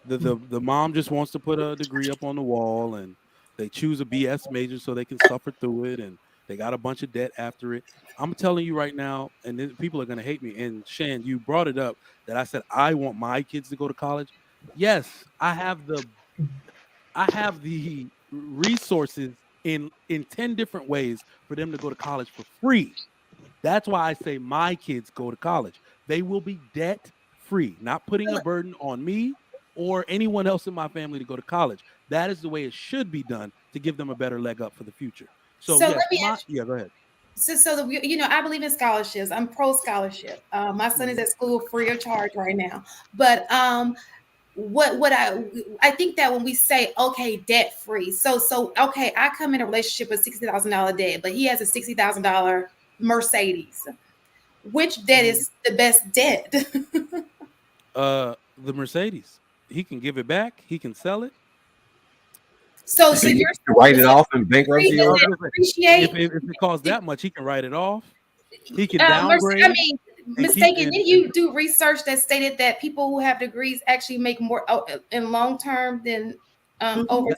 The mom just wants to put a degree up on the wall, and they choose a BS major so they can suffer through it, and they got a bunch of debt after it. I'm telling you right now, and people are going to hate me. And Shan, you brought it up that I said I want my kids to go to college. Yes, I have the resources in 10 different ways for them to go to college for free. That's why I say my kids go to college. They will be debt free, not putting a burden on me or anyone else in my family to go to college. That is the way it should be done to give them a better leg up for the future. So yes, go ahead. So I believe in scholarships. I'm pro scholarship. My son is at school free of charge right now. But what I think that when we say, okay, debt free. So okay, I come in a relationship with $60,000 debt, but he has a $60,000 Mercedes. Which debt is the best debt? The Mercedes. He can give it back. He can sell it. So you're write it off in bankruptcy. If it costs that much, he can write it off. He can downgrade. Mistaken. Didn't you do research that stated that people who have degrees actually make more in long term than over time?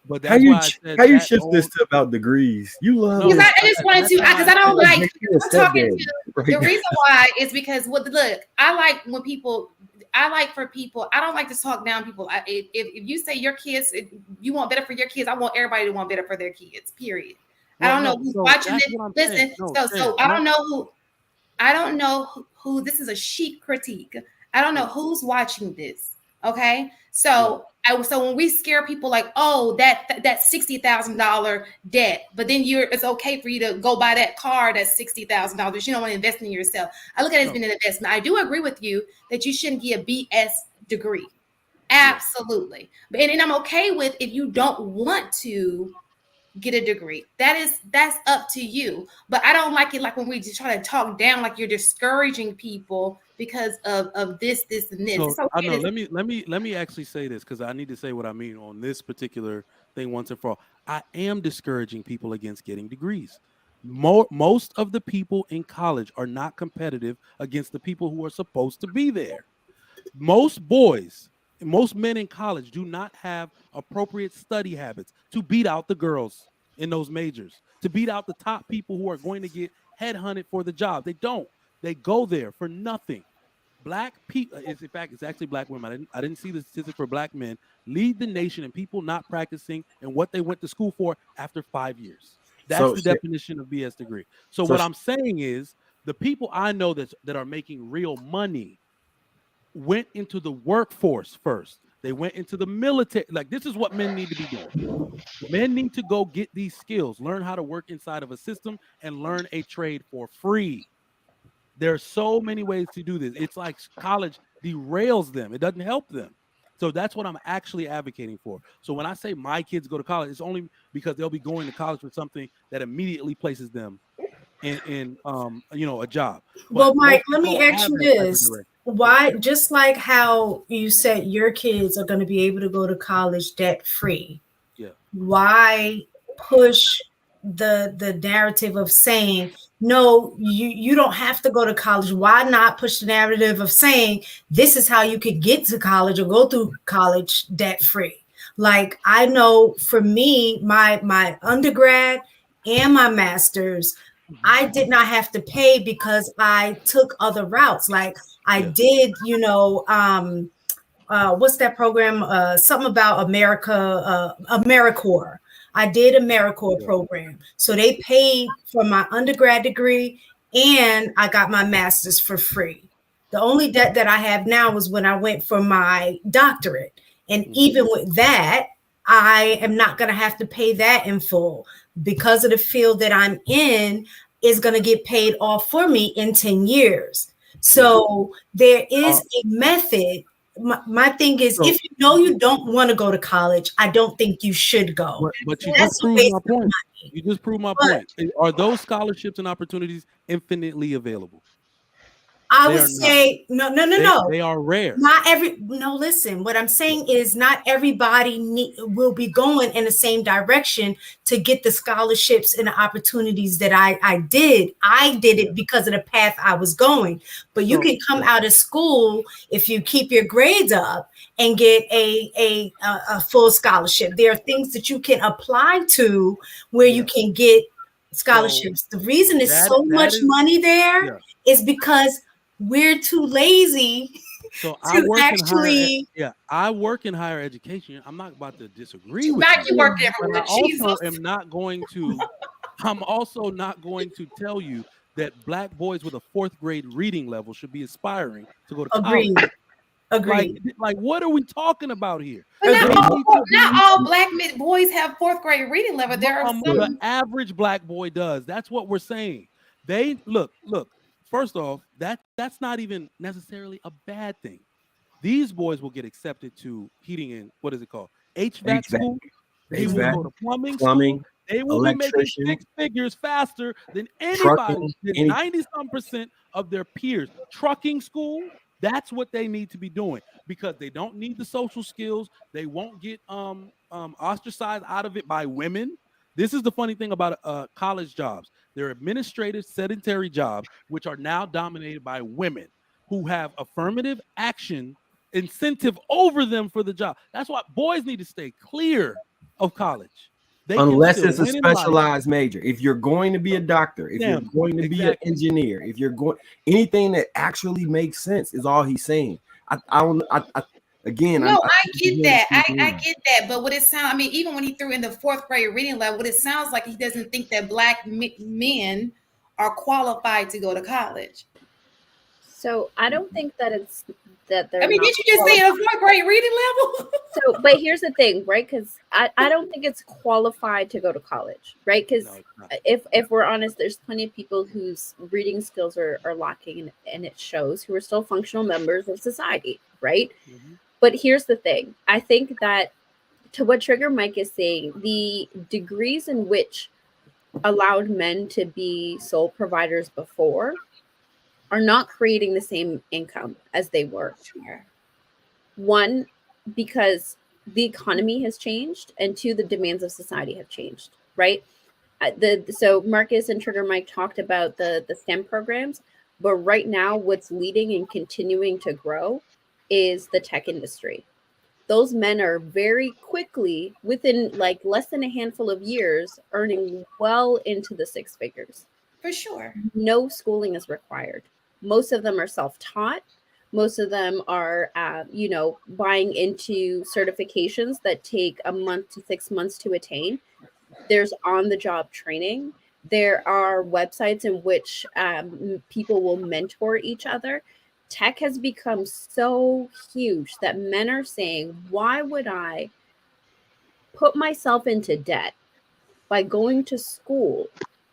But that's why I said, how you shift this to about degrees? You love because I just wanted to, because I don't like I'm talking to the reason why is because I like when people. I like for people. I don't like to talk down people. If you say your kids, you want better for your kids, I want everybody to want better for their kids. Period. I don't know who's watching this. Listen, so I don't know who. I don't know who. This is a Chic critique. I don't know who's watching this. Okay, so so when we scare people like, oh, that $60,000 debt, but then it's okay for you to go buy that car that's $60,000. You don't want to invest in yourself. I look at it as being an investment. I do agree with you that you shouldn't get a BS degree. Absolutely, and I'm okay with if you don't want to get a degree. That's up to you. But I don't like it like when we just try to talk down like you're discouraging people because of this, and this. So, okay, let me actually say this, because I need to say what I mean on this particular thing once and for all. I am discouraging people against getting degrees. Most of the people in college are not competitive against the people who are supposed to be there. Most boys, most men in college do not have appropriate study habits to beat out the girls in those majors, to beat out the top people who are going to get headhunted for the job. They don't. They go there for nothing. Black people, in fact, it's actually black women. I didn't see the statistic for black men lead the nation in people not practicing and what they went to school for after 5 years. That's So, the definition of BS degree. So so what I'm saying is the people I know that are making real money went into the workforce first. They went into the military. Like, this is what men need to be doing. Men need to go get these skills, learn how to work inside of a system, and learn a trade for free. There are so many ways to do this. It's like college derails them. It doesn't help them. So that's what I'm actually advocating for. So when I say my kids go to college, it's only because they'll be going to college for something that immediately places them in a job. Well, But Mike, most let people me don't ask have you that type of this. direction. Why, just like how you said your kids are going to be able to go to college debt free, Yeah. why push the narrative of saying no, you don't have to go to college? Why not push the narrative of saying this is how you could get to college or go through college debt free? Like, I know for me, my undergrad and my master's, I did not have to pay because I took other routes. Like, I Yeah. did, what's that program? Something about AmeriCorps. I did AmeriCorps program. So they paid for my undergrad degree and I got my master's for free. The only debt that I have now was when I went for my doctorate. And even with that, I am not going to have to pay that in full because of the field that I'm in is going to get paid off for me in 10 years. So there is a method. My thing is, So- if you know you don't want to go to college, I don't think you should go. But you That's just a proved waste my of point. money. You just proved my But- point. Are those scholarships and opportunities infinitely available? I They would are not. say no. They are rare. Listen, what I'm saying is not everybody will be going in the same direction to get the scholarships and the opportunities that I did. I did it because of the path I was going. But you can come out of school if you keep your grades up and get a full scholarship. There are things that you can apply to where you can get scholarships. The reason there's so much money there is because we're too lazy So to I work in higher education. I'm not about to disagree with Back, you. you work But everywhere. I also Jesus. am not going to. I'm also not going to tell you that black boys with a 4th grade reading level should be aspiring to go to college. Agreed. Like, what are we talking about here? But not all black boys have 4th grade reading level. There are some. The average black boy does. That's what we're saying. They look. First off, that's not even necessarily a bad thing. These boys will get accepted to heating and what is it called? HVAC school. They will go to plumbing school. They will be making 6 figures faster than anybody, than 90-some% of their peers. Trucking school. That's what they need to be doing because they don't need the social skills. They won't get ostracized out of it by women. This is the funny thing about college jobs. They're administrative, sedentary jobs, which are now dominated by women who have affirmative action incentive over them for the job. That's why boys need to stay clear of college. Unless it's a specialized major. If you're going to be a doctor, if you're going to be an engineer, if you're going anything that actually makes sense is all he's saying. Again, no, I get that. I get that. But what it sounds, I mean, even when he threw in the 4th grade reading level, what it sounds like he doesn't think that black men are qualified to go to college. So I don't think that it's that they're. I mean, did you just say a 4th grade reading level? So, but here's the thing, right? Because I don't think it's qualified to go to college, right? Because if we're honest, there's plenty of people whose reading skills are lacking, and it shows, who are still functional members of society, right? Mm-hmm. But here's the thing. I think that to what Trigger Mike is saying, the degrees in which allowed men to be sole providers before are not creating the same income as they were. One, because the economy has changed, and 2, the demands of society have changed, right? So Marcus and Trigger Mike talked about the STEM programs, but right now what's leading and continuing to grow is the tech industry. Those men are very quickly, within like less than a handful of years, earning well into the 6 figures. For sure. No schooling is required. Most of them are self-taught. Most of them are, buying into certifications that take a month to 6 months to attain. There's on-the-job training. There are websites in which people will mentor each other. Tech has become so huge that men are saying, why would I put myself into debt by going to school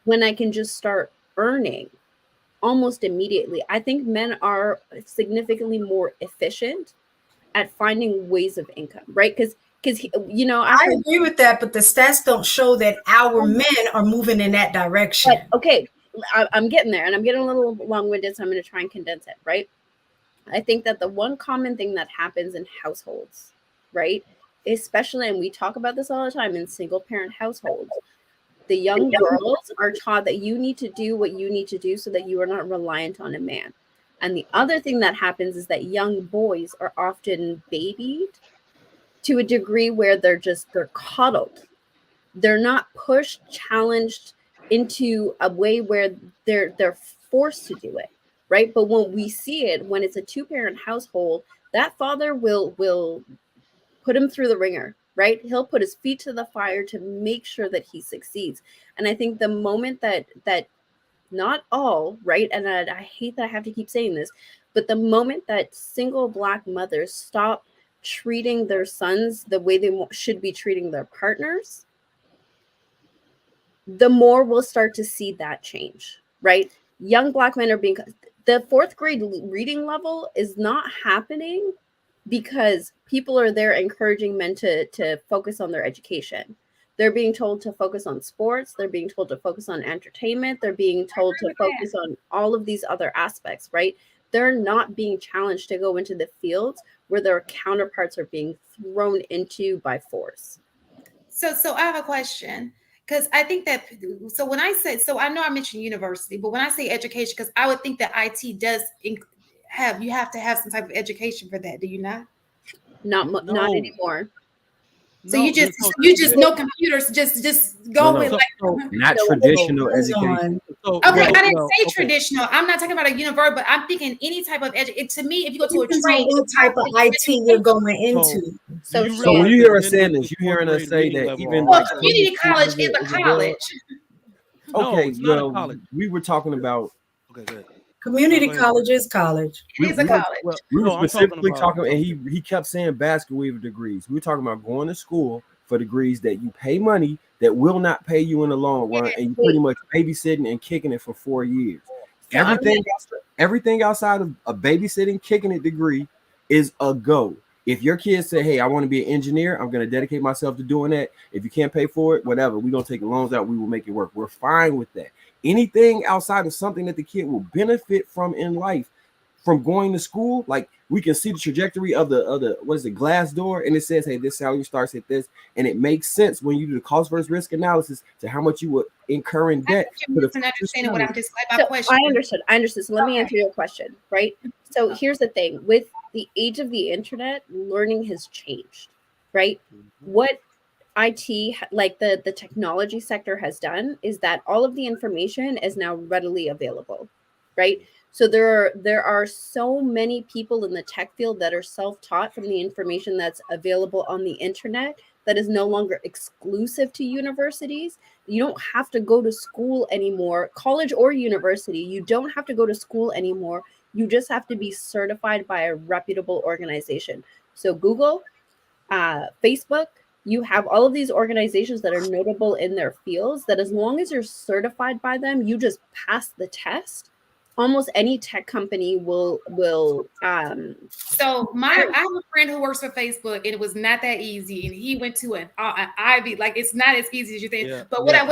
when I can just start earning almost immediately? I think men are significantly more efficient at finding ways of income, right? Because I agree with that, but the stats don't show that our men are moving in that direction. But, okay, I'm getting there, and I'm getting a little long-winded, so I'm going to try and condense it, right? I think that the one common thing that happens in households, right, especially, and we talk about this all the time in single-parent households, the young girls are taught that you need to do what you need to do so that you are not reliant on a man. And the other thing that happens is that young boys are often babied to a degree where they're coddled. They're not pushed, challenged into a way where they're forced to do it, right? But when we see it, when it's a 2-parent household, that father will put him through the ringer, right? He'll put his feet to the fire to make sure that he succeeds. And I think the moment that not all, right? And I hate that I have to keep saying this, but the moment that single Black mothers stop treating their sons the way they should be treating their partners, the more we'll start to see that change, right? Young Black men are being, the 4th grade reading level is not happening because people are there encouraging men to focus on their education. They're being told to focus on sports. They're being told to focus on entertainment. They're being told to focus on all of these other aspects, right? They're not being challenged to go into the fields where their counterparts are being thrown into by force. So I have a question, because I think that, so when I say, so I know I mentioned university, but when I say education, because I would think that IT does you have to have some type of education for that. Do you not? Not anymore. So you just know computers, just go with like not traditional education. Okay, I didn't say traditional. I'm not talking about a university, but I'm thinking any type of education. To me, if you go to a trade, what type of IT you're going into. So when you hear us saying this, you're hearing us say that even like community college is a college. Okay, well, we were talking about. Okay, good. Community college is college. It is a college. We were specifically talking, and he kept saying basket weaver degrees. We were talking about going to school for degrees that you pay money that will not pay you in the long run, and you pretty much babysitting and kicking it for 4 years. Everything outside of a babysitting, kicking it degree is a go. If your kids say, hey, I want to be an engineer, I'm going to dedicate myself to doing that. If you can't pay for it, whatever, we're going to take loans out. We will make it work. We're fine with that. Anything outside of something that the kid will benefit from in life, from going to school, like we can see the trajectory of the what is it, glass door, and it says, hey, this salary starts at this, and it makes sense when you do the cost versus risk analysis to how much you would incur in debt. Understanding what I'm just like my question. I understood. So let me answer your question, right? So here's the thing: with the age of the internet, learning has changed, right? What IT, like the technology sector, has done is that all of the information is now readily available, right? So there are so many people in the tech field that are self-taught from the information that's available on the internet that is no longer exclusive to universities. You don't have to go to school anymore, college or university. You don't have to go to school anymore. You just have to be certified by a reputable organization. So Google, Facebook, you have all of these organizations that are notable in their fields that as long as you're certified by them, you just pass the test. Almost any tech company will. So I have a friend who works for Facebook, and it was not that easy. And he went to an Ivy. Like it's not as easy as you think. Yeah, but let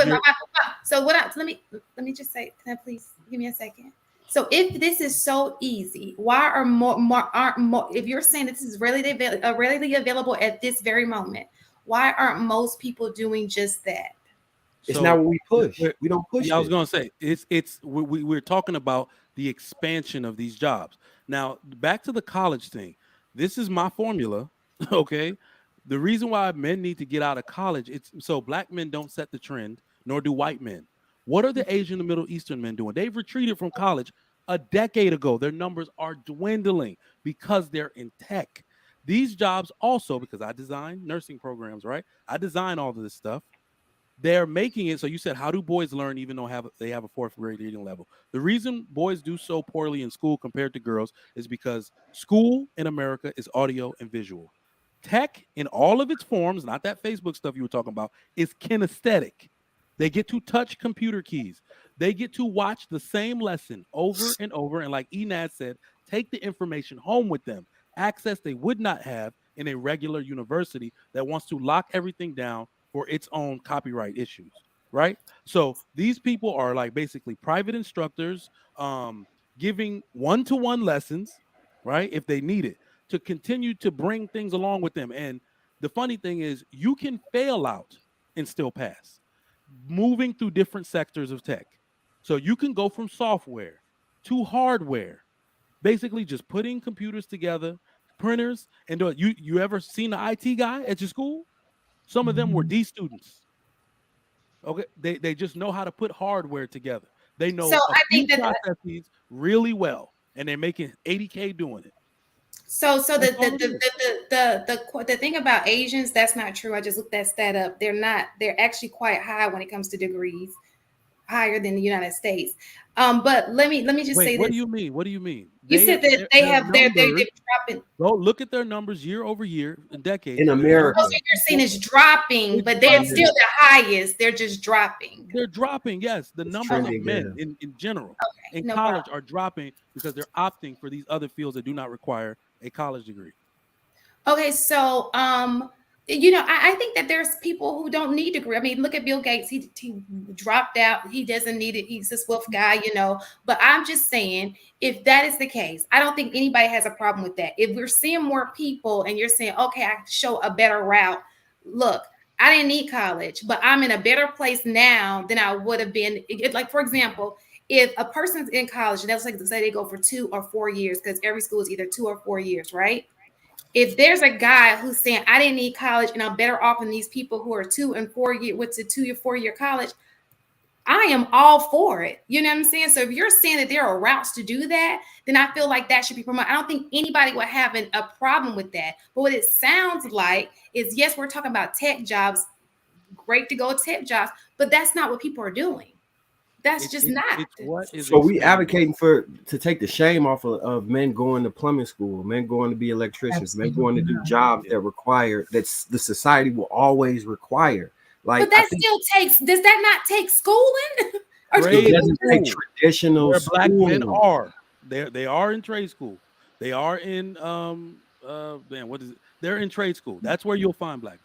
me just say, can I please give me a second? So if this is so easy, why are aren't more? If you're saying this is readily available at this very moment, why aren't most people doing just that? It's not what we push. we're- We don't push yeah, I was it. gonna say we're talking about the expansion of these jobs. Now, back to the college thing. This is my formula. Okay. The reason why men need to get out of college, it's so black men don't set the trend, nor do white men. What are the Asian and Middle Eastern men doing? They've retreated from college a decade ago. Their numbers are dwindling because they're in tech. These jobs also, because I design nursing programs, right? I design all of this stuff. They're making it so. You said, how do boys learn even though they have a fourth grade reading level? The reason boys do so poorly in school compared to girls is because school in America is audio and visual. Tech in all of its forms, not that Facebook stuff you were talking about, is kinesthetic. They get to touch computer keys. They get to watch the same lesson over and over. And like Enad said, take the information home with them, access they would not have in a regular university that wants to lock everything down for its own copyright issues, right? So these people are like basically private instructors, giving one-to-one lessons, right, if they need it, to continue to bring things along with them. And the funny thing is, you can fail out and still pass, moving through different sectors of tech. So you can go from software to hardware, basically just putting computers together, printers, and do it. You ever seen an IT guy at your school? Some of them were D students. Okay, they just know how to put hardware together. They So know a I few think that processes really well, and they're making 80K doing it. so That's all it is. the thing about Asians, that's not true. I just looked that stat up. They're actually quite high when it comes to degrees, higher than the United States. But let me just Wait, say what do this. you mean? What do you mean? You said that they Their have they're numbers. dropping. Go look at their numbers year over year, a decade. In Their America. Oh, numbers, so you're saying it's dropping, it's but they're dropping. still the highest. They're just dropping. They're dropping. Yes, the It's numbers of trending men down. in general Okay, in no college problem. are dropping because they're opting for these other fields that do not require a college degree. Okay, so I think that there's people who don't need degree. I mean, look at Bill Gates. He dropped out. He doesn't need it. He's a Swift guy. But I'm just saying, if that is the case, I don't think anybody has a problem with that. If we're seeing more people and you're saying, okay, I show a better route. Look, I didn't need college, but I'm in a better place now than I would have been. Like, for example, if a person's in college, and that's like say they go for 2 or 4 years, because every school is either 2 or 4 years, right? If there's a guy who's saying I didn't need college and I'm better off than these people who are 2 and 4 year went to 2 or 4 year college, I am all for it. You know what I'm saying? So if you're saying that there are routes to do that, then I feel like that should be promoted. I don't think anybody would have a problem with that. But what it sounds like is, yes, we're talking about tech jobs, great to go tech jobs, but that's not what people are doing. That's just not. It's what is So we expanding. advocating to take the shame off of men going to plumbing school, men going to be electricians, men going to do jobs that require that's the society will always require. Like, But that still takes. Does that not take schooling? Or do Trade it doesn't take school. traditional Where black men schooling. are. They are in trade school. They are in what is it? They're in trade school. That's where you'll find black men.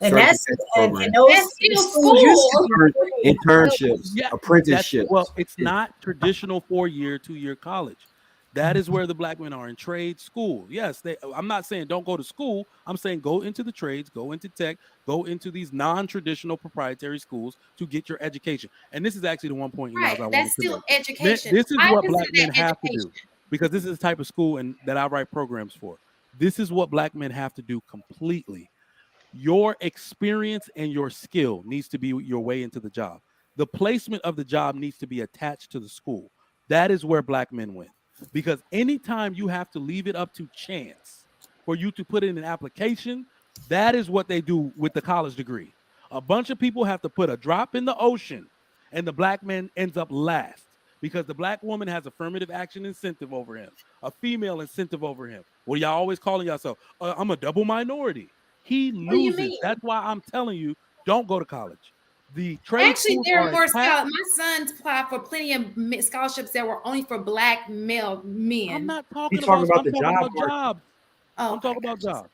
And that's Certificate and program. those That's still schools used to school. be Internships, Yeah, apprenticeships. it's not traditional 4-year, 2-year college. That is where the black men are in trade school. Yes, I'm not saying don't go to school. I'm saying go into the trades, go into tech, go into these non-traditional proprietary schools to get your education. And this is actually the one point, Right. I wanted That's to still make. education. This is I what consider black men that have to education. do, because this is the type of school that I write programs for. This is what black men have to do completely. Your experience and your skill needs to be your way into the job. The placement of the job needs to be attached to the school. That is where black men win. Because anytime you have to leave it up to chance for you to put in an application, that is what they do with the college degree. A bunch of people have to put a drop in the ocean, and the black man ends up last because the black woman has affirmative action incentive over him, a female incentive over him. Well, y'all always calling yourself, I'm a double minority. He What do you loses. mean? That's why I'm telling you, don't go to college. The trade Actually, schools there are are more attacked. scholars. My son applied for plenty of scholarships that were only for black male men. I'm not He's talking talking about. about I'm the talking job about market. jobs. Oh, I'm talking about jobs.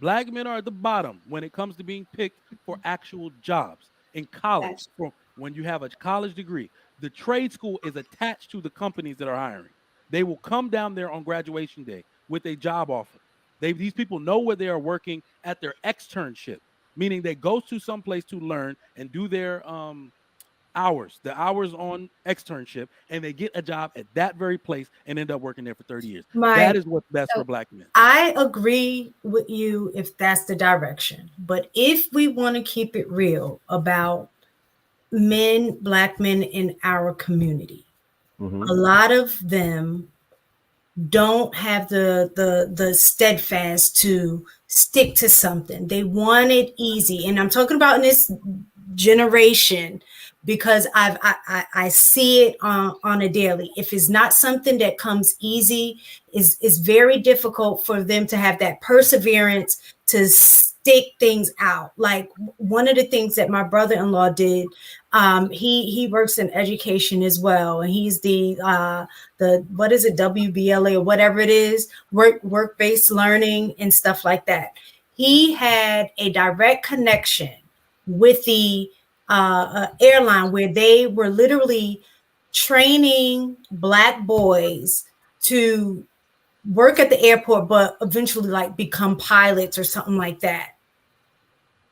Black men are at the bottom when it comes to being picked for actual jobs in college. Gotcha. For when you have a college degree, the trade school is attached to the companies that are hiring. They will come down there on graduation day with a job offer. These people know where they are working at their externship, meaning they go to some place to learn and do their the hours on externship, and they get a job at that very place and end up working there for 30 years. That is what's best for black men. I agree with you if that's the direction. But if we want to keep it real about black men in our community, a lot of them don't have the steadfast to stick to something. They want it easy. And I'm talking about in this generation because I see it on a daily. If it's not something that comes easy, is very difficult for them to have that perseverance to stick things out. Like one of the things that my brother-in-law did, he works in education as well, and he's the what is it, WBLA or whatever it is, work-based learning and stuff like that. He had a direct connection with the airline where they were literally training black boys to work at the airport, but eventually like become pilots or something like that.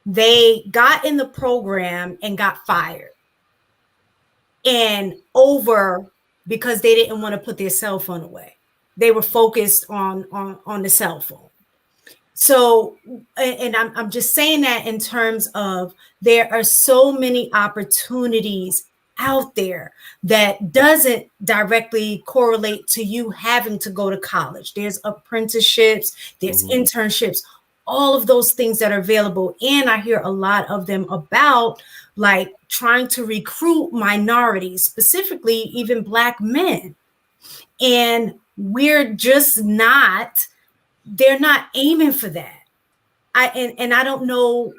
They got in the program and got fired, and over because they didn't want to put their cell phone away. They were focused on the cell phone. So, and I'm just saying that in terms of there are so many opportunities out there that doesn't directly correlate to you having to go to college. There's apprenticeships, there's internships, all of those things that are available. And I hear a lot of them about like trying to recruit minorities, specifically even black men. And we're just not, they're not aiming for that. I don't know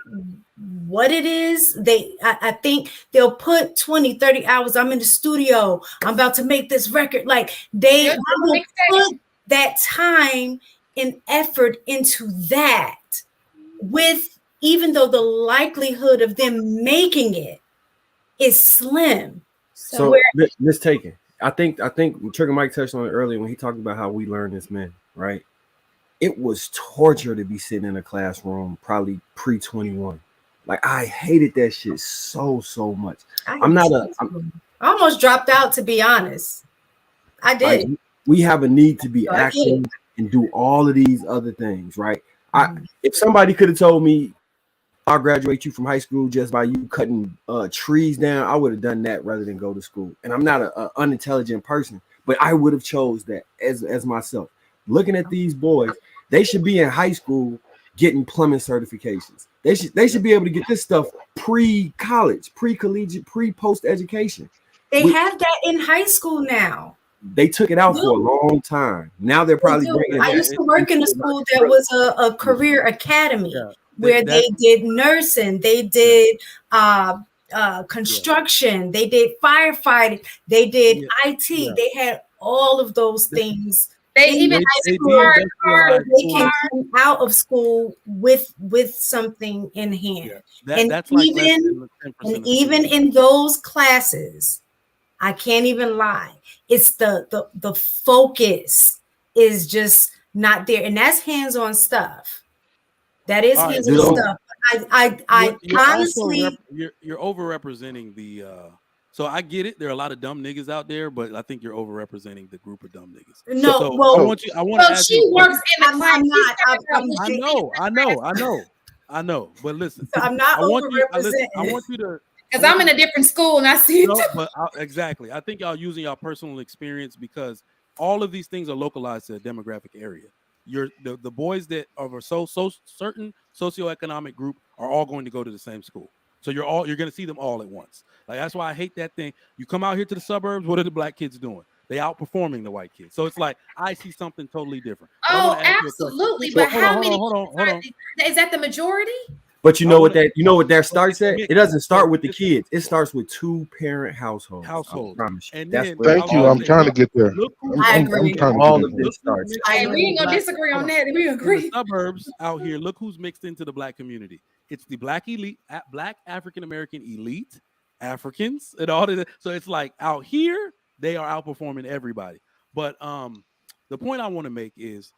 what it is. I think they'll put 20, 30 hours. I'm in the studio. I'm about to make this record. Like they will put that time and effort into that with, even though the likelihood of them making it is slim. So Miss Taken, I think Trigger Mike touched on it earlier when he talked about how we learn as men, right? It was torture to be sitting in a classroom, probably pre-21. Like I hated that shit so much. I almost dropped out, to be honest. I did. Like, we have a need to be active and do all of these other things, right? If somebody could have told me I'll graduate you from high school just by you cutting trees down, I would have done that rather than go to school. And I'm not an unintelligent person, but I would have chose that as myself. Looking at these boys, they should be in high school getting plumbing certifications. They should be able to get this stuff pre-college, pre-collegiate, pre-post education. They have that in high school now. They took it out for a long time. Now they're probably bringing. I used to work in a school that was a career academy where they did nursing, they did construction, they did firefighting, they did IT. They had all of those things. They even they can come out of school with something in hand. That's like even in those classes, I can't even lie. It's the focus is just not there, and that's hands-on stuff. That is hands-on stuff. I honestly, you're overrepresenting the. So I get it. There are a lot of dumb niggas out there, but I think you're overrepresenting the group of dumb niggas. No, so well, I want to ask she you. works in the class. I know. But listen, so I'm not overrepresenting. I want you to. Because I'm in a different school and I see it. No, but exactly. I think y'all using y'all personal experience because all of these things are localized to a demographic area. The boys that are of a so certain socioeconomic group are all going to go to the same school. So you're going to see them all at once. Like that's why I hate that thing. You come out here to the suburbs. What are the black kids doing? They outperforming the white kids. So it's like I see something totally different. Oh, absolutely. But how many? Hold on. Is that the majority? But you know what that starts at? It doesn't start with the kids. It starts with 2-parent households. And that's then, thank you. I'm trying to get there. I agree. All of this starts. We ain't gonna disagree on that. We agree. In the suburbs out here, look who's mixed into the black community. It's the black elite, black African American elite, Africans, and all that. So it's like out here they are outperforming everybody. But the point I want to make is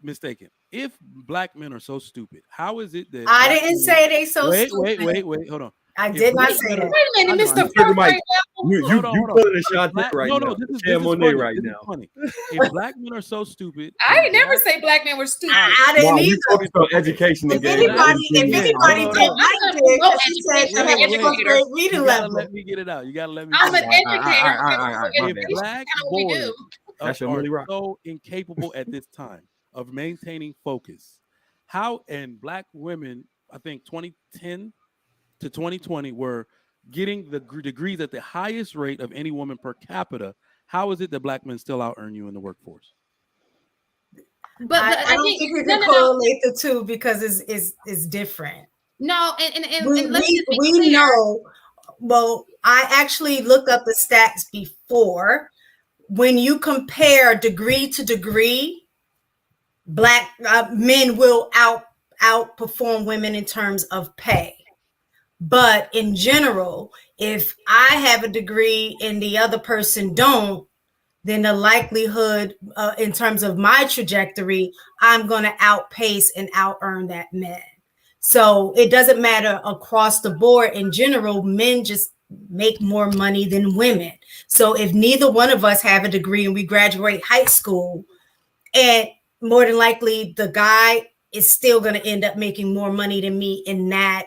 mistaken. If black men are so stupid, how is it that I black didn't women- say they so wait, stupid. wait, hold on. I If did not black say men that. are- Wait a minute, I Mr. know, First Sugar Mike, Grade level. you Hold on, hold on. pulling a If shot black- right no, now. no, this is Chamonix funny. right This is now. funny. If black men are so stupid, I then ain't never black- say black men were stupid. I didn't Wow, either. you focused on education If again. anybody, if Yeah, anybody hold did, on. Mike I'm did, gonna because he said education. she I'm had an a fourth educator. grade reading You gotta level. let me get it out. You gotta let me. I'm get an it out. educator. all right, my If bad. black That's what we boys do. That's your are Millie Rock. so incapable at this time of maintaining focus, how and black women, I think 2010 to 2020 were getting the degrees at the highest rate of any woman per capita. How is it that black men still out earn you in the workforce? But I don't think think you no, can no, no, correlate the two because it's different. no, and We let's just be we clear. know. Well, I actually looked up the stats before. When you compare degree to degree, black men will outperform women in terms of pay. But in general, if I have a degree and the other person don't, then the likelihood in terms of my trajectory, I'm going to outpace and out earn that man. So it doesn't matter across the board. In general, men just make more money than women. So if neither one of us have a degree and we graduate high school, and more than likely the guy is still going to end up making more money than me in that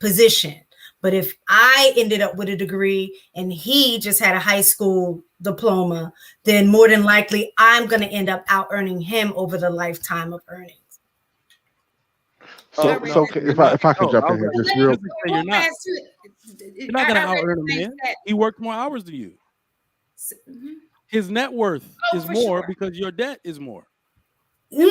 position. But if I ended up with a degree and he just had a high school diploma, then more than likely I'm going to end up out earning him over the lifetime of earnings. So, no, so if I could no, jump I in here, was just gonna real. say you're not. You're not gonna out earn a man. He worked more hours than you. His net worth is for more sure. because your debt is more. Like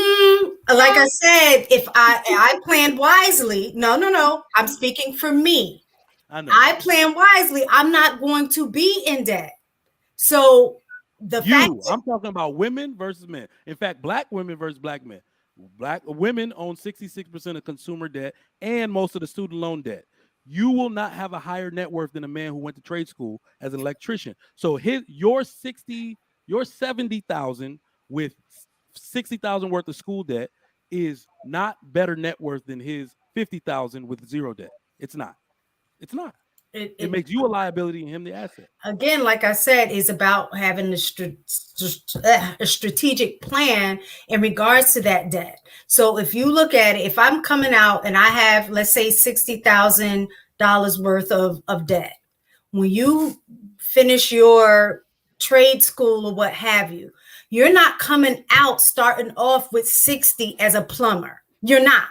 I said, if I plan wisely, no, I'm speaking for me. I know. I plan wisely. I'm not going to be in debt. So the fact I'm talking about women versus men. In fact, black women versus black men. Black women own 66% of consumer debt and most of the student loan debt. You will not have a higher net worth than a man who went to trade school as an electrician. So your 70,000 with 60,000 worth of school debt is not better net worth than his 50,000 with zero debt. It's not. It's not. It makes you a liability and him the asset. Again, like I said, is about having a strategic plan in regards to that debt. So if you look at it, if I'm coming out and I have, let's say, $60,000 worth of debt, when you finish your trade school or what have you, you're not coming out starting off with 60 as a plumber. You're not.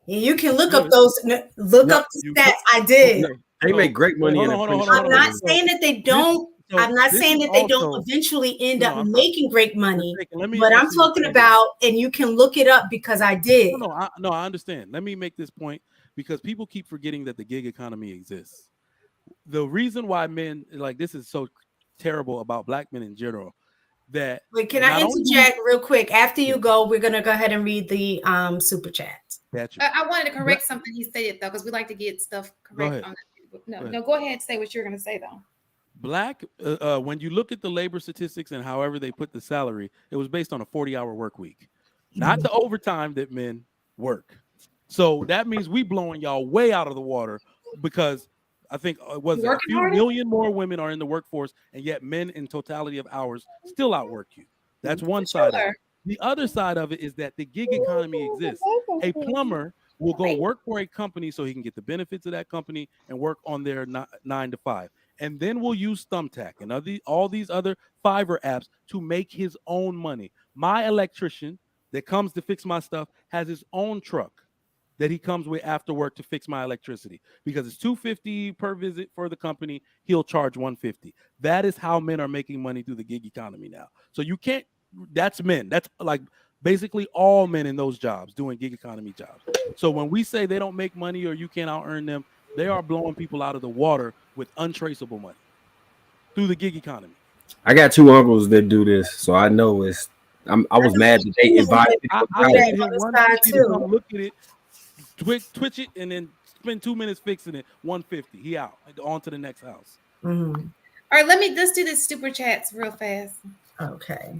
You can look up those, up the stats. I did. They make great money in I'm not saying that they don't. I'm not saying that they don't eventually end up making great money. But I'm talking about, and you can look it up because I did. I understand. Let me make this point because people keep forgetting that the gig economy exists. The reason why men like this is so terrible about black men in general. That wait, can I interject real quick? After you go, we're gonna go ahead and read the super chats. I wanted to correct something he stated though, because we like to get stuff correct. Go ahead and say what you're gonna say though. Black, when you look at the labor statistics and however they put the salary, it was based on a 40-hour work week, not the overtime that men work. So that means we blowing y'all way out of the water because I think a few million more women are in the workforce, and yet men in totality of hours still outwork you. That's one side of it. The other side of it is that the gig economy exists. A plumber will go work for a company so he can get the benefits of that company and work on their 9 to 5. And then we'll use Thumbtack and all these other Fiverr apps to make his own money. My electrician that comes to fix my stuff has his own truck that he comes with after work to fix my electricity because it's $250 per visit for the company. He'll charge $150. That is how men are making money through the gig economy now. So you can't. That's men. That's like basically all men in those jobs doing gig economy jobs. So when we say they don't make money or you can't out earn them, they are blowing people out of the water with untraceable money through the gig economy. I got two uncles that do this, so I know it's. I was mad that they invited. I paid him $150 to come look at it, twitch it, and then spend 2 minutes fixing it. 150. He out. On to the next house. Mhm. All right, let's do this super chats real fast. Okay.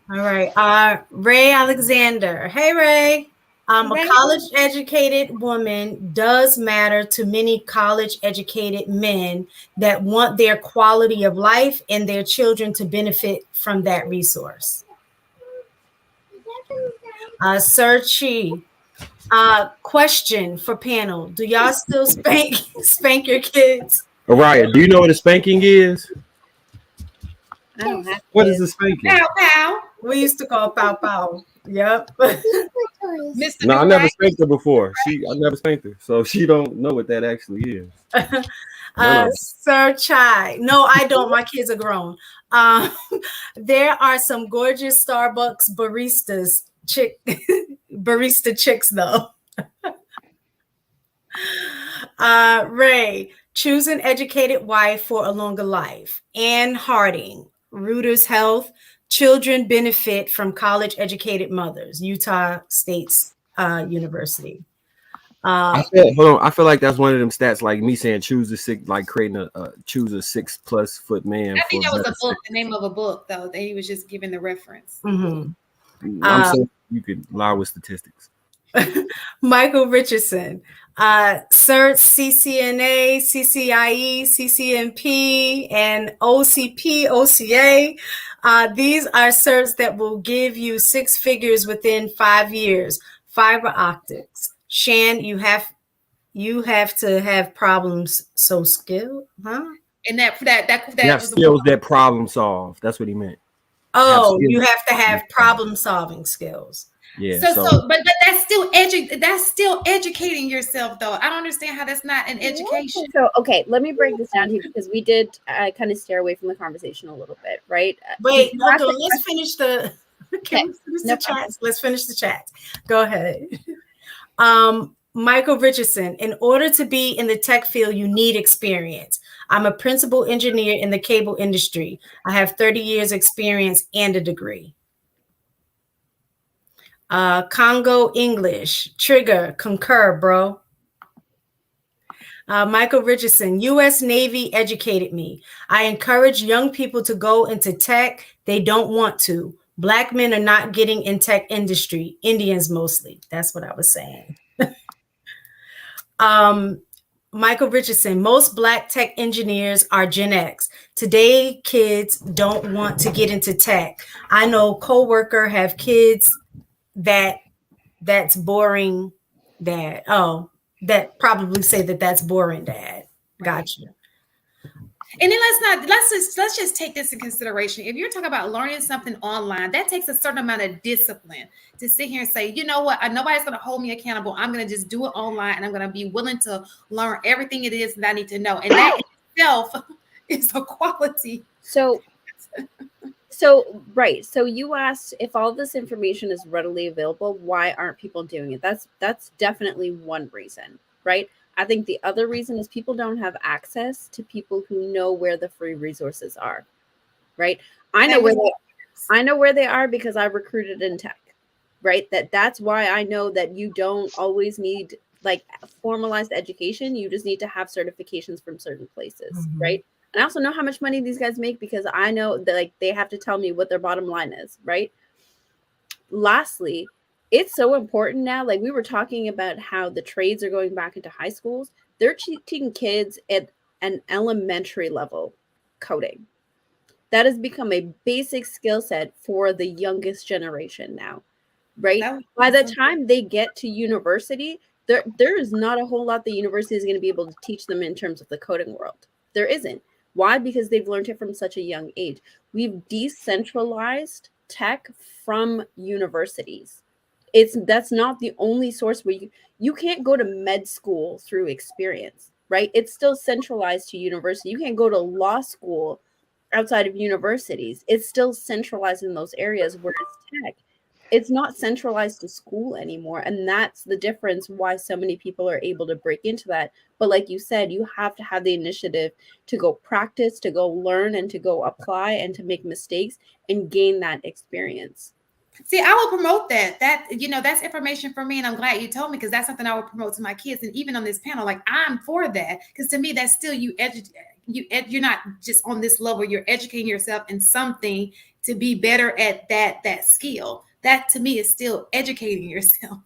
All right. Ray Alexander. Hey, Ray. A Ray. college-educated woman does matter to many college-educated men that want their quality of life and their children to benefit from that resource. Sir Chi. Question for panel: do y'all still spank your kids? Araya, do you know what a spanking is? I don't have What kids. is a spanking? Pow pow. We used to call pow pow. Yep. Mr. No, I never Durag. spanked her before. I never spanked her, so she don't know what that actually is. None of it. Sir Chai. No, I don't. My kids are grown. Um, there are some gorgeous Starbucks barista chicks though. Ray, choose an educated wife for a longer life. Ann Harding, Reuters Health. Children benefit from college-educated mothers. Utah State's University. I feel like that's one of them stats, like me saying choose a six, like creating choose a 6+ foot man. I think that was a better book, sex. the name of a book, though. That he was just giving the reference. Mhm. I'm saying you could lie with statistics. Michael Richardson, CERT, CCNA, CCIE, CCNP, and OCP, OCA. These are certs that will give you 6 figures within 5 years. Fiber optics. Shan, you have to have problems so skilled, huh? And that You have was a skills book. that problem solve. That's what he meant. Oh, you have to have problem solving skills. Yeah. But that's still educating yourself, though. I don't understand how that's not an education. So, okay, let me break this down here because we did kind of steer away from the conversation a little bit, right? Wait, You hold asked on. the Let's finish the. Can we finish no the chats? Let's finish the chats. Go ahead. Michael Richardson. In order to be in the tech field, you need experience. I'm a principal engineer in the cable industry. I have 30 years experience and a degree. Congo English. Trigger. Concur, bro. Michael Richardson, U.S. Navy educated me. I encourage young people to go into tech. They don't want to. Black men are not getting in tech industry. Indians mostly. That's what I was saying. Michael Richardson, most Black tech engineers are Gen X. Today, kids don't want to get into tech. I know coworker have kids that's boring, dad. Oh, that probably say that's boring, dad. Gotcha. And then let's just take this in consideration. If you're talking about learning something online, that takes a certain amount of discipline to sit here and say, you know what, nobody's going to hold me accountable. I'm going to just do it online, and I'm going to be willing to learn everything it is that I need to know. And that itself is a quality. So right. So you asked if all this information is readily available, why aren't people doing it? That's definitely one reason, right? I think the other reason is people don't have access to people who know where the free resources are, right? I know where they are because I recruited in tech, right? That's why I know that you don't always need like formalized education. You just need to have certifications from certain places, right? And I also know how much money these guys make because I know that like they have to tell me what their bottom line is, right? Lastly, it's so important now. Like we were talking about how the trades are going back into high schools. They're teaching kids at an elementary level coding. That has become a basic skill set for the youngest generation now, right? By the time they get to university, there is not a whole lot the university is going to be able to teach them in terms of the coding world. There isn't. Why? Because they've learned it from such a young age. We've decentralized tech from universities. That's not the only source where you can't go to med school through experience, right? It's still centralized to university. You can't go to law school outside of universities. It's still centralized in those areas where it's tech. It's not centralized to school anymore. And that's the difference why so many people are able to break into that. But like you said, you have to have the initiative to go practice, to go learn, and to go apply and to make mistakes and gain that experience. See, I will promote that. That's information for me, and I'm glad you told me, because that's something I will promote to my kids. And even on this panel, like, I'm for that, because to me, that's still you're not just on this level. You're educating yourself in something to be better at that skill. That to me is still educating yourself.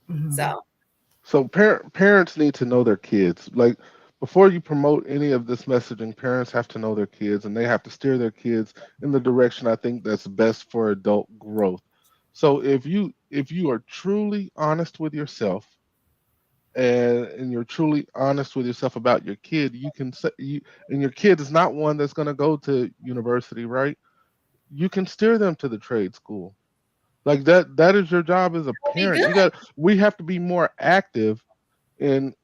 Mhm. So parents need to know their kids. Like, before you promote any of this messaging, parents have to know their kids, and they have to steer their kids in the direction I think that's best for adult growth. So if you are truly honest with yourself, and you're truly honest with yourself about your kid, you can say and your kid is not one that's going to go to university, right? You can steer them to the trade school. Like, that is your job as a Be parent. good. We have to be more active in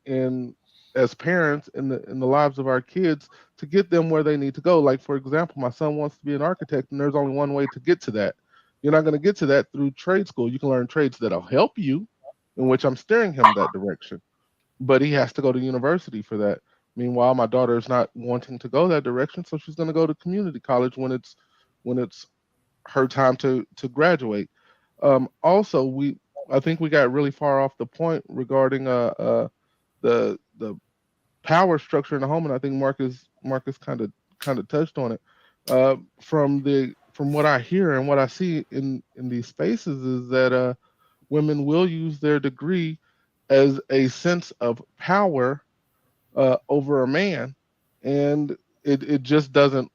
as parents in the lives of our kids, to get them where they need to go. Like, for example, my son wants to be an architect, and there's only one way to get to that. You're not going to get to that through trade school. You can learn trades that'll help you, in which I'm steering him that direction, but he has to go to university for that. Meanwhile, my daughter is not wanting to go that direction, so she's going to go to community college when it's her time to graduate. Also, I think we got really far off the point regarding the power structure in the home, and I think Marcus kind of touched on it. From what I hear and what I see in these spaces, is that women will use their degree as a sense of power over a man, and it just doesn't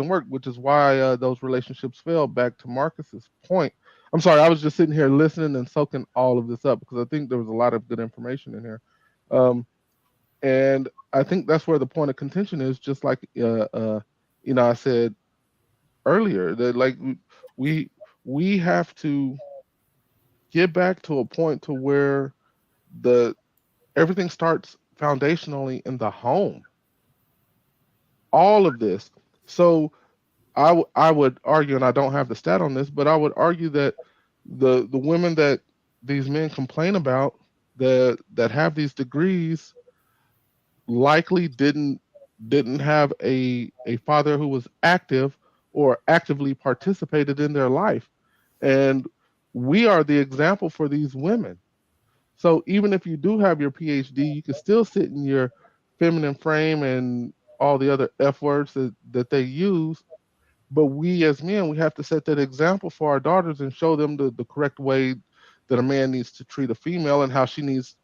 work, which is why those relationships fail. Back to Marcus's point. I'm sorry, I was just sitting here listening and soaking all of this up, because I think there was a lot of good information in here. Um, and I think that's where the point of contention is, just like I said earlier, that, like, we we have to get back to a point to where the everything starts foundationally in the home. All of this. So I would argue, and I don't have the stat on this, but I would argue that the women that these men complain about, that have these degrees, likely didn't have a father who was active or actively participated in their life. And we are the example for these women. So even if you do have your PhD, you can still sit in your feminine frame and all the other F words that they use. But we as men, we have to set that example for our daughters, and show them the correct way that a man needs to treat a female, and how she needs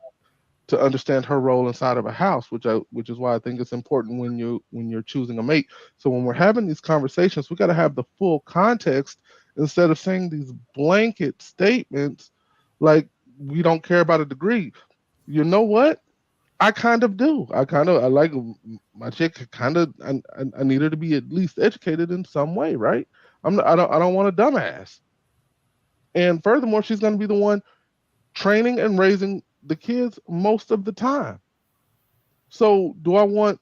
to understand her role inside of a house, which is why I think it's important when you're choosing a mate. So when we're having these conversations, we got to have the full context, instead of saying these blanket statements like, we don't care about a degree. You know what? I kind of do. I like my chick. I need her to be at least educated in some way, right? I don't want a dumbass. And furthermore, she's going to be the one training and raising the kids most of the time. So do I want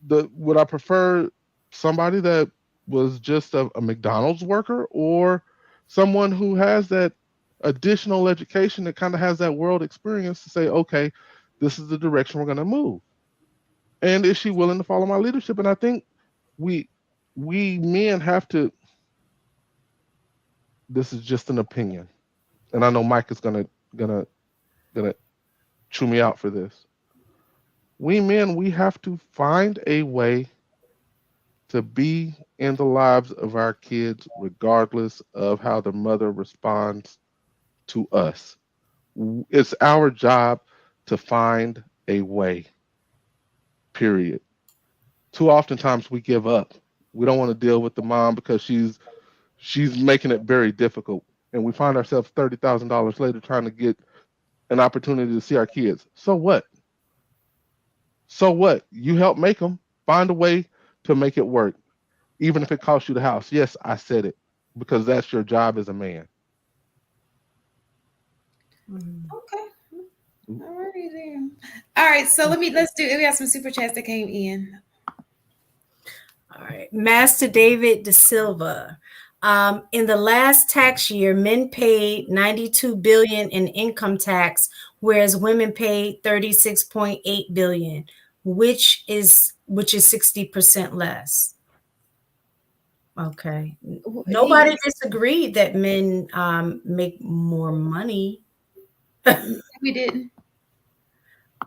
would I prefer somebody that was just a McDonald's worker, or someone who has that additional education, that kind of has that world experience, to say, okay, this is the direction we're going to move? And is she willing to follow my leadership? And I think we we men have to, this is just an opinion, and I know Mike is gonna chew me out for this. We men, we have to find a way to be in the lives of our kids, regardless of how the mother responds to us. It's our job to find a way, period. Too oftentimes we give up. We don't want to deal with the mom, because she's making it very difficult. And we find ourselves $30,000 later trying to get an opportunity to see our kids. So what? So what? You help make them. Find a way to make it work, even if it costs you the house. Yes, I said it, because that's your job as a man. Okay. All right then. All right. So let's do it. We have some super chats that came in. All right. Master David De Silva. In the last tax year, men paid $92 billion in income tax, whereas women paid $36.8 billion, which is 60% less. Okay. Nobody disagreed that men make more money. We didn't.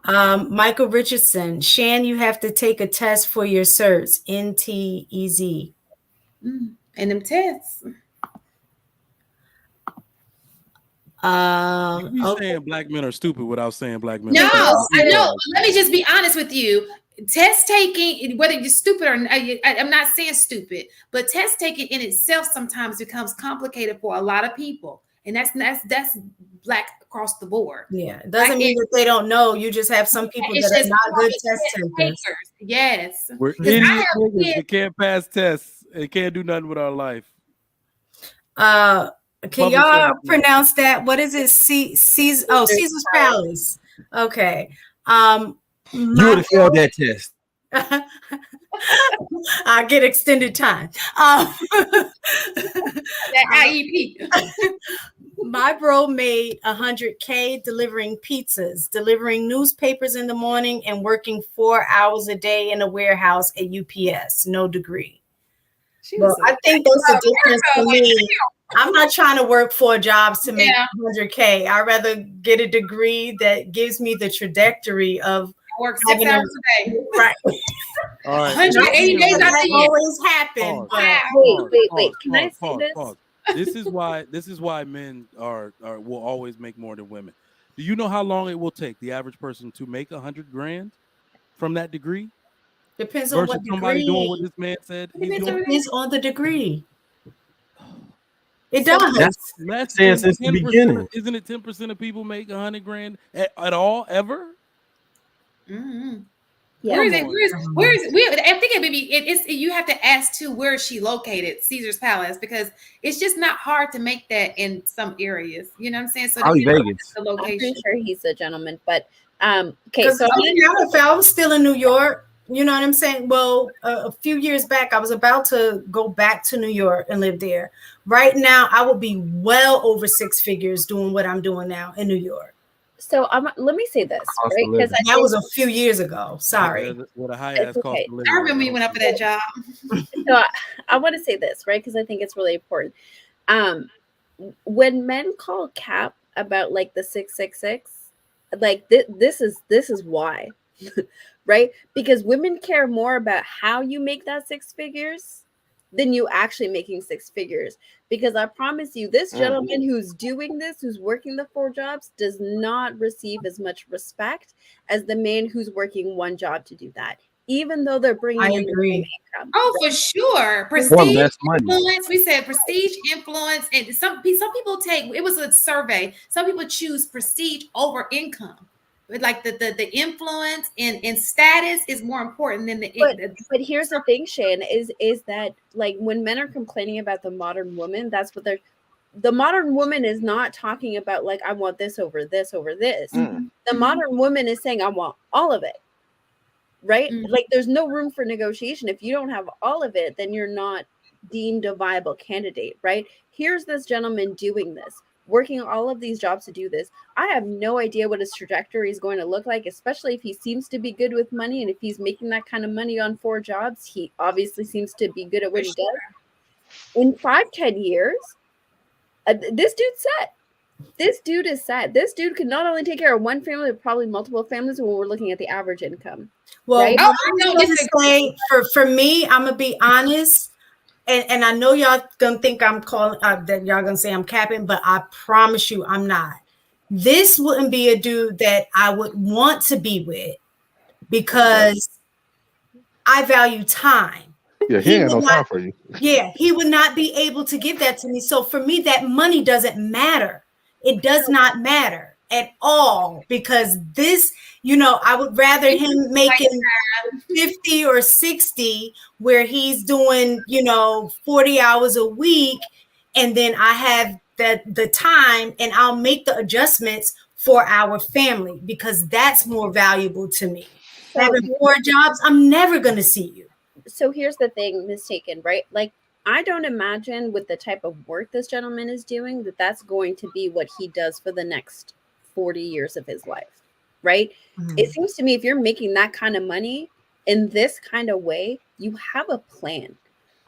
Michael Richardson, Shan, you have to take a test for your certs. NTEZ. And them tests. You Okay. saying black men are stupid without saying black men. No, are stupid. I know. Let me just be honest with you. Test taking, whether you're stupid or not, I'm not saying stupid, but test taking in itself sometimes becomes complicated for a lot of people, and that's black across the board. Yeah, it doesn't mean that they don't know. You just have some people that are not good test takers. Yes, We're idiot niggas that can't pass tests and can't do nothing with our life. Can Public y'all service. pronounce that? What is it? Caesar's Palace. Okay. You would have failed that test. I get extended time. that IEP. My bro made $100K delivering pizzas, delivering newspapers in the morning, and working 4 hours a day in a warehouse at UPS. No degree. Well, I think that's the difference for me. I'm not trying to work 4 jobs to make $100K. I'd rather get a degree that gives me the trajectory of work 6 hours a day. Right. All right. 180 days out the year. Always happen. Wait. Can I say this? This is why men will always make more than women. Do you know how long it will take the average person to make $100,000 from that degree? Depends on what somebody degree. doing what this man said. Depends on the degree. It does. That's saying since the beginning. Isn't it 10% of people make $100,000 at all ever? Mm-hmm. Yeah. Where is it? I think it maybe it's you have to ask too, where is she located, Caesar's Palace, because it's just not hard to make that in some areas. You know what I'm saying? So Probably Vegas. The location. I'm pretty sure he's a gentleman, but okay. So if I was still in New York, you know what I'm saying? Well, a few years back, I was about to go back to New York and live there. Right now, I would be well over 6 figures doing what I'm doing now in New York. So let me say this, right? Because that was a few years ago. Sorry. With a high ass cost of living. I remember you went up for that job. So I want to say this, right? Because I think it's really important. When men call cap about like the 666, like this is why, right? Because women care more about how you make that 6 figures than you actually making 6 figures. Because I promise you, this gentleman who's doing this, who's working the 4 jobs, does not receive as much respect as the man who's working 1 job to do that, even though they're bringing in the same income. Oh, for sure. Prestige, influence. We said prestige, influence, and some people take. It was a survey. Some people choose prestige over income. Like the influence and status is more important than the. But here's the thing, Shane, is that like when men are complaining about the modern woman, that's what they're. The modern woman is not talking about like I want this over this over this. The modern woman is saying I want all of it. Right? Like there's no room for negotiation. If you don't have all of it, then you're not deemed a viable candidate, right? Here's this gentleman doing this, working all of these jobs to do this. I have no idea what his trajectory is going to look like, especially if he seems to be good with money. And if he's making that kind of money on 4 jobs, he obviously seems to be good at what he does. In 5-10 years, this dude's set. This dude is set. This dude can not only take care of 1 family, but probably multiple families when we're looking at the average income. Well, right? For me, I'm gonna be honest, and I know y'all gonna think I'm calling that y'all gonna say I'm capping, but I promise you I'm not. This wouldn't be a dude that I would want to be with because I value time. Yeah, he ain't no time for you. Yeah, he would not be able to give that to me. So for me, that money doesn't matter. It does not matter at all because this, I would rather him making 50 or 60 where he's doing, 40 hours a week. And then I have the time and I'll make the adjustments for our family because that's more valuable to me. So, having 4 jobs, I'm never going to see you. So here's the thing, mistaken, right? Like, I don't imagine with the type of work this gentleman is doing that that's going to be what he does for the next 40 years of his life, right? It seems to me if you're making that kind of money in this kind of way, you have a plan.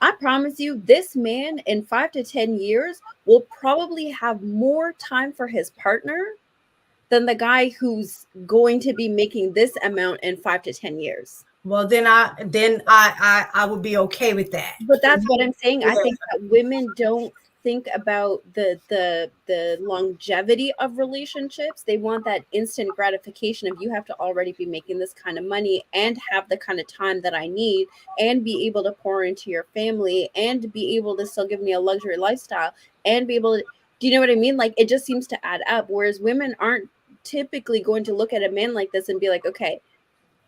I promise you, this man in 5 to 10 years will probably have more time for his partner than the guy who's going to be making this amount in 5 to 10 years. Well, then I would be okay with that. But that's what I'm saying. I think that women don't think about the longevity of relationships. They want that instant gratification of, you have to already be making this kind of money and have the kind of time that I need and be able to pour into your family and be able to still give me a luxury lifestyle and be able to, do you know what I mean? Like, it just seems to add up. Whereas women aren't typically going to look at a man like this and be like, okay,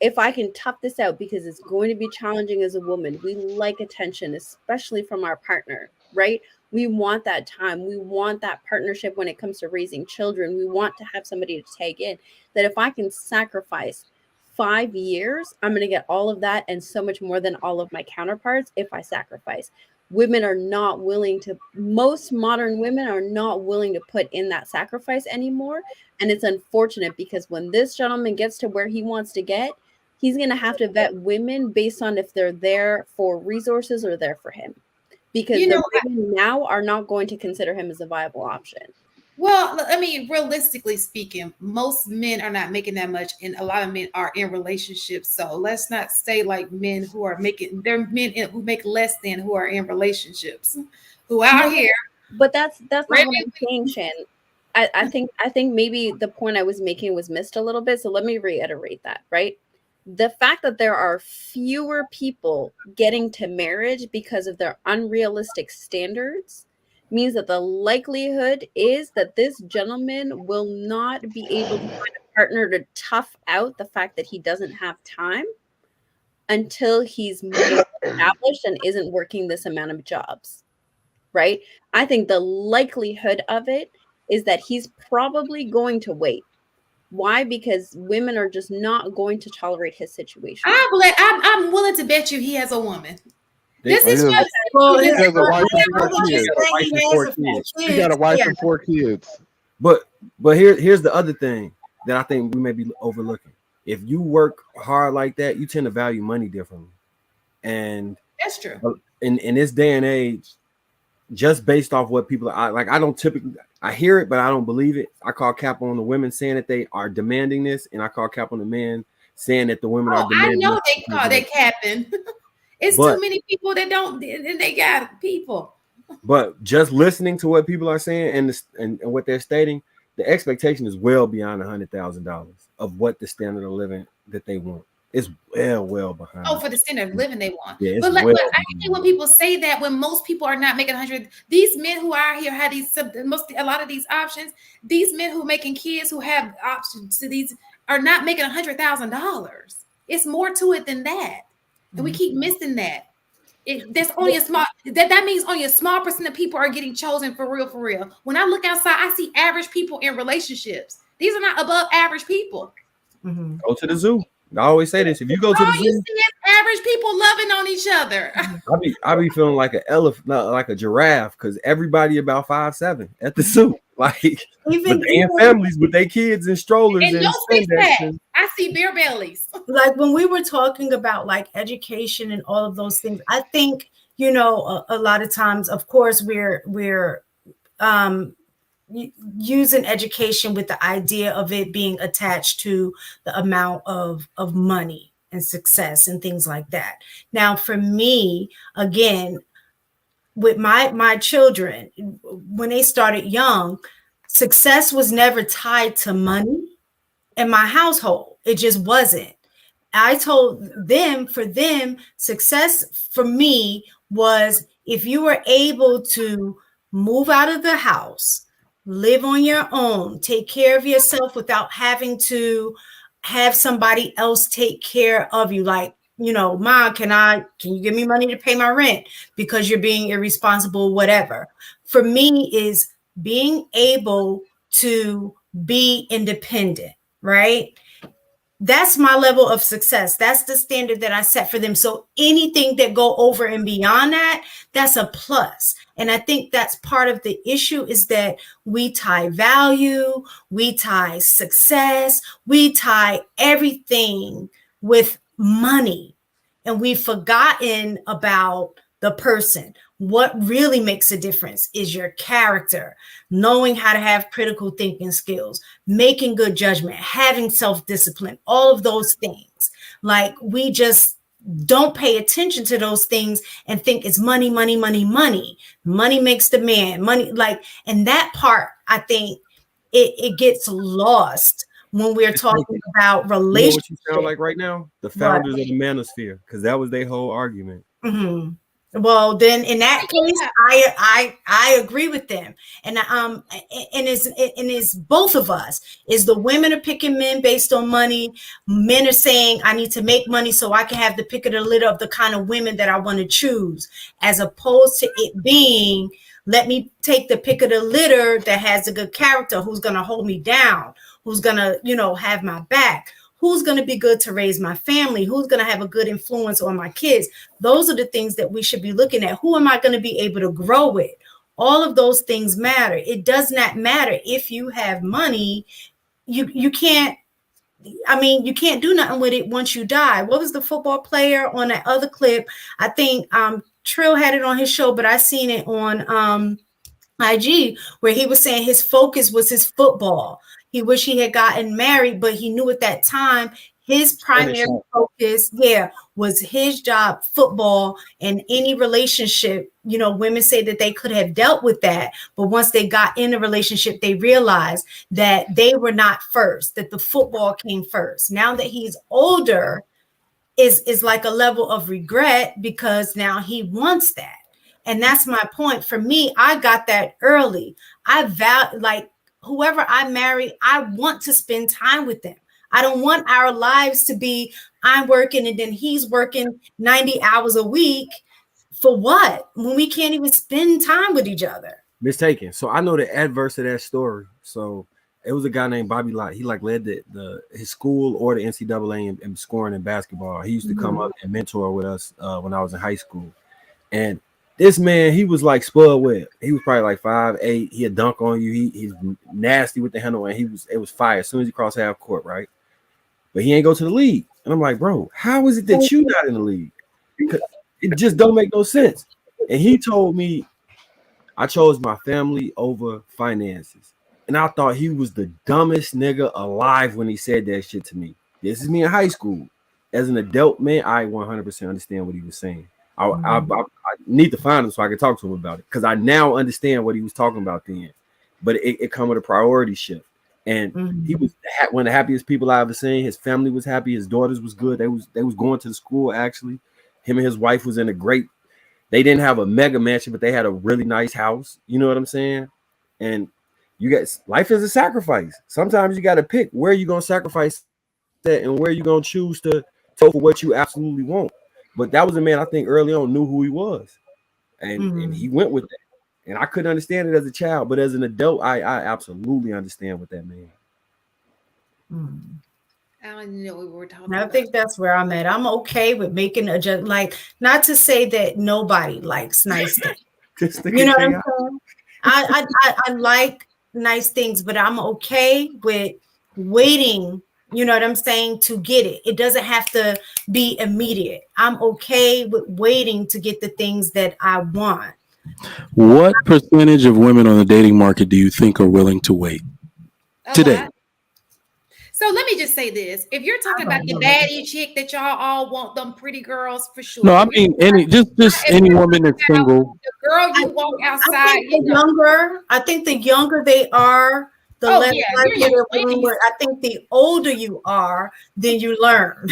if I can tough this out, because it's going to be challenging as a woman. We like attention, especially from our partner, right? We want that time. We want that partnership when it comes to raising children. We want to have somebody to take in. That if I can sacrifice 5 years, I'm going to get all of that and so much more than all of my counterparts if I sacrifice. Women are not willing to, most modern women are not willing to put in that sacrifice anymore. And it's unfortunate, because when this gentleman gets to where he wants to get, he's going to have to vet women based on if they're there for resources or there for him. Because the women now are not going to consider him as a viable option. Well, I mean, realistically speaking, most men are not making that much, and a lot of men are in relationships. So let's not say like men who are making, they're men who make less than, who are in relationships, who out here. But that's not what I'm saying, Shan. I think maybe the point I was making was missed a little bit. So let me reiterate that, right? The fact that there are fewer people getting to marriage because of their unrealistic standards means that the likelihood is that this gentleman will not be able to find a partner to tough out the fact that he doesn't have time until he's more established and isn't working this amount of jobs, right? I think the likelihood of it is that he's probably going to wait. Why? Because women are just not going to tolerate his situation. I'm willing to bet you he has a woman. This is just, he has a wife and 4 kids. He got a wife and 4 kids. But here's the other thing that I think we may be overlooking. If you work hard like that, you tend to value money differently. And that's true. In this day and age, just based off what people are like, I don't typically, I hear it, but I don't believe it. I call cap on the women saying that they are demanding this, and I call cap on the men saying that the women are demanding. I know they capping. It's too many people that don't, and they got people. But just listening to what people are saying and what they're stating, the expectation is well beyond $100,000 of what the standard of living that they want. It's well behind. Oh, for the standard of living they want. Yeah, but I think when people say that, when most people are not making 100, these men who are here have a lot of these options. These men who are making kids, who have options to these, are not making $100,000. It's more to it than that, and we keep missing that. That's only a small. That means only a small percent of people are getting chosen for real. For real. When I look outside, I see average people in relationships. These are not above average people. Mm-hmm. Go to the zoo. I always say this: if you go to the zoo, you see is average people loving on each other. I be feeling like an elephant, like a giraffe, because everybody about 5'7" at the zoo, like even families with their kids and strollers and I see bare bellies. Like when we were talking about like education and all of those things, I think a lot of times, of course, we're using education with the idea of it being attached to the amount of money and success and things like that. Now, for me, again, with my children, when they started young, success was never tied to money in my household. It just wasn't. I told them, for them, success for me was if you were able to move out of the house, live on your own, take care of yourself without having to have somebody else take care of you. Like, Mom, can you give me money to pay my rent because you're being irresponsible, whatever. For me is being able to be independent, right? That's my level of success. That's the standard that I set for them. So anything that go over and beyond that, that's a plus. And I think that's part of the issue, is that we tie value, we tie success, we tie everything with money. And we've forgotten about the person. What really makes a difference is your character, knowing how to have critical thinking skills, making good judgment, having self-discipline, all of those things. Like, we just don't pay attention to those things and think it's money, money, money, money. Money makes the man. Money, like, and that part, I think it gets lost when we're talking about You know what relationships. you sound like right now? The founders of the manosphere, because that was their whole argument. Mm-hmm. Well, then in that case, I agree with them, and it's both of us. Is the women are picking men based on money? Men are saying I need to make money so I can have the pick of the litter of the kind of women that I want to choose, as opposed to it being, let me take the pick of the litter that has a good character, who's going to hold me down, who's going to, have my back, who's going to be good to raise my family, who's going to have a good influence on my kids. Those are the things that we should be looking at. Who am I going to be able to grow with? All of those things matter. It does not matter if you have money. You can't, you can't do nothing with it once you die. What was the football player on that other clip? I think Trill had it on his show, but I seen it on IG, where he was saying his focus was his football. He wished he had gotten married, but he knew at that time his primary focus, was his job, football, and any relationship. Women say that they could have dealt with that, but once they got in a relationship, they realized that they were not first, that the football came first. Now that he's older, is like a level of regret, because now he wants that. And that's my point. For me, I got that early. Like, whoever I marry, I want to spend time with them. I don't want our lives to be, I'm working and then he's working 90 hours a week. For what? When we can't even spend time with each other. Mistaken. So I know the adverse of that story. So it was a guy named Bobby Lott. He led his school or the NCAA in scoring in basketball. He used to come up and mentor with us when I was in high school. And this man, he was like Spud Webb. He was probably like 5'8". He'd dunk on you. He's nasty with the handle, and it was fire as soon as he crossed half court, right? But he ain't go to the league. And I'm like, bro, how is it that you not in the league? It just don't make no sense. And he told me, I chose my family over finances. And I thought he was the dumbest nigga alive when he said that shit to me. This is me in high school. As an adult man, I 100% understand what he was saying. I need to find him so I can talk to him about it, because I now understand what he was talking about then. But it come with a priority shift. And he was one of the happiest people I ever seen. His family was happy. His daughters was good. They was going to the school, actually. Him and his wife was in a great, they didn't have a mega mansion, but they had a really nice house. You know what I'm saying? And life is a sacrifice. Sometimes you got to pick where you're going to sacrifice that and where you're going to choose to go for what you absolutely want. But that was a man I think early on knew who he was, and he went with that. And I couldn't understand it as a child, but as an adult, I absolutely understand what that means. I don't even know what we were talking I about. think that's where I'm at. I'm okay with making like, not to say that nobody likes nice things. You know what I'm saying? I like nice things, but I'm okay with waiting. You know what I'm saying? To get it. It doesn't have to be immediate. I'm okay with waiting to get the things that I want. What percentage of women on the dating market do you think are willing to wait today? So let me just say this. If you're talking about the baddie chick that y'all all want, them pretty girls, for sure. No, I mean just any woman that's single. The girl you walk outside. I think the younger they are, the less likely they're willing. I think the older you are, then you learn.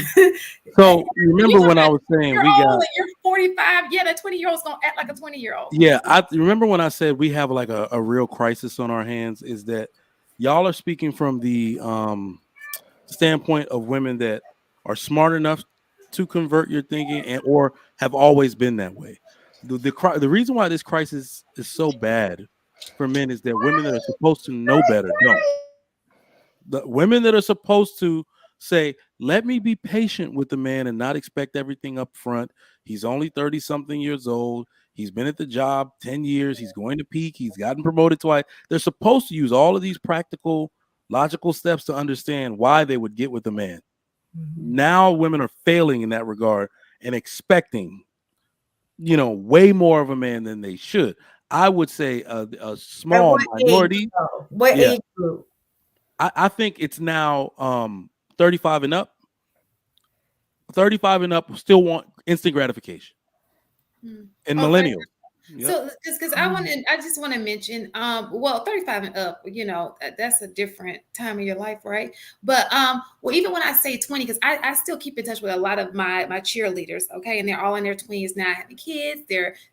So remember when I was saying you're 45, that 20-year-old's gonna act like a 20-year-old. Yeah, I remember when I said we have like a real crisis on our hands. Is that y'all are speaking from the standpoint of women that are smart enough to convert your thinking or have always been that way. The reason why this crisis is so bad for men is that women that are supposed to know better don't. The women that are supposed to say, let me be patient with the man and not expect everything up front. He's only 30-something years old. He's been at the job 10 years. He's going to peak. He's gotten promoted twice. They're supposed to use all of these practical, logical steps to understand why they would get with a man. Now women are failing in that regard and expecting way more of a man than they should. I would say a At small what age? minority. Though? What Yeah, age group? I think it's now 35 and up. 35 and up still want instant gratification. And millennials. Yep. So because I just want to mention, well, 35 and up, that's a different time of your life, right? But well, even when I say 20, because I still keep in touch with a lot of my cheerleaders, okay, and they're all in their 20s now, having kids.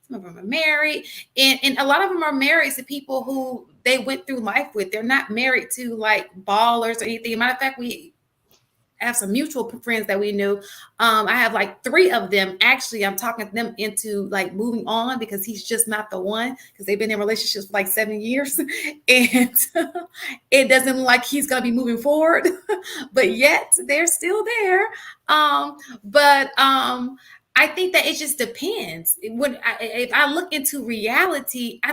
Some of them are married, and a lot of them are married to people who they went through life with. They're not married to like ballers or anything. Matter of fact, we have some mutual friends that we knew. I have like 3 of them. Actually, I'm talking them into like moving on because he's just not the one, because they've been in relationships for like 7 years and it doesn't look like he's going to be moving forward, but yet they're still there. But I think that it just depends. If I look into reality, I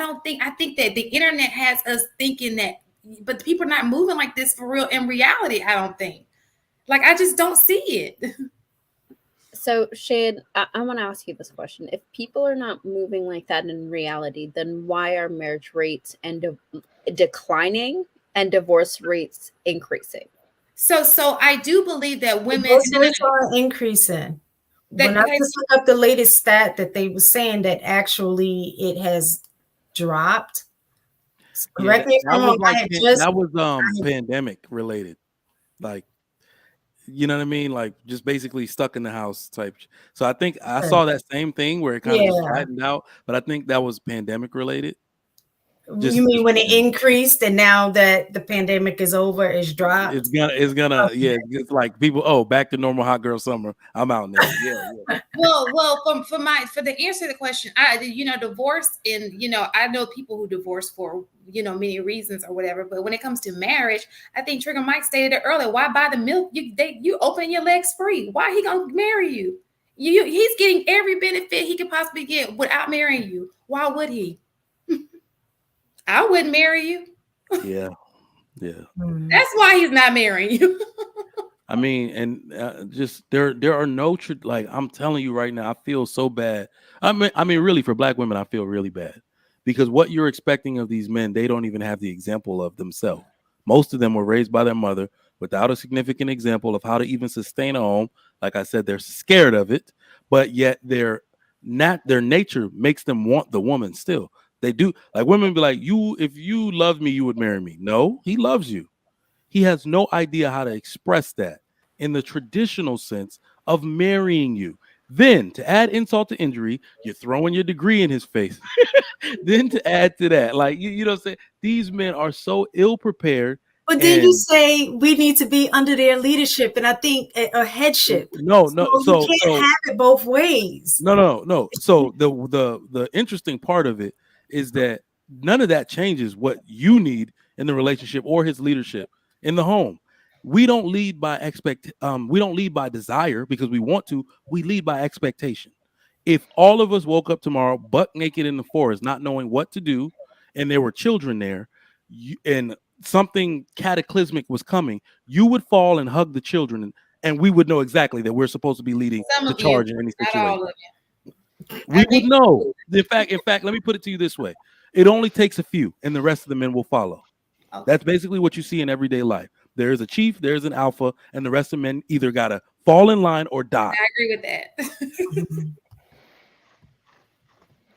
think that the internet has us thinking that, but people are not moving like this for real in reality. I don't think. Like, I just don't see it. So, Shane, I want to ask you this question. If people are not moving like that in reality, then why are marriage rates declining and divorce rates increasing? So I do believe that women... Divorce rates are increasing. When I just looked up the latest stat that they were saying that actually it has dropped. Correct me if I'm wrong. That was pandemic related. Like, you know what I mean? Like just basically stuck in the house type. So I think I saw that same thing where it kind of just flattened out, but I think that was pandemic related. You mean when it increased and now that the pandemic is over, it's dropped? It's gonna it's like people, back to normal hot girl summer. I'm out now. Yeah. Well, for the answer to the question, divorce, and I know people who divorce for many reasons or whatever, but when it comes to marriage, I think Trigger Mike stated it earlier. Why buy the milk? You open your legs free. Why he gonna marry you? He's getting every benefit he could possibly get without marrying you. Why would he? I wouldn't marry you. Yeah. That's why he's not marrying you. I mean, and just there are no like I'm telling you right now, I feel so bad. I mean, really, for Black women, I feel really bad because what you're expecting of these men, they don't even have the example of themselves. Most of them were raised by their mother without a significant example of how to even sustain a home. Like I said, they're scared of it, but yet their nature makes them want the woman still. They do. Like women be like, if you loved me, you would marry me. No, he loves you. He has no idea how to express that in the traditional sense of marrying you. Then to add insult to injury, you're throwing your degree in his face. Then to add to that, like you know what I'm saying? These men are so ill prepared. But then you say we need to be under their leadership, and I think a headship. No. So you can't have it both ways. No. So the interesting part of it is that none of that changes what you need in the relationship or his leadership in the home. We don't lead by we don't lead by desire because we want to. We lead by expectation. If all of us woke up tomorrow buck naked in the forest, not knowing what to do, and there were children there, and something cataclysmic was coming, you would fall and hug the children, and we would know exactly that we're supposed to be leading the charge in any situation. We would know. In fact, let me put it to you this way. It only takes a few, and the rest of the men will follow. Okay. That's basically what you see in everyday life. There's a chief, there's an alpha, and the rest of men either got to fall in line or die. I agree with that.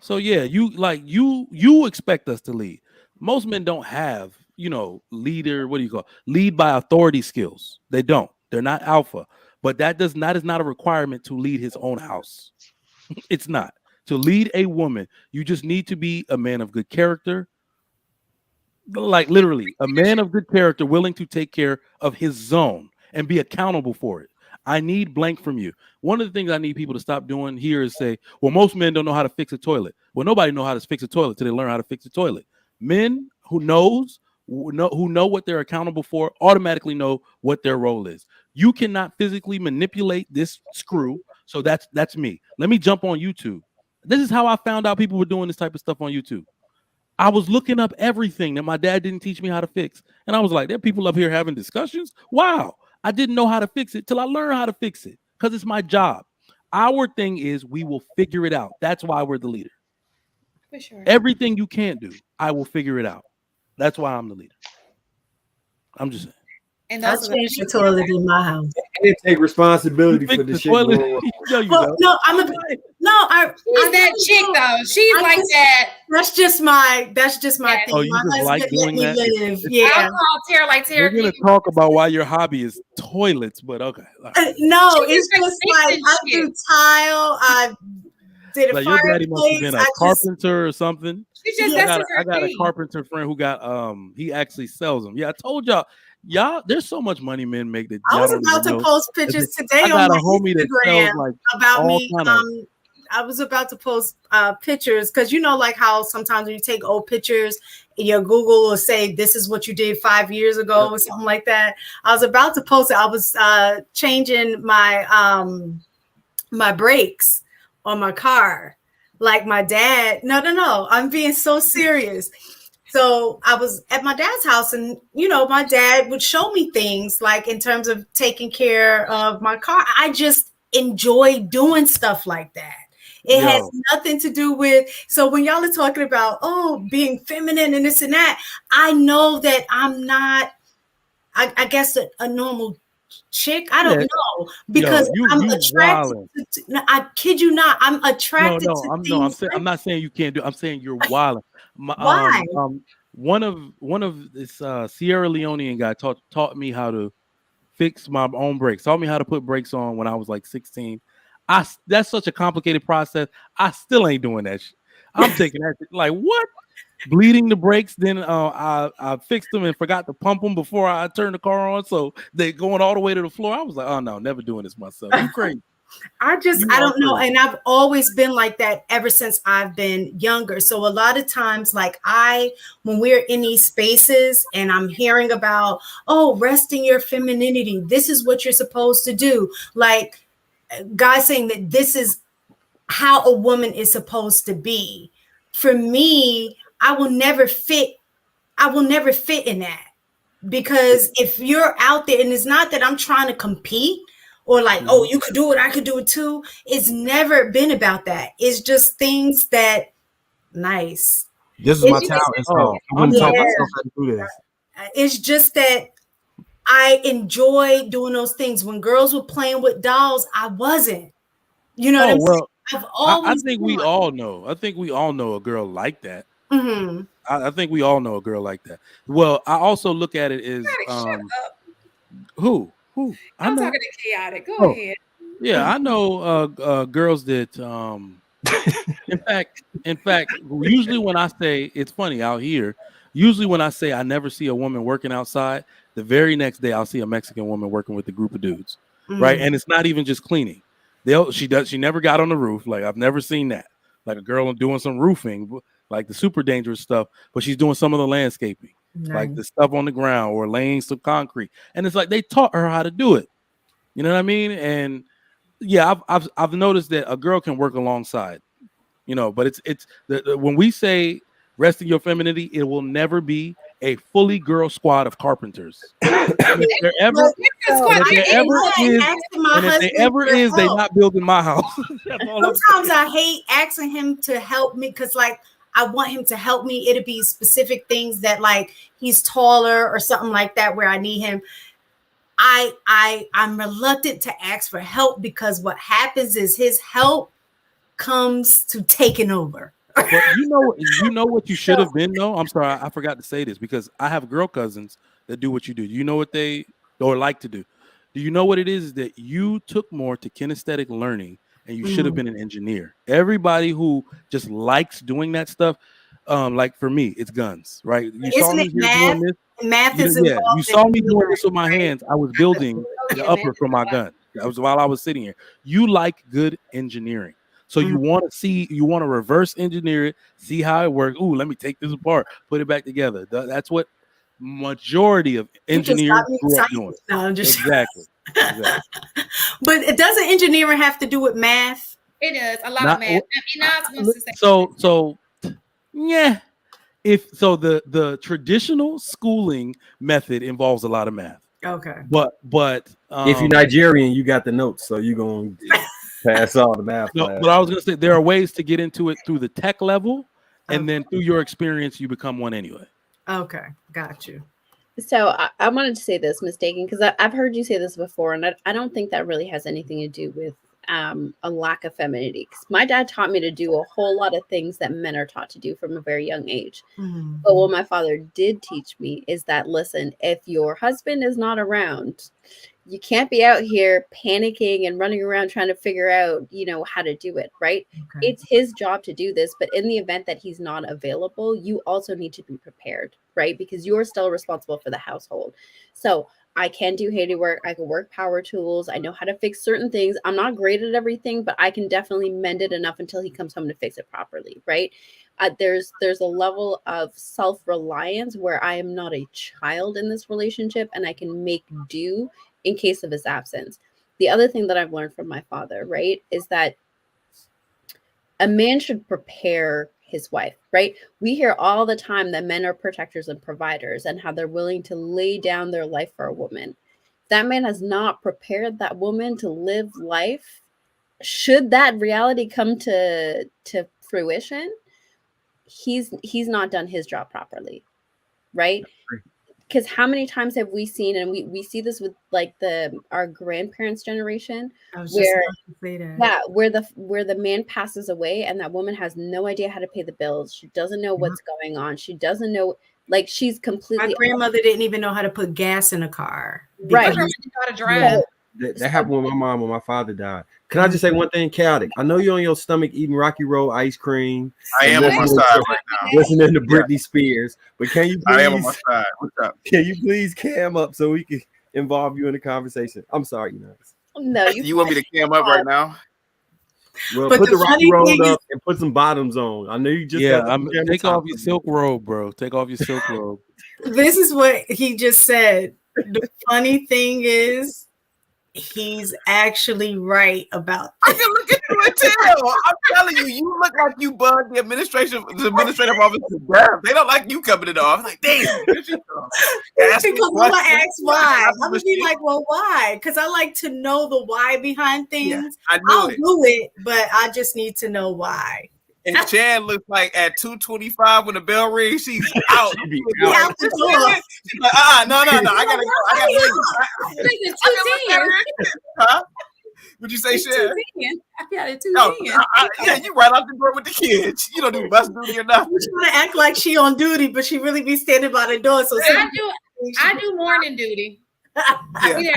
So yeah, you expect us to lead. Most men don't have, lead by authority skills. They don't. They're not alpha. But that is not a requirement to lead his own house. It's not. To lead a woman, you just need to be a man of good character. Like literally, a man of good character willing to take care of his zone and be accountable for it. I need blank from you. One of the things I need people to stop doing here is say, well, most men don't know how to fix a toilet. Well, nobody knows how to fix a toilet till they learn how to fix a toilet. Men who know what they're accountable for automatically know what their role is. You cannot physically manipulate this screw. So that's me. Let me jump on YouTube. This is how I found out people were doing this type of stuff on YouTube. I was looking up everything that my dad didn't teach me how to fix. And I was like, there are people up here having discussions. Wow. I didn't know how to fix it till I learned how to fix it because it's my job. Our thing is we will figure it out. That's why we're the leader. For sure. Everything you can't do, I will figure it out. That's why I'm the leader. I'm just saying. And I those are changed the toilet in my house. And take responsibility for the The shit toilet. going wrong. You Well, know. no, She's that chick though. She's I like just- that. That's just my Yeah. thing. Oh, you My just husband like let doing me that? live. I'll Yeah. call Tara like Tara. We're gonna talk about why your hobby is toilets, but okay. All right. No, She it's just just fixing like I shit. do tile. I did a Like your daddy must have fireplace. been a I just carpenter or something. She just Yeah. that's I her got a thing. carpenter friend who got he actually sells them. Yeah, I told y'all there's so much money men make that I y'all was don't about even to know. post pictures today I got on a my homie that sells Instagram like about all me. kind of I was about to post pictures because you know, like how sometimes when you take old pictures, your Google will say this is what you did 5 years ago or something like that. I was about to post it. I was changing my my brakes on my car, like my dad. No. I'm being so serious. So I was at my dad's house, and you know, my dad would show me things like in terms of taking care of my car. I just enjoy doing stuff like that. It has nothing to do with. So when y'all are talking about being feminine and this and that, I know that I'm not. I guess a normal chick. I don't know because I'm attracted to. No, I kid you not. I'm attracted to things. I'm not saying you can't do. I'm saying you're wild. Why? One of this Sierra Leonean guy taught me how to fix my own brakes. Taught me how to put brakes on when I was like 16. That's such a complicated process. I still ain't doing that shit. I'm taking that shit, like what? Bleeding the brakes. Then I fixed them and forgot to pump them before I turned the car on, so they going all the way to the floor. I was like, oh no, never doing this myself. You crazy. I don't know. And I've always been like that ever since I've been younger. So a lot of times, like when we're in these spaces and I'm hearing about, rest in your femininity. This is what you're supposed to do. Like guys saying that this is how a woman is supposed to be. For me, I will never fit in that. Because if you're out there, and it's not that I'm trying to compete or like, you could do it, I could do it too. It's never been about that. It's just things that This is my talent. So I'm going to talk myself how to do this. It's just that I enjoy doing those things. When girls were playing with dolls, I wasn't. You know what I'm saying? I've always I think we all know. I think we all know a girl like that. Mm-hmm. I think we all know a girl like that. Well, I also look at it as Shut up. who I'm know. talking to chaotic. Go ahead. Yeah, I know girls that in fact, usually when I say it's funny out here, usually when I say I never see a woman working outside, the very next day I'll see a Mexican woman working with a group of dudes. Right. And it's not even just cleaning. She never got on the roof. Like I've never seen that. Like a girl doing some roofing, like the super dangerous stuff, but she's doing some of the landscaping, like the stuff on the ground or laying some concrete. And it's like they taught her how to do it. You know what I mean? And yeah, I've noticed that a girl can work alongside, but it's when we say rest in your femininity, it will never be a fully girl squad of carpenters. If there ever is, they not building my house. Sometimes I hate asking him to help me because, like, I want him to help me. It'll be specific things that, like, he's taller or something like that where I need him. I'm reluctant to ask for help because what happens is his help comes to taking over. But you know what you should have been though. I'm sorry, I forgot to say this because I have girl cousins that do what you do. You know what they like to do. Do you know what it is that you took more to kinesthetic learning and you should have been an engineer? Everybody who just likes doing that stuff, like for me, it's guns, right? You saw me doing this. Math is involved. You saw me doing this with my hands. I was building the upper for my gun. That was while I was sitting here. You like good engineering. So you want to reverse engineer it, see how it works. Ooh, let me take this apart, put it back together. That's what majority of engineers grew up doing. No, I'm just exactly. But it doesn't engineering have to do with math? It does a lot of math. So yeah. The traditional schooling method involves a lot of math. Okay. But if you're Nigerian, you got the notes, so you're going Pass all the math No, class. but I was gonna say there are ways to get into it through the tech level, and then through your experience, you become one anyway. Okay, got you. So I wanted to say this, mistaken, because I've heard you say this before, and I don't think that really has anything to do with a lack of femininity. Because my dad taught me to do a whole lot of things that men are taught to do from a very young age. But what my father did teach me is that, listen, if your husband is not around, you can't be out here panicking and running around trying to figure out, how to do it, right? Okay. It's his job to do this, but in the event that he's not available, you also need to be prepared, right? Because you're still responsible for the household. So I can do handiwork. I can work power tools. I know how to fix certain things. I'm not great at everything, but I can definitely mend it enough until he comes home to fix it properly, right? There's a level of self-reliance where I am not a child in this relationship, and I can make do in case of his absence. The other thing that I've learned from my father, right, is that a man should prepare his wife, right? We hear all the time that men are protectors and providers and how they're willing to lay down their life for a woman. That man has not prepared that woman to live life. Should that reality come to fruition, he's not done his job properly, right? Because how many times have we seen, and we see this with like our grandparents' generation, where the man passes away and that woman has no idea how to pay the bills. She doesn't know what's going on. She doesn't know, like, she's completely. My grandmother didn't even know how to put gas in a car. Right. How to drive. That happened with my mom when my father died. Can I just say one thing, chaotic? I know you're on your stomach eating Rocky Road ice cream. I am on my side right now. Listening to Britney Spears. But can you please? I am on my side. What's up? Can you please cam up so we can involve you in the conversation? I'm sorry, No, you want me to cam up right now? Well, But put the the Rocky funny thing Road up and put some bottoms on. I know you just Take off your silk robe, bro. Take off your silk robe. This is what he just said. The funny thing is, he's actually right about I can look at you and tell. I'm telling you, you look like you bugged the administrative office to death. They don't like you coming in the office. Like, damn. because I'm gonna ask why. I'm gonna be like, well, why? Because I like to know the why behind things. Yeah, I'll do it, but I just need to know why. And Chan looks like at 2:25 when the bell rings, she's out. Out the door. She's like, no. I gotta go. I gotta leave. Huh? What'd you say, Shan? I got it too. Yeah, you right out the door with the kids. You don't do bus duty or nothing. She's trying to act like she on duty, but she really be standing by the door. So I do morning duty. Yeah.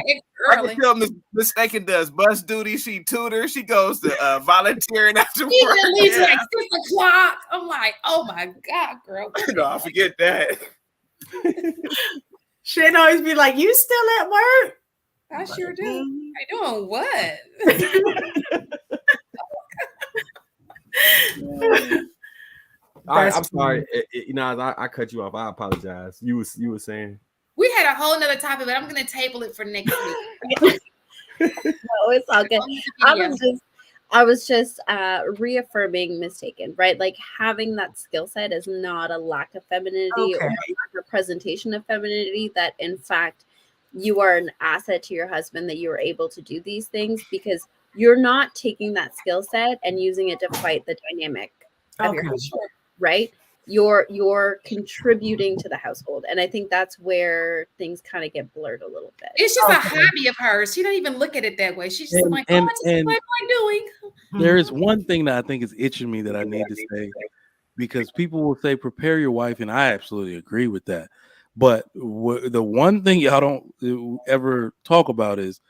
I can tell Miss Mistaken does bus duty. She tutors. She goes to volunteering after work. She leaves like 6 o'clock. I'm like, oh my God, girl. No, I forget that. She'd always be like, "You still at work?" I sure do. I doing what? I'm sorry. I cut you off. I apologize. You were saying. We had a whole nother topic, but I'm going to table it for next week. No, it's all good. I was just reaffirming mistaken, right? Like having that skill set is not a lack of femininity or a lack of presentation of femininity. That in fact, you are an asset to your husband that you are able to do these things because you're not taking that skill set and using it to fight the dynamic of your household, right? You're contributing to the household. And I think that's where things kind of get blurred a little bit. It's just a hobby of hers. She don't even look at it that way. She's just like, oh, it's just what I'm doing. There is one thing that I think is itching me that I need to say, because people will say, prepare your wife. And I absolutely agree with that. But the one thing y'all don't ever talk about is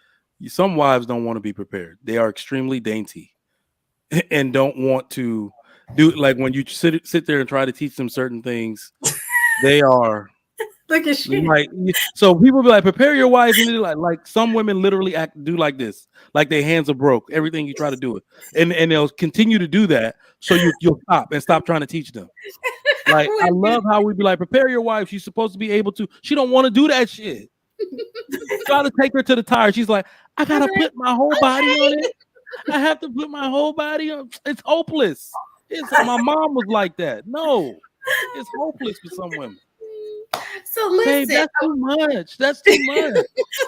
some wives don't want to be prepared. They are extremely dainty and don't want to do, like when you sit there and try to teach them certain things, they are look at you. Like, so people be like, prepare your wife, and like some women literally do like this, like their hands are broke. Everything you try to do it, and they'll continue to do that. So you'll stop trying to teach them. Like I love how we be like, prepare your wife. She's supposed to be able to. She don't want to do that shit. Try to take her to the tire. She's like, I gotta put my whole body on it. I have to put my whole body on. It's hopeless. My mom was like that. No, it's hopeless for some women. So listen, babe, that's too much. That's too much.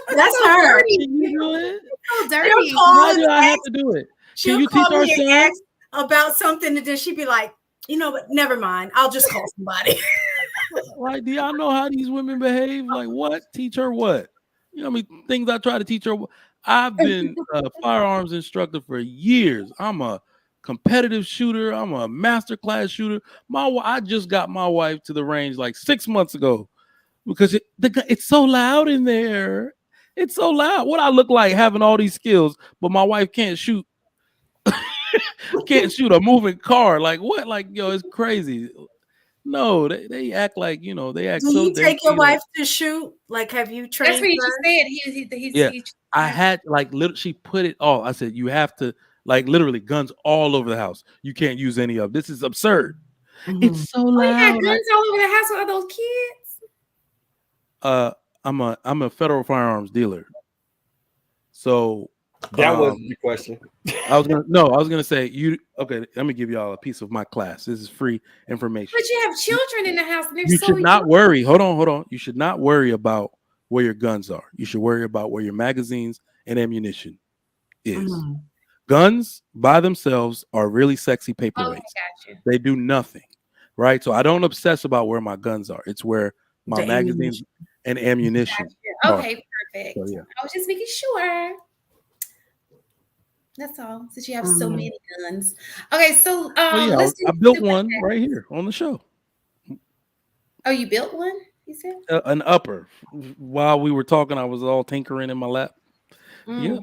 That's her. Can you do it? So dirty. Why do I have to do it? She'll you call teach our me and son? ask about something, and then she'd be like, you know, but never mind. I'll just call somebody. Like, do y'all know how these women behave? Like, what? Teach her what? You know, I mean, things I try to teach her. I've been a firearms instructor for years. I'm a competitive shooter. I'm a master class shooter. I just got my wife to the range like 6 months ago because it's so loud in there. It's so loud. What I look like having all these skills, but my wife can't shoot. Can't shoot a moving car. Like what? Like, yo, it's crazy. No, they act like, you know, they act Do so you take your dainty, wife to shoot? Like, have you That's trained what he her? just said. yeah. I had like she put it all. I said, you have to, like, literally guns all over the house. You can't use any of this. Is absurd. It's so Oh, you got loud. guns all over the house with all those kids. I'm a federal firearms dealer. So That wasn't the question. I was gonna say okay, let me give y'all a piece of my class. This is free information. But you have children in the house, and they're You so should not young. worry. Hold on. You should not worry about where your guns are. You should worry about where your magazines and ammunition is. Guns by themselves are really sexy paperweights. Okay, got you. They do nothing, right? So I don't obsess about where my guns are. It's where my The magazines and ammunition are. Okay, perfect. So, yeah. I was just making sure. That's all. Since you have so many guns. Okay, so let's do I built super one chat. right here on the show. Oh, you built one? You said? An upper. While we were talking, I was all tinkering in my lap. Yeah.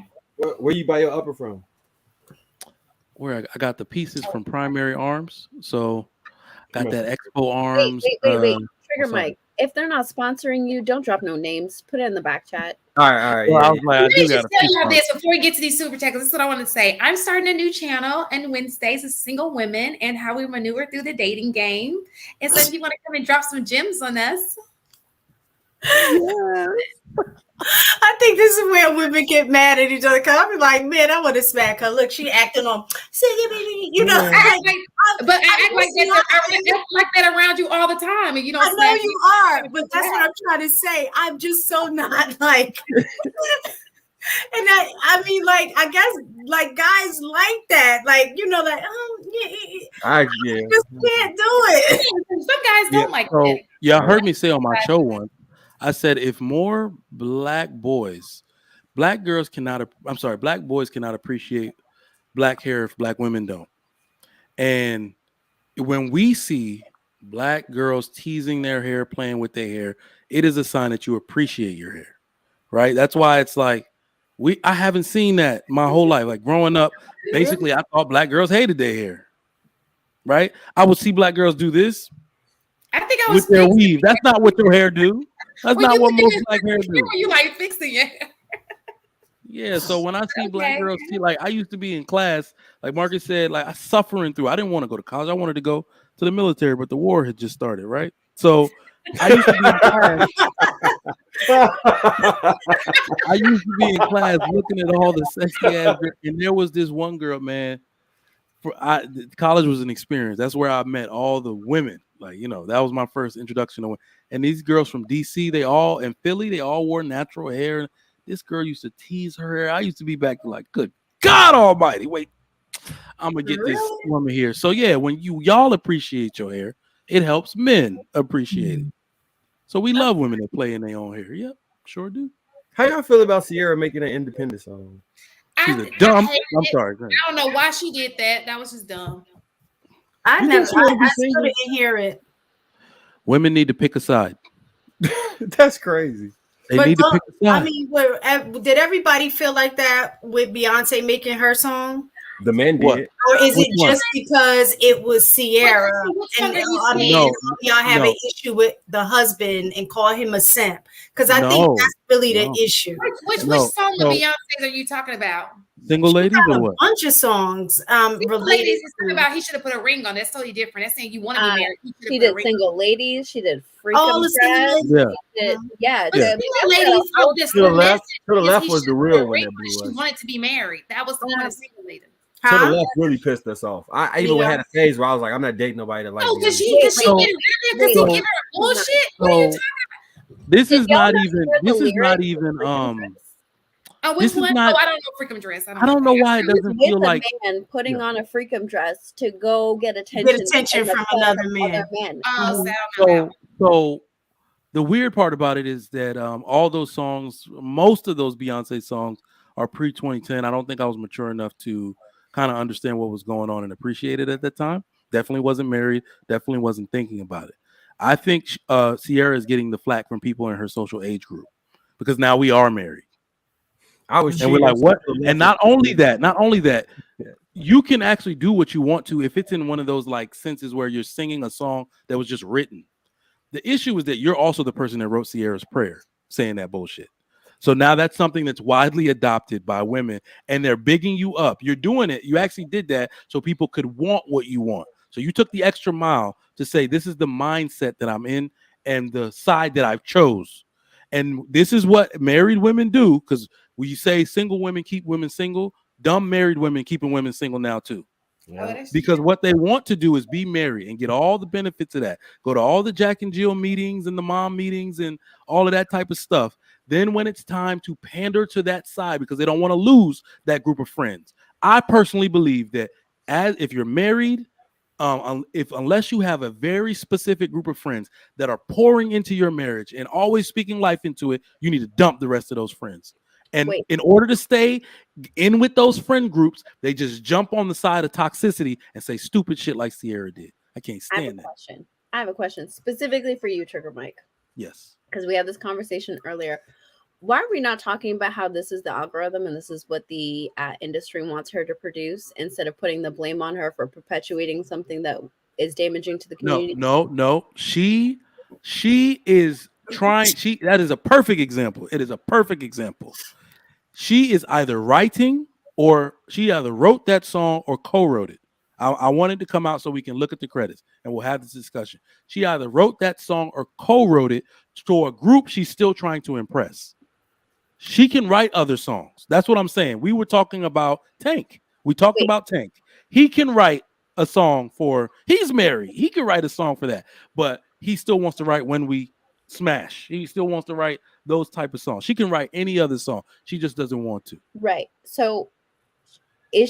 Where you buy your upper from? Where I got the pieces from Primary Arms. So got that Expo Wait, Arms. wait. Trigger sorry. Mike. If they're not sponsoring you, don't drop no names. Put it in the back chat. All right. Well, I was like, I Let do me got just a tell piece y'all on. this before we get to these super chats. This is what I want to say. I'm starting a new channel on Wednesdays, it's single women and how we maneuver through the dating game. And so if you want to come and drop some gems on us. Yeah. I think this is where women get mad at each other. Cause I'll be like, man, I want to smack her. Look, she acting on, you know. Yeah. I act like that around you all the time, and you don't. I know you are, but that's what I'm trying to say. I'm just so not like. And I mean, like, I guess, like, guys like that, like, you know, like, I just can't do it. Some guys don't like So that. y'all heard me say on my show once. I said if more black boys cannot appreciate black hair if black women don't. And when we see black girls teasing their hair, playing with their hair, it is a sign that you appreciate your hair, right? That's why it's like I haven't seen that my whole life. Like growing up, basically, I thought black girls hated their hair, right? I would see black girls do this. I think I was with their weave. That's not what your hair do. That's not what most black hair do. You like fixing it. Yeah, so when I see black girls, like I used to be in class, like Marcus said, like I suffering through. I didn't want to go to college. I wanted to go to the military, but the war had just started, right? So I used to be in class. I used to be in class looking at all the sexy ass, and there was this one girl, man. College was an experience. That's where I met all the women. Like, you know, that was my first introduction to women. And these girls from DC, in Philly, they all wore natural hair. This girl used to tease her hair. I used to be back like, good God Almighty, wait, I'm gonna get this woman here. So yeah, when y'all appreciate your hair, it helps men appreciate it. So we love women that play in their own hair. Yep, sure do. How y'all feel about Sierra making an independent song? She's a dumb. I'm sorry. I don't know why she did that. That was just dumb. I still didn't hear it. Women need to pick a side. That's crazy. They need to pick a side. I mean, did everybody feel like that with Beyonce making her song? The men did. Or is it just because it was Sierra? And y'all have an issue with the husband and call him a simp? Because I think that's really the issue. Which song of Beyonce's are you talking about? Single ladies or what? A bunch of songs related. Is talking about he should have put a ring on. That's totally different. That's saying you want to be married. She did Single Ladies. She did Freak All the single ladies. Yeah. Ladies, to the left was the real one. She wanted to be married. That was the one of Single Ladies. To the left really pissed us off. I even had a phase where I was like, I'm not dating nobody that like. Oh, because she give her bullshit. What are you talking about? This is not even Oh, which This is one? not. Oh, I don't know. Freakum dress. I don't know why it She was doesn't with feel a like. man putting Yeah. on a freakum dress to go get Get attention, attention in the from form another of man. other men. Oh, so I don't know that one. So the weird part about it is that all those songs, most of those Beyonce songs, are pre 2010. I don't think I was mature enough to kind of understand what was going on and appreciate it at that time. Definitely wasn't married. Definitely wasn't thinking about it. I think Sierra is getting the flack from people in her social age group because now we are married. I was And we're cheering like, what? for And Memphis. not only that, you can actually do what you want to if it's in one of those like senses where you're singing a song that was just written. The issue is that you're also the person that wrote Sierra's prayer saying that bullshit. So now that's something that's widely adopted by women and they're bigging you up. You're doing it. You actually did that so people could want what you want. So you took the extra mile to say, this is the mindset that I'm in and the side that I've chose. And this is what married women do. Because when you say single women keep women single, dumb married women keeping women single now too. Oh, that's Because true. what they want to do is be married and get all the benefits of that. Go to all the Jack and Jill meetings and the mom meetings and all of that type of stuff. Then when it's time to pander to that side because they don't want to lose that group of friends. I personally believe that as if you're married, if unless you have a very specific group of friends that are pouring into your marriage and always speaking life into it, you need to dump the rest of those friends. And Wait. in order to stay in with those friend groups, they just jump on the side of toxicity and say stupid shit like Sierra did. I can't I have stand a that. question. I have a question specifically for you, Trigger Mike, Yes. because we had this conversation earlier. Why are we not talking about how this is the algorithm and this is what the industry wants her to produce instead of putting the blame on her for perpetuating something that is damaging to the community? No. She is trying. That is a perfect example. It is a perfect example. She is either writing or she either wrote that song or co-wrote it. I wanted to come out so we can look at the credits and we'll have this discussion. She either wrote that song or co-wrote it to a group she's still trying to impress. She can write other songs. That's what I'm saying. We were talking about Tank. We talked about Tank. He can write a song for, he's married. He can write a song for that, but he still wants to write When We Smash. He still wants to write those type of songs. She can write any other song. She just doesn't want to. Right. So does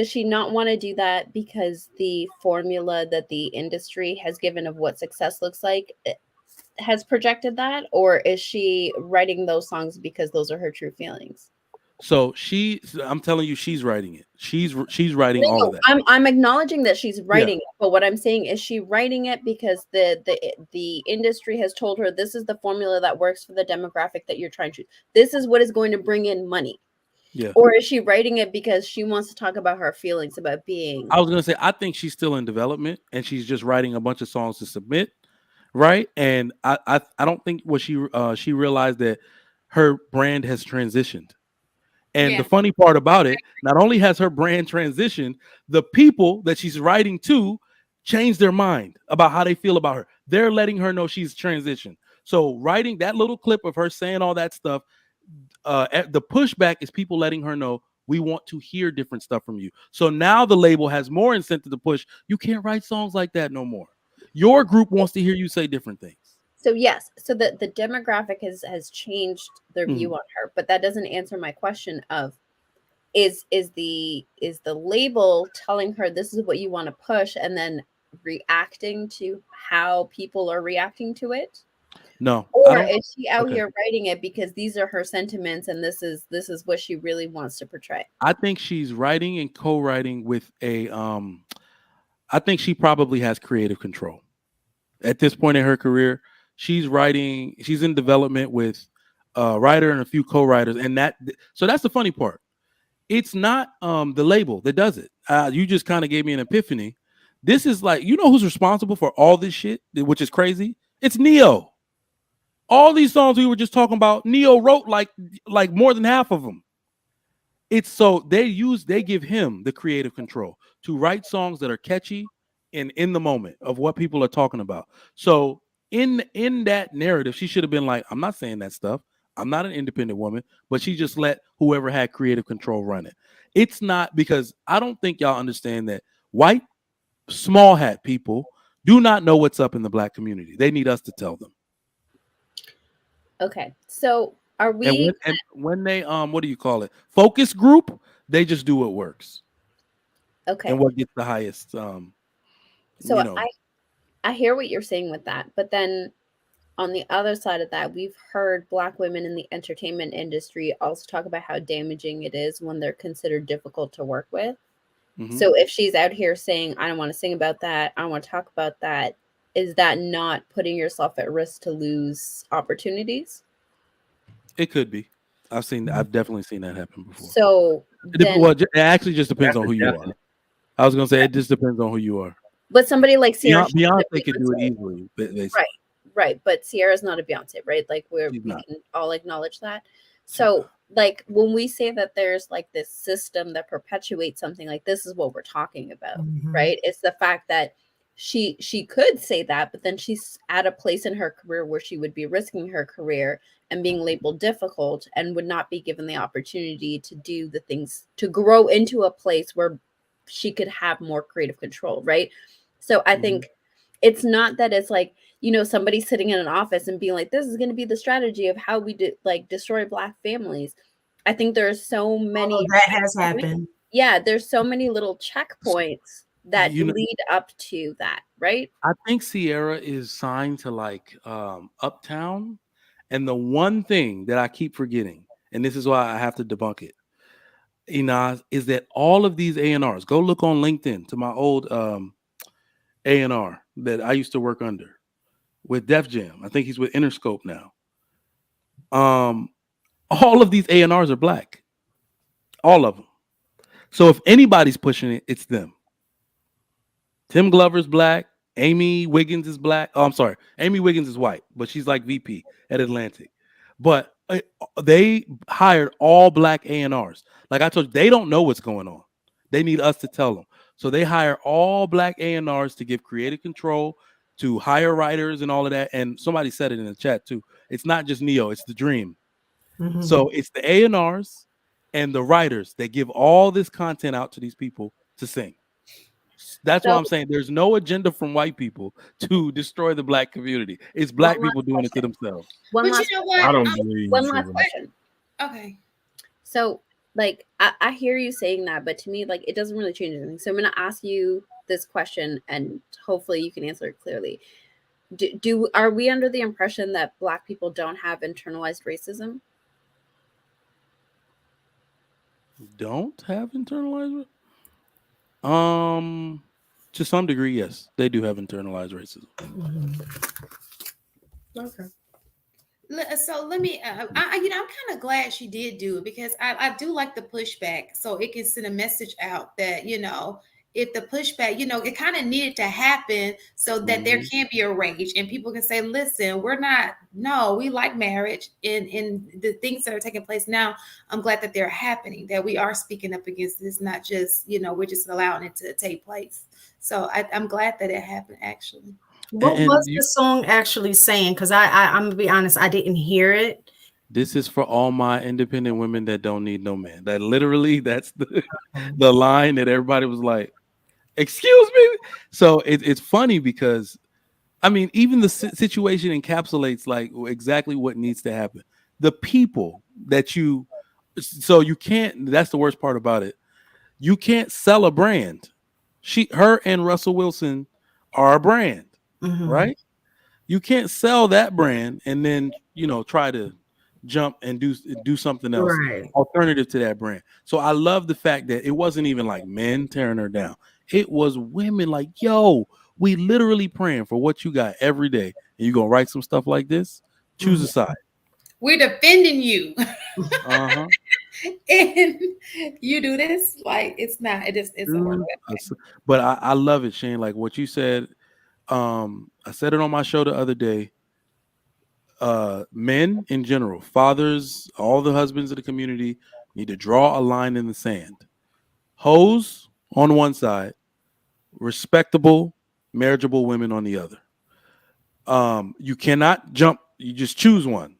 she not want to do that because the formula that the industry has given of what success looks like has projected that, or is she writing those songs because those are her true feelings? So I'm telling you, she's writing it. She's writing all of that. I'm acknowledging that she's writing it, but what I'm saying is she writing it because the industry has told her this is the formula that works for the demographic that you're trying to. This is what is going to bring in money. Yeah. Or is she writing it because she wants to talk about her feelings about being? I was gonna say I think she's still in development and she's just writing a bunch of songs to submit, right? And I don't think what she realized that her brand has transitioned. And the funny part about it, not only has her brand transitioned, the people that she's writing to changed their mind about how they feel about her. They're letting her know she's transitioned. So writing that little clip of her saying all that stuff, the pushback is people letting her know we want to hear different stuff from you. So now the label has more incentive to push. You can't write songs like that no more. Your group wants to hear you say different things. So yes, so the demographic has changed their view on her, but that doesn't answer my question of is the label telling her this is what you want to push and then reacting to how people are reacting to it? No. Or is she out here writing it because these are her sentiments and this is what she really wants to portray? I think she's writing and co-writing with a I think she probably has creative control. At this point in her career, she's in development with a writer and a few co-writers. And so that's the funny part. It's not the label that does it. You just kind of gave me an epiphany. This is like, you know who's responsible for all this shit, which is crazy? It's Neo. All these songs we were just talking about, Neo wrote like more than half of them. It's so they give him the creative control to write songs that are catchy and in the moment of what people are talking about. So in that narrative, she should have been like, I'm not saying that stuff. I'm not an independent woman, but she just let whoever had creative control run it. It's not, because I don't think y'all understand that white small hat people do not know what's up in the Black community. They need us to tell them. Okay. So Are And we when they what do you call it? Focus group, they just do what works okay? and what gets the highest So you know. I hear what you're saying with that, but then on the other side of that, we've heard Black women in the entertainment industry also talk about how damaging it is when they're considered difficult to work with. Mhm. So if she's out here saying, I don't want to sing about that, I don't want to talk about that, is that not putting yourself at risk to lose opportunities? It could be. I've definitely seen that happen before. So then, Well, it actually just depends That's on a who you are. definite. I was gonna say it just depends on who you are. but somebody like Sierra, Beyonce could do it easily. right, right. But Sierra's not a Beyonce, right? Like She's we not. can all acknowledge that. She's So not. like when we say that there's like this system that perpetuates something, like this is what we're talking about, right? It's the fact that she could say that, but then she's at a place in her career where she would be risking her career and being labeled difficult and would not be given the opportunity to do the things to grow into a place where she could have more creative control, right? So I think it's not that it's like, you know, somebody sitting in an office and being like, this is going to be the strategy of how we destroy Black families. I think there's so many that has happened. Yeah, there's so many little checkpoints that You know, lead up to that, right? I think Sierra is signed to like Uptown, and the one thing that I keep forgetting, and this is why I have to debunk it, is that all of these A&Rs, go look on LinkedIn to my old A&R that I used to work under with Def Jam. I think he's with Interscope now. All of these A&Rs are Black. All of them. So if anybody's pushing it, it's them. Tim Glover's Black. Amy Wiggins is Black. Oh, I'm sorry. Amy Wiggins is white, but she's like VP at Atlantic. But they hired all Black A&Rs. Like I told you, they don't know what's going on. They need us to tell them. So they hire all Black A&Rs to give creative control, to hire writers and all of that. And somebody said it in the chat too. It's not just Neo, it's the dream. So it's the A&Rs and the writers that give all this content out to these people to sing. That's why I'm saying there's no agenda from white people to destroy the Black community. It's Black people doing it to themselves. But you know what? I don't believe One you, last Sugar. question. Okay. So, like, I hear you saying that, but to me, like, it doesn't really change anything. So I'm going to ask you this question, and hopefully you can answer it clearly. Are we under the impression that Black people don't have internalized racism? Don't have internalized? To some degree, yes, they do have internalized racism. Okay. So let me, I'm kind of glad she did do it because I do like the pushback. So it can send a message out that, if the pushback, it kind of needed to happen so that there can be a rage and people can say, listen, we like marriage and the things that are taking place now. I'm glad that they're happening, that we are speaking up against this, not just, we're just allowing it to take place. So I'm glad that it happened actually. What was the song actually saying? Because I'm gonna be honest, I didn't hear it. This is for all my independent women that don't need no man. That literally, that's the line that everybody was like, excuse me. So it's funny because, I mean, even the situation encapsulates like exactly what needs to happen. The people that you can't, that's the worst part about it. You can't sell a brand. Her and Russell Wilson are a brand, right? You can't sell that brand and then, try to jump and do something else alternative to that brand. So I love the fact that it wasn't even like men tearing her down. It was women like, yo, we literally praying for what you got every day. And you gonna write some stuff like this? Choose a side. We're defending you. Uh-huh. And you do this, like it doesn't work. But I love it, Shane. Like what you said. I said it on my show the other day. Men in general, fathers, all the husbands of the community need to draw a line in the sand. Hoes on one side, respectable, marriageable women on the other. You cannot jump. You just choose one,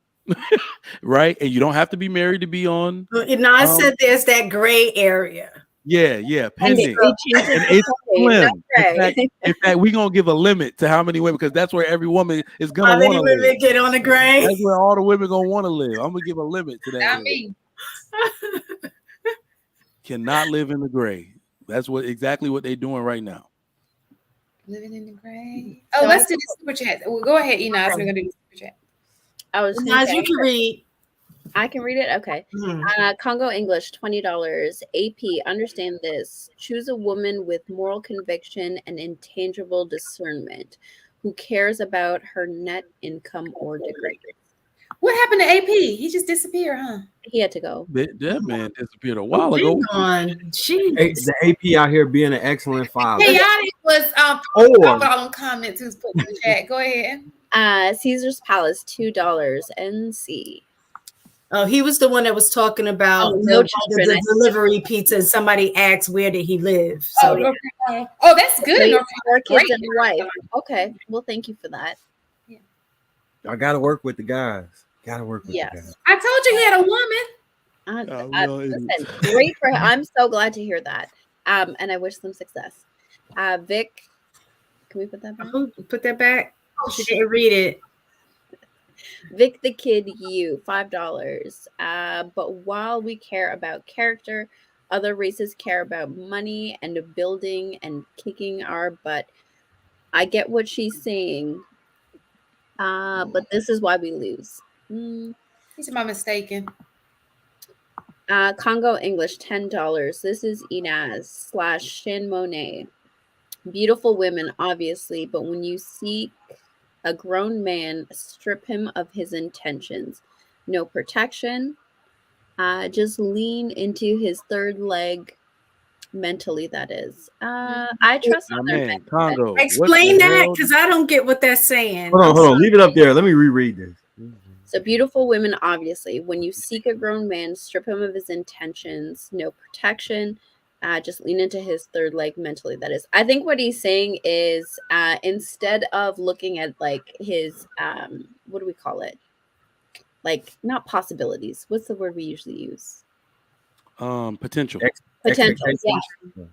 right? And you don't have to be married to be on. I said there's that gray area. Yeah, And pending. we changed And it it's to Chloe, not slim. Gray. In fact, we're gonna give a limit to how many women, because that's where every woman is gonna How want many to women live. get on the gray? That's where all the women gonna want to live. I'm gonna give a limit to that. Not area. me. Cannot live in the gray. That's exactly what they're doing right now. Living in the gray. Oh, let's do the super chat. Well, go ahead, Enos. We're gonna do the super chat. I was gonna Nice, say, you can read. I can read it. Okay. Congo English, $20. AP, understand this. Choose a woman with moral conviction and intangible discernment, who cares about her net income or degree. What happened to AP? He just disappeared, huh? He had to go. That man disappeared a while ago. The AP out here being an excellent father. Chaotic was Or all them comments who's put in the chat. Go ahead. Caesar's Palace, $2. NC. Oh, he was the one that was talking about no the delivery pizza. And somebody asked where did he live. So Oh, that's good. So 4 kids and a wife. Okay. Well, thank you for that. I gotta work with the guys. Gotta work with the Yes. guys. I told you he had a woman. Listen, great for him. I'm so glad to hear that. And I wish them success. Vic, can we put that back? Put that back. She didn't read it. Vic the Kid U, $5. But while we care about character, other races care about money and building and kicking our butt. I get what she's saying, but this is why we lose. He's my mistaken. Congo English, $10. This is Inaz / Shin Monet. Beautiful women, obviously, but when you seek a grown man, strip him of his intentions. No protection. Just lean into his third leg mentally, that is. I trust other men. Congo. Explain that, because I don't get what that's saying. Hold on. Leave it up there. Let me reread this. So beautiful women, obviously. When you seek a grown man, strip him of his intentions. No protection. Just lean into his third leg mentally, that is. I think what he's saying is instead of looking at like his what do we call it, like not possibilities, what's the word we usually use? Potential. Yeah.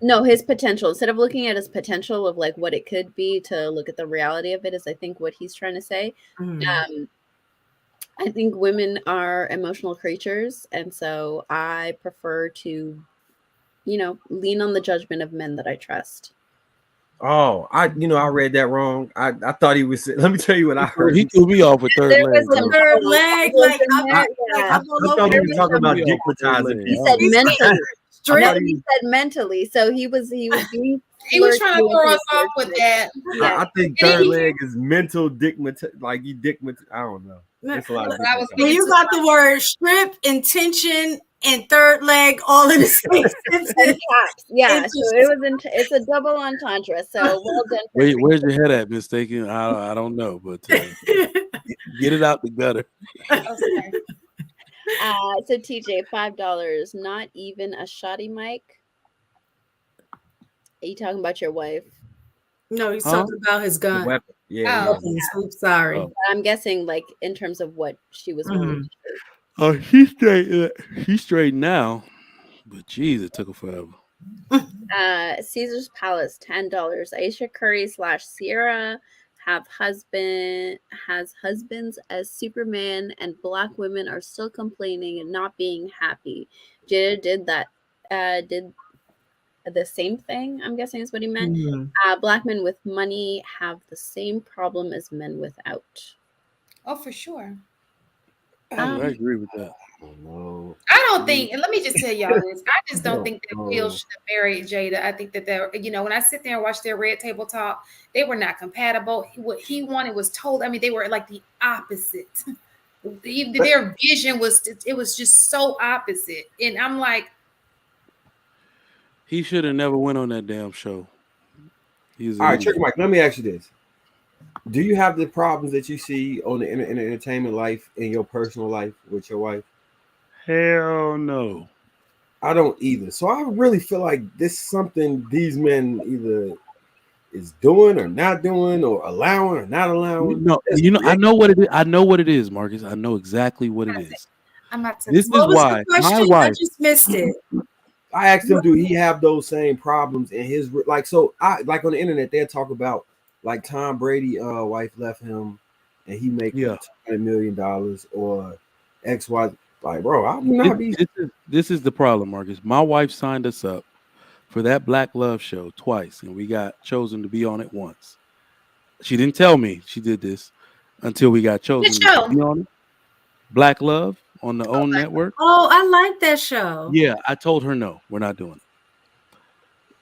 No, his potential. Instead of looking at his potential of like what it could be, to look at the reality of it is I think what he's trying to say. I think women are emotional creatures, and so I prefer to lean on the judgment of men that I trust. Oh, I read that wrong. I thought he was. Let me tell you what I heard. He threw me off with third leg. Third leg, like I thought he was talking about dickmatizing. He said mentally. He said mentally. So he was being. He was trying to throw us off with that. I think third leg is mental like you I don't know. It's a lot of when you got the word strip, intention, and third leg all in the same sentence. Yeah, so it's a double entendre. So well done. Wait, where's your head at, mistaken? I don't know, but get it out the gutter. So TJ, $5. Not even a shoddy mic. Are you talking about your wife? No, he's talking about his gun. Weapon. Yeah. Oh, sorry. I'm guessing like in terms of what she was wanting to do. Oh, she's straight. She's straight now, but geez, it took her forever. Caesar's Palace, $10. Aisha Curry / Sierra has husbands as Superman, and Black women are still complaining and not being happy. Jada did the same thing, I'm guessing is what he meant. Black men with money have the same problem as men without. Oh, for sure. I agree with that. I don't think, and let me just tell y'all this, I just don't think that Will should have married Jada. I think that they're, when I sit there and watch their Red Table Talk, they were not compatible. What he wanted was they were like the opposite. Their vision was just so opposite. And I'm like, he should have never went on that damn show. All right, Trick Mike, let me ask you this. Do you have the problems that you see on the entertainment life in your personal life with your wife? Hell no. I don't either. So I really feel like this is something these men either is doing or not doing, or allowing or not allowing. No, I know what it is. I know what it is, Marcus. I know exactly what it is. I'm not. This is why my wife. I just missed it. I asked him, do he have those same problems in his like? So I like on the internet they'll talk about like Tom Brady, wife left him, and he make $200 million or X Y. Like, bro, I do not be. This is the problem, Marcus. My wife signed us up for that Black Love show twice, and we got chosen to be on it once. She didn't tell me she did this until we got chosen to be on it. Black Love on the OWN network. Oh, I like that show. Yeah, I told her no, we're not doing it.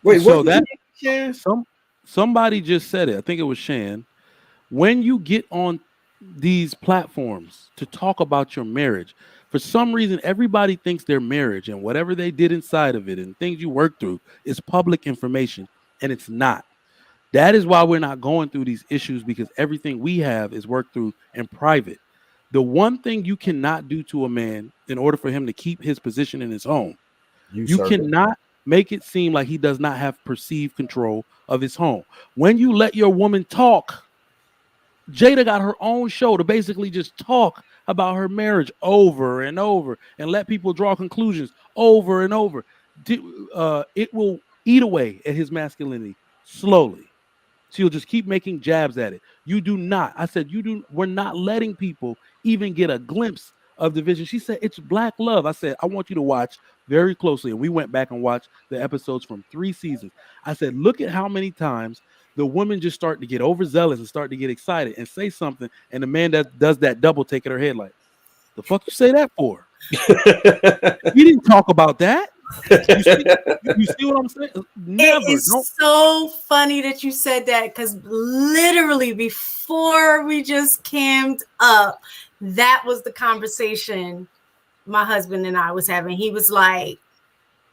Wait, so what? That somebody just said it. I think it was Shan. When you get on these platforms to talk about your marriage, for some reason, everybody thinks their marriage and whatever they did inside of it and things you work through is public information, and it's not. That is why we're not going through these issues, because everything we have is worked through in private. The one thing you cannot do to a man in order for him to keep his position in his home, you cannot make it seem like he does not have perceived control of his home. When you let your woman talk, Jada got her own show to basically just talk about her marriage over and over and let people draw conclusions over and over. It will eat away at his masculinity slowly. She'll just keep making jabs at it. You do not. I said, we're not letting people even get a glimpse of the vision. She said, it's Black Love. I said, I want you to watch very closely. And we went back and watched the episodes from 3 seasons. I said, look at how many times the women just start to get overzealous and start to get excited and say something. And the man that does that double take in her head like, the fuck you say that for? We didn't talk about that. You see what I'm saying? Never. It's so funny that you said that, because literally before we just cammed up, that was the conversation my husband and I was having. He was like,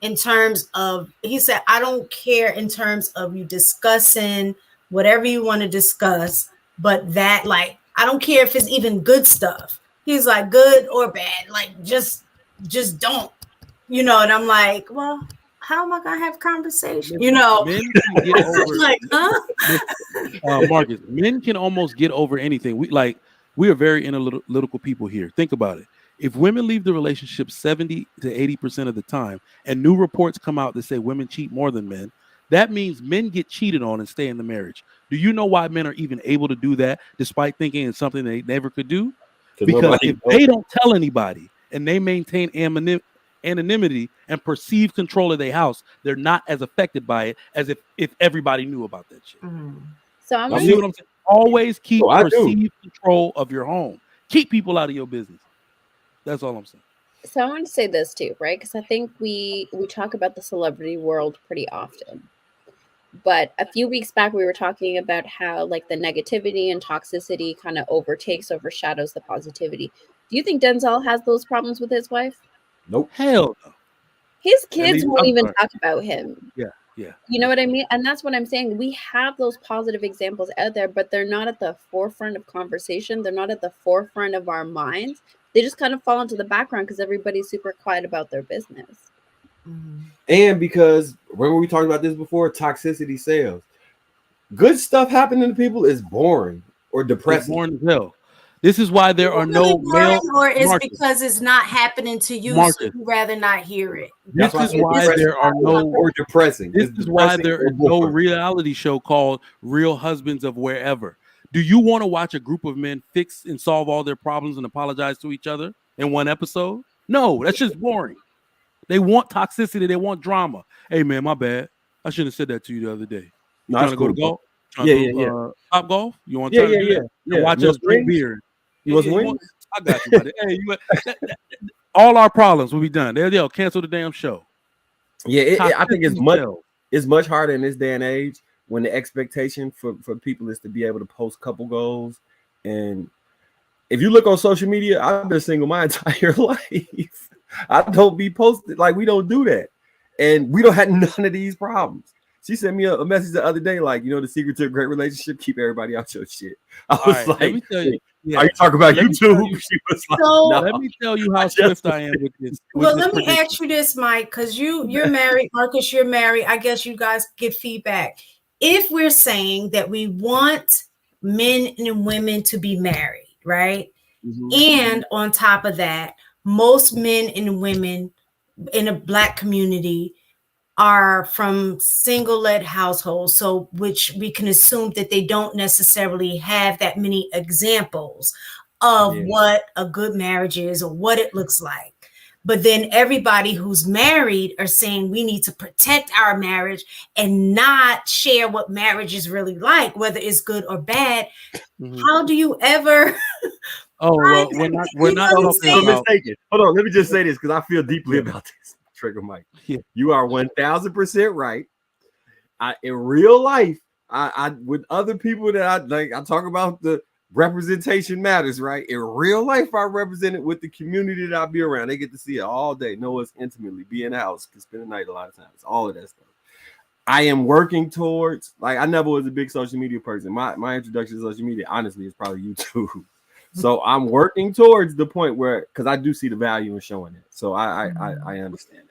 in terms of, he said, I don't care in terms of you discussing whatever you want to discuss, but that, like, I don't care if it's even good stuff. He's like, good or bad, like just don't. You know, and I'm like, well, how am I gonna have conversation? You know, men can get over, like, huh? Marcus, men can almost get over anything. We are very analytical people here. Think about it. If women leave the relationship 70 to 80% of the time, and new reports come out that say women cheat more than men, that means men get cheated on and stay in the marriage. Do you know why men are even able to do that, despite thinking it's something they never could do? Because if they don't tell anybody and they maintain anonymity and perceived control of their house, they're not as affected by it as if everybody knew about that shit. So I'm see what I'm saying? Always keep perceived control of your home. Keep people out of your business. That's all I'm saying. So I want to say this too, right? Because I think we talk about the celebrity world pretty often. But a few weeks back, we were talking about how like the negativity and toxicity kind of overshadows the positivity. Do you think Denzel has those problems with his wife? Nope. Hell no. His kids won't even talk about him. Yeah. You know what I mean? And that's what I'm saying. We have those positive examples out there, but they're not at the forefront of conversation. They're not at the forefront of our minds. They just kind of fall into the background because everybody's super quiet about their business. And because, remember we talked about this before, toxicity sells. Good stuff happening to people is boring or depressing. It's boring as hell. This is why there are no male. Or it's because it's not happening to you, so you'd rather not hear it. This is why there are no or depressing. This is why there is no reality show called Real Husbands of Wherever. Do you want to watch a group of men fix and solve all their problems and apologize to each other in one episode? No, that's just boring. They want toxicity. They want drama. Hey, man, my bad. I shouldn't have said that to you the other day. You trying to go to golf? Yeah. Top golf? You want to try to do that? Watch us drink beer. You want wings? I got you, buddy. Hey, all our problems will be done. They'll cancel the damn show. Yeah, I think it's much harder in this day and age when the expectation for people is to be able to post couple goals. And if you look on social media, I've been single my entire life. I don't be posted. Like, we don't do that. And we don't have none of these problems. She sent me a message the other day, like, the secret to a great relationship, keep everybody out your shit. I was like, let me tell you, are you talking about YouTube? She was like, no. Let me tell you how swift I am with this. Well, let me ask you this, Mike, because you're married, Marcus, you're married. I guess you guys get feedback. If we're saying that we want men and women to be married, right? And on top of that, most men and women in a Black community are from single-led households, so which we can assume that they don't necessarily have that many examples of what a good marriage is or what it looks like. But then everybody who's married are saying we need to protect our marriage and not share what marriage is really like, whether it's good or bad. How do you ever? Oh well, we're not talking about. Mistaken. Hold on, let me just say this because I feel deeply about this. Trigger Mike, you are 1,000% right. In real life, I with other people that I like, I talk about the representation matters, right? In real life, I represent it with the community that I be around. They get to see it all day, know us intimately, be in the house, can spend the night a lot of times, all of that stuff. I am working towards, like, I never was a big social media person. My introduction to social media, honestly, is probably YouTube. So I'm working towards the point where, because I do see the value in showing it. So I understand that.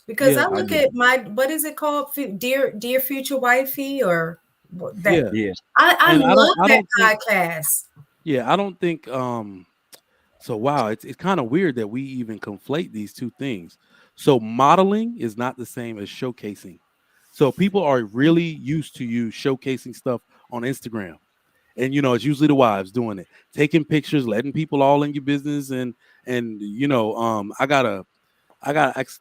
Because I look at my, what is it called? Dear Future Wifey or that. Yeah. I love that podcast. Yeah, I don't think so wow, it's kind of weird that we even conflate these two things. So modeling is not the same as showcasing. So people are really used to you showcasing stuff on Instagram. And it's usually the wives doing it, taking pictures, letting people all in your business, and I gotta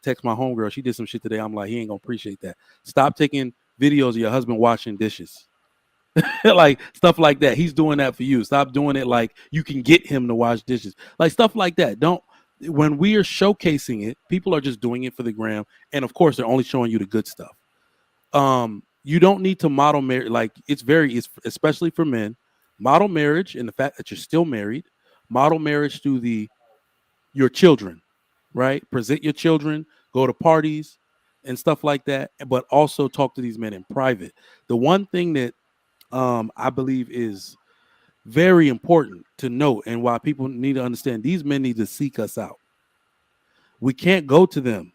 text my homegirl. She did some shit today. I'm like, he ain't gonna appreciate that. Stop taking videos of your husband washing dishes. Like stuff like that. He's doing that for you. Stop doing it like you can get him to wash dishes. Like stuff like that. When we are showcasing it, people are just doing it for the gram. And of course, they're only showing you the good stuff. You don't need to model marriage. Like it's especially for men, model marriage and the fact that you're still married, model marriage through your children, right? Present your children, go to parties and stuff like that, but also talk to these men in private. The one thing that I believe is very important to note, and why people need to understand, these men need to seek us out. We can't go to them,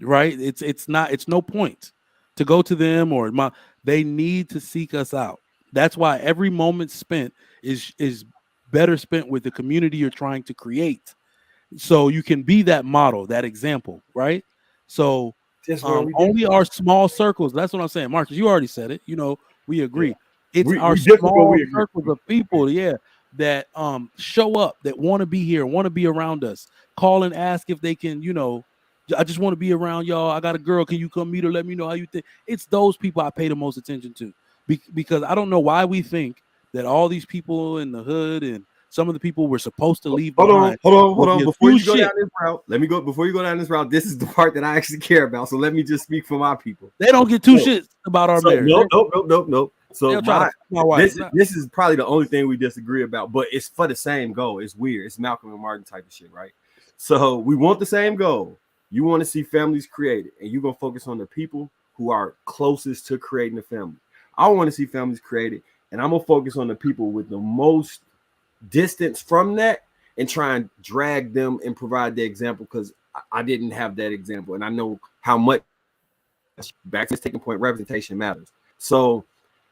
right? It's no point to go to them they need to seek us out. That's why every moment spent is better spent with the community you're trying to create. So you can be that model, that example, right? So only our small circles. That's what I'm saying, Marcus. You already said it. We agree. Yeah. It's our small circles of people, that show up, that want to be here, want to be around us. Call and ask if they can. I just want to be around y'all. I got a girl. Can you come meet her? Let me know how you think. It's those people I pay the most attention to, because I don't know why we think that all these people in the hood and some of the people we're supposed to leave behind. Hold on. Before you go down this route, before you go down this route, this is the part that I actually care about. So let me just speak for my people. They don't get two shits about our marriage. Nope. So this is probably the only thing we disagree about, but it's for the same goal. It's weird. It's Malcolm and Martin type of shit, right? So we want the same goal. You want to see families created, and you're gonna focus on the people who are closest to creating a family. I want to see families created, and I'm gonna focus on the people with the most distance from that and try and drag them and provide the example, because I didn't have that example, and I know how much, back to this taking point, representation matters. So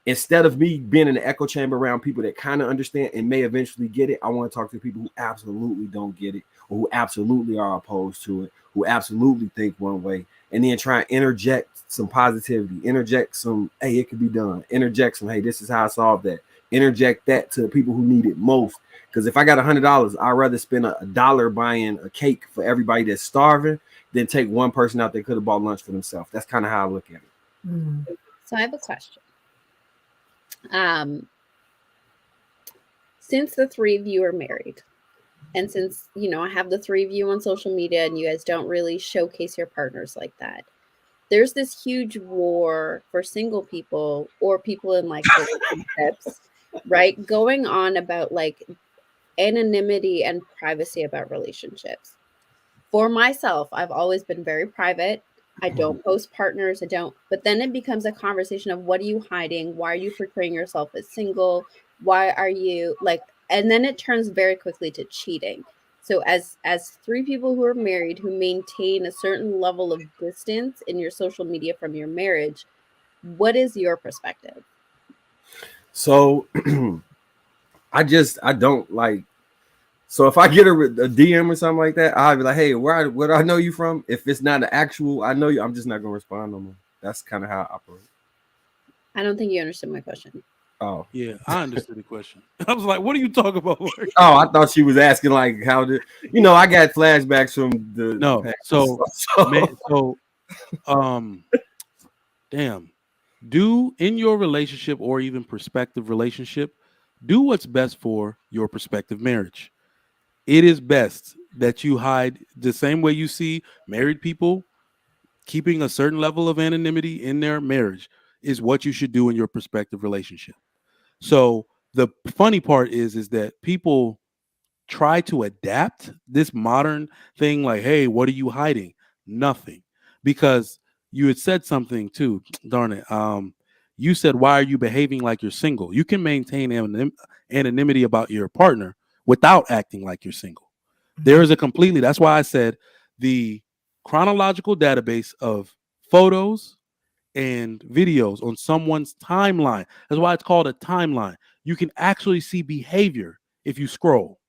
instead of me being in the echo chamber around people that kind of understand and may eventually get it, I want to talk to people who absolutely don't get it, or who absolutely are opposed to it, who absolutely think one way, and then try and interject some positivity, interject some, hey, it could be done, interject some, hey, this is how I solve that, interject that to the people who need it most. Because if I got $100, I'd rather spend a dollar buying a cake for everybody that's starving than take one person out that could have bought lunch for themselves. That's kind of how I look at it. So I have a question. Since the three of you are married, and since, I have the three of you on social media and you guys don't really showcase your partners like that, there's this huge war for single people or people in like relationships, right? Going on about like anonymity and privacy about relationships. For myself, I've always been very private. I don't post partners. But then it becomes a conversation of, what are you hiding? Why are you portraying yourself as single? Why are you and then it turns very quickly to cheating. So as three people who are married, who maintain a certain level of distance in your social media from your marriage, what is your perspective? So I don't like So if I get a DM or something like that, I'll be like, hey, where do I know you from? If it's not an actual, I know you, I'm just not gonna respond no more. That's kind of how I operate. I don't think you understood my question. Oh Yeah, I understood the question. I was like, what are you talking about? Oh, I thought she was asking like how did I got flashbacks from the No. past. So damn. Do in your relationship or even prospective relationship, do what's best for your prospective marriage. It is best that you hide the same way you see married people keeping a certain level of anonymity in their marriage is what you should do in your prospective relationship. So the funny part is that people try to adapt this modern thing like, hey, what are you hiding? Nothing. Because you had said something too, darn it. You said, why are you behaving like you're single? You can maintain anonymity about your partner without acting like you're single. There is a completely, that's why I said the chronological database of photos and videos on someone's timeline. That's why it's called a timeline. You can actually see behavior if you scroll.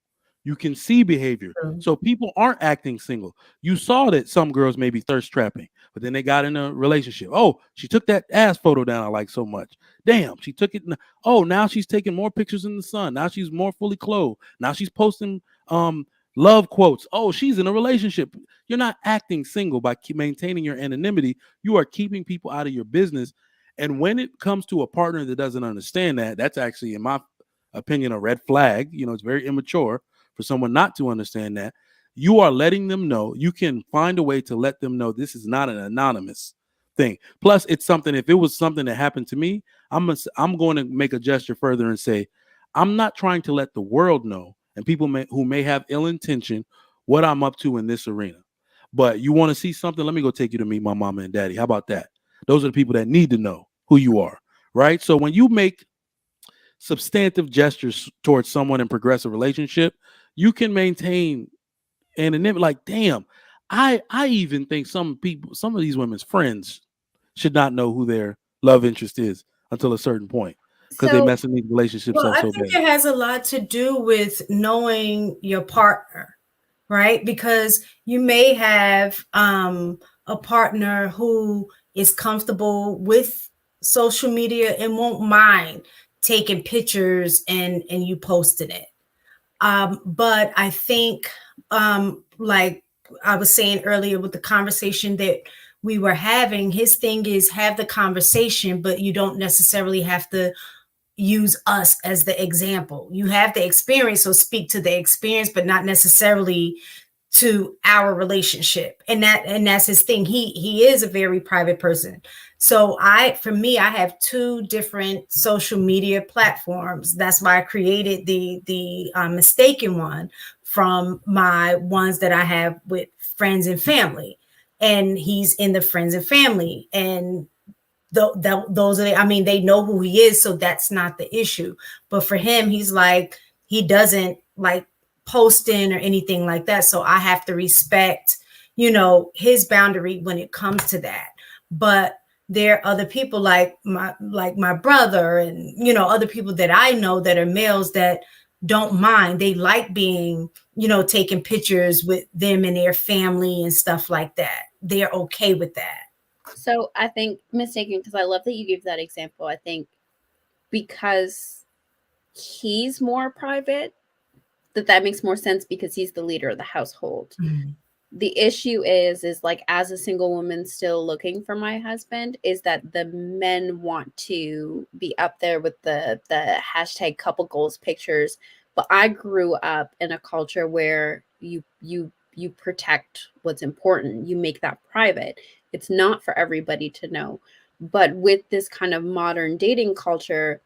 You can see behavior. So people aren't acting single. You saw that some girls may be thirst trapping, but then they got in a relationship. Oh, she took that ass photo down I like so much. Damn, she took it. Oh, now she's taking more pictures in the sun. Now she's more fully clothed. Now she's posting love quotes. Oh, she's in a relationship. You're not acting single by maintaining your anonymity. You are keeping people out of your business. And when it comes to a partner that doesn't understand that, that's actually, in my opinion, a red flag. It's very immature for someone not to understand that. You are letting them know. You can find a way to let them know this is not an anonymous thing. Plus, it's something, if it was something that happened to me, I'm going to make a gesture further and say, I'm not trying to let the world know and people who may have ill intention what I'm up to in this arena. But you want to see something? Let me go take you to meet my mama and daddy. How about that? Those are the people that need to know who you are, right? So when you make substantive gestures towards someone in progressive relationship, you can maintain anonymity. Like, damn, I even think some of these women's friends should not know who their love interest is until a certain point because they messing these relationships Well, up I so think bad. it has a lot to do with knowing your partner, right? Because you may have a partner who is comfortable with social media and won't mind taking pictures and you posting it. But I think, like I was saying earlier with the conversation that we were having, his thing is have the conversation, but you don't necessarily have to use us as the example. You have the experience, so speak to the experience, but not necessarily to our relationship. And that's his thing. He is a very private person. So for me, I have 2 different social media platforms. That's why I created the mistaken one from my ones that I have with friends and family. And he's in the friends and family. And those are they know who he is, so that's not the issue. But for him, he's like, he doesn't like posting or anything like that, so I have to respect his boundary when it comes to that. But there are other people like my brother and other people that I know that are males that don't mind. They like being taking pictures with them and their family and stuff like that. They're okay with that. So I think mistaken, because I love that you give that example. I think because he's more private, that makes more sense because he's the leader of the household. Mm-hmm. The issue is like, as a single woman still looking for my husband, is that the men want to be up there with the hashtag couple goals pictures. But I grew up in a culture where you protect what's important. You make that private. It's not for everybody to know. But with this kind of modern dating culture,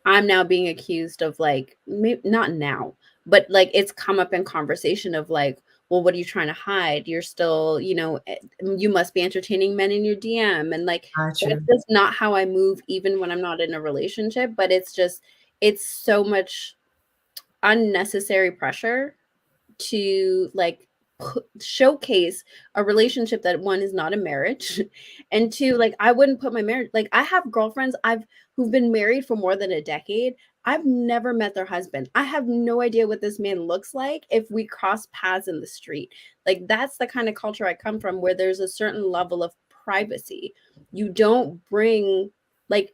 I'm now being accused of like, not now, but like it's come up in conversation of like, well, what are you trying to hide? You're still, you must be entertaining men in your DM. And like, that's just not how I move, even when I'm not in a relationship. But it's so much unnecessary pressure to like showcase a relationship that, one, is not a marriage, and 2, like I wouldn't put my marriage, like I have girlfriends who've been married for more than a decade. I've never met their husband. I have no idea what this man looks like if we cross paths in the street. Like, that's the kind of culture I come from, where there's a certain level of privacy. You don't bring, like,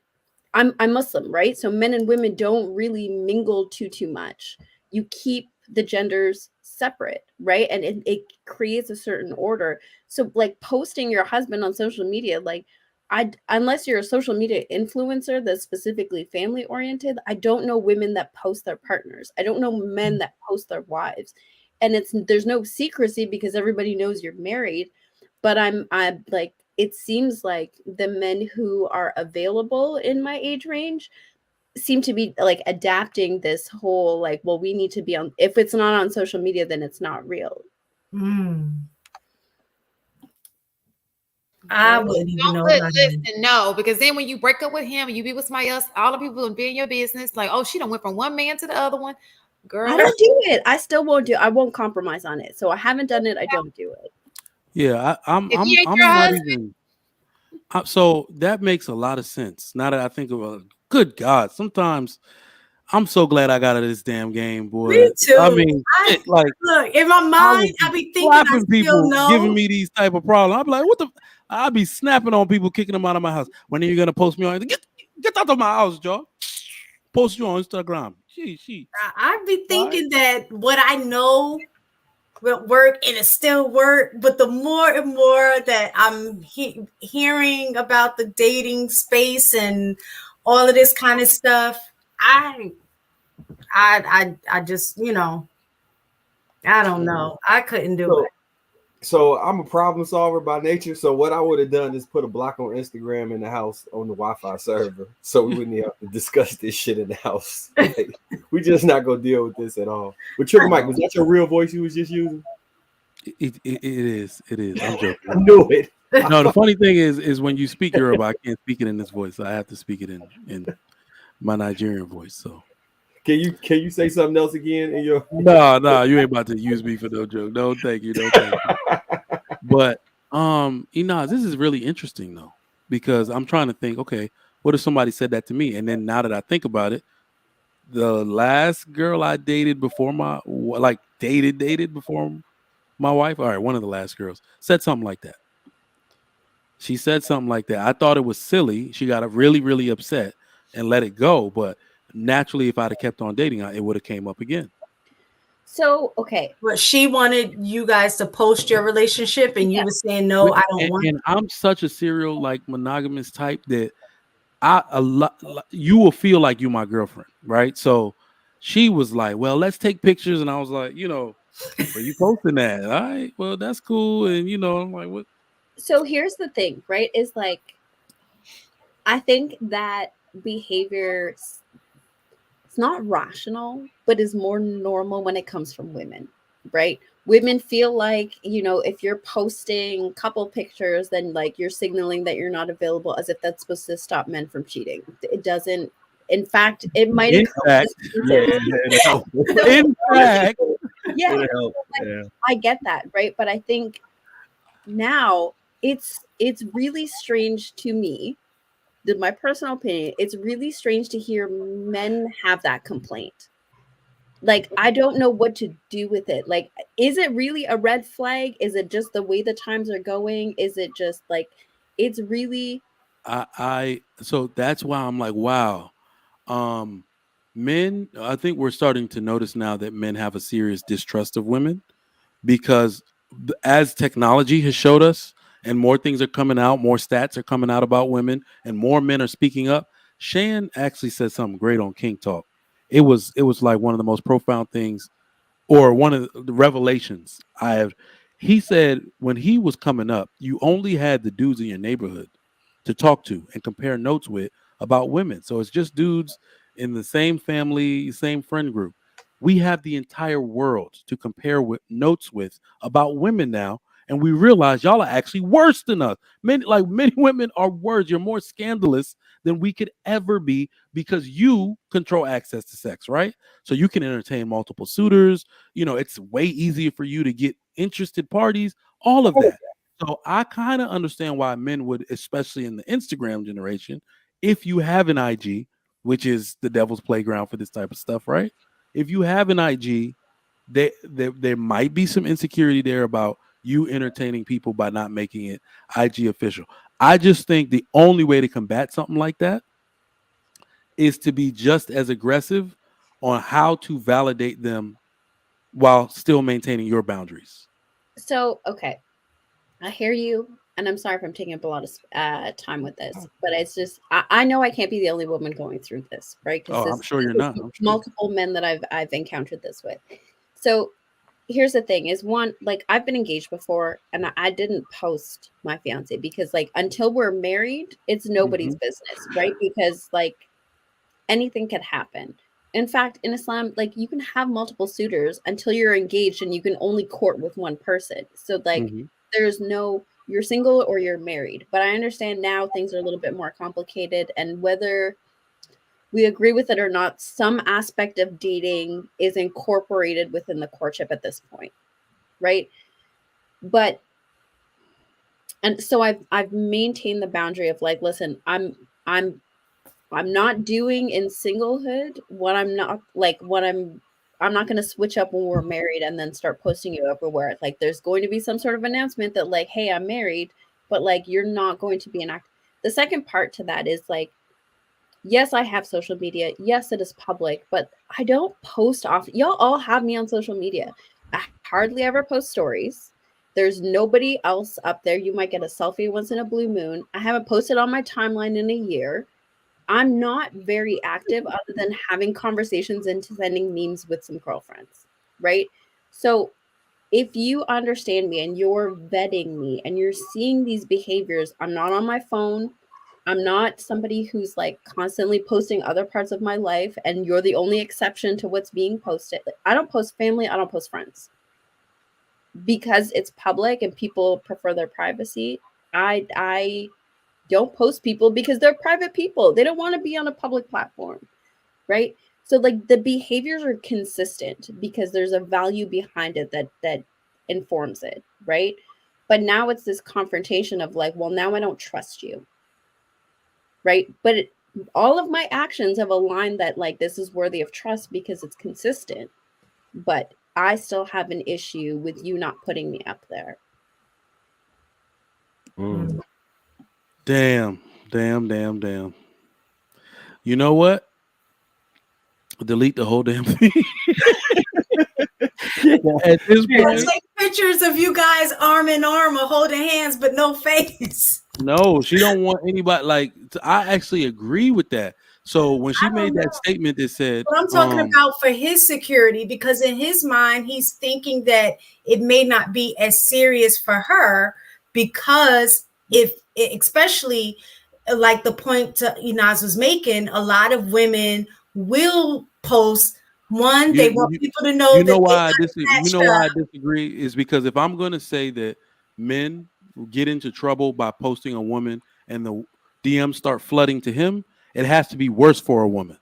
I'm Muslim, right? So men and women don't really mingle too much. You keep the genders separate, right? And it creates a certain order. So, like, posting your husband on social media, like, unless you're a social media influencer that's specifically family oriented, I don't know women that post their partners. I don't know men that post their wives. And there's no secrecy because everybody knows you're married. But I'm like, it seems like the men who are available in my age range seem to be like adapting this whole, like, well, we need to be on, if it's not on social media, then it's not real. I wouldn't even know. Listen, no, because then when you break up with him and you be with somebody else, all the people will be in your business. Like, oh, she done went from one man to the other one. Girl, I don't do it. I still won't do. I won't compromise on it. So I haven't done it. I don't do it. Yeah, I'm If he ain't your not husband. even. So that makes a lot of sense. Now that I think of it, good God, sometimes I'm so glad I got out of this damn game, boy. Me too. I mean, like, look, in my mind, I be thinking I slapping still people, know. giving me these type of problems. I'd be like, what the? I'd be snapping on people, kicking them out of my house. When are you gonna post me on? Get out of my house, Joe. Post you on Instagram. She. I be thinking that what I know will work and it still work, but the more and more that I'm hearing about the dating space and all of this kind of stuff, I just, I don't know. I couldn't do it. So I'm a problem solver by nature. So what I would have done is put a block on Instagram in the house on the Wi-Fi server, so we wouldn't have to discuss this shit in the house. Like, we just not gonna deal with this at all. But Trigger Mike, was that your real voice you was just using? It is. I'm joking. I knew it. No, the funny thing is when you speak Yoruba, I can't speak it in this voice. I have to speak it in my Nigerian voice. So can you say something else again in your? No, you ain't about to use me for no joke. No, thank you. No, thank you. But Inaz, this is really interesting though, because I'm trying to think, okay, what if somebody said that to me? And then now that I think about it, the last girl I dated before dated before my wife, all right, one of the last girls said something like that. She said something like that. I thought it was silly. She got really, really upset and let it go. But naturally, if I'd have kept on dating, it would have came up again. So, okay. But she wanted you guys to post your relationship and you were saying, no, I don't want And I'm such a serial, like, monogamous type that you will feel like you my girlfriend, right? So she was like, well, let's take pictures. And I was like, are you posting that? All right, well, that's cool. And, I'm like, what? So here's the thing, right? Is like, I think that behavior, it's not rational, but is more normal when it comes from women, right? Women feel like, if you're posting couple pictures, then like you're signaling that you're not available, as if that's supposed to stop men from cheating. It doesn't. In fact, it might. In fact, yeah, I get that, right? But I think now it's really strange to me, my personal opinion, it's really strange to hear men have that complaint. Like, I don't know what to do with it. Like, is it really a red flag? Is it just the way the times are going? Is it just like, it's really so that's why I'm like, wow. Men, I think we're starting to notice now that men have a serious distrust of women, because as technology has showed us, and more things are coming out, more stats are coming out about women, and more men are speaking up. Shan actually said something great on King Talk. It was like one of the most profound things, or one of the revelations I have. He said when he was coming up, you only had the dudes in your neighborhood to talk to and compare notes with about women. So it's just dudes in the same family, same friend group. We have the entire world to compare with notes with about women now. And we realize y'all are actually worse than us. Many women are worse. You're more scandalous than we could ever be, because you control access to sex, right? So you can entertain multiple suitors. It's way easier for you to get interested parties, all of that. So I kind of understand why men would, especially in the Instagram generation, if you have an IG, which is the devil's playground for this type of stuff, right? If you have an IG, there might be some insecurity there about you entertaining people by not making it IG official. I just think the only way to combat something like that is to be just as aggressive on how to validate them while still maintaining your boundaries. So, okay, I hear you, and I'm sorry if I'm taking up a lot of time with this, but it's just I know I can't be the only woman going through this, right? Because I'm sure you're not. I'm sure. Multiple men that I've encountered this with. So here's the thing: is one, like, I've been engaged before, and I didn't post my fiance because, like, until we're married, it's nobody's business, right? Because, like, anything could happen. In fact, in Islam, like, you can have multiple suitors until you're engaged, and you can only court with one person. So, like, there's no, you're single or you're married. But I understand now things are a little bit more complicated, and whether we agree with it or not, some aspect of dating is incorporated within the courtship at this point, right? But, and so I've maintained the boundary of, like, listen, I'm not doing in singlehood what I'm not, like, I'm not going to switch up when we're married and then start posting you everywhere. Like, there's going to be some sort of announcement that, like, hey, I'm married, but, like, you're not going to be an act. The second part to that is, like, yes, I have social media. Yes, it is public, but I don't post often. Y'all all have me on social media. I hardly ever post stories. There's nobody else up there. You might get a selfie once in a blue moon. I haven't posted on my timeline in a year. I'm not very active other than having conversations and sending memes with some girlfriends, right? So if you understand me and you're vetting me and you're seeing these behaviors, I'm not on my phone. I'm not somebody who's, like, constantly posting other parts of my life, and you're the only exception to what's being posted. I don't post family. I don't post friends because it's public and people prefer their privacy. I don't post people because they're private people. They don't want to be on a public platform, right? So, like, the behaviors are consistent because there's a value behind it that informs it, right? But now it's this confrontation of, like, well, now I don't trust you, right? But all of my actions have aligned that, like, this is worthy of trust because it's consistent. But I still have an issue with you not putting me up there. Damn. You know what? Delete the whole damn thing. At this point, take pictures of you guys arm in arm or holding hands, but no face. no, she don't want anybody. Like, I actually agree with that. So when she made that statement that said, But I'm talking about for his security, because in his mind, he's thinking that it may not be as serious for her, because if, especially like the point Inaz was making, a lot of women will post one, they want people to know that why I disagree is because if I'm going to say that men get into trouble by posting a woman and the DMs start flooding to him, it has to be worse for a woman.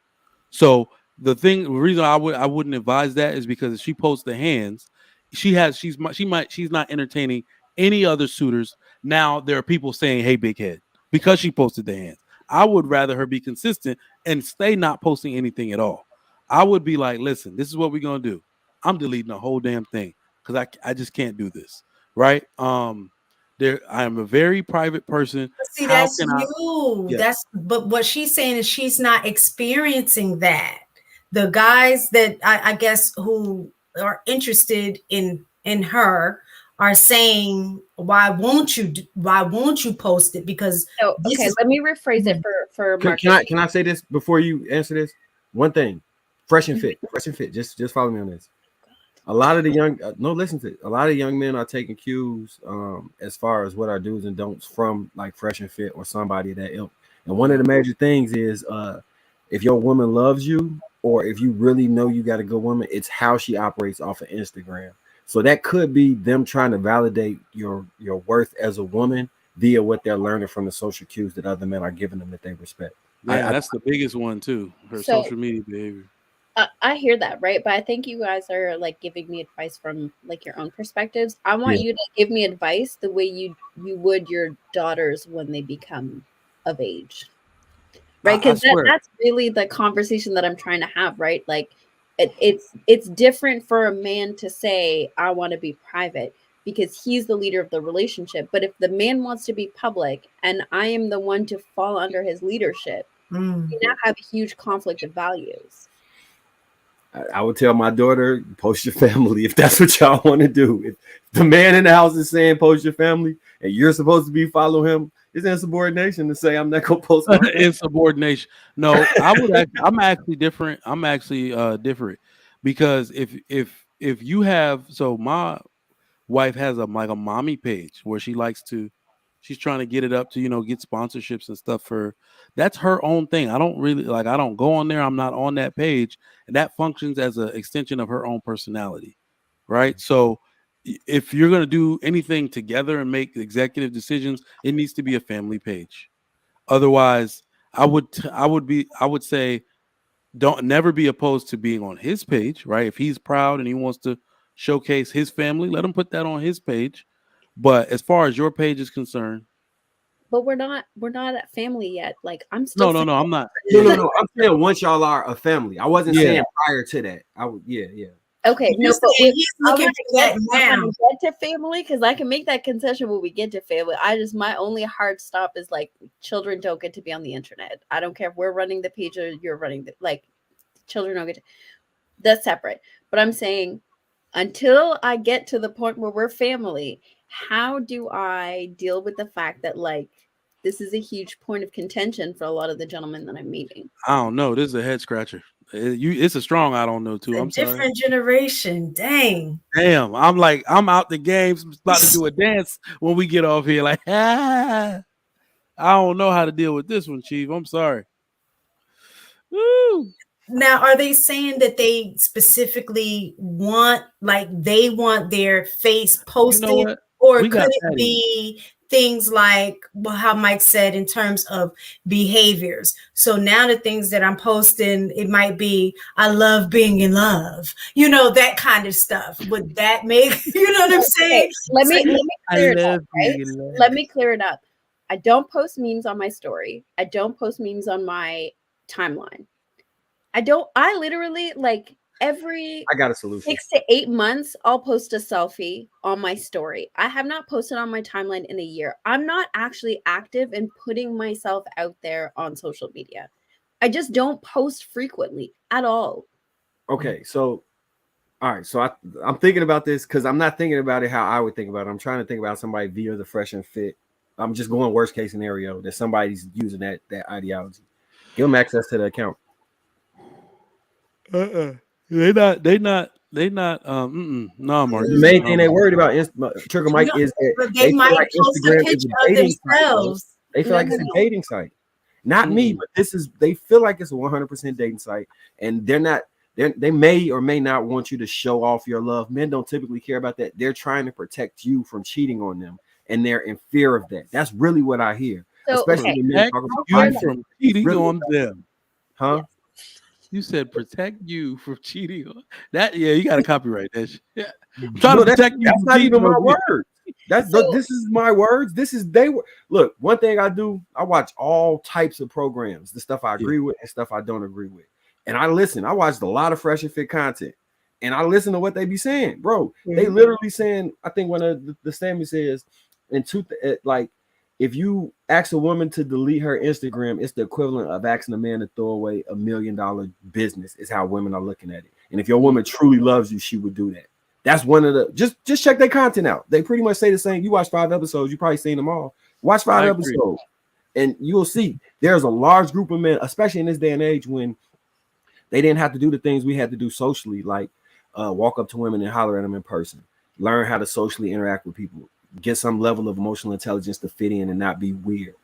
So the reason I wouldn't advise that is because if she posts the hands, she's not entertaining any other suitors. Now there are people saying, "Hey, big head," because she posted the hands. I would rather her be consistent and stay not posting anything at all. I would be like, listen, this is what we're gonna do. I'm deleting the whole damn thing because I just can't do this, right? I am a very private person. See, that's you. Yeah. But what she's saying is she's not experiencing that. The guys that I guess who are interested in her are saying, why won't you post it? Because okay, let me rephrase it for Marcus. Can I say this before you answer this? One thing, fresh and fit. Just follow me on this. A lot of the young listen to it. A lot of young men are taking cues as far as what our do's and don'ts from, like, fresh and fit or somebody that ilk. And one of the major things is if your woman loves you, or if you really know you got a good woman, it's how she operates off of Instagram. So that could be them trying to validate your worth as a woman via what they're learning from the social cues that other men are giving them that they respect. Yeah, that's the biggest one too. Her social media behavior. I hear that, right? But I think you guys are, like, giving me advice from, like, your own perspectives. I want you to give me advice the way you would your daughters when they become of age. right? Because that's really the conversation that I'm trying to have, right? Like it's different for a man to say, I want to be private because he's the leader of the relationship. But if the man wants to be public and I am the one to fall under his leadership, we now have a huge conflict of values. I would tell my daughter, post your family if that's what y'all want to do. If the man in the house is saying post your family and you're supposed to be follow him, it's insubordination to say I'm not gonna post my insubordination. No, I'm actually different. I'm actually different because if you have, so my wife has a mommy page where she's trying to get it up to get sponsorships and stuff for, that's her own thing. I don't go on there. I'm not on that page, and that functions as an extension of her own personality, right? So if you're going to do anything together and make executive decisions, it needs to be a family page. Otherwise, I would say don't never be opposed to being on his page, right? If he's proud and he wants to showcase his family, let him put that on his page. But as far as your page is concerned, but we're not at family yet. Like I'm still no, I'm not. No. I'm saying once y'all are a family. I wasn't saying prior to that. I would, yeah. Okay, no, but he's looking for that now. Get to family because I can make that concession when we get to family. My only hard stop is like children don't get to be on the internet. I don't care if we're running the page or you're running children don't get to. That's separate. But I'm saying until I get to the point where we're family, how do I deal with the fact that this is a huge point of contention for a lot of the gentlemen that I'm meeting? I don't know. This is a head scratcher. It's a strong I don't know too. I'm sorry. Different generation. Damn. I'm out the game. About to do a dance when we get off here. I don't know how to deal with this one, Chief. I'm sorry. Woo. Now, are they saying that they specifically want their face posted, or could it be things like how Mike said in terms of behaviors? So now the things that I'm posting, it might be, I love being in love, that kind of stuff. Would that make, what I'm saying? Let me clear it up, right? Let me clear it up. I don't post memes on my story. I don't post memes on my timeline. I literally every I got a solution. 6 to 8 months, I'll post a selfie on my story. I have not posted on my timeline in a year. I'm not actually active in putting myself out there on social media. I just don't post frequently at all. Okay, so all right, so I'm thinking about this because I'm not thinking about it how I would think about it. I'm trying to think about somebody via the Fresh and Fit. I'm just going worst case scenario that somebody's using that ideology. Give them access to the account. They not. No, Mark. The main thing they worried about Trigger Mike is that they feel like Instagram is a dating site. They feel like it's a dating site. Not me, but they feel like it's a 100% dating site, and they may or may not want you to show off your love. Men don't typically care about that. They're trying to protect you from cheating on them, and they're in fear of that. That's really what I hear, especially when men talk about you from cheating on them. Huh? Yes. You said protect you from cheating on that. Yeah, you got to copyright that shit. Yeah. I'm trying to protect you. That's not even my word. This is my words. Look, one thing I do, I watch all types of programs, the stuff I agree with and stuff I don't agree with. And I listen. I watched a lot of Fresh and Fit content. And I listen to what they be saying. Bro, they literally saying, I think one of the statements says if you ask a woman to delete her Instagram, it's the equivalent of asking a man to throw away $1 million business, is how women are looking at it. And if your woman truly loves you, she would do that. That's one of the, just check their content out. They pretty much say the same. You watch 5 episodes, you probably seen them all. Watch 5 episodes and you'll see there's a large group of men, especially in this day and age when they didn't have to do the things we had to do socially, like walk up to women and holler at them in person, learn how to socially interact with people, get some level of emotional intelligence to fit in and not be weird.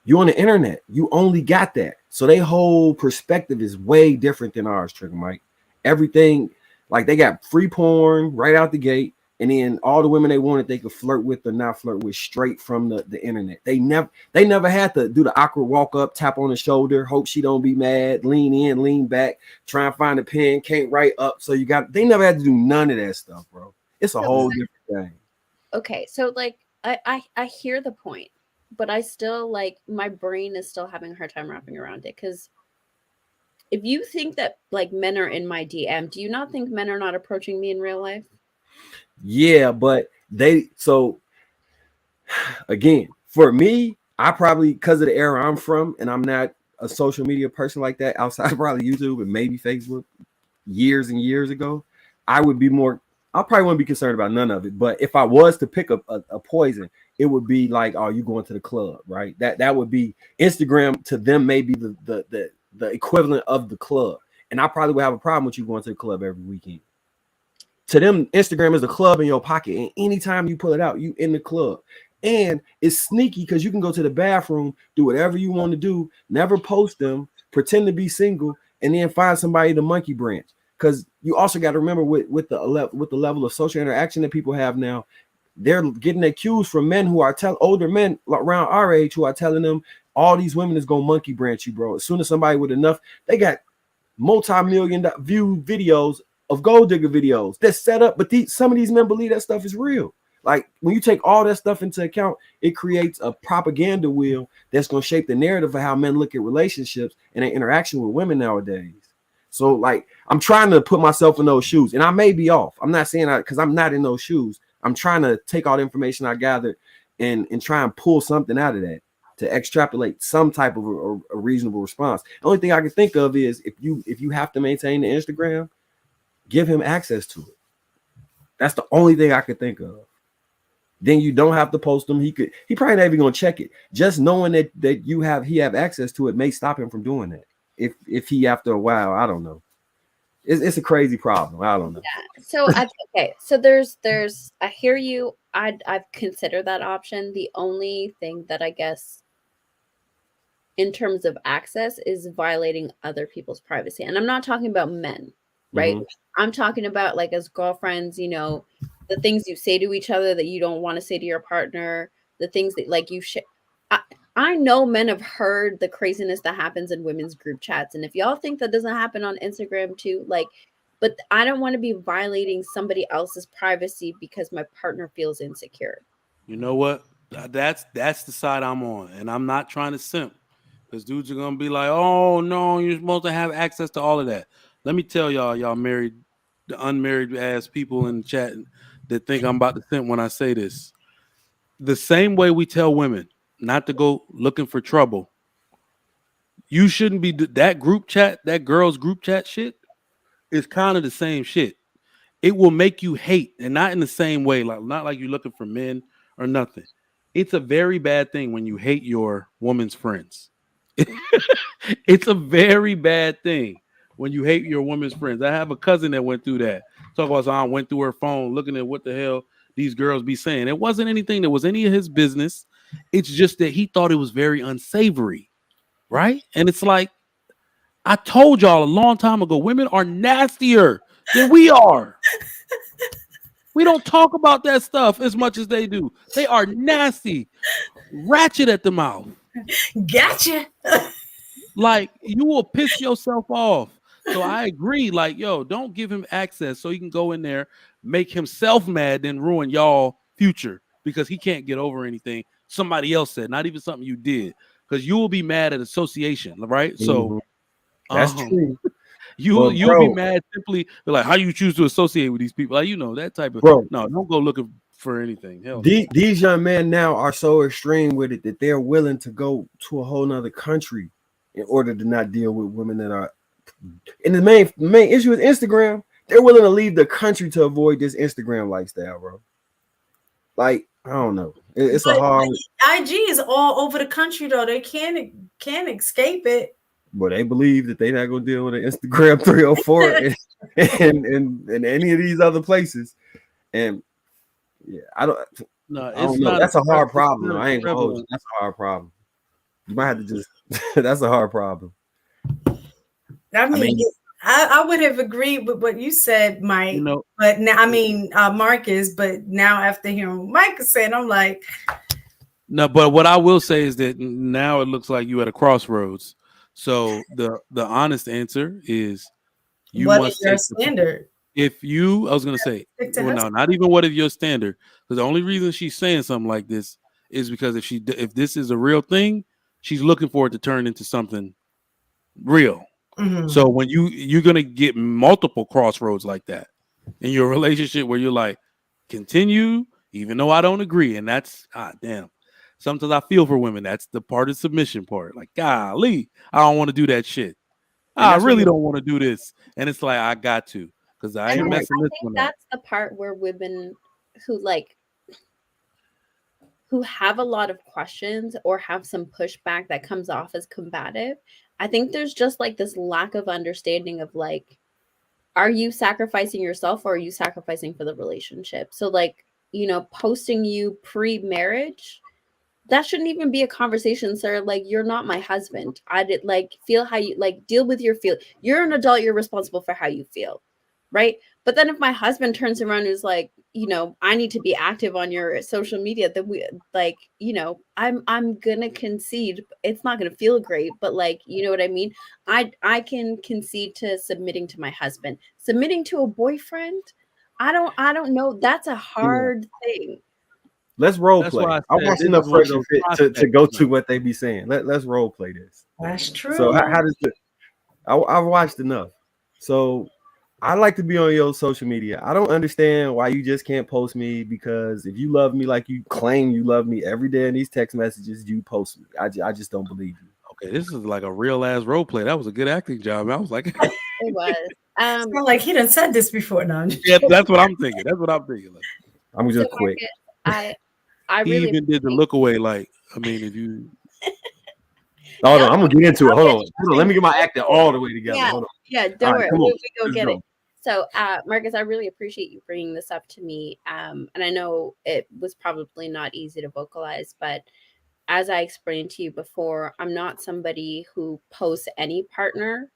You on the internet, you only got that. So their whole perspective is way different than ours, Trigger Mike. Everything, like they got free porn right out the gate, and then all the women they wanted they could flirt with or not flirt with straight from the internet. They never had to do the awkward walk up, tap on the shoulder, hope she don't be mad, lean in, lean back, try and find a pen, can't write up. So they never had to do none of that stuff, bro. It's a whole different thing. Okay, so I hear the point, but I still like my brain is still having a hard time wrapping around it. Because if you think that like men are in my DM, do you not think men are not approaching me in real life? Yeah, but so again, for me, I probably, because of the era I'm from, and I'm not a social media person like that outside of probably YouTube and maybe Facebook years and years ago, I would be more, I probably wouldn't be concerned about none of it. But if I was to pick a poison, it would be like, oh, you going to the club, right? That would be Instagram to them, maybe the equivalent of the club. And I probably would have a problem with you going to the club every weekend. To them, Instagram is a club in your pocket, and anytime you pull it out, you in the club. And it's sneaky because you can go to the bathroom, do whatever you want to do, never post them, pretend to be single, and then find somebody to monkey branch. Because you also got to remember with the level of social interaction that people have now, they're getting their cues from men who are older men around our age who are telling them all these women is gonna monkey branch you, bro. As soon as somebody with enough, they got multi-million view videos of gold digger videos that's set up, but some of these men believe that stuff is real. Like when you take all that stuff into account, it creates a propaganda wheel that's going to shape the narrative of how men look at relationships and their interaction with women nowadays. So like, I'm trying to put myself in those shoes, and I may be off. I'm not saying that because I'm not in those shoes. I'm trying to take all the information I gathered and try and pull something out of that to extrapolate some type of a reasonable response. The only thing I can think of is if you have to maintain the Instagram, give him access to it. That's the only thing I could think of. Then you don't have to post them. He probably not even gonna check it. Just knowing that he have access to it may stop him from doing that. If he after a while, I don't know. It's a crazy problem. I don't know. Yeah. So okay. So there's I hear you. I've considered that option. The only thing that I guess in terms of access is violating other people's privacy. And I'm not talking about men, right? I'm talking about like as girlfriends, you know, the things you say to each other that you don't want to say to your partner, the things that like you share. I know men have heard the craziness that happens in women's group chats. And if y'all think that doesn't happen on Instagram too, like, but I don't want to be violating somebody else's privacy because my partner feels insecure. You know what? That's the side I'm on. And I'm not trying to simp. Because dudes are going to be like, oh, no, you're supposed to have access to all of that. Let me tell y'all married, the unmarried ass people in the chat that think I'm about to simp when I say this. The same way we tell women not to go looking for trouble, you shouldn't be that group chat, that girls group chat shit is kind of the same shit. It will make you hate, and not in the same way, like not like you're looking for men or nothing. It's a very bad thing when you hate your woman's friends. It's a very bad thing when you hate your woman's friends. I have a cousin that went through that. Talk about someone went through her phone looking at what the hell these girls be saying. It wasn't anything that was any of his business. It's just that he thought it was very unsavory, right? And it's like, I told y'all a long time ago, women are nastier than we are. We don't talk about that stuff as much as they do. They are nasty, ratchet at the mouth. Gotcha. Like, you will piss yourself off. So I agree. Like, yo, don't give him access so he can go in there, make himself mad, then ruin y'all future because he can't get over anything somebody else said, not even something you did. Because you will be mad at association, right? So that's true. You'll be mad simply like how you choose to associate with these people. Like, you know, that type of no, don't go looking for anything. Hell, these young men now are so extreme with it that they're willing to go to a whole nother country in order to not deal with women that are. And the main issue with Instagram, they're willing to leave the country to avoid this Instagram lifestyle, bro. Like, I don't know. It's a hard. IG is all over the country though. They can't escape it. But they believe that they're not gonna deal with an Instagram 304 and any of these other places. And yeah, I don't know. That's a hard problem. I ain't gonna hold you. That's a hard problem. You might have to just that's a hard problem. I mean I would have agreed with what you said, Mike. You know, but now Marcus. But now after hearing what Mike said, I'm like, no. But what I will say is that now it looks like you at a crossroads. So the honest answer is you what must is your standard? If you, I was gonna say, well, no, not even what is your standard, because the only reason she's saying something like this is because if this is a real thing, she's looking for it to turn into something real. Mhm. So when you're gonna get multiple crossroads like that in your relationship where you're like, continue, even though I don't agree. And that's damn. Sometimes I feel for women. That's the part of submission part. Like, golly, I don't want to do that shit. And I that's what really don't want to do this. And it's like, I got to, because I ain't And messing I this think one up. that's the part where women who have a lot of questions or have some pushback that comes off as combative, I think there's just like this lack of understanding of like, are you sacrificing yourself or are you sacrificing for the relationship? So like, you know, posting you pre-marriage, that shouldn't even be a conversation, sir. Like, you're not my husband. I did like feel how you like deal with your feel. You're an adult, you're responsible for how you feel. Right. But then if my husband turns around and is like, you know, I need to be active on your social media, then we like, you know, I'm gonna concede. It's not gonna feel great, but like, you know what I mean? I can concede to submitting to my husband. Submitting to a boyfriend, I don't know. That's a hard thing. Let's role That's play. why I I said watched this enough is one of Fresh and those Fit to prospects. go to what they be saying. Let's role play this. That's true. So how does it? I've watched enough. So I like to be on your social media. I don't understand why you just can't post me, because if you love me like you claim you love me every day in these text messages, you post me. I just don't believe you. Okay, this is like a real ass role play. That was a good acting job. I was like, It was. It's not like he done said this before. No, I'm just yeah, that's what I'm thinking. That's what I'm thinking. Like, I'm So just quick. Marcus, I he really even did the look away. Like, I mean, if you Hold No, on, I'm gonna get into it. I'll Hold get on. Hold on. Let me get my acting all the way together. Yeah, Hold on. yeah, All don't right, worry. come on. We go Let's get go. it. So, Marcus, I really appreciate you bringing this up to me. And I know it was probably not easy to vocalize, but as I explained to you before, I'm not somebody who posts any partner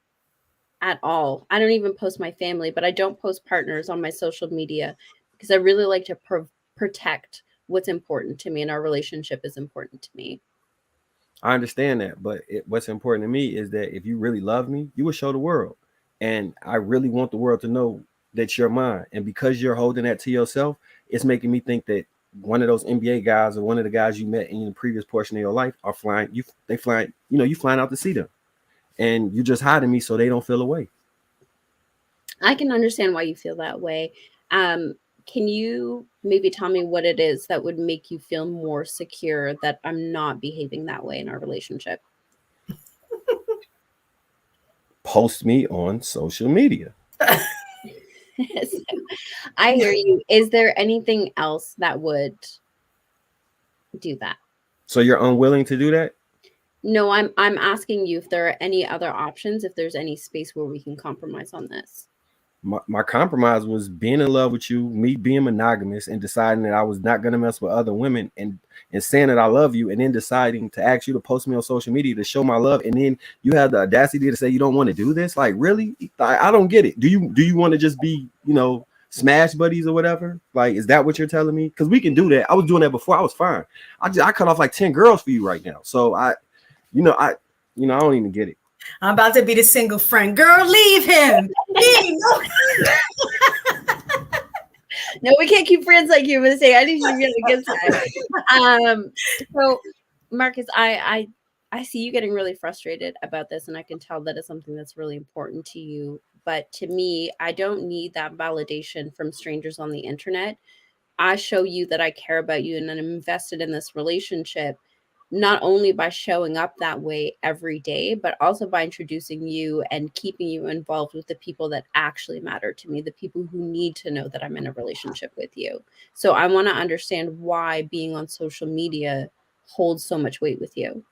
at all. I don't even post my family, but I don't post partners on my social media because I really like to protect what's important to me, and our relationship is important to me. I understand that, but what's important to me is that if you really love me, you will show the world. And I really want the world to know that you're mine. And because you're holding that to yourself, it's making me think that one of those NBA guys or one of the guys you met in the previous portion of your life are flying. They flying, you flying out to see them. And you're just hiding me so they don't feel away. I can understand why you feel that way. Can you maybe tell me what it is that would make you feel more secure that I'm not behaving that way in our relationship? Post me on social media. So, I hear you. Is there anything else that would do that? So you're unwilling to do that? No, I'm asking you if there are any other options, if there's any space where we can compromise on this. My compromise was being in love with you, me being monogamous, and deciding that I was not going to mess with other women, and saying that I love you, and then deciding to ask you to post me on social media to show my love, and then you have the audacity to say you don't want to do this. Like, really? I don't get it. Do you want to just be, smash buddies or whatever? Like, is that what you're telling me? Because we can do that. I was doing that before. I was fine. I cut off like 10 girls for you right now. So I don't even get it. I'm about to be the single friend. Girl, leave him. No, we can't keep friends like you. But say I need you to be on the good side. So, Marcus, I see you getting really frustrated about this, and I can tell that it's something that's really important to you. But to me, I don't need that validation from strangers on the internet. I show you that I care about you and I'm invested in this relationship, not only by showing up that way every day, but also by introducing you and keeping you involved with the people that actually matter to me, the people who need to know that I'm in a relationship with you. So I want to understand why being on social media holds so much weight with you.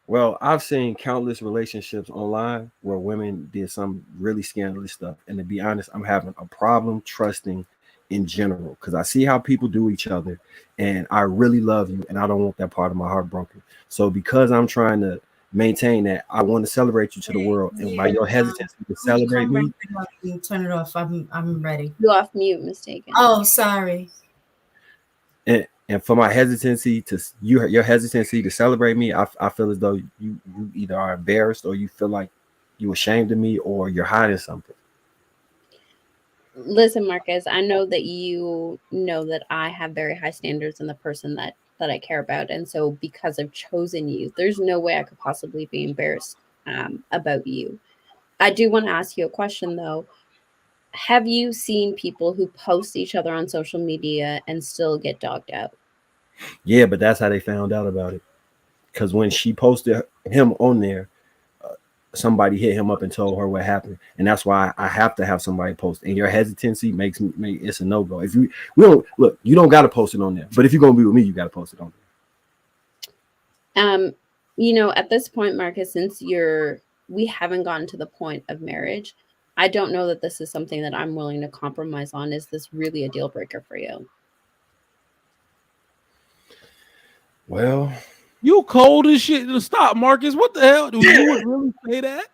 Well, I've seen countless relationships online where women did some really scandalous stuff. And to be honest, I'm having a problem trusting in general, because I see how people do each other, and I really love you, and I don't want that part of my heart broken. So because I'm trying to maintain that, I want to celebrate you to the world, and by your hesitancy to celebrate me, Turn it off. I'm ready. You off mute, mistaken. Oh, sorry. and for my hesitancy to your hesitancy to celebrate me, I feel as though you either are embarrassed, or you feel like you're ashamed of me, or you're hiding something. Listen, Marcus, I know that you know that I have very high standards in the person that that I care about. And so because I've chosen you, there's no way I could possibly be embarrassed about you. I do want to ask you a question though. Have you seen people who post each other on social media and still get dogged out? Yeah, but that's how they found out about it. Because when she posted him on there, somebody hit him up and told her what happened, and that's why I have to have somebody post. And your hesitancy makes it's a no go. If we don't look, you don't got to post it on there. But if you're gonna be with me, you got to post it on there. At this point, Marcus, since we haven't gotten to the point of marriage, I don't know that this is something that I'm willing to compromise on. Is this really a deal breaker for you? Well, you cold as shit. Stop, Marcus. What the hell? Do you would really say that?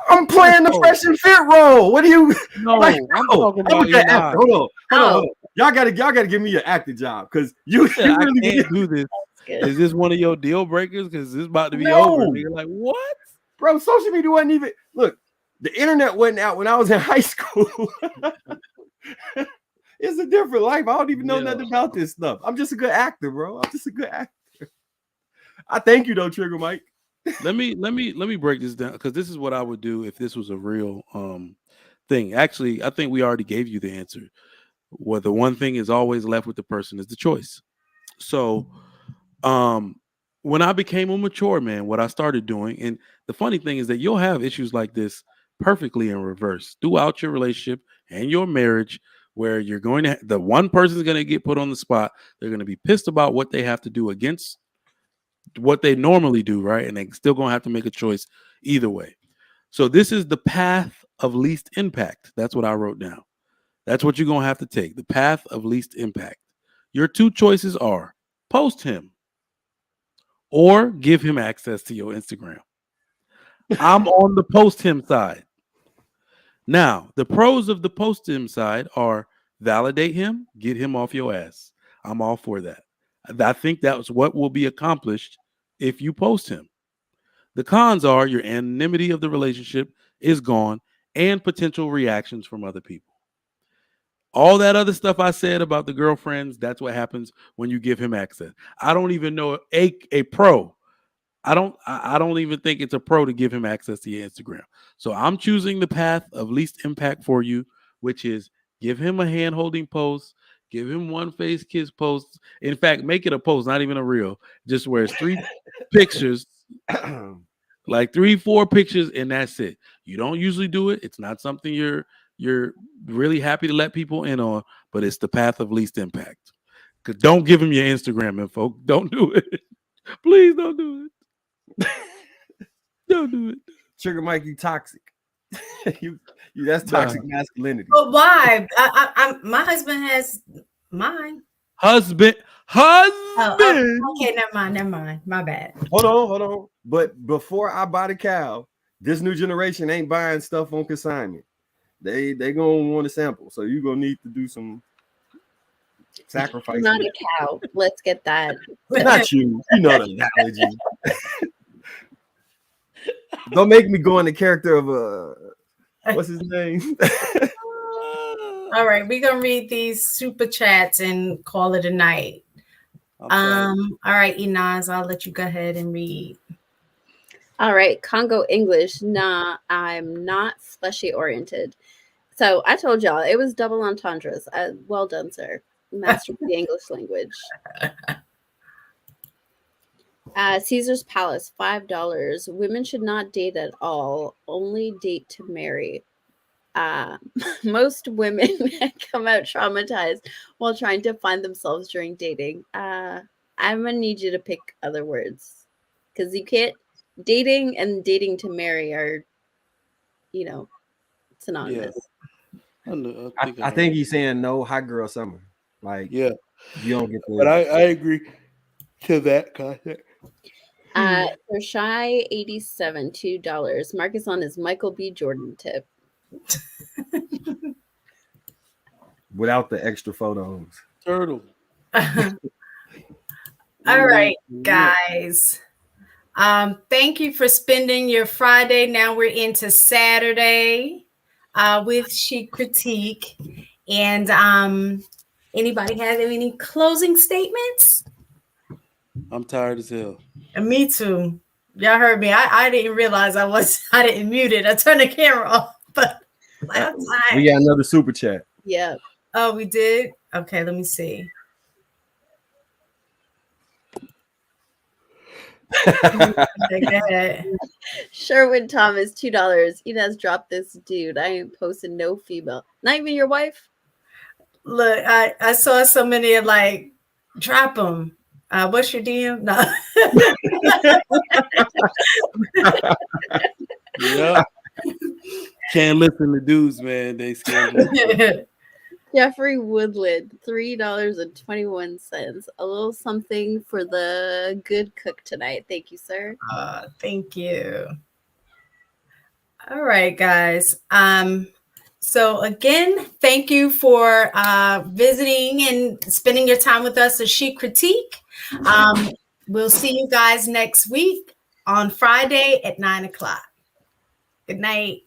I'm playing the fresh and fit role. What do you? No, like, I'm talking about you. Hold on. Y'all gotta give me an acting job because you really can't do this. Is this one of your deal breakers? Because this is about to be over. You're like, what? Bro, social media wasn't even look. The internet wasn't out when I was in high school. It's a different life. I don't even know nothing about this stuff. I'm just a good actor, bro. I'm just a good actor. I thank you though, Trigger Mike. Let me break this down because this is what I would do if this was a real thing. Actually, I think we already gave you the answer. Well, the one thing is always left with the person is the choice. So when I became a mature man, what I started doing, and the funny thing is that you'll have issues like this perfectly in reverse throughout your relationship and your marriage, where you're going to the one person is going to get put on the spot. They're going to be pissed about what they have to do against what they normally do, right? And they're still going to have to make a choice either way. So this is the path of least impact. That's what I wrote down. That's what you're going to have to take. The path of least impact. Your two choices are post him or give him access to your Instagram. I'm on the post him side. Now, the pros of the post him side are validate him, get him off your ass. I'm all for that. I think that's what will be accomplished if you post him. The cons are your anonymity of the relationship is gone and potential reactions from other people. All that other stuff I said about the girlfriends, that's what happens when you give him access. I don't even know a pro. I don't even think it's a pro to give him access to your Instagram. So I'm choosing the path of least impact for you, which is give him a hand-holding post, give him one face kiss post. In fact, make it a post, not even a reel, just where it's 3 pictures, like 3-4 pictures, and that's it. You don't usually do it. It's not something you're really happy to let people in on, but it's the path of least impact. Don't give him your Instagram info. Don't do it. Please don't do it. Don't do it. Trigger Mike, you toxic. you that's toxic masculinity. But why? My husband has mine. Husband. Oh, okay, never mind. My bad. Hold on. But before I buy the cow, this new generation ain't buying stuff on consignment. They gonna want to sample, so you're gonna need to do some sacrifice. Not a cow. Let's get that. Not you. You know the analogy. Don't make me go in the character of what's his name? All right, we're gonna read these super chats and call it a night. All right, Inaz, I'll let you go ahead and read. All right, Congo English. Nah, I'm not fleshy oriented. So I told y'all it was double entendres. Well done, sir. Master the English language. Caesar's Palace, $5. Women should not date at all. Only date to marry. Most women come out traumatized while trying to find themselves during dating. I'm gonna need you to pick other words because you can't. Dating and dating to marry are, synonymous. Yeah. I think he's saying no hot girl summer. Like, yeah, you don't get the. But I agree to that concept. For Shy 87, $2. Marcus on his Michael B. Jordan tip. Without the extra photos. Turtle. All right, guys. Thank you for spending your Friday. Now we're into Saturday with Chic Critique. And anybody have any closing statements? I'm tired as hell. And me too. Y'all heard me. I didn't realize I didn't mute it. I turned the camera off, but I'm tired. We got another super chat. Yeah. Oh, we did? Okay, let me see. Okay, go ahead. Sherwin Thomas, $2. Inez, drop this dude. I ain't posting no female. Not even your wife? Look, I saw so many like drop them. What's your DM? No. Yeah. Can't listen to dudes, man. They scared. Jeffrey Woodland, $3.21. A little something for the good cook tonight. Thank you, sir. Thank you. All right, guys. So again, thank you for visiting and spending your time with us at Chic Critique. We'll see you guys next week on Friday at 9 o'clock. Good night.